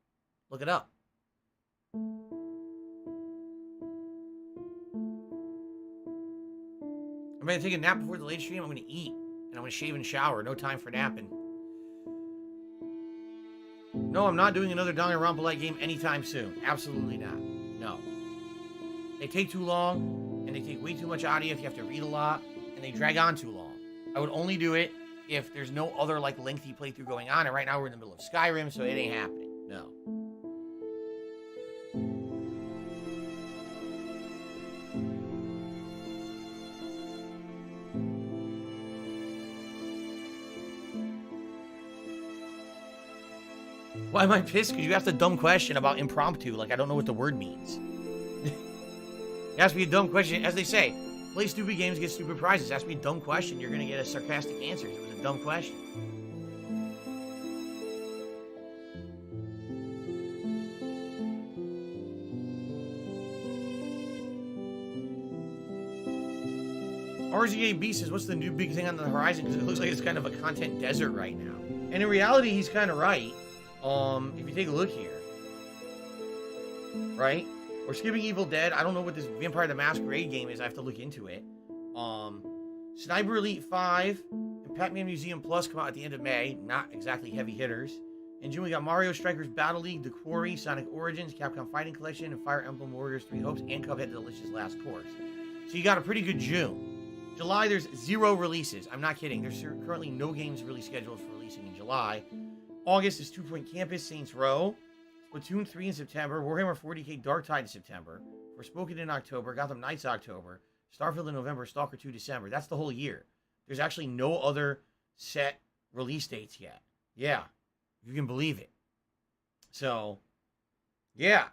Look it up. I'm going to take a nap before the late stream. I'm going to eat. And I'm going to shave and shower. No time for napping. No, I'm not doing another Danganronpa-like game anytime soon. Absolutely not. No. They take too long, and they take way too much audio if you have to read a lot, and they drag on too long. I would only do it if there's no other, like, lengthy playthrough going on, and right now we're in the middle of Skyrim, so it ain't happening. No. Why am I pissed? Because you asked a dumb question about impromptu. Like, I don't know what the word means. It has to be a dumb question. As they say, play stupid games, get stupid prizes. Ask me a dumb question, you're going to get a sarcastic answer. It was a dumb question. RZA says, what's the new big thing on the horizon? Because it looks like it's kind of a content desert right now. And in reality, he's kind of right. If you take a look here, right? We're skipping Evil Dead. I don't know what this Vampire the Masquerade game is. I have to look into it. Sniper Elite 5 and Pac-Man Museum Plus come out at the end of May. Not exactly heavy hitters. In June, we got Mario Strikers Battle League, The Quarry, Sonic Origins, Capcom Fighting Collection, and Fire Emblem Warriors 3 Hopes, and Cuphead Delicious Last Course. So you got a pretty good June. July, there's 0 releases. I'm not kidding. There's currently no games really scheduled for releasing in July. August is 2 Point Campus, Saints Row, Splatoon 3 in September, Warhammer 40k Dark Tide in September, Forspoken in October, Gotham Knights October, Starfield in November, Stalker 2 December. That's the whole year. There's actually no other set release dates yet. Yeah, if you can believe it. So, yeah.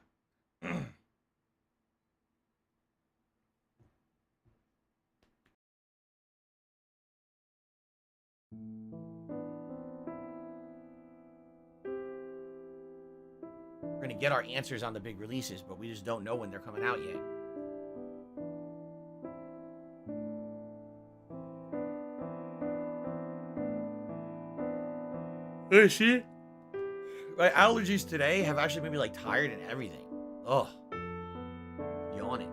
We're going to get our answers on the big releases, but we just don't know when they're coming out yet. Hey, see? My allergies today have actually made me, like, tired and everything. Ugh. Yawning.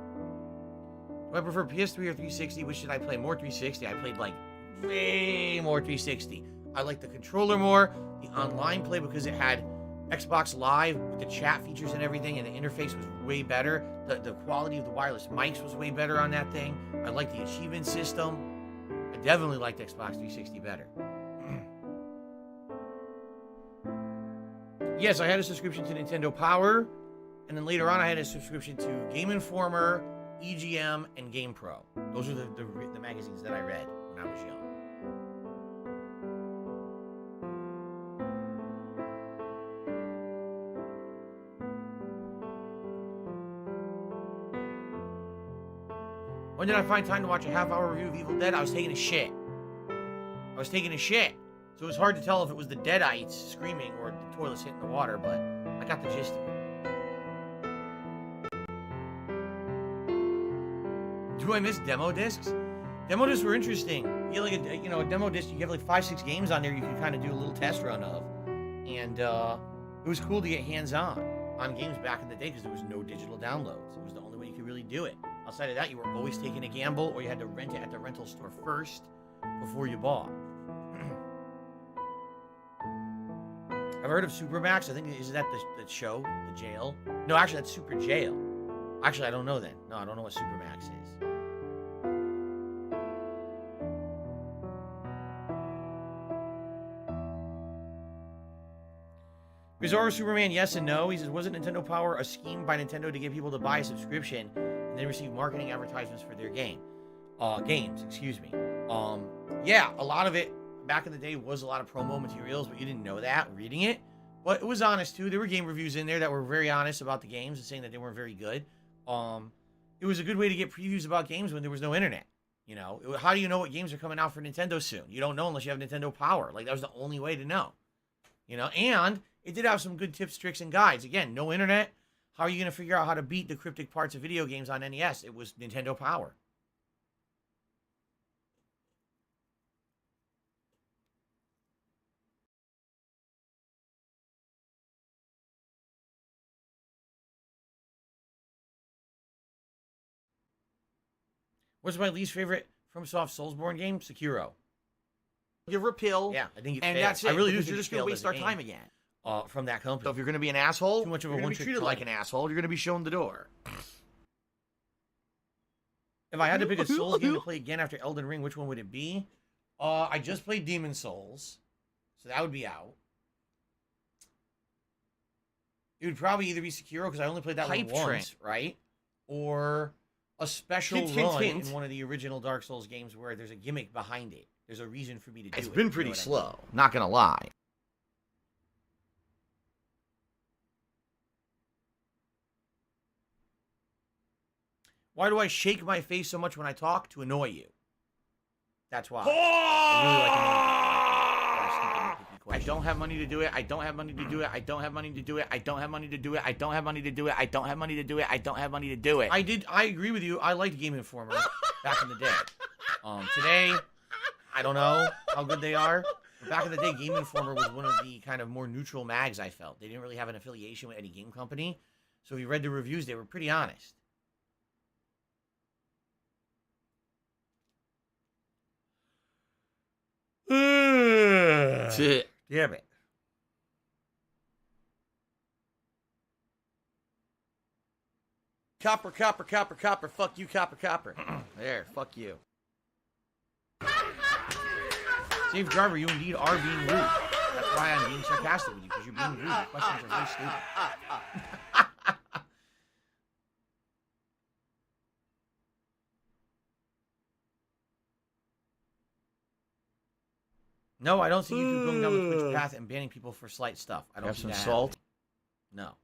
Do I prefer PS3 or 360? Which should I play more? 360. I played, like, way more 360. I like the controller more. The online play, because it had Xbox Live with the chat features and everything, and the interface was way better. The quality of the wireless mics was way better on that thing. I like the achievement system. I definitely liked Xbox 360 better. Yes, I had a subscription to Nintendo Power, and then later on I had a subscription to Game Informer, EGM, and GamePro. Those are the magazines that I read when I was young. When did I find time to watch a half-hour review of Evil Dead? I was taking a shit. So it was hard to tell if it was the Deadites screaming or the toilets hitting the water, but I got the gist of it. Do I miss demo discs? Demo discs were interesting. You get like a demo disc, you have like 5-6 games on there you can kind of do a little test run of. And it was cool to get hands-on games back in the day because there was no digital downloads. It was the only way you could really do it. Outside of that, you were always taking a gamble, or you had to rent it at the rental store first before you bought. I've heard of Supermax. I think, is that the show? The jail? No, actually, that's Super Jail. Actually, I don't know then. No, I don't know what Supermax is. Bizarro Superman, yes and no. He says, wasn't Nintendo Power a scheme by Nintendo to get people to buy a subscription and then receive marketing advertisements for their games, excuse me. Yeah, a lot of it back in the day was a lot of promo materials, but you didn't know that reading it. But it was honest too. There were game reviews in there that were very honest about the games and saying that they weren't very good. It was a good way to get previews about games when there was no internet. You know, how do you know what games are coming out for Nintendo soon? You don't know unless you have Nintendo Power. Like, that was the only way to know. You know, and it did have some good tips, tricks, and guides. Again, no internet. How are you going to figure out how to beat the cryptic parts of video games on NES? It was Nintendo Power. What's my least favorite FromSoft Soulsborne game? Sekiro. Give her a pill. Yeah, I think it and failed. that's it. I really do because think you're it just going to failed waste as a our game. time again. From that company. So if you're going to be an asshole, Too much of a you're going to be one-trick treated play. like an asshole. You're going to be shown the door. If I had to pick a Souls game to play again after Elden Ring, which one would it be? I just played Demon Souls, so that would be out. It would probably either be Sekiro, because I only played that one once, right? Or a special run in one of the original Dark Souls games where there's a gimmick behind it. There's a reason for me to do it. It's been pretty slow. Not going to lie. Why do I shake my face so much when I talk? To annoy you. That's why. I really like I don't have money to do it. I don't have money to do it. I don't have money to do it. I don't have money to do it. I don't have money to do it. I don't have money to do it. I don't have money to do it. I agree with you. I liked Game Informer back in the day. Today, I don't know how good they are. But back in the day, Game Informer was one of the kind of more neutral mags, I felt. They didn't really have an affiliation with any game company. So if you read the reviews, they were pretty honest. Damn it. Copper, copper, copper, copper. Fuck you, copper, copper. There, fuck you. Safe driver, you indeed are being rude. That's why I'm being sarcastic with you, because you're being rude. Your questions are very stupid. No, I don't see YouTube going down the Twitch path and banning people for slight stuff. I don't Have see some that salt? happening. No.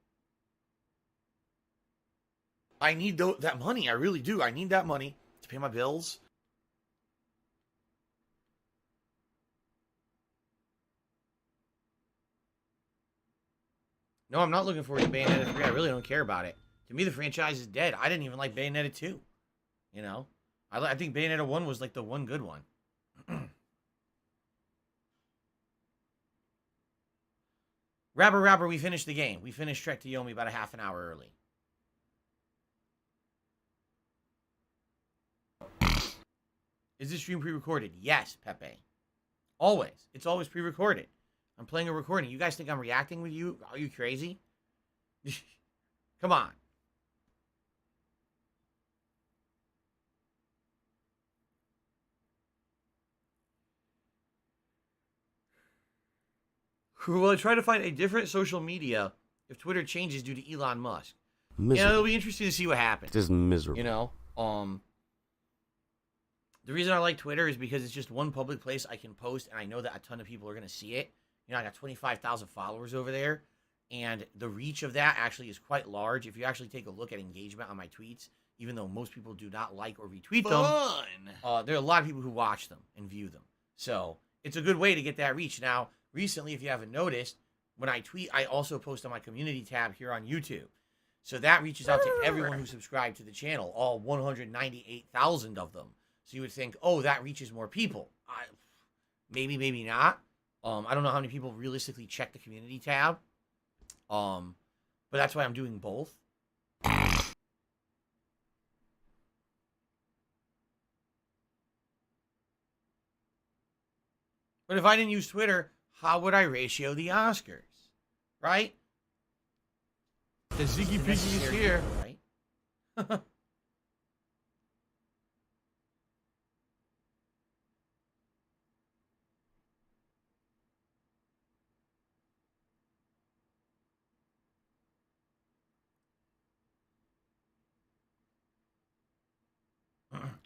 I need that money. I really do. I need that money to pay my bills. No, I'm not looking forward to Bayonetta 3. I really don't care about it. To me, the franchise is dead. I didn't even like Bayonetta 2. You know? I think Bayonetta 1 was like the one good one. Rapper, we finished the game. We finished Trek to Yomi about a half an hour early. Is this stream pre-recorded? Yes, Pepe. Always. It's always pre-recorded. I'm playing a recording. You guys think I'm reacting with you? Are you crazy? Come on. Will I try to find a different social media if Twitter changes due to Elon Musk? Miserable. Yeah, it'll be interesting to see what happens. Just miserable. You know, the reason I like Twitter is because it's just one public place I can post, and I know that a ton of people are going to see it. You know, I got 25,000 followers over there, and the reach of that actually is quite large. If you actually take a look at engagement on my tweets, even though most people do not like or retweet them, there are a lot of people who watch them and view them. So it's a good way to get that reach. Now, recently, if you haven't noticed, when I tweet, I also post on my community tab here on YouTube. So that reaches out to everyone who subscribed to the channel, all 198,000 of them. So you would think, oh, that reaches more people. Maybe, maybe not. I don't know how many people realistically check the community tab. But that's why I'm doing both. But if I didn't use Twitter, how would I ratio the Oscars? Right? The Ziggy Piggy is here. Right?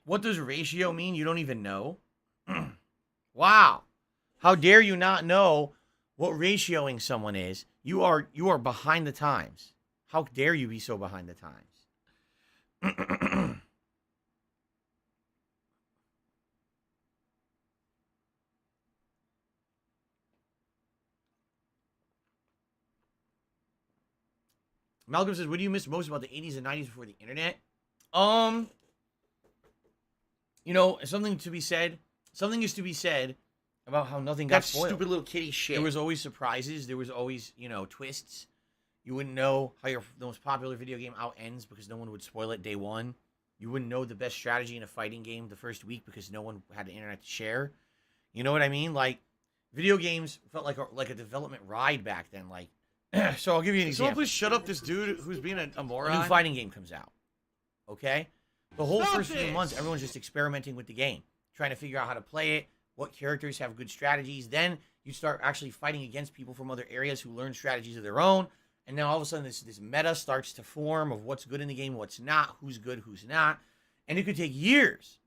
What does ratio mean? You don't even know? Wow. How dare you not know what ratioing someone is? You are behind the times. How dare you be so behind the times? Malcolm says, what do you miss most about the 80s and 90s before the internet? You know, something is to be said about how nothing got That spoiled. stupid little kitty shit. There was always surprises. There was always, you know, twists. You wouldn't know how the most popular video game out ends because no one would spoil it day one. you wouldn't know the best strategy in a fighting game the first week because no one had the internet to share. You know what I mean? Like, video games felt like a development ride back then. Like, so I'll give you an Someone example. please shut up this dude who's being a A moron. new fighting game comes out. Okay? The whole Stop first few this! months, everyone's just experimenting with the game, trying to figure out how to play it, what characters have good strategies. Then you start actually fighting against people from other areas who learn strategies of their own. And now all of a sudden, this meta starts to form of what's good in the game, what's not, who's good, who's not. And it could take years,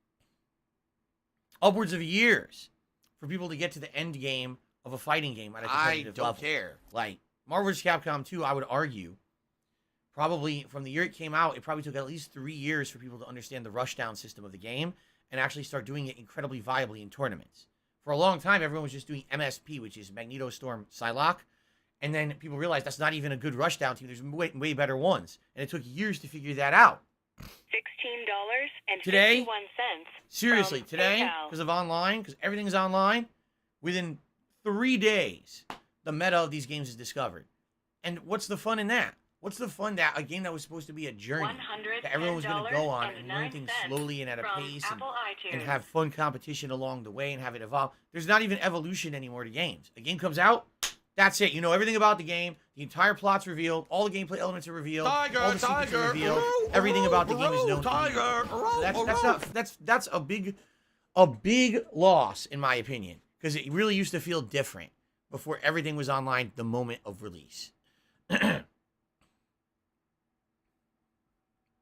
upwards of years, for people to get to the end game of a fighting game at a competitive level. care. Like, Marvel vs. Capcom 2, I would argue, probably from the year it came out, it probably took at least 3 years for people to understand the rushdown system of the game and actually start doing it incredibly viably in tournaments. For a long time, everyone was just doing MSP, which is Magneto, Storm, Psylocke. And then people realized that's not even a good rushdown team. There's way better ones. And it took years to figure that out. $16.51. Today, seriously, from today, PayPal. because of online, because everything's online, within 3 days, the meta of these games is discovered. And what's the fun in that? What's the fun that a game that was supposed to be a journey that everyone was going to go on and learn things slowly and at a pace and have fun competition along the way and have it evolve? There's not even evolution anymore to games. A game comes out, that's it. You know everything about the game. The entire plot's revealed. All the gameplay elements are revealed. all the secrets are revealed. Everything about the game is known. That's a big loss in my opinion, because it really used to feel different before everything was online the moment of release.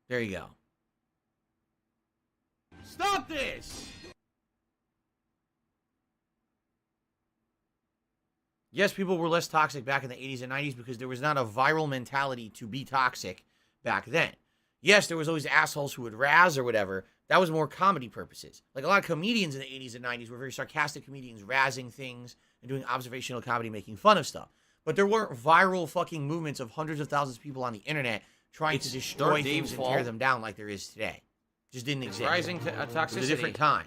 There you go. Stop this! Yes, people were less toxic back in the 80s and 90s because there was not a viral mentality to be toxic back then. Yes, there was always assholes who would razz or whatever. That was more comedy purposes. Like a lot of comedians in the 80s and 90s were very sarcastic comedians, razzing things and doing observational comedy, making fun of stuff. But there weren't viral fucking movements of hundreds of thousands of people on the internet trying to destroy things and tear them down like there is today. Just didn't exist. Rising to toxicity. It was a different time.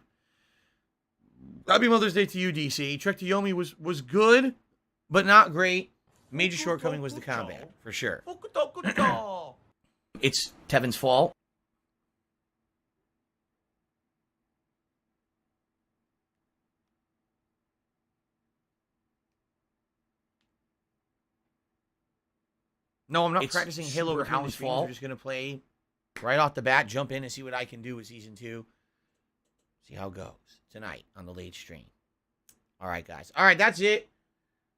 Happy Mother's Day to you, DC. Trek to Yomi was good, but not great. Major shortcoming was the combat, for sure. It's Tevin's fault. No, I'm not practicing Halo between the streams. I'm just going to play right off the bat, jump in and see what I can do with Season 2. See how it goes tonight on the late stream. All right, guys. All right, that's it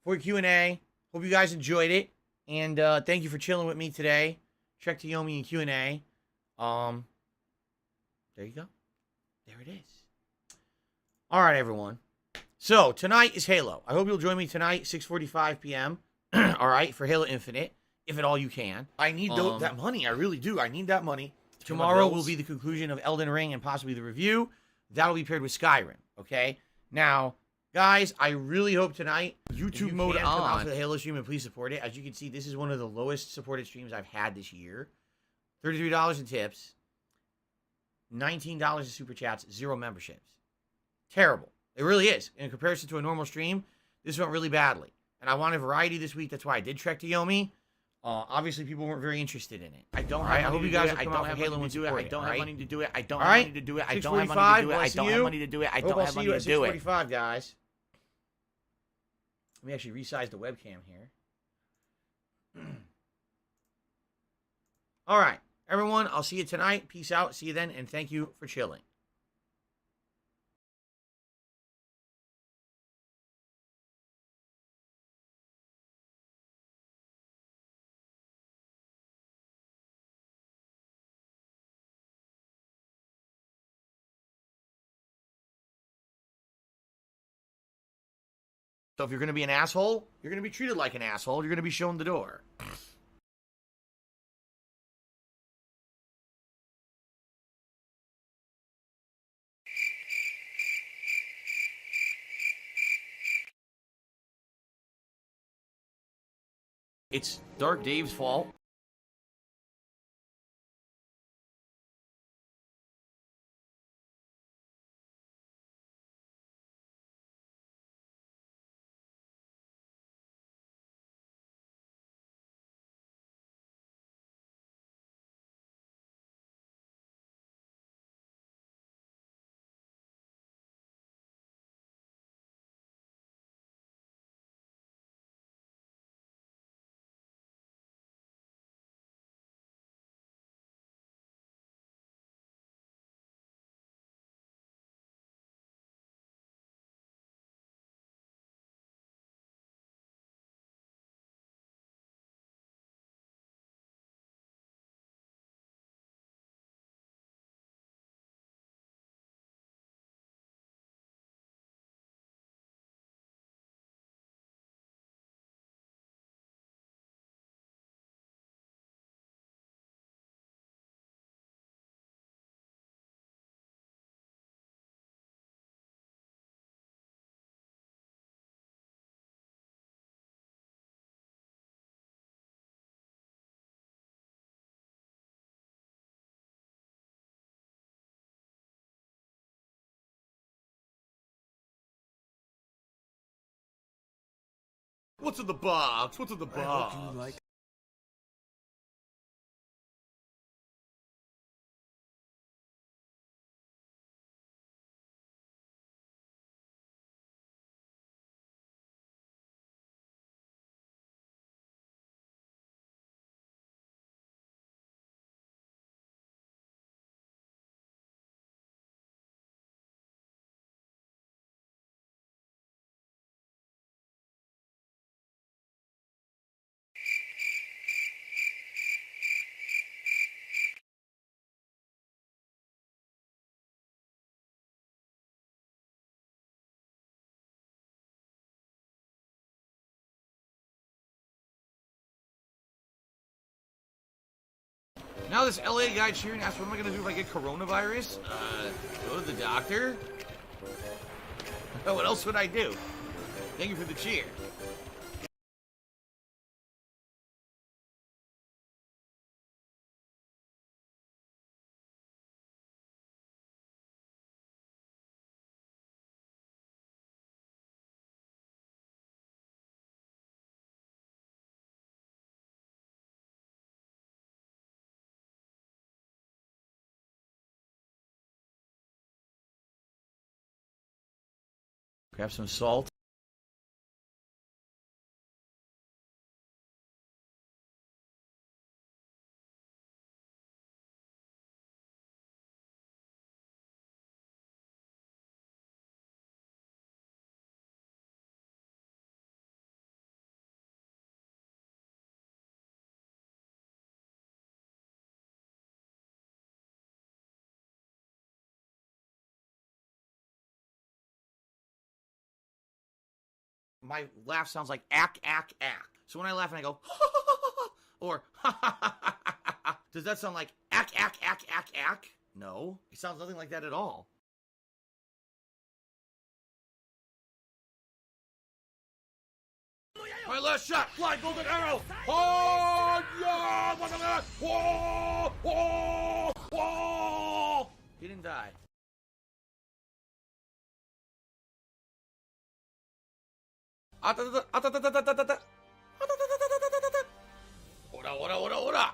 for Q&A. Hope you guys enjoyed it. And thank you for chilling with me today. Trek to Yomi and Q&A. There you go. There it is. All right, everyone. So, tonight is Halo. I hope you'll join me tonight, 6:45 p.m. All right, for Halo Infinite. If at all you can. I need that money. I really do. I need that money. Tomorrow will be the conclusion of Elden Ring and possibly the review. That'll be paired with Skyrim. Okay? Now, guys, I really hope tonight YouTube mode come out for the Halo stream and please support it. As you can see, this is one of the lowest supported streams I've had this year. $33 in tips. $19 in super chats. 0 memberships. Terrible. It really is. In comparison to a normal stream, this went really badly. And I wanted variety this week. That's why I did Trek to Yomi. Obviously, people weren't very interested in it. I don't have money to do it. I don't have money to do it. I don't have money to do it. I don't have money to do it. I don't have money to do it. I don't have money to do it. I don't have money to do it. 6:45, guys. Let me actually resize the webcam here. All right, everyone. I'll see you tonight. Peace out. See you then, and thank you for chilling. So if you're going to be an asshole, you're going to be treated like an asshole. You're going to be shown the door. It's Dark Dave's fault. What's in the box? What's in the I box? hope you like. Now this LA guy cheering asks, what am I going to do if I get coronavirus? Go to the doctor? What else would I do? Thank you for the cheer. Grab some salt. My laugh sounds like ack, ack, ack. So when I laugh and I go, or does that sound like ack, ack, ack, ack, ack? No, it sounds nothing like that at all. My last shot, fly golden arrow. Oh, yeah, look at that. Whoa, whoa, whoa. He didn't die. Ora, ora, ora, ora.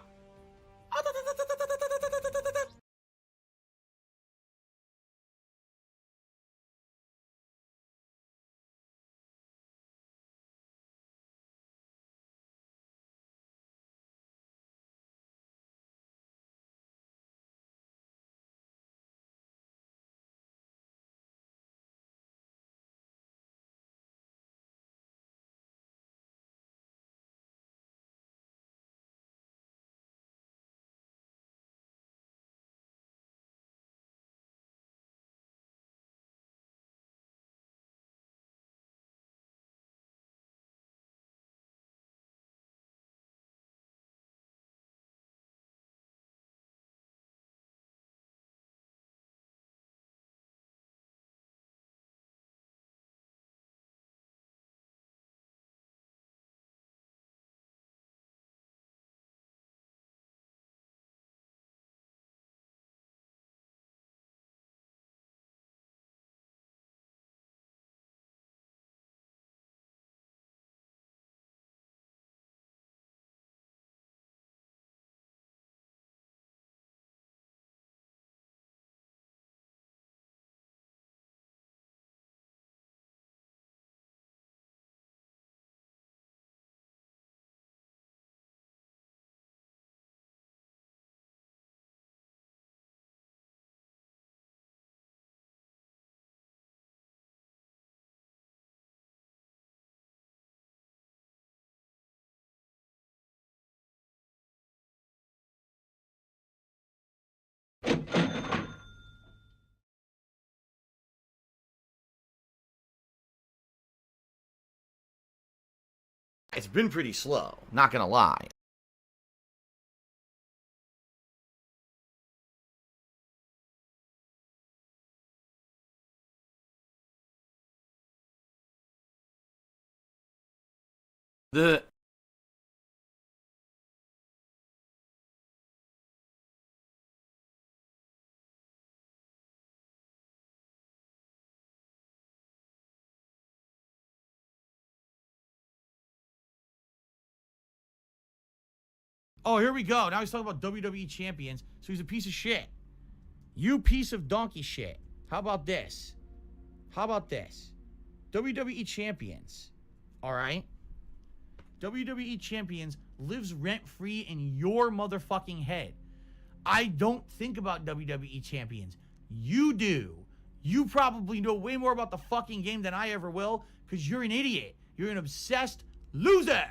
It's been pretty slow, not gonna lie. The Oh, here we go. Now he's talking about WWE champions. So he's a piece of shit. You piece of donkey shit. How about this? How about this? WWE champions. All right? WWE champions lives rent-free in your motherfucking head. I don't think about WWE champions. You do. You probably know way more about the fucking game than I ever will because you're an idiot. You're an obsessed loser.